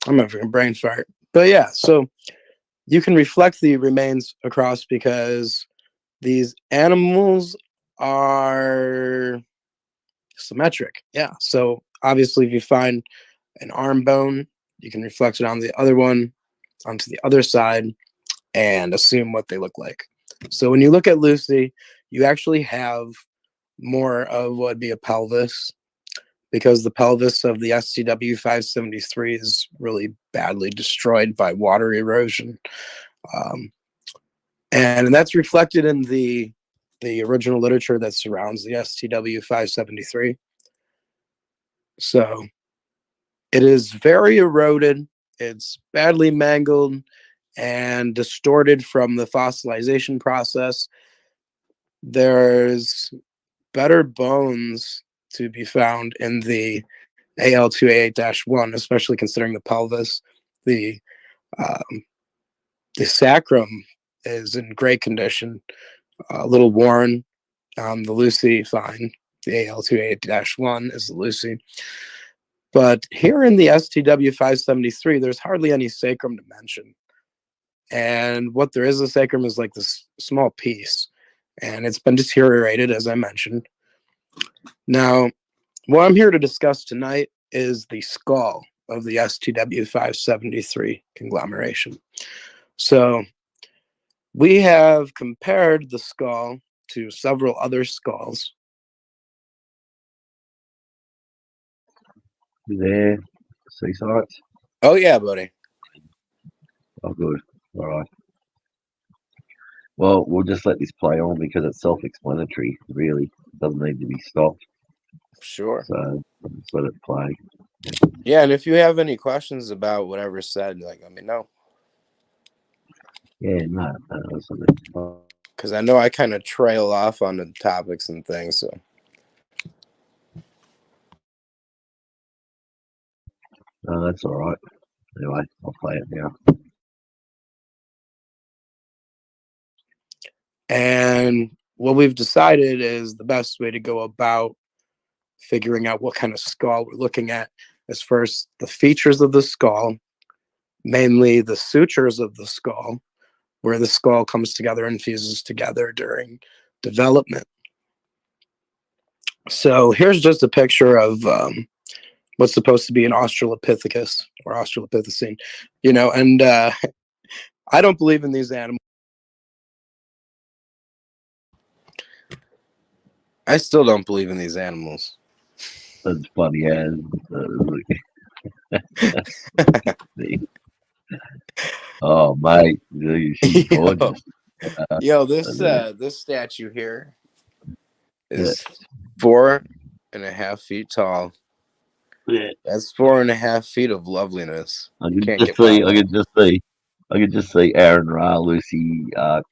I'm having a brain fart. But yeah, so you can reflect the remains across because these animals are symmetric. Yeah. So obviously, if you find an arm bone, you can reflect it on the other one, onto the other side, and assume what they look like. So when you look at Lucy, you actually have more of what would be a pelvis, because the pelvis of the STW 573 is really badly destroyed by water erosion. And that's reflected in the original literature that surrounds the STW 573. So it is very eroded, it's badly mangled and distorted from the fossilization process. There's better bones to be found in the AL2A8-1, especially considering the pelvis. The sacrum is in great condition, a little worn. The Lucy, fine. The AL2A8-1 is the Lucy. But here in the STW 573, there's hardly any sacrum to mention. And what there is a sacrum is like this small piece, and it's been deteriorated, as I mentioned. Now, what I'm here to discuss tonight is the skull of the STW 573 conglomeration. So we have compared the skull to several other skulls. You there? See sights? Oh, yeah, buddy. Oh, good. All right. Well, we'll just let this play on because it's self-explanatory, really. It doesn't need to be stopped. Sure. So just let it play. Yeah, and if you have any questions about whatever's said, like, let me know. Yeah, no. Because I know I kind of trail off on the topics and things, so. That's all right. Anyway, I'll play it now. And what we've decided is the best way to go about figuring out what kind of skull we're looking at is first the features of the skull, mainly the sutures of the skull, where the skull comes together and fuses together during development. So here's just a picture of what's supposed to be an Australopithecus or Australopithecine, and I don't believe in these animals. I still don't believe in these animals. That's funny, yeah. Oh, mate, she's gorgeous. Yo, this statue here is 4.5 feet tall. Yeah. That's 4.5 feet of loveliness. I could just see Aaron Ra, Lucy,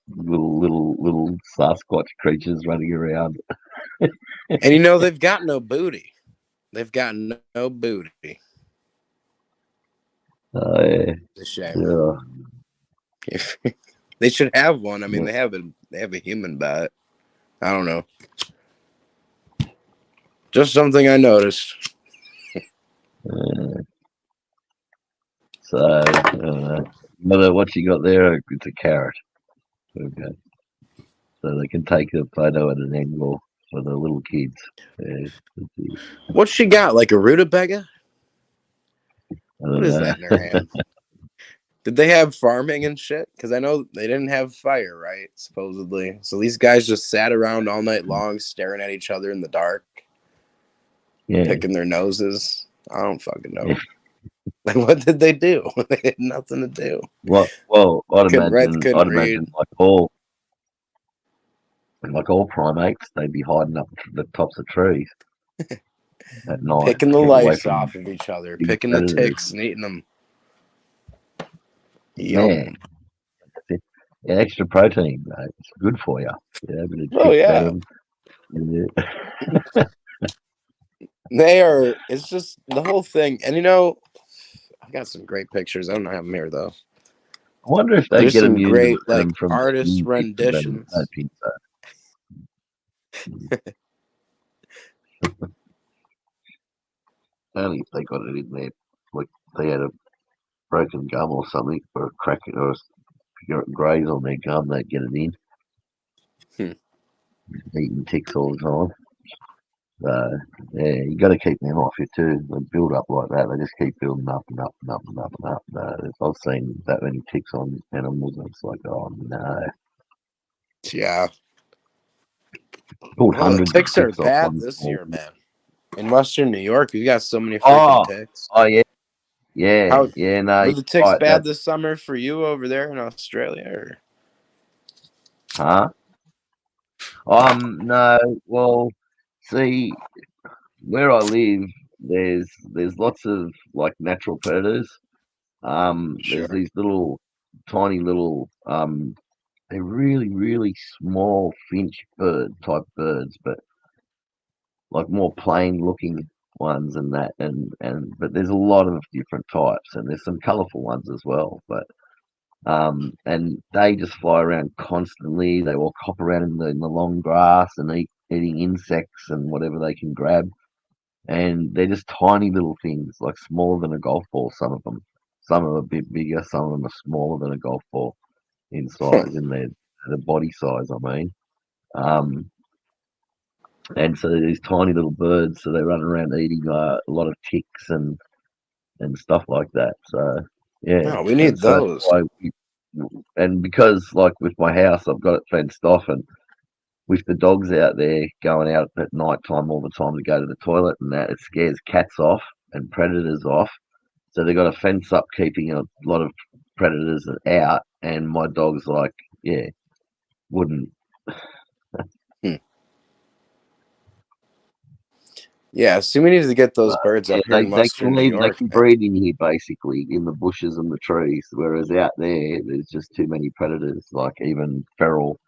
little Sasquatch creatures running around. And they've got no booty. They've got no booty. Oh yeah. It's a shame. Yeah. They should have one. I mean, they have a human butt. I don't know. Just something I noticed. What you got there? It's a carrot. Okay. So they can take a photo at an angle for the little kids. Yeah. What's she got? Like a rutabaga? What is that in her hand? Did they have farming and shit? Because I know they didn't have fire, right? Supposedly. So these guys just sat around all night long staring at each other in the dark. Yeah. Picking their noses. I don't fucking know. Like, what did they do? They had nothing to do. Well, I'd imagine read. like all primates, they'd be hiding up the tops of trees at night. Picking the lice off of each other. Picking the ticks and eating them. Yum. Yeah, extra protein, mate. It's good for you. Oh, yeah. They are, it's just the whole thing. And I got some great pictures. I don't have them here, though. I wonder if they There's get some them great, from artist renditions. I think so. Only if they got it in there, like they had a broken gum or something, or a crack, or a graze on their gum, they'd get it in. eating ticks all the time. So yeah, you got to keep them off you too. They build up like that. They just keep building up and up and up and up and up. I've seen that many ticks on animals, and it's like, oh no. Yeah. Pulled Well, the hundreds of ticks are ticks off bad one this small year, man. In Western New York, we got so many freaking ticks. Oh yeah, yeah, How yeah. No, were the ticks right, bad this summer for you over there in Australia? Or? Huh? No. Well, see, where I live, there's lots of like natural predators. There's these little, tiny little, they're really, really small finch bird type birds, but like more plain looking ones and that, but there's a lot of different types, and there's some colourful ones as well. But and they just fly around constantly. They walk, hop around in the long grass and eating insects and whatever they can grab. And they're just tiny little things, like smaller than a golf ball. Some of them are a bit bigger. Some of them are smaller than a golf ball in size, in their body size. I mean, and so these tiny little birds. So they run around eating a lot of ticks and stuff like that. So yeah, No, we need so those. that's why and because like with my house, I've got it fenced off, and with the dogs out there going out at night time all the time to go to the toilet and that, it scares cats off and predators off. So they've got a fence up keeping a lot of predators out, and my dog's like, yeah, wouldn't. Yeah, so we need to get those birds up here in Western New They York. can breed in here basically in the bushes and the trees, whereas out there's just too many predators, like even feral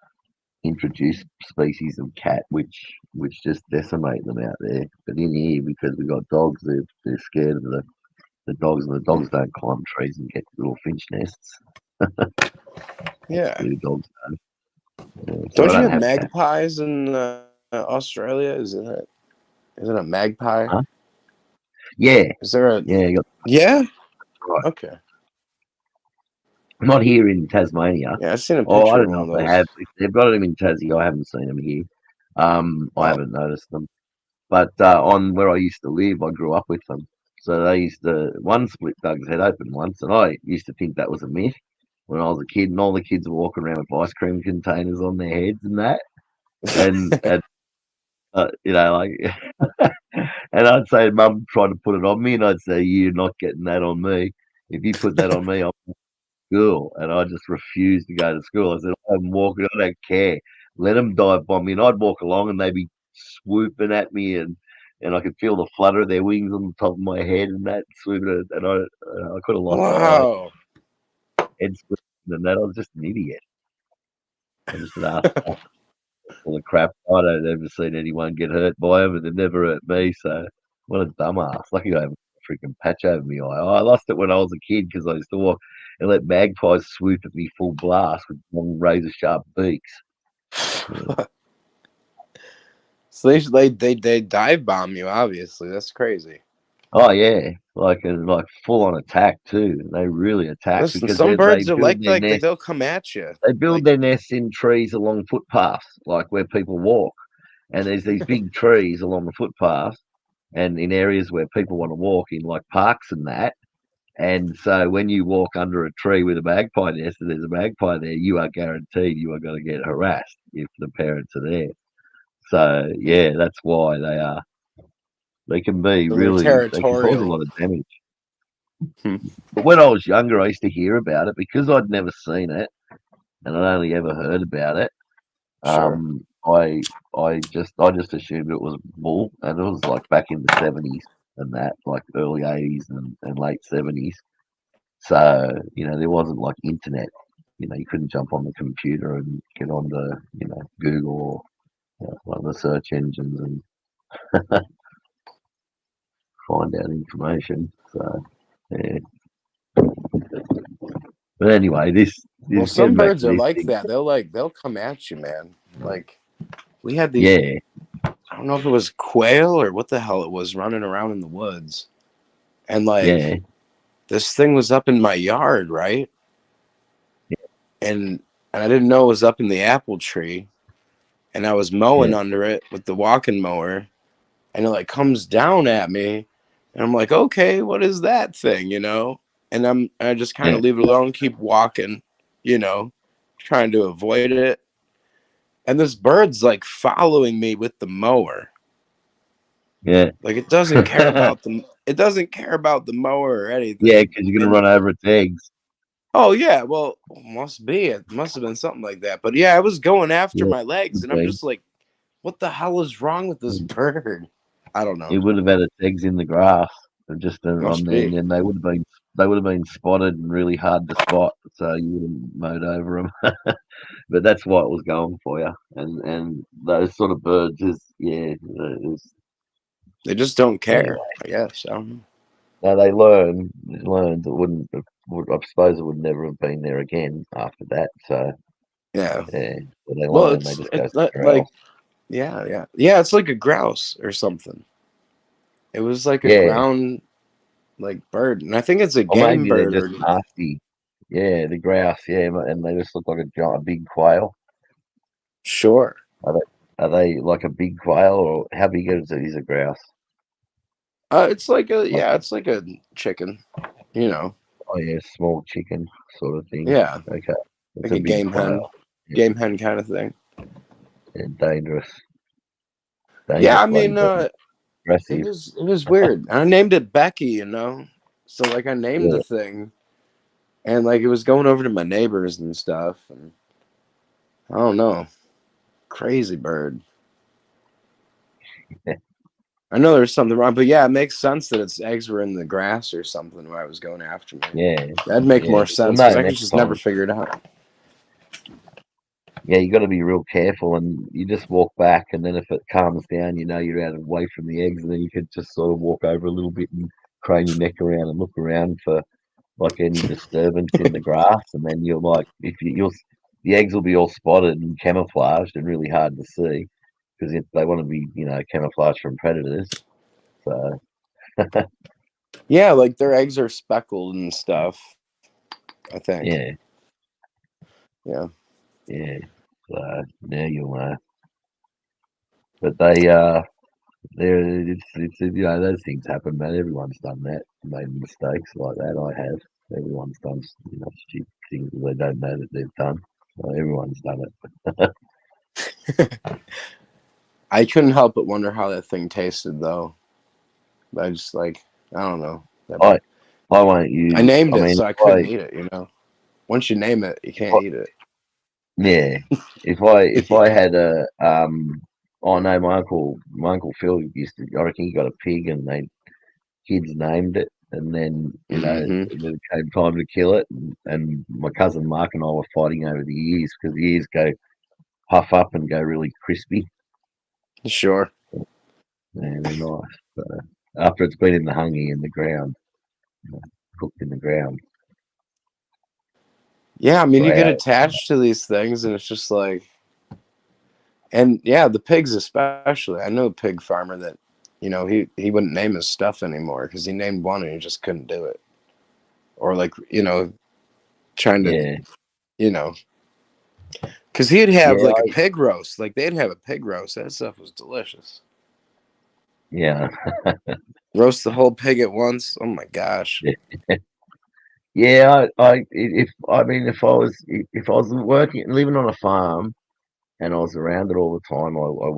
introduced species of cat, which just decimate them out there. But in here, because we've got dogs, they're scared of the dogs, and the dogs don't climb trees and get little finch nests. Yeah. The dogs don't. Yeah, so Don't I you have cats. magpies in Australia? Isn't it a magpie? Huh? Yeah. Is there a yeah? Yeah. Right. Okay. Not here in Tasmania. Yeah, I've seen a picture Oh, I of don't know one if of they those. have. If they've got them in Tassie, I haven't seen them here. I haven't noticed them. But on where I used to live, I grew up with them. So they used to, one split Doug's head open once, and I used to think that was a myth when I was a kid, and all the kids were walking around with ice cream containers on their heads and that. And, you know, like, and I'd say, Mum tried to put it on me, and I'd say, you're not getting that on me. If you put that on me, I'm school, and I just refused to go to school. I said, I'm walking, I don't care. Let them dive bomb me. And I'd walk along and they'd be swooping at me, and I could feel the flutter of their wings on the top of my head and that swooping, and I could have lost my Wow. head split and that. I was just an idiot. I just an ass full of crap. I don't ever seen anyone get hurt by them, and they've never hurt me. So what a dumbass. Lucky I have a freaking patch over my eye. I lost it when I was a kid because I used to walk and let magpies swoop at me full blast with long razor sharp beaks. So they dive bomb you. Obviously, that's crazy. Oh yeah, like full on attack too. They really attack. Listen, because some birds are build their nests- they'll come at you. They build their nests in trees along footpaths, like where people walk. And there's these big trees along the footpath, and in areas where people want to walk, in like parks and that. And so when you walk under a tree with a magpie nest and there's a magpie there, you are guaranteed you are going to get harassed if the parents are there. So yeah, that's why they can be They're really, they can cause a territorial. lot of damage. But when I was younger, I used to hear about it because I'd never seen it and I'd only ever heard about it. I just assumed it was bull, and it was like back in the 70s and that, like early 80s and late 70s. So, you know, there wasn't like internet. You know, you couldn't jump on the computer and get onto, you know, Google or one of the search engines and find out information. So, yeah. But anyway, Well, some getting back birds to are this like thing. that. They'll come at you, man. Like we had these. Yeah. I don't know if it was quail or what the hell it was running around in the woods, and like this thing was up in my yard, right? And I didn't know it was up in the apple tree, and I was mowing under it with the walking mower, and it like comes down at me, and I'm like, okay, what is that thing, you know? And I just kind of leave it alone, keep walking, you know, trying to avoid it. And this bird's like following me with the mower. Yeah. Like it doesn't care about the mower or anything. Yeah, because you're gonna run over its eggs. Oh yeah, well, must be. It must have been something like that. But yeah, I was going after my legs, and I'm just like, what the hell is wrong with this bird? I don't know. It would have had its eggs in the grass, just Must on there, be. and they would have been spotted and really hard to spot. So you would have mowed over them. But that's why it was going for you, and those sort of birds They just don't care. Anyway. I guess I don't know. No, they learned. It wouldn't. I suppose it would never have been there again after that. So Yeah. So they Well, learn. They just go it's somewhere like else. yeah. It's like a grouse or something. It was like a Yeah. ground like bird, and I think it's a Or game maybe they're bird. just nasty. Yeah, the grouse. Yeah, and they just look like a big quail. Sure. Are they like a big quail, or how big is a grouse? It's like a chicken, you know. Oh yeah, small chicken sort of thing. Yeah. Okay. Like a game hen, kind of thing. Yeah, dangerous. Yeah, I Dangerous mean, lady, aggressive. it was weird. I named it Becky, you know. So like I named Yeah. the thing, and like it was going over to my neighbors and stuff, and I don't know, crazy bird. I know there's something wrong, but yeah, it makes sense that its eggs were in the grass or something where I was going after me. Yeah. That'd make Yeah. more Well, sense no, because I could next just never time. figure it out. Yeah, you got to be real careful, and you just walk back, and then if it calms down, you know you're out away from the eggs, and then you could just sort of walk over a little bit and crane your neck around and look around for like any disturbance in the grass, and then you're like, the eggs will be all spotted and camouflaged and really hard to see because they want to be, camouflaged from predators. So Yeah, like their eggs are speckled and stuff. I think. yeah, Yeah. yeah. So now you'll know. But it's those things happen, man. Everyone's done that, made mistakes like that. I have. Everyone's done stupid things that they don't know that they've done. So everyone's done it. I couldn't help but wonder how that thing tasted, though. I just like I don't know. I won't use. I named it, mean, so I couldn't eat it. You know, once you name it, you can't eat it. Yeah, if I had a oh no, my uncle Phil used to. I reckon he got a pig, and kids named it, and then when it came time to kill it, and my cousin Mark and I were fighting over the ears because the ears go puff up and go really crispy. Sure. Yeah, they're nice. So after it's been in the hungy in the ground, cooked in the ground. Yeah, I mean, you get Wow. attached to these things, and it's just like, and yeah, the pigs especially. I know a pig farmer that, he wouldn't name his stuff anymore because he named one and he just couldn't do it, or like, trying to, because he'd have like a pig roast, like they'd have a pig roast. That stuff was delicious. Yeah. Roast the whole pig at once. Oh my gosh. Yeah, if I was working living on a farm and I was around it all the time, I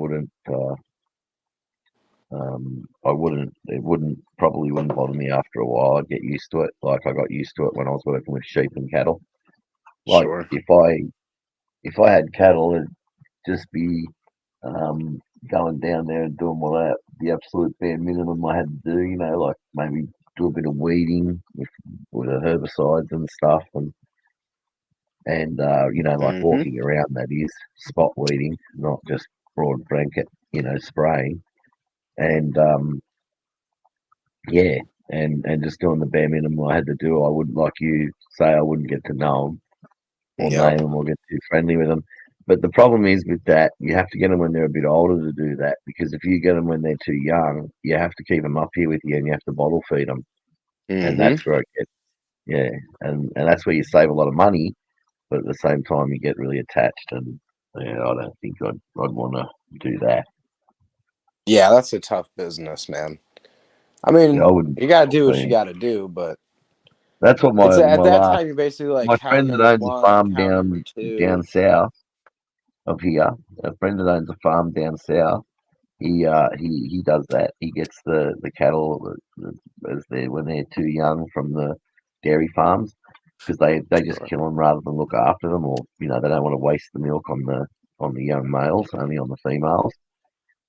wouldn't probably wouldn't bother me after a while. I'd get used to it. Like I got used to it when I was working with sheep and cattle. Like Sure. if I had cattle, it'd just be going down there and doing the absolute bare minimum I had to do, like maybe do a bit of weeding with the herbicides and stuff, and like walking around, that is spot weeding, not just broad blanket, spraying, and yeah, and just doing the bare minimum I had to do. I wouldn't, like you say, I wouldn't get to know them or Yep. name them or get too friendly with them. But the problem is with that, you have to get them when they're a bit older to do that, because if you get them when they're too young, you have to keep them up here with you and you have to bottle feed them. And that's where it gets, and that's where you save a lot of money, but at the same time you get really attached, and Yeah, I don't think I'd want to do that. Yeah, that's a tough business, man. I Yeah, mean, I wouldn't. you gotta do what you Man. gotta do, but That's what it's at my that last time you're basically like my count friend that number owns a one, farm count number down two. south of here. A friend that owns a farm down south. He does that. He gets the cattle as when they're too young from the dairy farms because they just kill them rather than look after them, or they don't want to waste the milk on the young males, only on the females.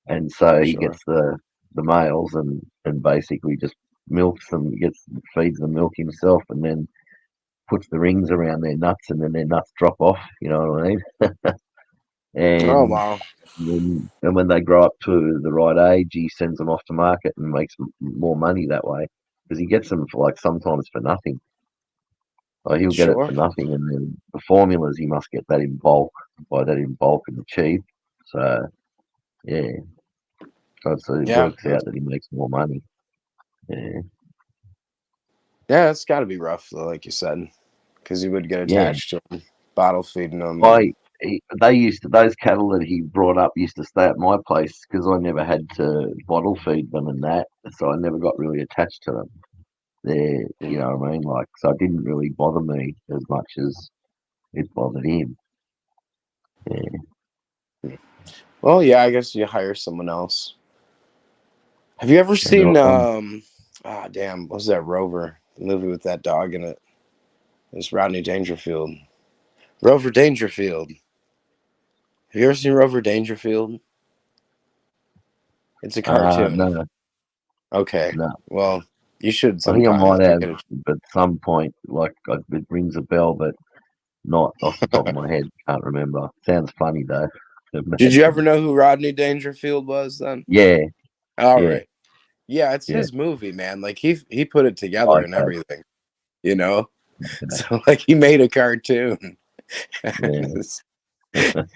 And so he Sure. gets the males and basically just milks them, feeds them milk himself, and then puts the rings around their nuts, and then their nuts drop off. You know what I mean? Oh and wow. and when they grow up to the right age, he sends them off to market and makes more money that way because he gets them for sometimes for nothing. Like he'll get it Sure. for nothing, and then the formulas he must get that in bulk, buy that in bulk and cheap. So yeah, so it Yeah. works out that he makes more money. Yeah, Yeah, it's got to be rough, though, like you said, because you would get yeah. attached to them, bottle feeding them. Those cattle that he brought up used to stay at my place because I never had to bottle feed them and that, so I never got really attached to them. You know what I mean? So it didn't really bother me as much as it bothered him. Yeah. Well, yeah, I guess you hire someone else. Have you ever seen damn, what was that Rover? The movie with that dog in it. It's Rodney Dangerfield. Rover Dangerfield. Have you ever seen Rover Dangerfield? It's a cartoon. No, Okay. no. Well, you should I think I sometime might if you have get it. at some point. It rings a bell, but not off the top of my head. Can't remember. Sounds funny though. Did you ever know who Rodney Dangerfield was then? Yeah. All Yeah. right. Yeah, it's Yeah. his movie, man. Like he put it together and Okay. everything. You know? So like he made a cartoon.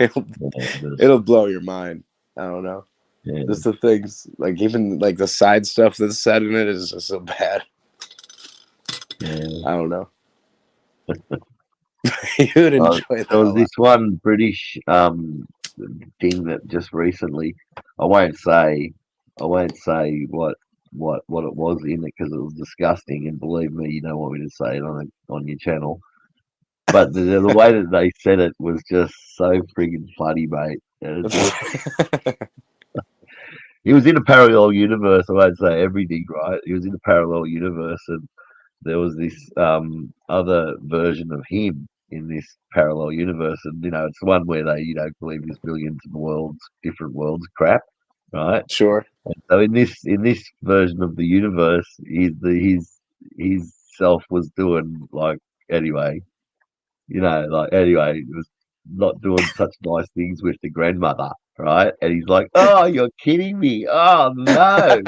It'll blow your mind. I don't know. Yeah. Just the things like even like the side stuff that's said in it is just so bad. Yeah. I don't know. You would enjoy that. There was this one British thing that just recently. I won't say what it was in it because it was disgusting. And believe me, you don't want me to say it on your channel. But the way that they said it was just so friggin' funny, mate. He was in a parallel universe. I won't say everything, right? He was in a parallel universe, and there was this other version of him in this parallel universe, and it's the one where they believe there's billions of different worlds crap, right? Sure. And so in this version of the universe, his self was doing anyway, it was not doing such nice things with the grandmother, right? And he's like, "Oh, you're kidding me! Oh no!"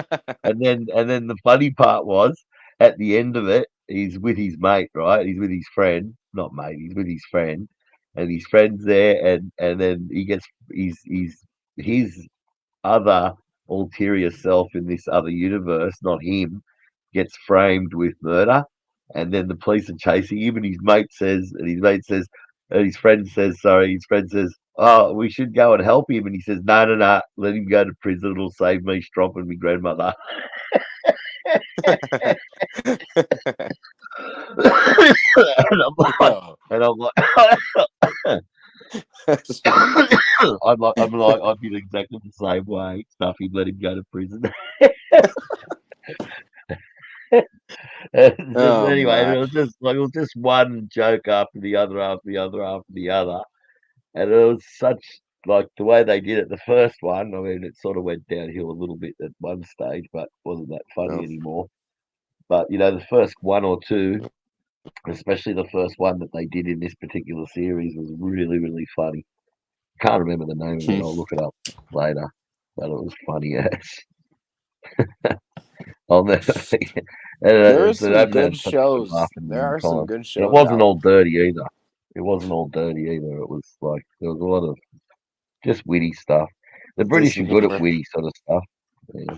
and then the funny part was at the end of it, he's with his mate, right? He's with his friend, not mate. He's with his friend, and his friend's there, and then he gets his other ulterior self in this other universe, not him, gets framed with murder, and then the police are chasing him, and his friend says, "Oh, we should go and help him," and he says, "No, let him go to prison. It'll save me stropping my grandmother." and I'm like, I'd feel exactly the same way. Stuff he'd let him go to prison. Anyway, it was just one joke after the other, and it was such the way they did it. The first one, I mean, it sort of went downhill a little bit at one stage, but wasn't that funny anymore. But the first one or two, especially the first one that they did in this particular series, was really, really funny. Can't remember the name of it. I'll look it up later, but it was funny as. I'll never forget. There are some good shows. There are some good shows. It wasn't all dirty either. It wasn't all dirty either. It was there was a lot of just witty stuff. The British are good at witty sort of stuff. Yeah.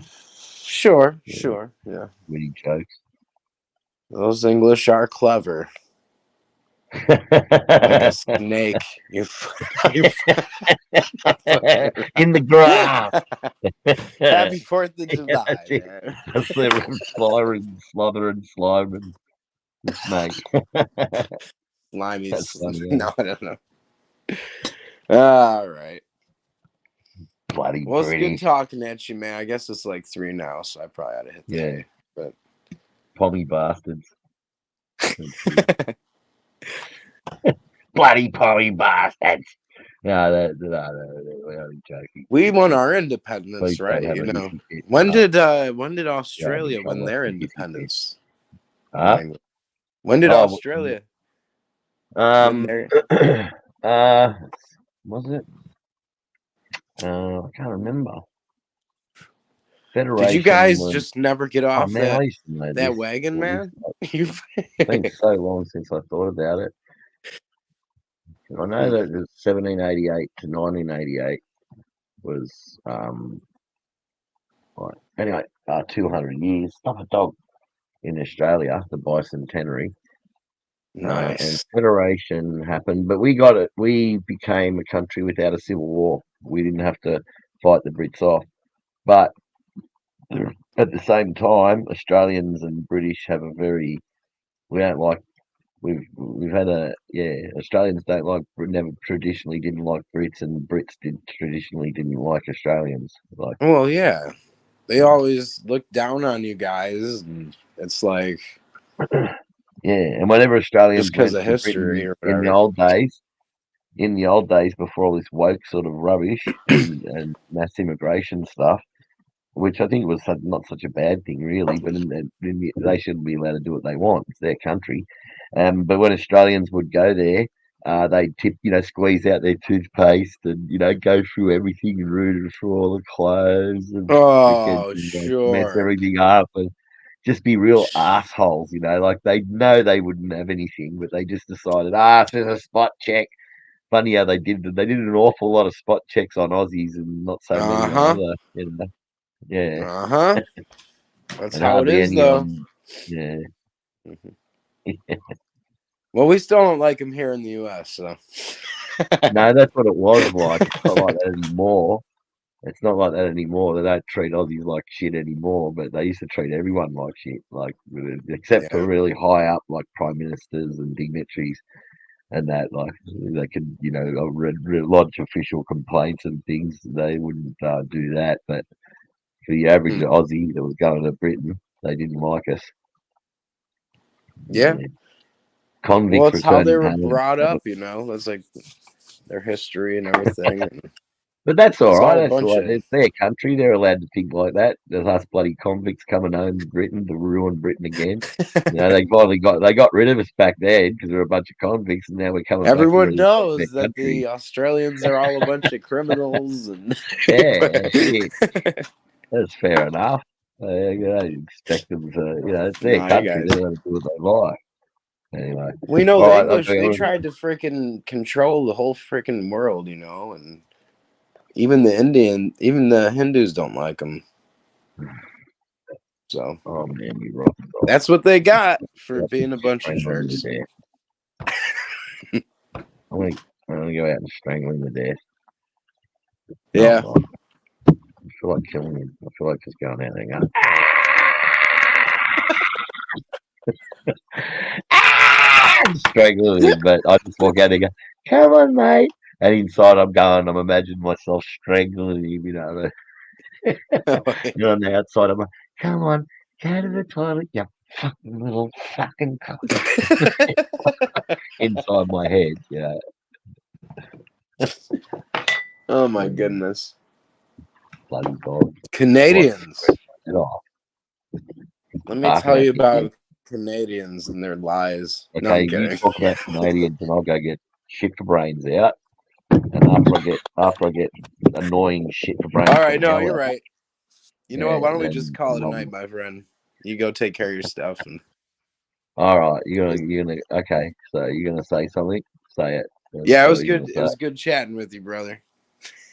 Sure, yeah. Witty jokes. Those English are clever. Like a snake. You in the grass. Happy 4th of July, Yeah, man. that's the slither and slime and the snake. Slimy. That's funny, yeah. No, I don't know. All right. Bloody Well, it's British. good talking at you, man. I guess it's like 3 now, so I probably ought to hit the Yeah. hay, but Pommy bastards. Bloody pommy bastards. No, we're only joking. we won our independence, Please don't right? have You a know, hissy fit. when did Australia win trouble their with hissy fit. independence? Huh? When did Oh, Australia win their? Was it? I can't remember. Federation. Did you guys was, just never get off man, I that used to know that this. wagon, man? It's been so long since I thought about it. I know that it was 1788 to 1988 was right. Anyway, 200 years. Stop a dog in Australia, the bicentenary. Nice. And Federation happened, but we got it. We became a country without a civil war. We didn't have to fight the Brits off. But at the same time, Australians and British have a very, we don't like, we've had a, Australians don't like, never traditionally didn't like Brits, and Brits traditionally didn't like Australians. Like, Well, yeah, they always look down on you guys, and it's like, yeah, and whenever Australians just 'cause went of to history Britain or in the old days before all this woke sort of rubbish and mass immigration stuff, which I think was not such a bad thing really, but they shouldn't be allowed to do what they want. It's their country. But when Australians would go there, they'd squeeze out their toothpaste and go through everything and root through all the clothes and mess everything up and just be real assholes, like they know they wouldn't have anything, but they just decided, if there's a spot check. Funny how they did an awful lot of spot checks on Aussies and not so many on other, yeah. That's And how it hardly is, any though. on- yeah. Well, we still don't like them here in the U.S. So No, that's what it was like. It's not like that anymore. It's not like that anymore. They don't treat Aussies like shit anymore, but they used to treat everyone like shit, like except for really high up, like prime ministers and dignitaries, and that, like they could, lodge official complaints and things. They wouldn't do that, but for the average Aussie that was going to Britain, they didn't like us. yeah. Convicts Well, it's how they returning were home. brought up, That's like their history and everything. And But that's all it's right. a That's bunch all right. of- It's their country. They're allowed to think like that. There's us bloody convicts coming home to Britain to ruin Britain again. They finally got rid of us back then because we're a bunch of convicts, and now we're coming Everyone back to really knows their that country. the Australians are all a bunch of criminals, and Yeah, shit. That's fair enough. You don't expect them to, it's their Nah, you country. guys- They're going to do what they like. Anyway, we know all the right, English. okay, They tried to freaking control the whole freaking world, and even the Hindus don't like them. So, oh man, you're right. That's what they got for being a bunch of jerks. I'm gonna go out and strangle him to death. Yeah. Oh, I feel like killing him. I feel like just going out there and going, strangling him, but I just walk out there and go, come on, mate. And inside I'm imagining myself strangling him, And on the outside I'm like, come on, go to the toilet, you fucking little fucking cock. Inside my head, Oh my goodness. Bloody dog. Canadians. Get off. Let me Barking tell at you me, about dude. Canadians and their lies. No, Okay, I'm you kidding. talk about Canadians, and I'll go get shit for brains out. And after I get annoying shit for brains. All right, no, yell you're at. right. You know what? Why don't we then just call it a I'll- night, my friend? You go take care of your stuff. And All right, you're gonna. Okay, so you're gonna say something. Say it. yeah, it What was are you good. gonna It was say? good chatting with you, brother.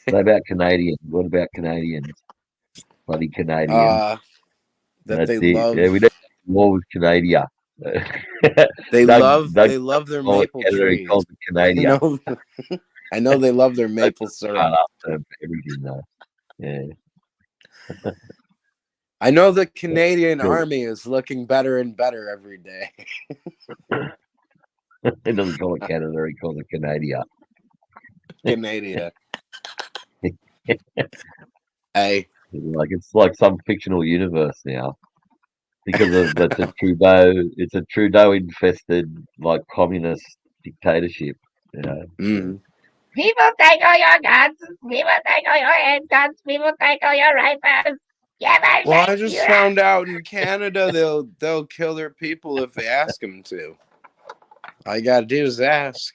What about Canadians? What about Canadians? Bloody Canadians. That That's they it. love. Yeah, we don't war with Canada. They Doug love their call it maple Canada, he trees. calls it I Canada. know, I know they love their That's maple a syrup. start-up term for everything, though. Yeah. I know the Canadian Cool. Army is looking better and better every day. He doesn't call it Canada, he calls it Canada. Canada. Hey. It's like some fictional universe now. Because of it's a Trudeau infested like communist dictatorship, you know. People take all your guns. People take all your handguns. People take all your rifles. Yeah, my Well, I just found out in Canada they'll kill their people if they ask them to. All you gotta do is ask.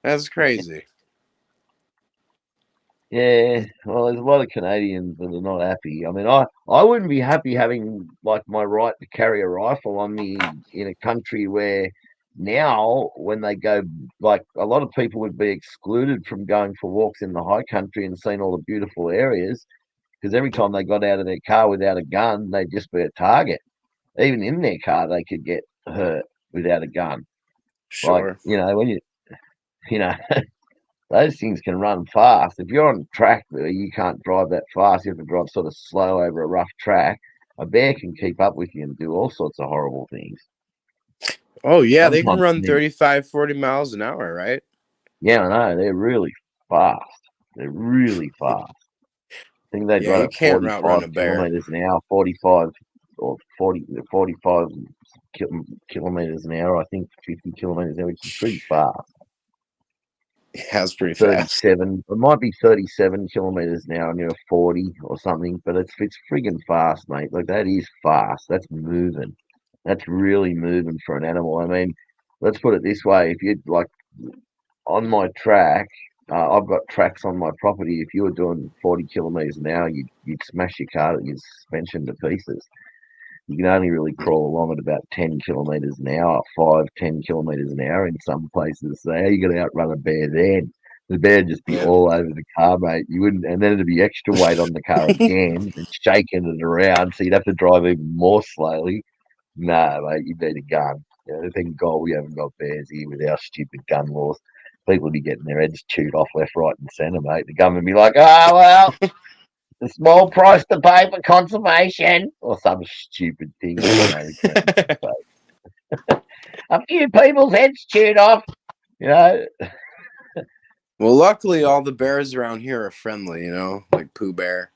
That's crazy. Yeah, well, there's a lot of Canadians that are not happy. I mean, I wouldn't be happy having like my right to carry a rifle on me in a country where now when they go, like a lot of people would be excluded from going for walks in the high country and seeing all the beautiful areas because every time they got out of their car without a gun, they'd just be a target. Even in their car, they could get hurt without a gun. Sure. Like, you know, when you know, those things can run fast. If you're on track where you can't drive that fast, you have to drive sort of slow over a rough track, a bear can keep up with you and do all sorts of horrible things. Oh, yeah, they can Sometimes run they- 35, 40 miles an hour, right? Yeah, I know. They're really fast. They're really fast. I think they'd Yeah, run you at can't outrun 45 a bear. kilometers an hour, 45 or 45 kilometers an hour, I think 50 kilometers an hour, which is pretty fast. Yeah, that's pretty fast. 37, it might be 37 kilometers an hour and you're 40 or something, but it's friggin' fast, mate. Like that is fast. That's moving. That's really moving for an animal. I mean, let's put it this way: if you're like on my track, I've got tracks on my property. If you were doing 40 kilometers an hour, you'd smash your car, your suspension to pieces. You can only really crawl along at about 10 kilometers an hour, 10 kilometers an hour in some places. So how are you going to outrun a bear then? The bear would just be all over the car, mate. You wouldn't, and then it'd be extra weight on the car again and shaking it around. So you'd have to drive even more slowly. No, mate, you need a gun. You know, thank God we haven't got bears here with our stupid gun laws. People would be getting their heads chewed off left, right, and centre, mate. The government would be like, oh, well, the small price to pay for conservation, or some stupid thing. You know, a few people's heads chewed off, you know. Well, luckily, all the bears around here are friendly, you know, like Pooh Bear.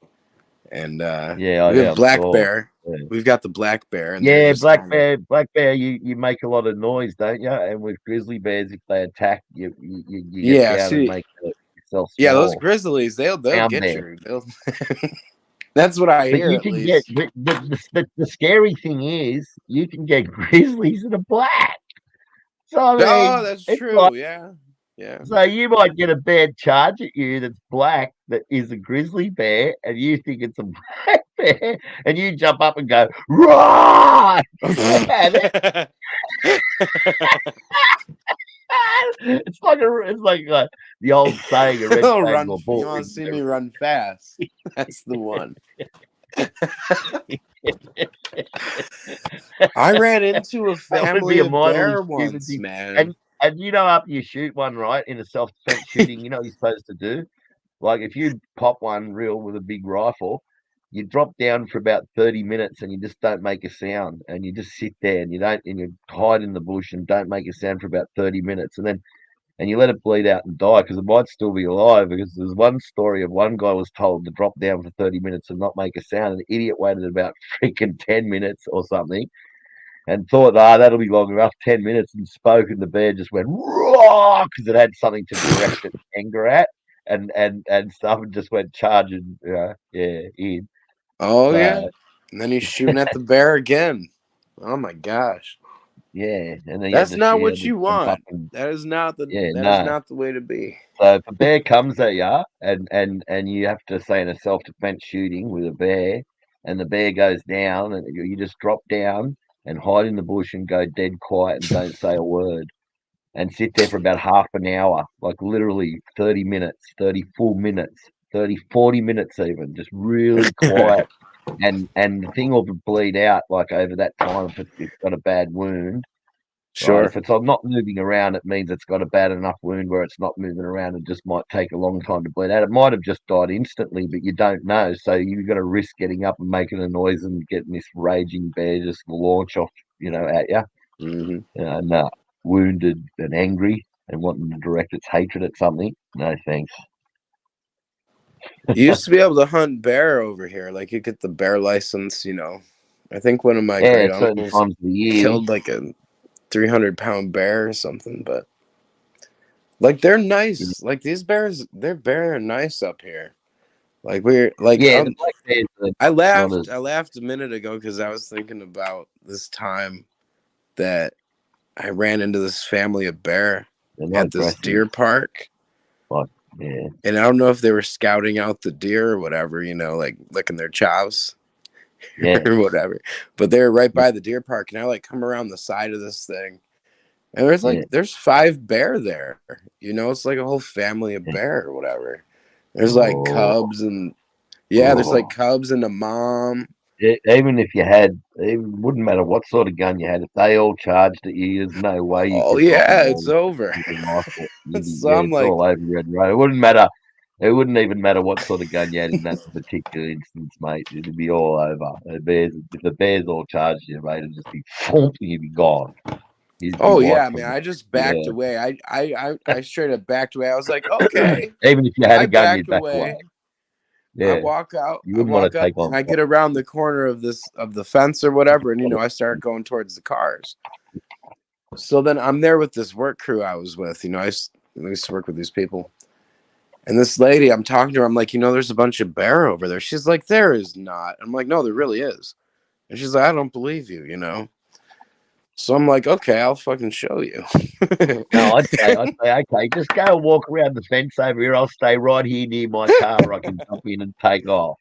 And we have Black Bear. Yeah. We've got the Black Bear. And Yeah, Black Bear, you make a lot of noise, don't you? And with grizzly bears, if they attack, you get down and make yourself small. Yeah, those grizzlies, they'll Brown get bear. you. That's what I But hear. you At can least. get the scary thing is you can get grizzlies that are black. So I mean, Oh, that's it's true. like- Yeah. Yeah. So you might get a bear charge at you that's black that is a grizzly bear, and you think it's a black bear, and you jump up and go, "Roar!" It's like the old saying, "A red Oh, flag run! or You bull." want to see me run fast? That's the one. I ran into a That would family be a of mightily bear stupid once, thing. man. And you know, after you shoot one right in a self-defense shooting, you know what you're supposed to do? Like if you pop one real with a big rifle, you drop down for about 30 minutes and you just don't make a sound, and you just sit there and you hide in the bush and don't make a sound for about 30 minutes, and you let it bleed out and die because it might still be alive. Because there's one story of one guy was told to drop down for 30 minutes and not make a sound, and the idiot waited about freaking 10 minutes or something and thought, that'll be long enough, 10 minutes, and spoke, and the bear just went raw because it had something to direct its anger at, and stuff, and just went charging, in. Oh yeah, and then he's shooting at the bear again. Oh my gosh. Yeah, and then that's not what you want. That is not the is not the way to be. So if a bear comes at you, and you have to say in a self-defense shooting with a bear, and the bear goes down, and you just drop down and hide in the bush and go dead quiet and don't say a word, and sit there for about half an hour, like literally 30 minutes, 30 full minutes, 30, 40 minutes even, just really quiet. and the thing will bleed out like over that time if it's got a bad wound. Sure. Right? If it's not moving around, it means it's got a bad enough wound where it's not moving around and just might take a long time to bleed out. It might have just died instantly, but you don't know. So you've got to risk getting up and making a noise and getting this raging bear just launch off, at you, and wounded and angry and wanting to direct its hatred at something. No thanks. You used to be able to hunt bear over here. Like you get the bear license, I think one of my great certain uncles times of the year. killed like a 300-pound bear or something, but like they're nice. Like these bears, they're nice up here. Like we're like the black bears are I laughed a minute ago because I was thinking about this time that I ran into this family of bear at this deer park. Yeah. And I don't know if they were scouting out the deer or whatever, like licking their chops or whatever. But they were right by the deer park, and I like come around the side of this thing, and there's 5 bear there. It's like a whole family of bear or whatever. There's like cubs and there's like cubs and a mom. Even if you had, it wouldn't matter what sort of gun you had. If they all charged at you, there's no way you could it's over. So I'm like, all over Red Road. It wouldn't matter. It wouldn't even matter what sort of gun you had in that particular instance, mate. It'd be all over. If the bears all charged you, mate, it'd just be you'd be gone. Man, I just backed away. I straight up backed away. I was like, okay. Even if you had a gun, you'd back away. Yeah. I walk out. You wouldn't want to take on. And I get around the corner of the fence or whatever, and I start going towards the cars. So then I'm there with this work crew I was with. I used to work with these people, and this lady, I'm talking to her. I'm like, there's a bunch of bear over there. She's like, there is not. I'm like, no, there really is. And she's like, I don't believe you. So I'm like, okay, I'll fucking show you. No, I'd say, okay, just go and walk around the fence over here. I'll stay right here near my car where I can jump in and take off.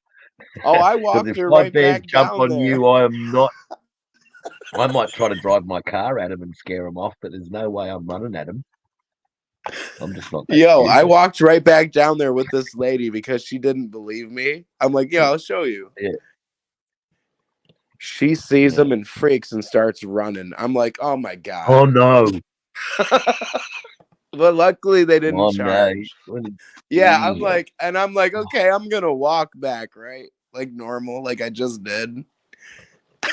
Oh, I walked her right back jump down on there. you, I am not. I might try to drive my car at them and scare them off, but there's no way I'm running at them. I'm just not. I walked right back down there with this lady because she didn't believe me. I'm like, I'll show you. Yeah. She sees him and freaks and starts running. I'm like, oh my God. Oh no. But luckily they didn't charge. No. Yeah, I'm like, okay, I'm gonna walk back, right? Like normal, like I just did.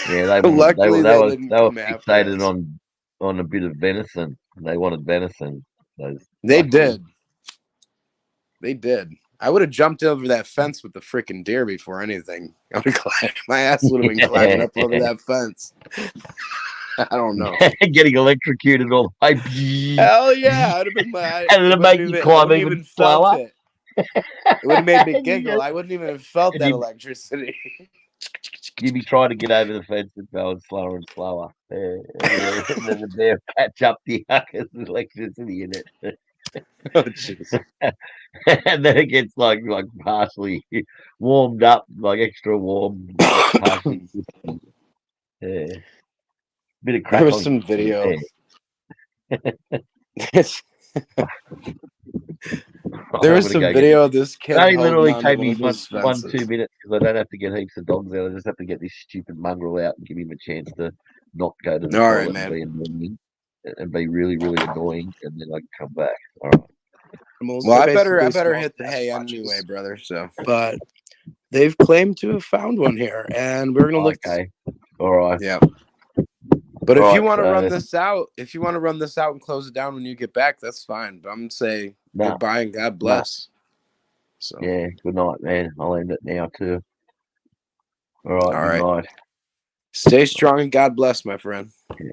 Yeah, they were fixated on a bit of venison. They wanted venison. They did. I would have jumped over that fence with the freaking deer before anything. My ass would have been climbing up over that fence. I don't know. Getting electrocuted all the way. Hell yeah. I'd have been and it'll make you climb even slower. It would have made me giggle. I wouldn't even have felt that electricity. You'd be trying to get over the fence and going slower and slower. And then the bear catch up to you because there's electricity in it. Oh, jeez. And then it gets like partially warmed up, like extra warm. Partially, yeah. Bit of crack. There was some video. There was some video of this kid. They literally take me 1-2 minutes because I don't have to get heaps of dogs out. I just have to get this stupid mongrel out and give him a chance to not go to the toilet and be really, really annoying, and then I can come back. All right. Well, I better hit the hay anyway, brother. So, but they've claimed to have found one here, and we're gonna look. Okay. All right. Yeah. But if you want to run this out, and close it down when you get back, that's fine. But I'm gonna say goodbye and God bless. So yeah, good night, man. I'll end it now too. All right. All right. Stay strong and God bless, my friend. Yeah.